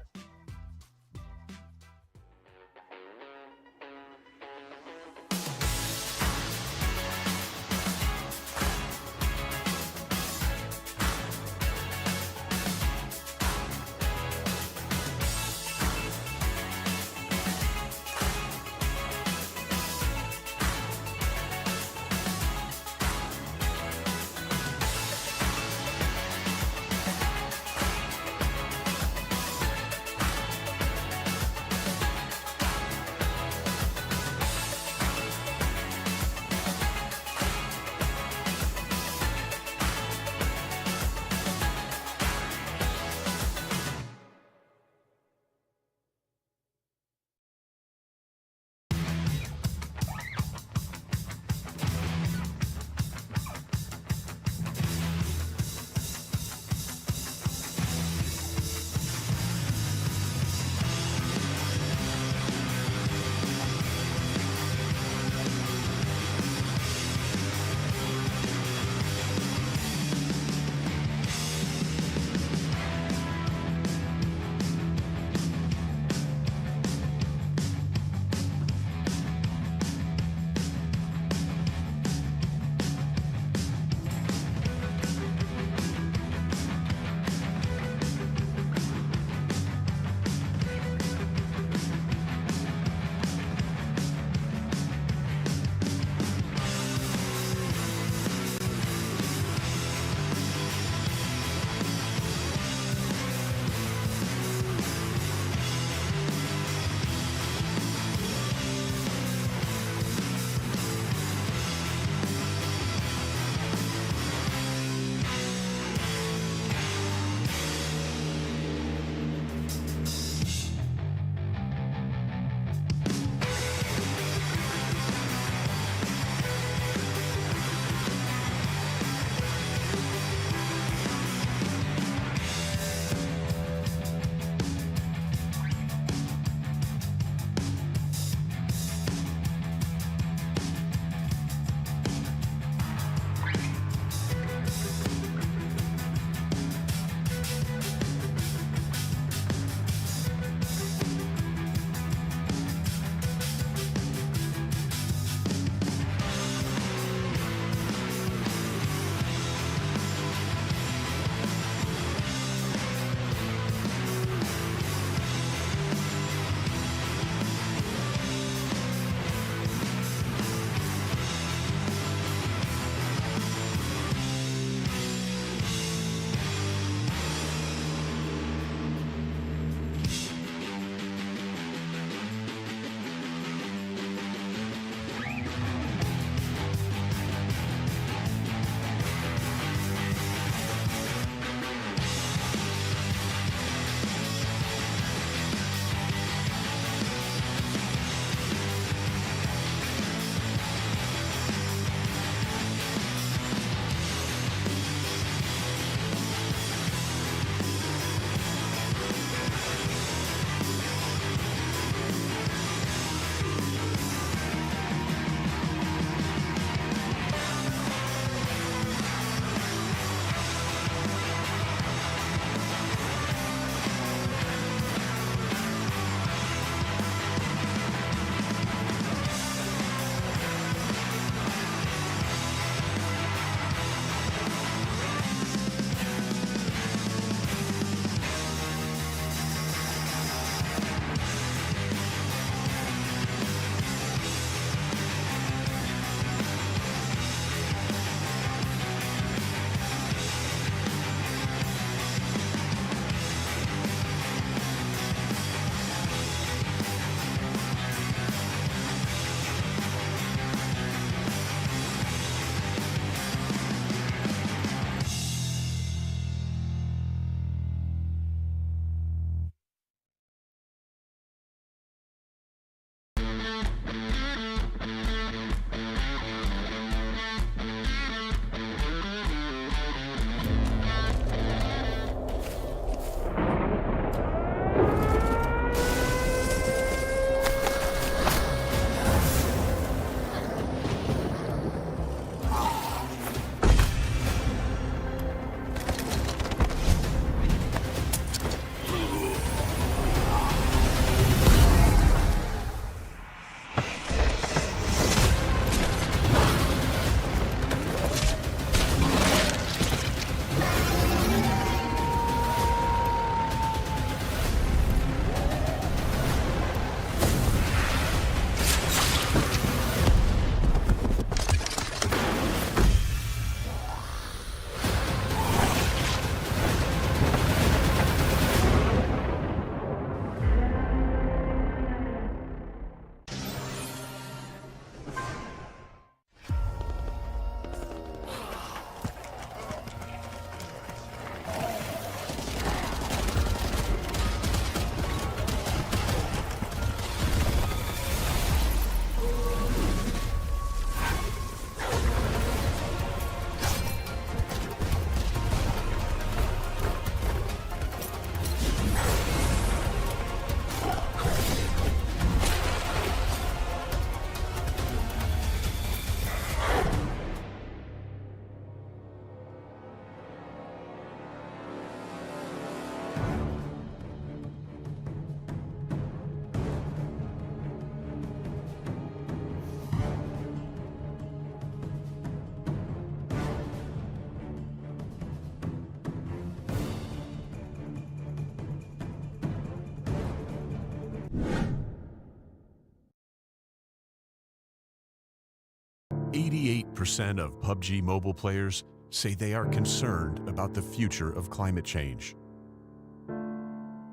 98% of PUBG Mobile players say they are concerned about the future of climate change.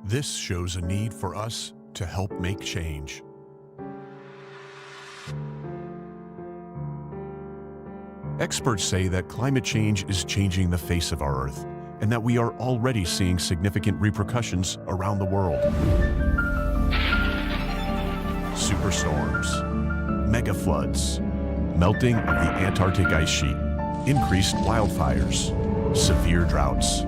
This shows a need for us to help make change. Experts say that climate change is changing the face of our Earth, and that we are already seeing significant repercussions around the world. Superstorms, mega floods, melting of the Antarctic ice sheet, increased wildfires, severe droughts.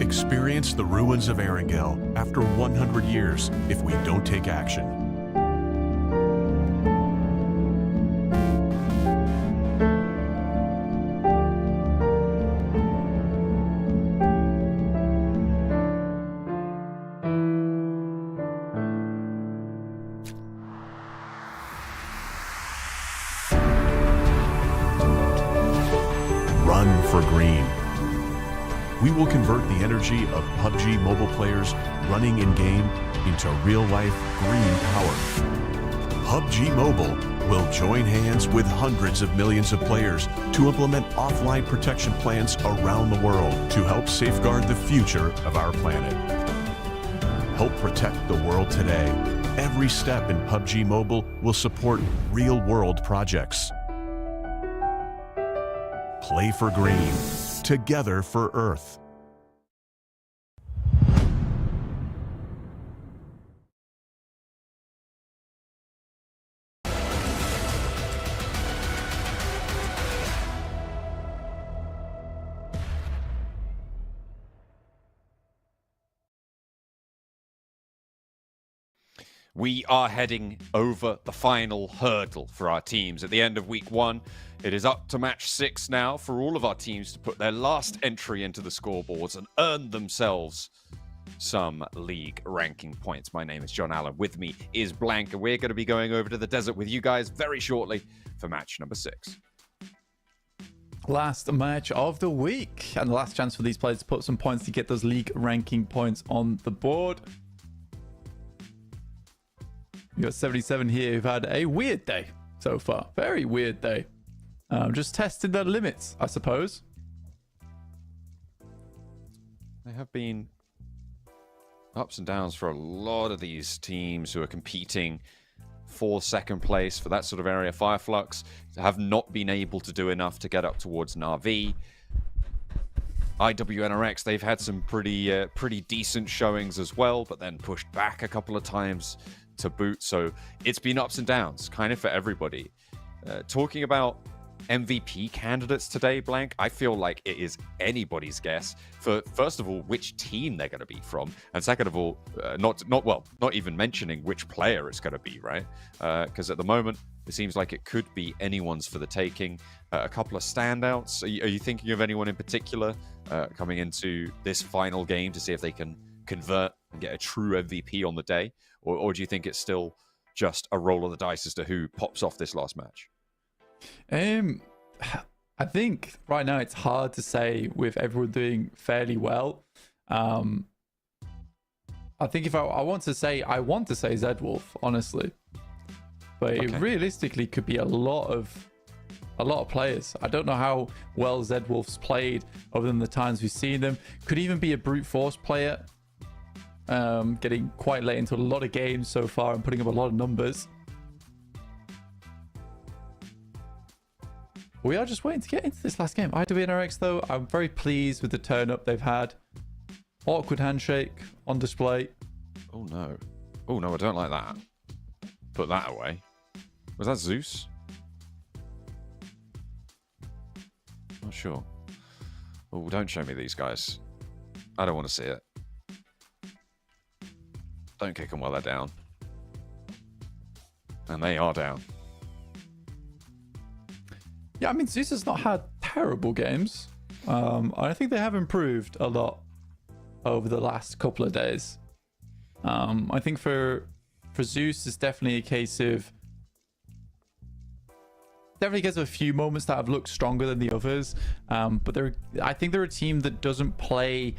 Experience the ruins of Erangel after 100 years if we don't take action. Run for green. We will convert the energy of PUBG Mobile players running in-game into real-life green power. PUBG Mobile will join hands with hundreds of millions of players to implement offline protection plans around the world to help safeguard the future of our planet. Help protect the world today. Every step in PUBG Mobile will support real-world projects. Play for green. Together for Earth. We are heading over the final hurdle for our teams at the end of week 1. It is up to match 6 now for all of our teams to put their last entry into the scoreboards and earn themselves some league ranking points. My name is John Allen. With me is Blank, and we're going to be going over to the desert with you guys very shortly for match number 6. Last match of the week, and the last chance for these players to put some points to get those league ranking points on the board. You got 77 here who've had a weird day so far. Very weird day. Just testing their limits, I suppose. There have been ups and downs for a lot of these teams who are competing for second place for that sort of area. Fireflux have not been able to do enough to get up towards Na'Vi. IWNRX, they've had some pretty decent showings as well, but then pushed back a couple of times to boot. So it's been ups and downs kind of for everybody. Talking about MVP candidates today, Blank, I feel like it is anybody's guess for, first of all, which team they're going to be from, and second of all, not even mentioning which player it's going to be, right? Because at the moment it seems like it could be anyone's for the taking. A couple of standouts. Are you thinking of anyone in particular coming into this final game to see if they can convert and get a true MVP on the day, or do you think it's still just a roll of the dice as to who pops off this last match? I think right now it's hard to say with everyone doing fairly well. I think if I want to say Zedwolf, honestly, but okay. It realistically could be a lot of players. I don't know how well Zedwolf's played other than the times we've seen them. Could even be a brute force player, getting quite late into a lot of games so far and putting up a lot of numbers. We are just waiting to get into this last game. IWNRX, though, I'm very pleased with the turn up they've had. Awkward handshake on display. Oh no, I don't like that. Put that away. Was that Zeus? Not sure. Oh, don't show me these guys. I don't want to see it. Don't kick them while they're down. And they are down. Yeah, I mean, Zeus has not had terrible games. I think they have improved a lot over the last couple of days. I think for Zeus, it's definitely a case of... Definitely gets a few moments that have looked stronger than the others. But I think they're a team that doesn't play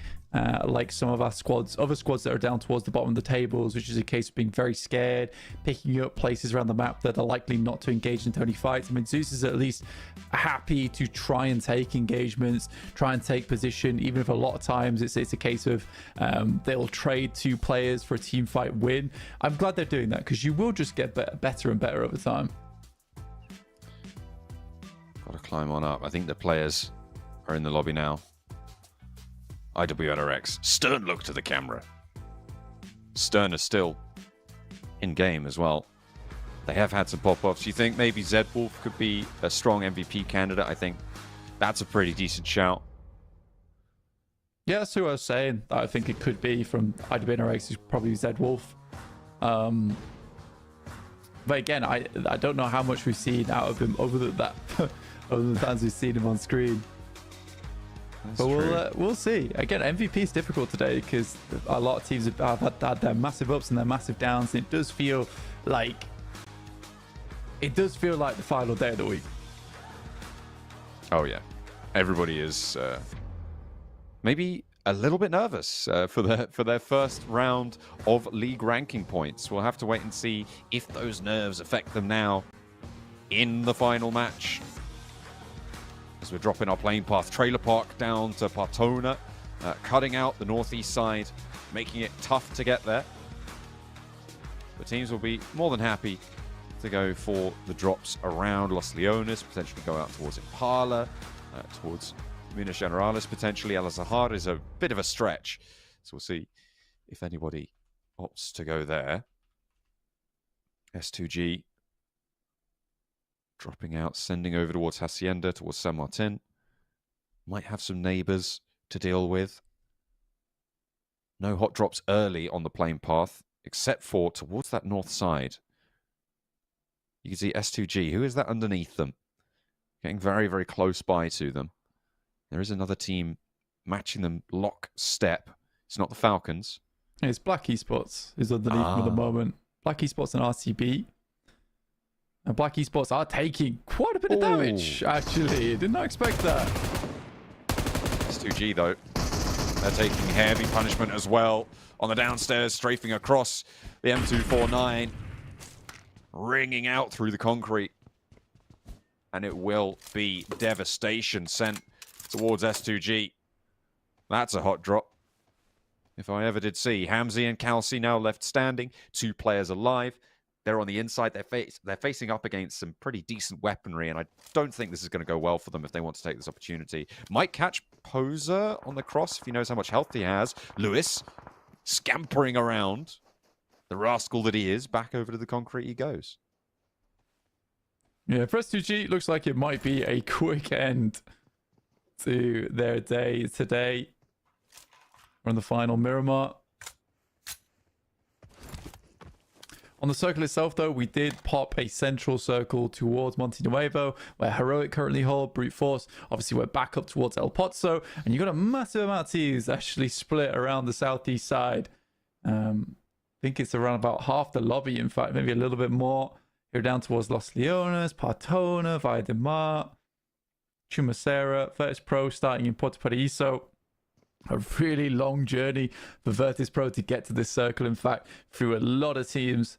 like some of our squads, other squads that are down towards the bottom of the tables, which is a case of being very scared, picking up places around the map that are likely not to engage into any fights. I mean, Zeus is at least happy to try and take engagements, try and take position, even if a lot of times it's a case of they'll trade 2 players for a team fight win. I'm glad they're doing that, because you will just get better and better over time. Got to climb on up. I think the players are in the lobby now. IWNRX. Stern look to the camera. Stern is still in game as well. They have had some pop-offs. You think maybe Zedwolf could be a strong MVP candidate? I think that's a pretty decent shout. Yeah, that's who I was saying. I think it could be from IWNRX, is probably Zedwolf. But again, I don't know how much we've seen out of him other than that, other than the times we've seen him on screen. That's but we'll see. Again, MVP is difficult today because a lot of teams have had their massive ups and their massive downs. And it does feel like the final day of the week. Oh yeah, everybody is maybe a little bit nervous for their first round of league ranking points. We'll have to wait and see if those nerves affect them now in the final match. As we're dropping our playing path, Trailer Park down to Partona, cutting out the northeast side, making it tough to get there. The teams will be more than happy to go for the drops around Los Leones, potentially go out towards Impala, towards Minas Generalis, potentially. Al Azhar is a bit of a stretch, so we'll see if anybody opts to go there. S2G dropping out, sending over towards Hacienda, towards San Martin. Might have some neighbors to deal with. No hot drops early on the plane path, except for towards that north side. You can see S2G. Who is that underneath them? Getting very, very close by to them. There is another team matching them lockstep. It's not the Falcons. It's Black Esports is underneath them at the moment. Black Esports and RCB. And Black Esports are taking quite a bit of damage, actually. Did not expect that. S2G, though, they're taking heavy punishment as well. On the downstairs, strafing across the M249. Ringing out through the concrete. And it will be devastation sent towards S2G. That's a hot drop. If I ever did see. Hamzi and Kalsi now left standing. 2 players alive. They're on the inside. They're facing up against some pretty decent weaponry, and I don't think this is going to go well for them if they want to take this opportunity. Might catch Poser on the cross if he knows how much health he has. Lewis scampering around. The rascal that he is, back over to the concrete he goes. Yeah, for S2G, looks like it might be a quick end to their day today. We're on the final Miramar. On the circle itself, though, we did pop a central circle towards Monte Nuevo, where Heroic currently hold, Brute Force. Obviously, we're back up towards El Pozo, and you've got a massive amount of teams actually split around the southeast side. I think it's around about half the lobby, in fact, maybe a little bit more. Here down towards Los Leones, Partona, Valle de Mar, Chumacera, Virtus Pro starting in Puerto Paraíso. A really long journey for Virtus Pro to get to this circle, in fact, through a lot of teams.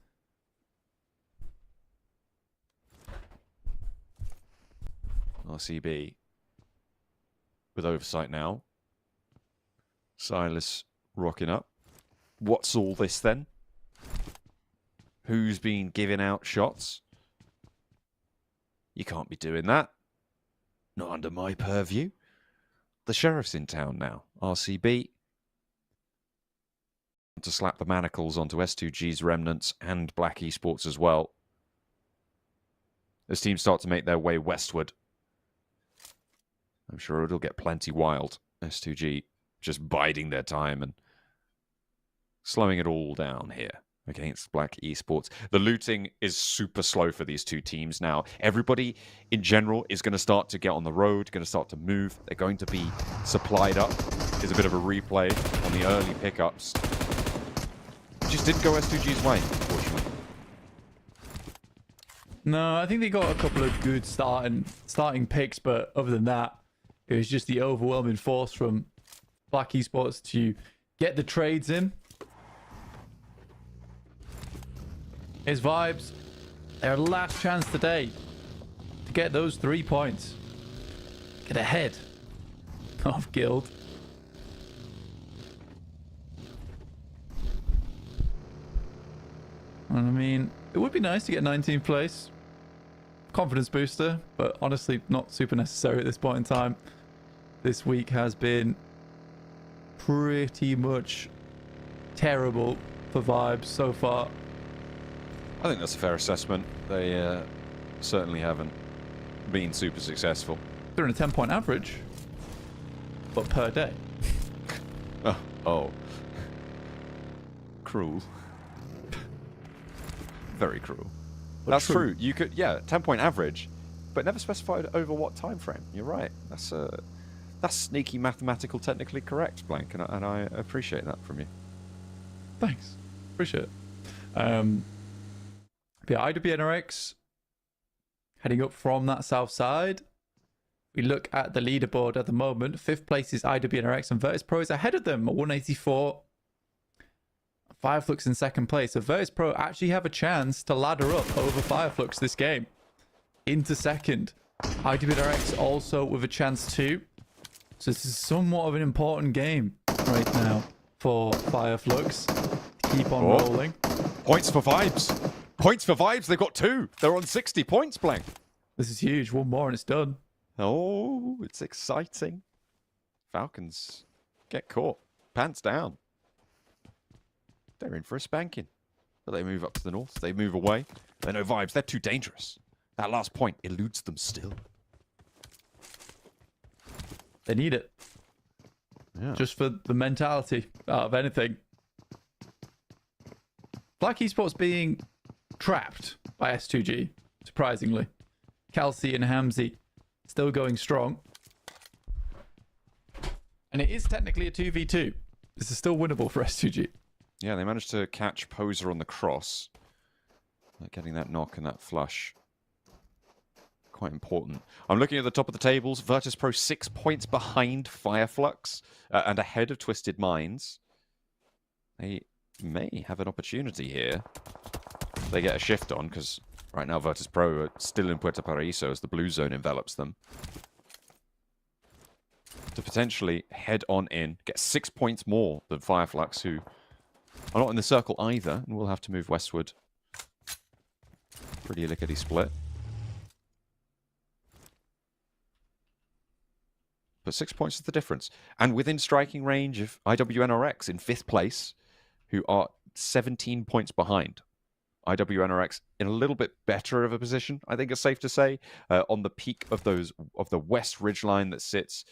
RCB with oversight now. Silas rocking up. What's all this then? Who's been giving out shots? You can't be doing that. Not under my purview. The sheriff's in town now. RCB. To slap the manacles onto S2G's remnants and Black Esports as well. As teams start to make their way westward. I'm sure it'll get plenty wild. S2G just biding their time and slowing it all down here against Black Esports. The looting is super slow for these two teams now. Everybody in general is going to start to get on the road, going to start to move. They're going to be supplied up. There's a bit of a replay on the early pickups. Just didn't go S2G's way, unfortunately. No, I think they got a couple of good starting picks, but other than that, it was just the overwhelming force from Black Esports to get the trades in. Here's Vibes. Their last chance today to get those 3 points. Get ahead of Guild. And I mean, it would be nice to get 19th place. Confidence booster, but honestly not super necessary at this point in time. This week has been pretty much terrible for Vibes so far. I think that's a fair assessment. They certainly haven't been super successful. They're in a 10-point average, but per day. Oh. Cruel. Very cruel. But That's true. You could, 10-point average, but never specified over what time frame. You're right. That's sneaky mathematical, technically correct, Blank, and I appreciate that from you. Thanks. Appreciate it. Yeah, IWNRX heading up from that south side. We look at the leaderboard at the moment. 5th place is IWNRX, and Virtus Pro is ahead of them at 184. Fireflux in 2nd place. So Virtus Pro actually have a chance to ladder up over Fireflux this game into 2nd. IWNRX also with a chance too. So this is somewhat of an important game right now for Fireflux. Keep on rolling. Points for Vibes. Points for Vibes. They've got 2. They're on 60 points, Blank. This is huge. One more and it's done. Oh, it's exciting. Falcons get caught. Pants down. They're in for a spanking. But they move up to the north. They move away. They know Vibes. They're too dangerous. That last point eludes them still. They need it. Yeah. Just for the mentality out of anything. Black Esports being trapped by S2G, surprisingly. Kelsey and Hamzy still going strong. And it is technically a 2v2. This is still winnable for S2G. Yeah, they managed to catch Poser on the cross. Getting that knock and that flush. Quite important. I'm looking at the top of the tables. Virtus Pro 6 points behind Fireflux and ahead of Twisted Minds. They may have an opportunity here. They get a shift on because right now Virtus Pro are still in Puerto Paraíso as the blue zone envelops them. To potentially head on in, get 6 points more than Fireflux, who are not in the circle either, and will have to move westward. Pretty lickety split. But 6 points is the difference. And within striking range of IWNRX in 5th place, who are 17 points behind. IWNRX in a little bit better of a position, I think it's safe to say, on the peak of the west ridgeline that sits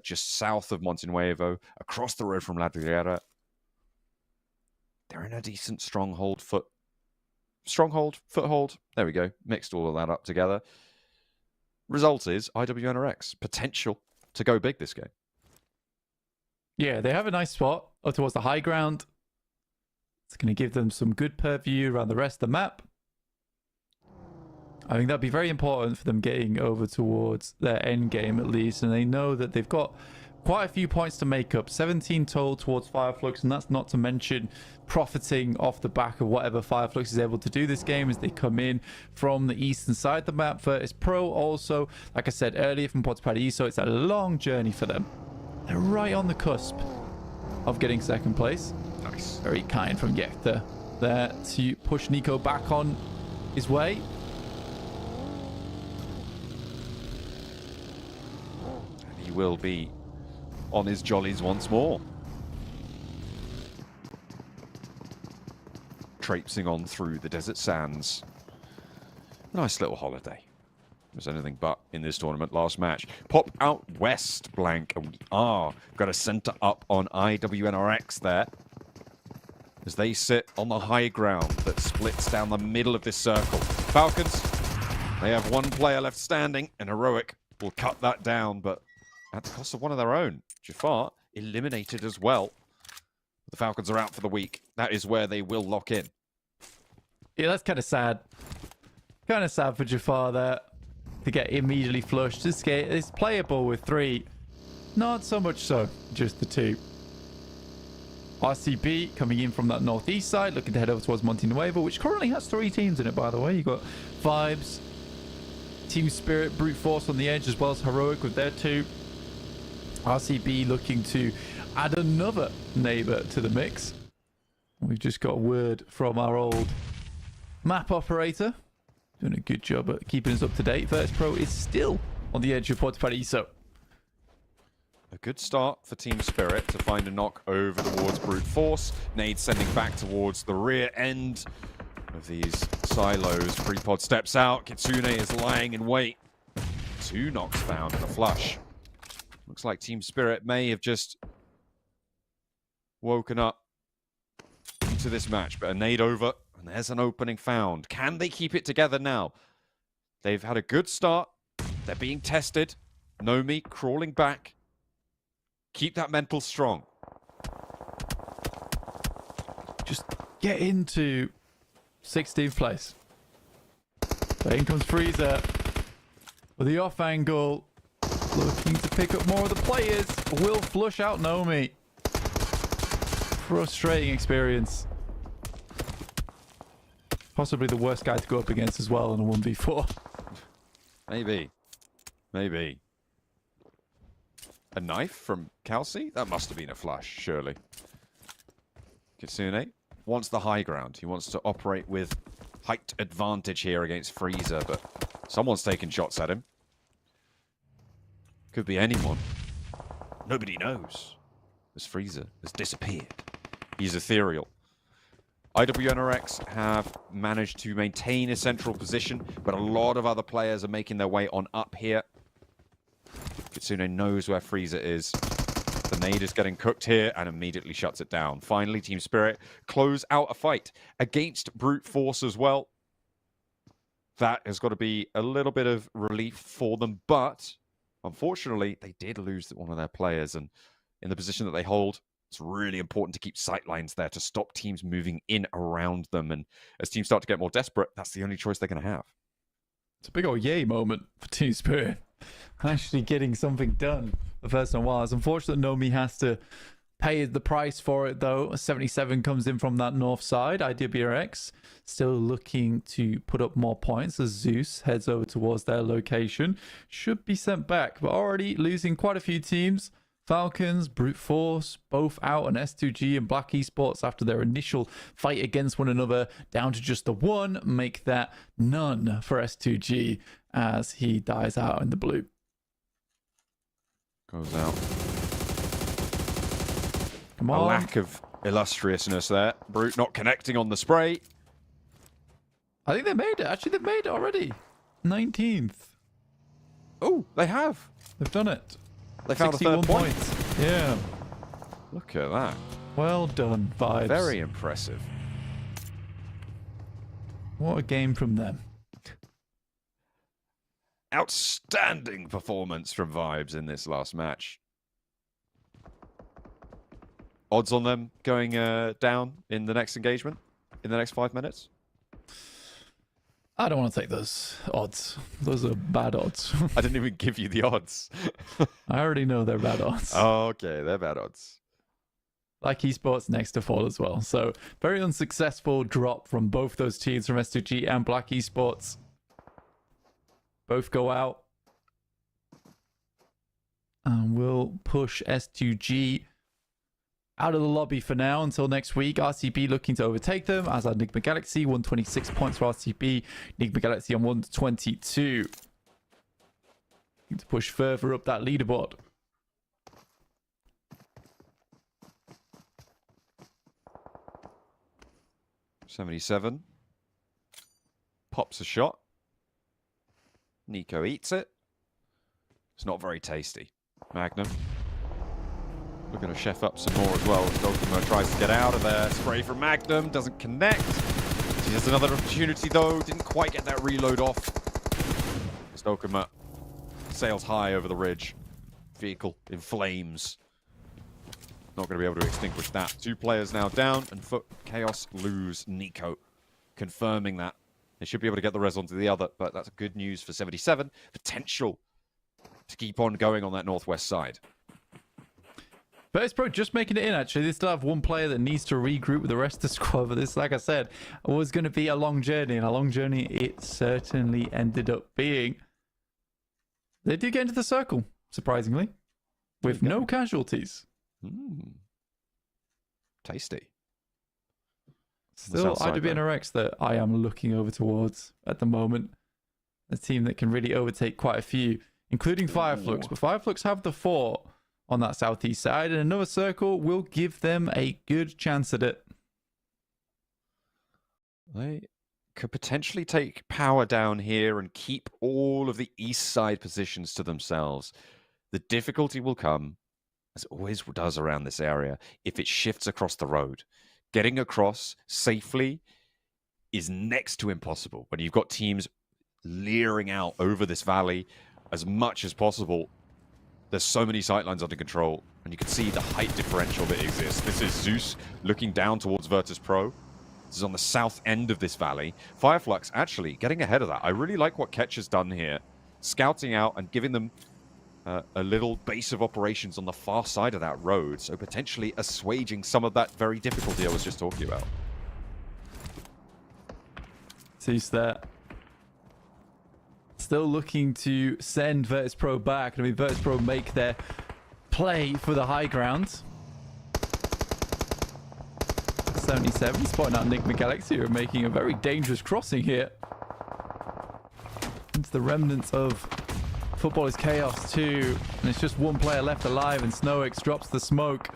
just south of Monte Nuevo, across the road from La Riera. They're in a decent foothold. There we go. Mixed all of that up together. Result is IWNRX potential to go big this game. Yeah, they have a nice spot up towards the high ground. It's going to give them some good purview around the rest of the map. I think that'd be very important for them getting over towards their end game at least. And they know that they've got quite a few points to make up. 17 total towards Fireflux, and that's not to mention profiting off the back of whatever Fireflux is able to do this game as they come in from the eastern side of the map. Virtus Pro also, like I said earlier, from Puerto Paraíso, it's a long journey for them. They're right on the cusp of getting 2nd place. Nice. Very kind from Yekta there to push Nico back on his way. And he will be on his jollies once more. Traipsing on through the desert sands. Nice little holiday. It was anything but in this tournament last match. Pop out west, Blank, and we are got a center up on IWNRX there. As they sit on the high ground that splits down the middle of this circle. Falcons, they have one player left standing, and Heroic will cut that down, but at the cost of one of their own. Jafar eliminated as well. The Falcons are out for the week. That is where they will lock in. Yeah, that's kind of sad. Kind of sad for Jafar there to get immediately flushed. This game is playable with 3. Not so much so, just the two. RCB coming in from that northeast side, looking to head over towards Monte Nuevo, which currently has 3 teams in it, by the way. You've got Vibes, Team Spirit, Brute Force on the edge, as well as Heroic with their 2. RCB looking to add another neighbor to the mix. We've just got a word from our old map operator. Doing a good job at keeping us up to date. Virtus Pro is still on the edge of Puerto Paraiso. A good start for Team Spirit to find a knock over towards Brute Force. Nade sending back towards the rear end of these silos. Freepod steps out. Kitsune is lying in wait. 2 knocks found and a flush. Looks like Team Spirit may have just woken up into this match. But a nade over, and there's an opening found. Can they keep it together now? They've had a good start. They're being tested. Nomi crawling back. Keep that mental strong. Just get into 16th place. But in comes Freezer with the off angle. Looking to pick up more of the players. Will flush out Nomi. Frustrating experience. Possibly the worst guy to go up against as well in a 1v4. Maybe. Maybe. A knife from Kelsey? That must have been a flush, surely. Kitsune wants the high ground. He wants to operate with height advantage here against Freezer, but someone's taking shots at him. Could be anyone. Nobody knows. This Freezer has disappeared. He's ethereal. IWNRX have managed to maintain a central position, but a lot of other players are making their way on up here. Kitsune knows where Freezer is. The nade is getting cooked here and immediately shuts it down. Finally, Team Spirit close out a fight against Brute Force as well. That has got to be a little bit of relief for them, but unfortunately, they did lose one of their players, and in the position that they hold, it's really important to keep sightlines there to stop teams moving in around them. And as teams start to get more desperate, that's the only choice they're going to have. It's a big old yay moment for Team Spirit. Actually getting something done the first in a while. It's unfortunate Nomi has to pay the price for it, though. 77 comes in from that north side. IWRX still looking to put up more points as Zeus heads over towards their location. Should be sent back, but already losing quite a few teams. Falcons, Brute Force, both out on S2G and Black Esports after their initial fight against one another, down to just the one. Make that none for S2G as he dies out in the blue. Goes out. Come A on. lack of illustriousness there. Brute not connecting on the spray. I think they made it. Actually, they've made it already. 19th. Oh, they have. They've done it. They found a third 61 point. points. Yeah. Look at that. Well done, Vibes. Very impressive. What a game from them. Outstanding performance from Vibes in this last match. Odds on them going down in the next engagement, in the next 5 minutes? I don't want to take those odds. Those are bad odds. I didn't even give you the odds. I already know they're bad odds. Okay, they're bad odds. Like esports next to fall as well. So very unsuccessful drop from both those teams from S2G and Black Esports. Both go out. And we'll push S2G out of the lobby for now until next week. RCB looking to overtake them, as are Enigma Galaxy. 126 points for RCB. Enigma Galaxy on 122. Need to push further up that leaderboard. .77 pops a shot. Nico eats it. It's not very tasty. Magnum looking to chef up some more as well. Dokuma tries to get out of there. Spray from Magnum doesn't connect. She has another opportunity though. Didn't quite get that reload off. Dokuma sails high over the ridge. Vehicle in flames. Not going to be able to extinguish that. 2 players now down, and Foot Chaos lose Nico, confirming that. They should be able to get the res onto the other, but that's good news for 77. Potential to keep on going on that northwest side. Pro just making it in, actually. They still have one player that needs to regroup with the rest of the squad. But this, like I said, was going to be a long journey. And a long journey it certainly ended up being. They did get into the circle, surprisingly, with no casualties. Tasty. Still IWNRX that I am looking over towards at the moment. A team that can really overtake quite a few, including Fireflux. But Fireflux have the fort on that southeast side, and another circle will give them a good chance at it. They could potentially take power down here and keep all of the east side positions to themselves. The difficulty will come, as it always does around this area, if it shifts across the road. Getting across safely is next to impossible when you've got teams leering out over this valley as much as possible. There's so many sightlines under control, and you can see the height differential that exists. This is Zeus looking down towards Virtus Pro. This is on the south end of this valley. Fireflux actually getting ahead of that. I really like what Ketch has done here, scouting out and giving them a little base of operations on the far side of that road, so potentially assuaging some of that very difficulty I was just talking about. Zeus there. Still looking to send Virtus Pro back. I mean, Virtus Pro make their play for the high ground. 77 spotting out Nick McGalaxy, who are making a very dangerous crossing here. Into the remnants of Football is Chaos too. And it's just one player left alive, and Snowix drops the smoke.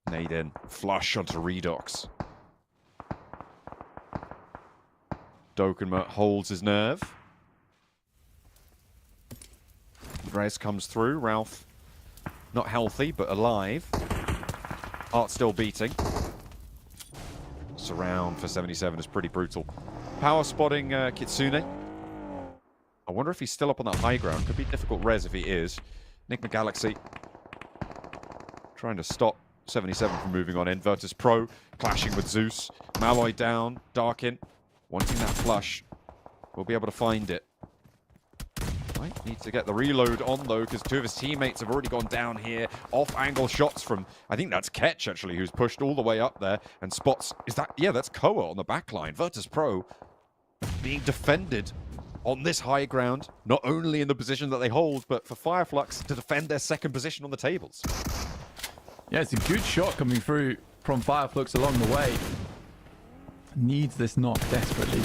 Nade in. Flush onto Redox. Dokenma holds his nerve. Rez comes through. Ralph, not healthy, but alive. Heart still beating. Surround for 77 is pretty brutal. Power spotting Kitsune. I wonder if he's still up on that high ground. Could be difficult res if he is. Nick McGalaxy trying to stop 77 from moving on in. Virtus Pro clashing with Zeus. Malloy down. Darkin wanting that flush. We'll be able to find it. Might need to get the reload on, though, because two of his teammates have already gone down here. Off-angle shots from, I think that's Ketch, actually, who's pushed all the way up there and spots... Is that... Yeah, that's Koa on the back line. Virtus Pro being defended on this high ground, not only in the position that they hold, but for Fireflux to defend their second position on the tables. Yeah, it's a good shot coming through from Fireflux along the way. Needs this knock desperately.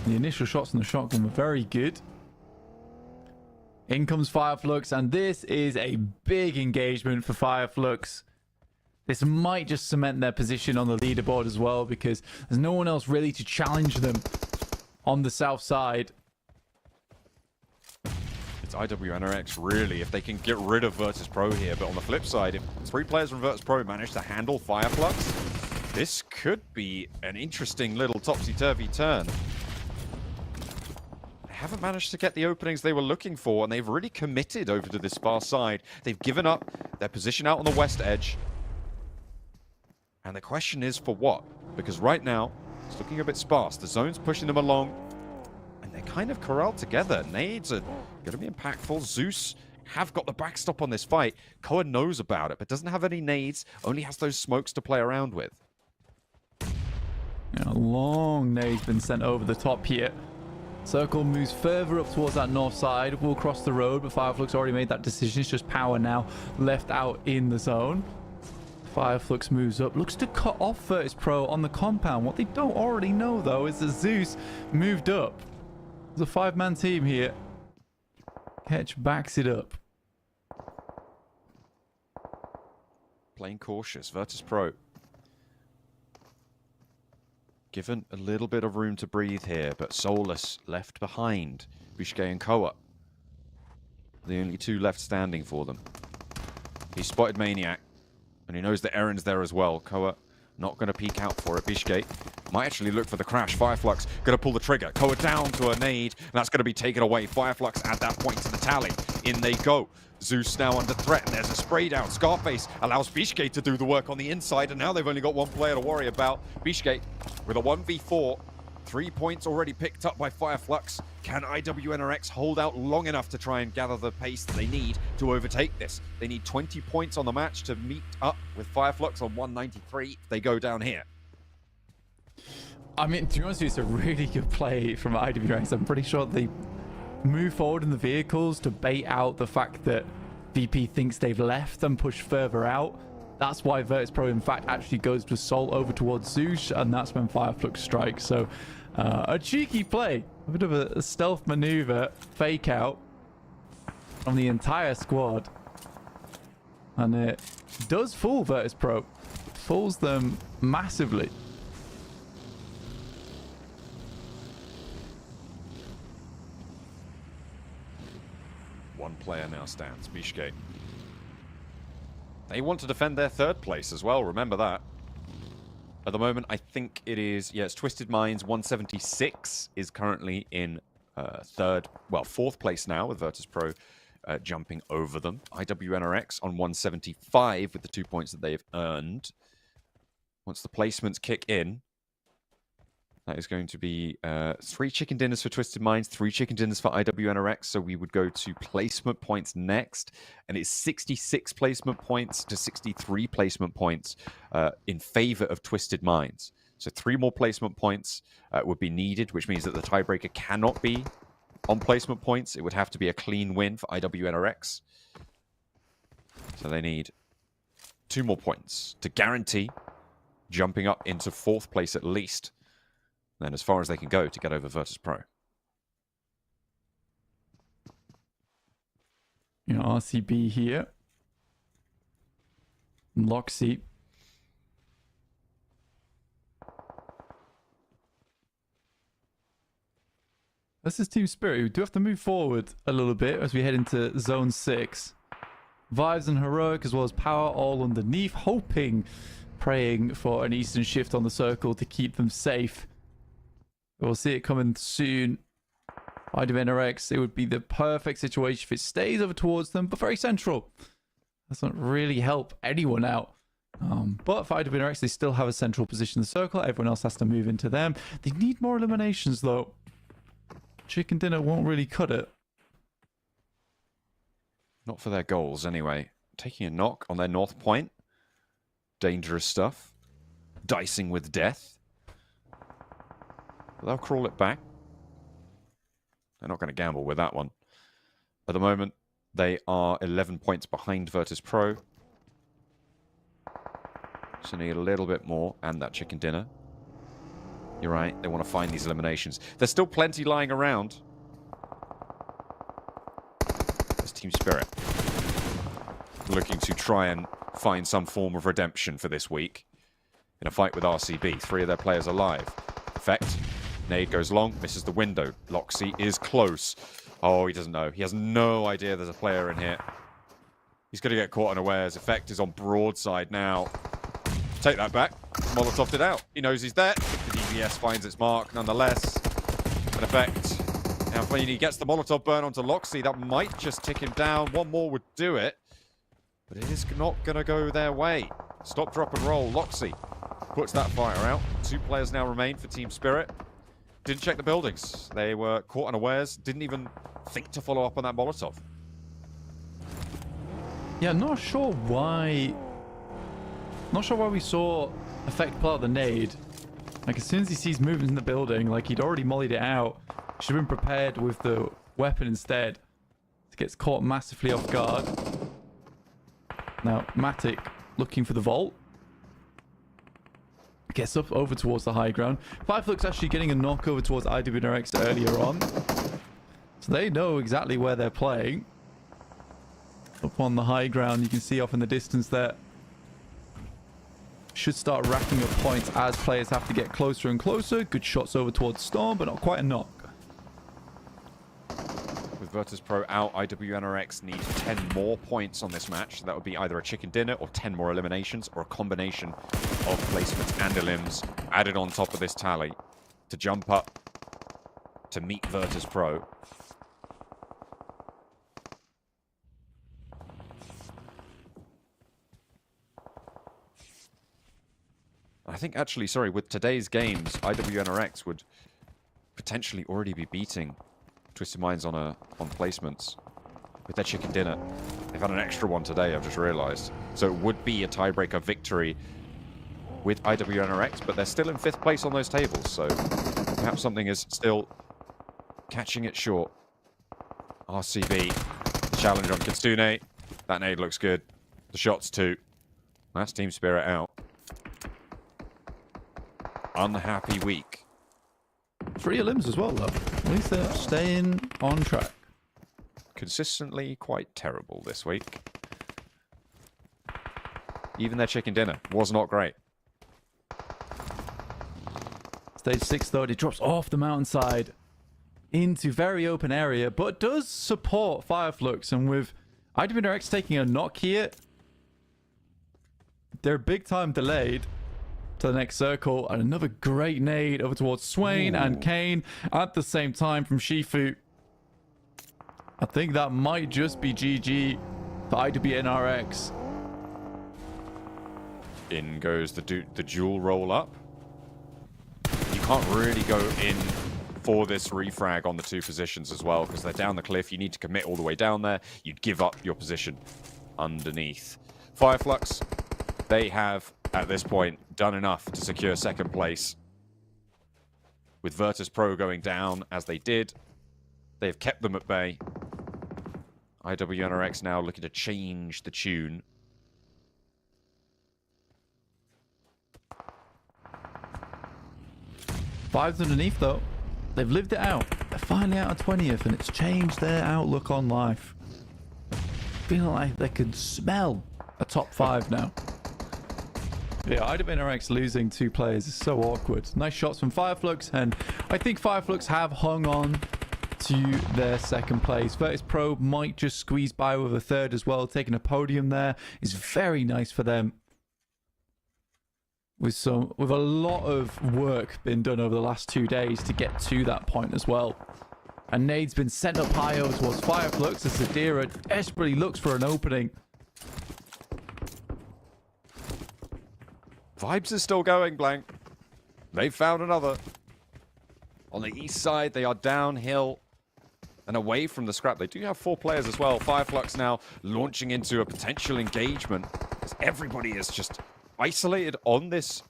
The initial shots on the shotgun were very good. In comes Fireflux, and this is a big engagement for Fireflux. This might just cement their position on the leaderboard as well, because there's no one else really to challenge them on the south side. It's IWNRX, really, if they can get rid of Virtus Pro here. But on the flip side, if 3 players from Virtus Pro manage to handle Fireflux, this could be an interesting little topsy-turvy turn. They haven't managed to get the openings they were looking for, and they've really committed over to this far side. They've given up their position out on the west edge. And the question is for what? Because right now, it's looking a bit sparse. The zone's pushing them along, and they're kind of corralled together. Nades are going to be impactful. Zeus have got the backstop on this fight. Koa knows about it, but doesn't have any nades, only has those smokes to play around with. And a long nade's been sent over the top here. Circle moves further up towards that north side. Will cross the road, but Fireflux already made that decision. It's just Power now left out in the zone. Fireflux moves up, looks to cut off Virtus Pro on the compound. What they don't already know, though, is that Zeus moved up. There's a 5-man team here. Ketch backs it up. Playing cautious. Virtus Pro given a little bit of room to breathe here, but Solus left behind. Bishke and Koa, the only 2 left standing for them. He spotted Maniac, and he knows that Erin's there as well. Koa not going to peek out for it. Bishke might actually look for the crash. Fireflux going to pull the trigger. Koa down to a nade, and that's going to be taken away. Fireflux at that point to the tally. In they go. Zeus now under threat, and there's a spray down. Scarface allows Bishke to do the work on the inside, and now they've only got 1 player to worry about. Bishke with a 1v4 3 points already picked up by Fireflux. Can IWNRX hold out long enough to try and gather the pace that they need to overtake this? They need 20 points on the match to meet up with Fireflux on 193 if they go down here. I mean, to be honest with you, it's a really good play from IWNRX. I'm pretty sure they move forward in the vehicles to bait out the fact that VP thinks they've left and push further out. That's why Virtus.pro, in fact, actually goes to assault over towards Zeus, and that's when Fireflux strikes. So, a cheeky play, a bit of a stealth maneuver, fake out from the entire squad. And it does fool Virtus.pro. Fools them massively. One player now stands, Bishke. They want to defend their third place as well, remember that. At the moment, I think it is, yeah, it's Twisted Minds 176 is currently in fourth place now with Virtus.pro jumping over them. IWNRX on 175 with the 2 points that they've earned. Once the placements kick in, that is going to be 3 chicken dinners for Twisted Minds, 3 chicken dinners for IWNRX. So we would go to placement points next. And it's 66 placement points to 63 placement points in favor of Twisted Minds. So 3 more placement points would be needed, which means that the tiebreaker cannot be on placement points. It would have to be a clean win for IWNRX. So they need 2 more points to guarantee jumping up into 4th place at least. Then as far as they can go to get over Virtus.pro. You know, RCB here. Loxy. This is Team Spirit. We do have to move forward a little bit as we head into Zone 6. Vibes and Heroic as well as Power all underneath, hoping, praying for an Eastern shift on the circle to keep them safe. We'll see it coming soon. IWNRX, it would be the perfect situation if it stays over towards them, but very central. Doesn't really help anyone out. But for IWNRX, they still have a central position in the circle. Everyone else has to move into them. They need more eliminations, though. Chicken dinner won't really cut it. Not for their goals, anyway. Taking a knock on their north point. Dangerous stuff. Dicing with death. But they'll crawl it back. They're not going to gamble with that one. At the moment, they are 11 points behind Virtus.pro. So need a little bit more, and that chicken dinner. You're right, they want to find these eliminations. There's still plenty lying around. There's Team Spirit. Looking to try and find some form of redemption for this week. In a fight with RCB, 3 of their players alive. Effect. Nade goes long, misses the window. Loxy is close. Oh, he doesn't know. He has no idea there's a player in here. He's going to get caught unawares. Effect is on broadside now. Take that back. Molotoved it out. He knows he's there. The DBS finds its mark nonetheless. An Effect. Now, when he gets the Molotov burn onto Loxy, that might just tick him down. One more would do it. But it is not going to go their way. Stop, drop, and roll. Loxy puts that fire out. 2 players now remain for Team Spirit. Didn't check the buildings. They were caught unawares. Didn't even think to follow up on that Molotov. Yeah, not sure why we saw Effect pull out the nade. Like, as soon as he sees movement in the building, like, he'd already mollied it out. Should have been prepared with the weapon instead. It gets caught massively off guard. Now, Matic looking for the vault. Gets up over towards the high ground. Fireflux actually getting a knock over towards IWNRX earlier on. So they know exactly where they're playing. Up on the high ground, you can see off in the distance there. Should start racking up points as players have to get closer and closer. Good shots over towards Storm, but not quite a knock. With Virtus.pro out, IWNRX need 10 more points on this match. That would be either a chicken dinner or 10 more eliminations, or a combination of placements and elims added on top of this tally to jump up to meet Virtus.pro. I think actually, sorry, with today's games, IWNRX would potentially already be beating Twisted Minds on placements with their chicken dinner. They've had an extra one today, I've just realized. So it would be a tiebreaker victory with IWNRX, but they're still in 5th place on those tables, so perhaps something is still catching it short. RCB, challenge on Kitsune. That nade looks good. The shots too. That's Team Spirit out. Unhappy week. 3 elims as well, though. At least they're staying on track. Consistently quite terrible this week. Even their chicken dinner was not great. Stage 6, though, it drops off the mountainside into very open area, but does support Fireflux. And with IWNRX taking a knock here, they're big time delayed to the next circle. And another great nade over towards Swain and Kane at the same time from Shifu. I think that might just be GG for IWNRX. In goes the dual roll up. You can't really go in for this refrag on the 2 positions as well, because they're down the cliff. You need to commit all the way down there. You'd give up your position underneath. Fireflux, they have, at this point, done enough to secure 2nd place. With Virtus Pro going down as they did, they've kept them at bay. IWNRX now looking to change the tune. Vibes underneath, though. They've lived it out. They're finally out of 20th, and it's changed their outlook on life. Feeling like they can smell a top 5 now. Yeah, IWNRX losing 2 players is so awkward. Nice shots from Fireflux, and I think Fireflux have hung on to their 2nd place. Virtus Pro might just squeeze by with a 3rd as well. Taking a podium there is very nice for them. With a lot of work been done over the last 2 days to get to that point as well. And nade's been sent up high over towards Fireflux as Sadira desperately looks for an opening. Vibes is still going, Blank. They've found another. On the east side, they are downhill and away from the scrap. They do have 4 players as well. Fireflux now launching into a potential engagement, as everybody is just isolated on this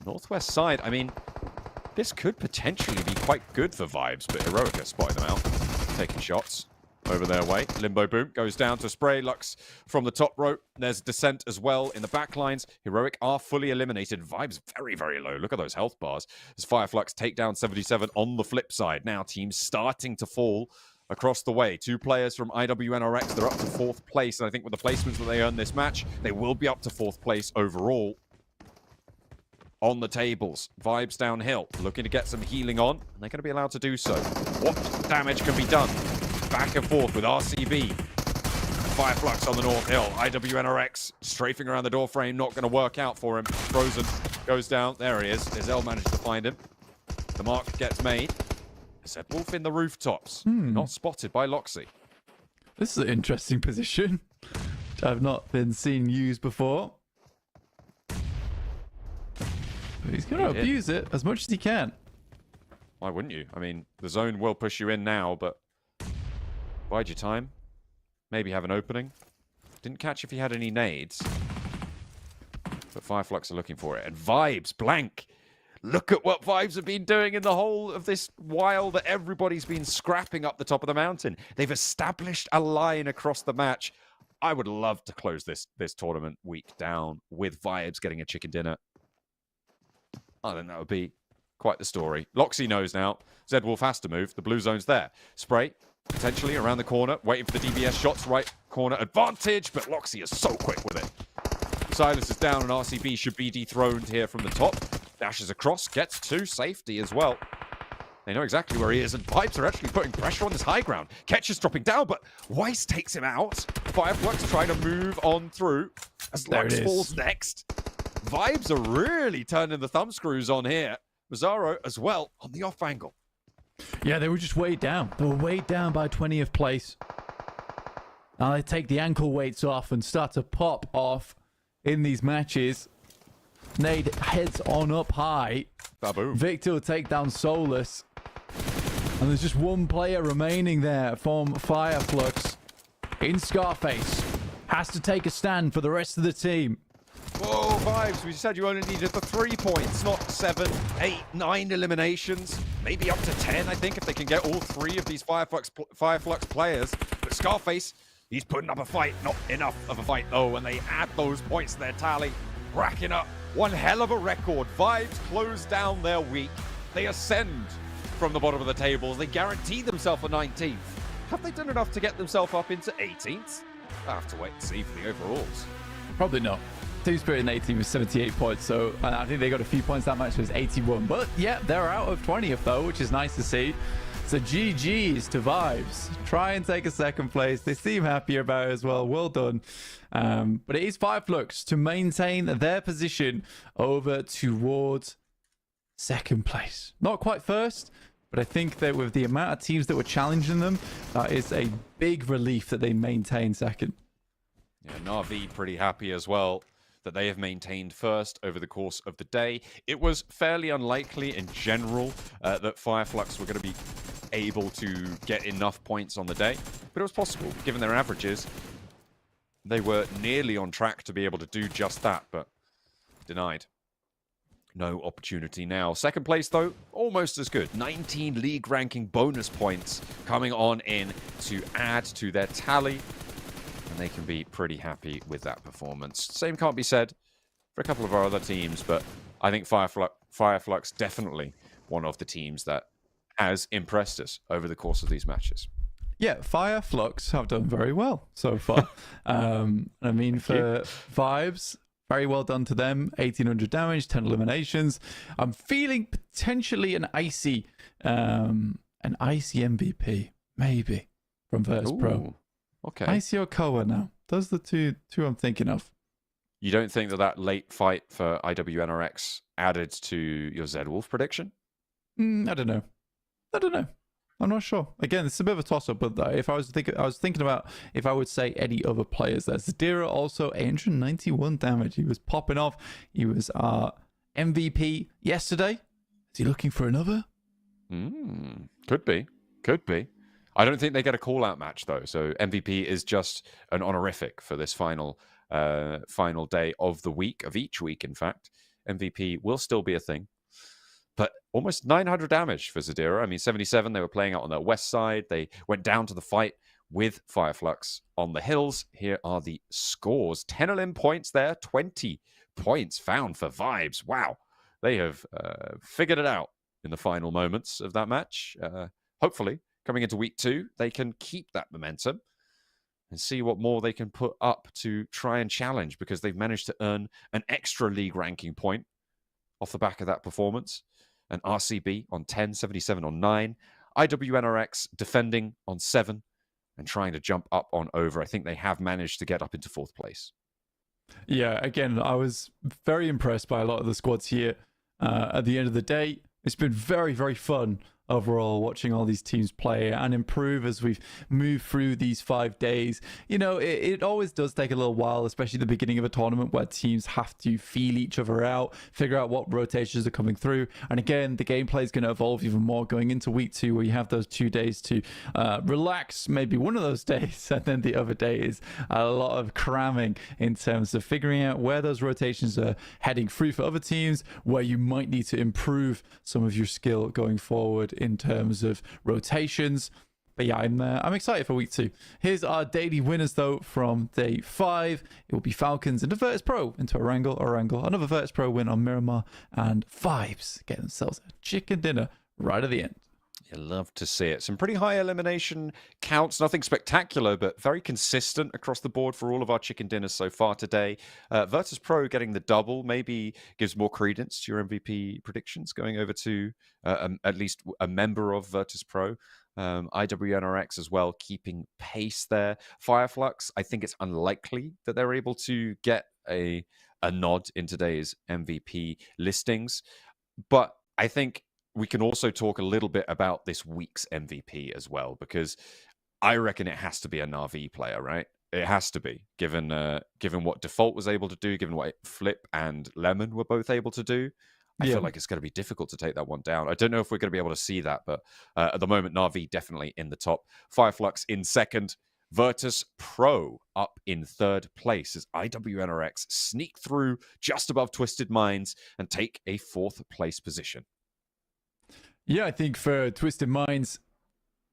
northwest side. I mean, this could potentially be quite good for Vibes, but Heroica spotting them out, taking shots over their way. Limbo Boom goes down to Spray. Lux from the top rope. There's Descent as well in the back lines. Heroic are fully eliminated. Vibes very, very low. Look at those health bars. As Fireflux take down 77 on the flip side. Now teams starting to fall across the way. 2 players from IWNRX. They're up to 4th place. And I think with the placements that they earn this match, they will be up to 4th place overall. On the tables, Vibes downhill, looking to get some healing on, and they're going to be allowed to do so. What damage can be done? Back and forth with RCB. Fireflux on the North Hill. IWNRX strafing around the door frame, not going to work out for him. Frozen goes down. There he is. Izel managed to find him. The mark gets made. Zed Wolf in the rooftops. Not spotted by Loxy. This is an interesting position. Which I've not been seen used before. But he's going to abuse it as much as he can. Why wouldn't you? I mean, the zone will push you in now, but bide your time. Maybe have an opening. Didn't catch if he had any nades. But Fireflux are looking for it. And Vibes, blank. Look at what Vibes have been doing in the whole of this while that everybody's been scrapping up the top of the mountain. They've established a line across the match. I would love to close this tournament week down with Vibes getting a chicken dinner. I think that would be quite the story. Loxy knows now. Zed Wolf has to move. The blue zone's there. Spray, potentially around the corner, waiting for the DBS shots. Right corner advantage, but Loxy is so quick with it. Silas is down, and RCB should be dethroned here from the top. Dashes across, gets to safety as well. They know exactly where he is, and Vibes are actually putting pressure on this high ground. Ketch is dropping down, but Weiss takes him out. Fireflux trying to move on through as Lux falls next. Vibes are really turning the thumb screws on here. Mazzaro as well on the off angle. Yeah, they were just weighed down. They were weighed down by 20th place. Now they take the ankle weights off and start to pop off in these matches. Nade heads on up high. Baboom. Victor will take down Solus. And there's just one player remaining there from Fireflux in Scarface. Has to take a stand for the rest of the team. Whoa, Vibes, we said you only needed the 3 points, not 7, 8, 9 eliminations. Maybe up to 10, I think, if they can get all 3 of these Fireflux players. But Scarface, he's putting up a fight. Not enough of a fight, though, when they add those points to their tally. Racking up one hell of a record. Vibes close down their week. They ascend from the bottom of the table. They guarantee themselves a 19th. Have they done enough to get themselves up into 18th? I'll have to wait and see for the overalls. Probably not. Team Spirit in 18 was 78 points, so I think they got a few points. That match was 81. But yeah, they're out of 20th though, which is nice to see. So GG's to Vibes. Try and take a second place. They seem happier about it as well. Well done. But it is Fireflux to maintain their position over towards second place. Not quite first, but I think that with the amount of teams that were challenging them, that is a big relief that they maintain second. Yeah, Na'Vi pretty happy as well that they have maintained first over the course of the day. It was fairly unlikely in general that Fireflux were going to be able to get enough points on the day, but it was possible given their averages. They were nearly on track to be able to do just that, but denied. No opportunity now. Second place, though, almost as good. 19 league ranking bonus points coming on in to add to their tally. And they can be pretty happy with that performance. Same can't be said for a couple of our other teams, but I think Fireflux definitely one of the teams that has impressed us over the course of these matches. Yeah, Fireflux have done very well so far. I mean, for Vibes, very well done to them. 1,800 damage, 10 eliminations. I'm feeling potentially an icy MVP, maybe, from Virtus Pro. Okay. Icy or Koa now. Those are the two I'm thinking of. You don't think that late fight for IWNRX added to your Z-Wolf prediction? I don't know. I'm not sure. Again, it's a bit of a toss-up, but if I was thinking about if I would say any other players. There's Zadira, also 891 damage. He was popping off. He was our MVP yesterday. Is he looking for another? Could be. I don't think they get a call-out match, though. So MVP is just an honorific for this final day of the week, of each week, in fact. MVP will still be a thing. But almost 900 damage for Zadira. I mean, 77, they were playing out on their west side. They went down to the fight with Fireflux on the hills. Here are the scores. 10 elim points there, 20 points found for Vibes. Wow. They have figured it out in the final moments of that match. Hopefully, coming into week 2, they can keep that momentum and see what more they can put up to try and challenge, because they've managed to earn an extra league ranking point off the back of that performance. And RCB on 10, 77 on 9. IWNRX defending on 7 and trying to jump up on over. I think they have managed to get up into 4th place. Yeah, again, I was very impressed by a lot of the squads here. At the end of the day, it's been very, very fun overall watching all these teams play and improve as we've moved through these 5 days. You know, it always does take a little while, especially the beginning of a tournament, where teams have to feel each other out, figure out what rotations are coming through. And again, the gameplay is going to evolve even more going into week 2, where you have those 2 days to relax, maybe one of those days, and then the other day is a lot of cramming in terms of figuring out where those rotations are heading through for other teams, where you might need to improve some of your skill going forward in terms of rotations. But yeah, I'm excited for week 2. Here's our daily winners, though, from day 5. It will be Falcons into Virtus Pro into Orangle. Another Virtus Pro win on Miramar, and Vibes get themselves a chicken dinner right at the end. You love to see it. Some pretty high elimination counts. Nothing spectacular, but very consistent across the board for all of our chicken dinners so far today. Virtus Pro getting the double maybe gives more credence to your MVP predictions, going over to at least a member of Virtus Pro. IWNRX as well, keeping pace there. Fireflux, I think it's unlikely that they're able to get a nod in today's MVP listings. But I think we can also talk a little bit about this week's MVP as well, because I reckon it has to be a Na'Vi player, right? It has to be, given what Default was able to do, given what Flip and Lemon were both able to do. I feel like it's going to be difficult to take that one down. I don't know if we're going to be able to see that, but at the moment, Na'Vi definitely in the top. Fireflux in second. Virtus Pro up in third place as IWNRX sneak through just above Twisted Minds and take a fourth place position. Yeah, I think for Twisted Minds,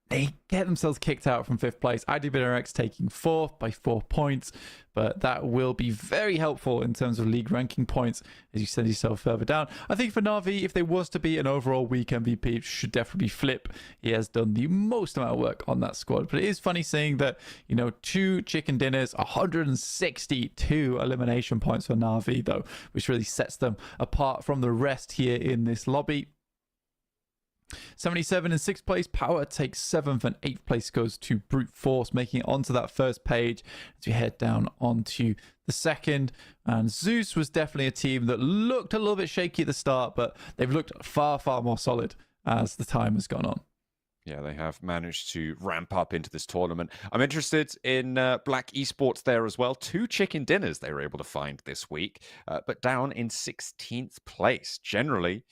they get themselves kicked out from fifth place. IWNRX taking fourth by 4 points, but that will be very helpful in terms of league ranking points as you send yourself further down. I think for Na'Vi, if there was to be an overall week MVP, it should definitely be Flip. He has done the most amount of work on that squad. But it is funny seeing that, 2 chicken dinners, 162 elimination points for Na'Vi, though, which really sets them apart from the rest here in this lobby. 77 in 6th place. Power takes 7th, and 8th place goes to Brute Force, making it onto that first page as we head down onto the second. And Zeus was definitely a team that looked a little bit shaky at the start, but they've looked far, far more solid as the time has gone on. Yeah, they have managed to ramp up into this tournament. I'm interested in Black Esports there as well. 2 chicken dinners they were able to find this week, but down in 16th place. Generally,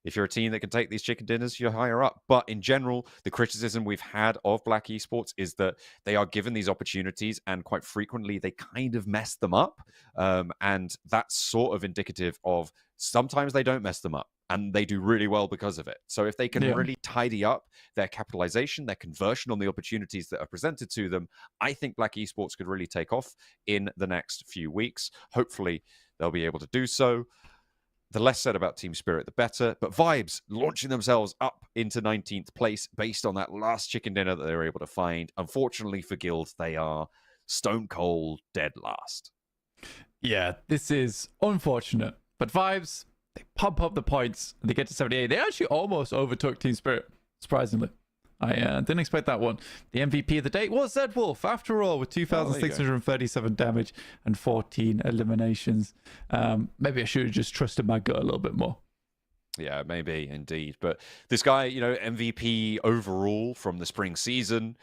if you're a team that can take these chicken dinners, you're higher up. But in general, the criticism we've had of Black Esports is that they are given these opportunities and quite frequently they kind of mess them up. And that's sort of indicative of sometimes they don't mess them up and they do really well because of it. So if they can really tidy up their capitalization, their conversion on the opportunities that are presented to them, I think Black Esports could really take off in the next few weeks. Hopefully they'll be able to do so. The less said about Team Spirit, the better. But Vibes launching themselves up into 19th place based on that last chicken dinner that they were able to find. Unfortunately for Guild, they are stone cold dead last. Yeah, this is unfortunate. But Vibes, they pump up the points. They get to 78. They actually almost overtook Team Spirit, surprisingly. I didn't expect that one. The MVP of the day was Zed Wolf, after all, with 2,637 damage and 14 eliminations. Maybe I should have just trusted my gut a little bit more. Yeah, maybe, indeed. But this guy, MVP overall from the spring season,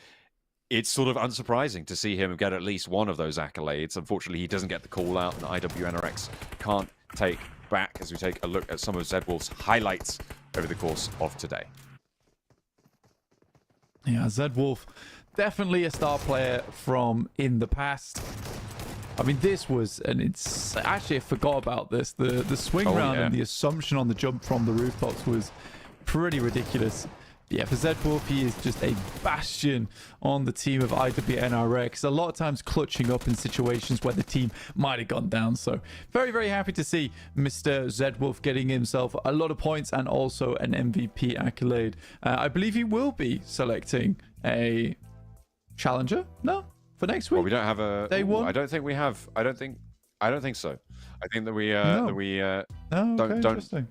it's sort of unsurprising to see him get at least one of those accolades. Unfortunately, he doesn't get the call out, and IWNRX can't take back as we take a look at some of Zed Wolf's highlights over the course of today. Yeah, Zed Wolf, definitely a star player from in the past. I mean, this was, and it's actually I forgot about this. The swing round and the assumption on the jump from the rooftops was pretty ridiculous. Yeah, for Zed Wolf, he is just a bastion on the team of IWNRX. A lot of times clutching up in situations where the team might have gone down. So very, very happy to see Mr. Zed Wolf getting himself a lot of points and also an MVP accolade. I believe he will be selecting a challenger, no? For next week? Well, we don't have a day one. I don't think we have. I don't think so. I think that we don't. He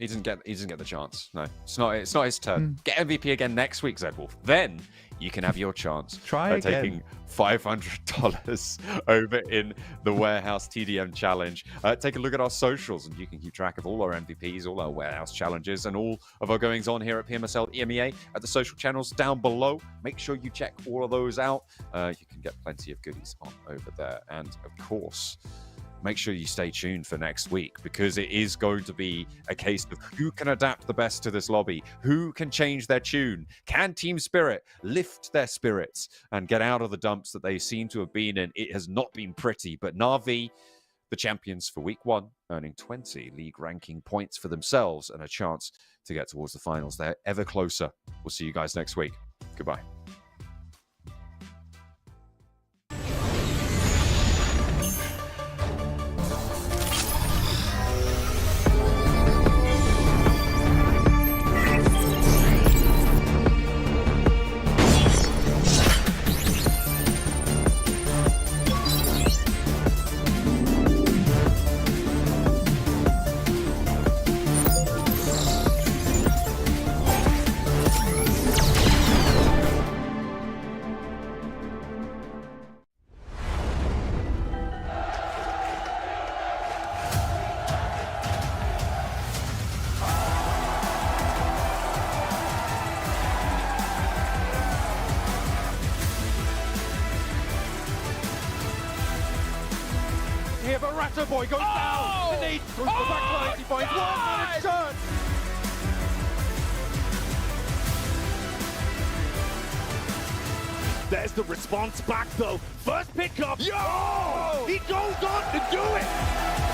doesn't get the chance. No, it's not his turn. Get MVP again next week, Zed Wolf. Then you can have your chance. Try again. Taking $500 over in the Warehouse TDM Challenge. Take a look at our socials, and you can keep track of all our MVPs, all our Warehouse challenges, and all of our goings on here at PMSL EMEA at the social channels down below. Make sure you check all of those out. You can get plenty of goodies on over there, and of course, make sure you stay tuned for next week, because it is going to be a case of who can adapt the best to this lobby, who can change their tune, can Team Spirit lift their spirits and get out of the dumps that they seem to have been in. It has not been pretty, but Na'Vi, the champions for week 1, earning 20 league ranking points for themselves and a chance to get towards the finals. They're ever closer. We'll see you guys next week. Goodbye. Here, but Ratto Boy goes down. The need through the back line. He finds one, and it's turned. There's the response back though. First pickup. Yo! He goes on to do it.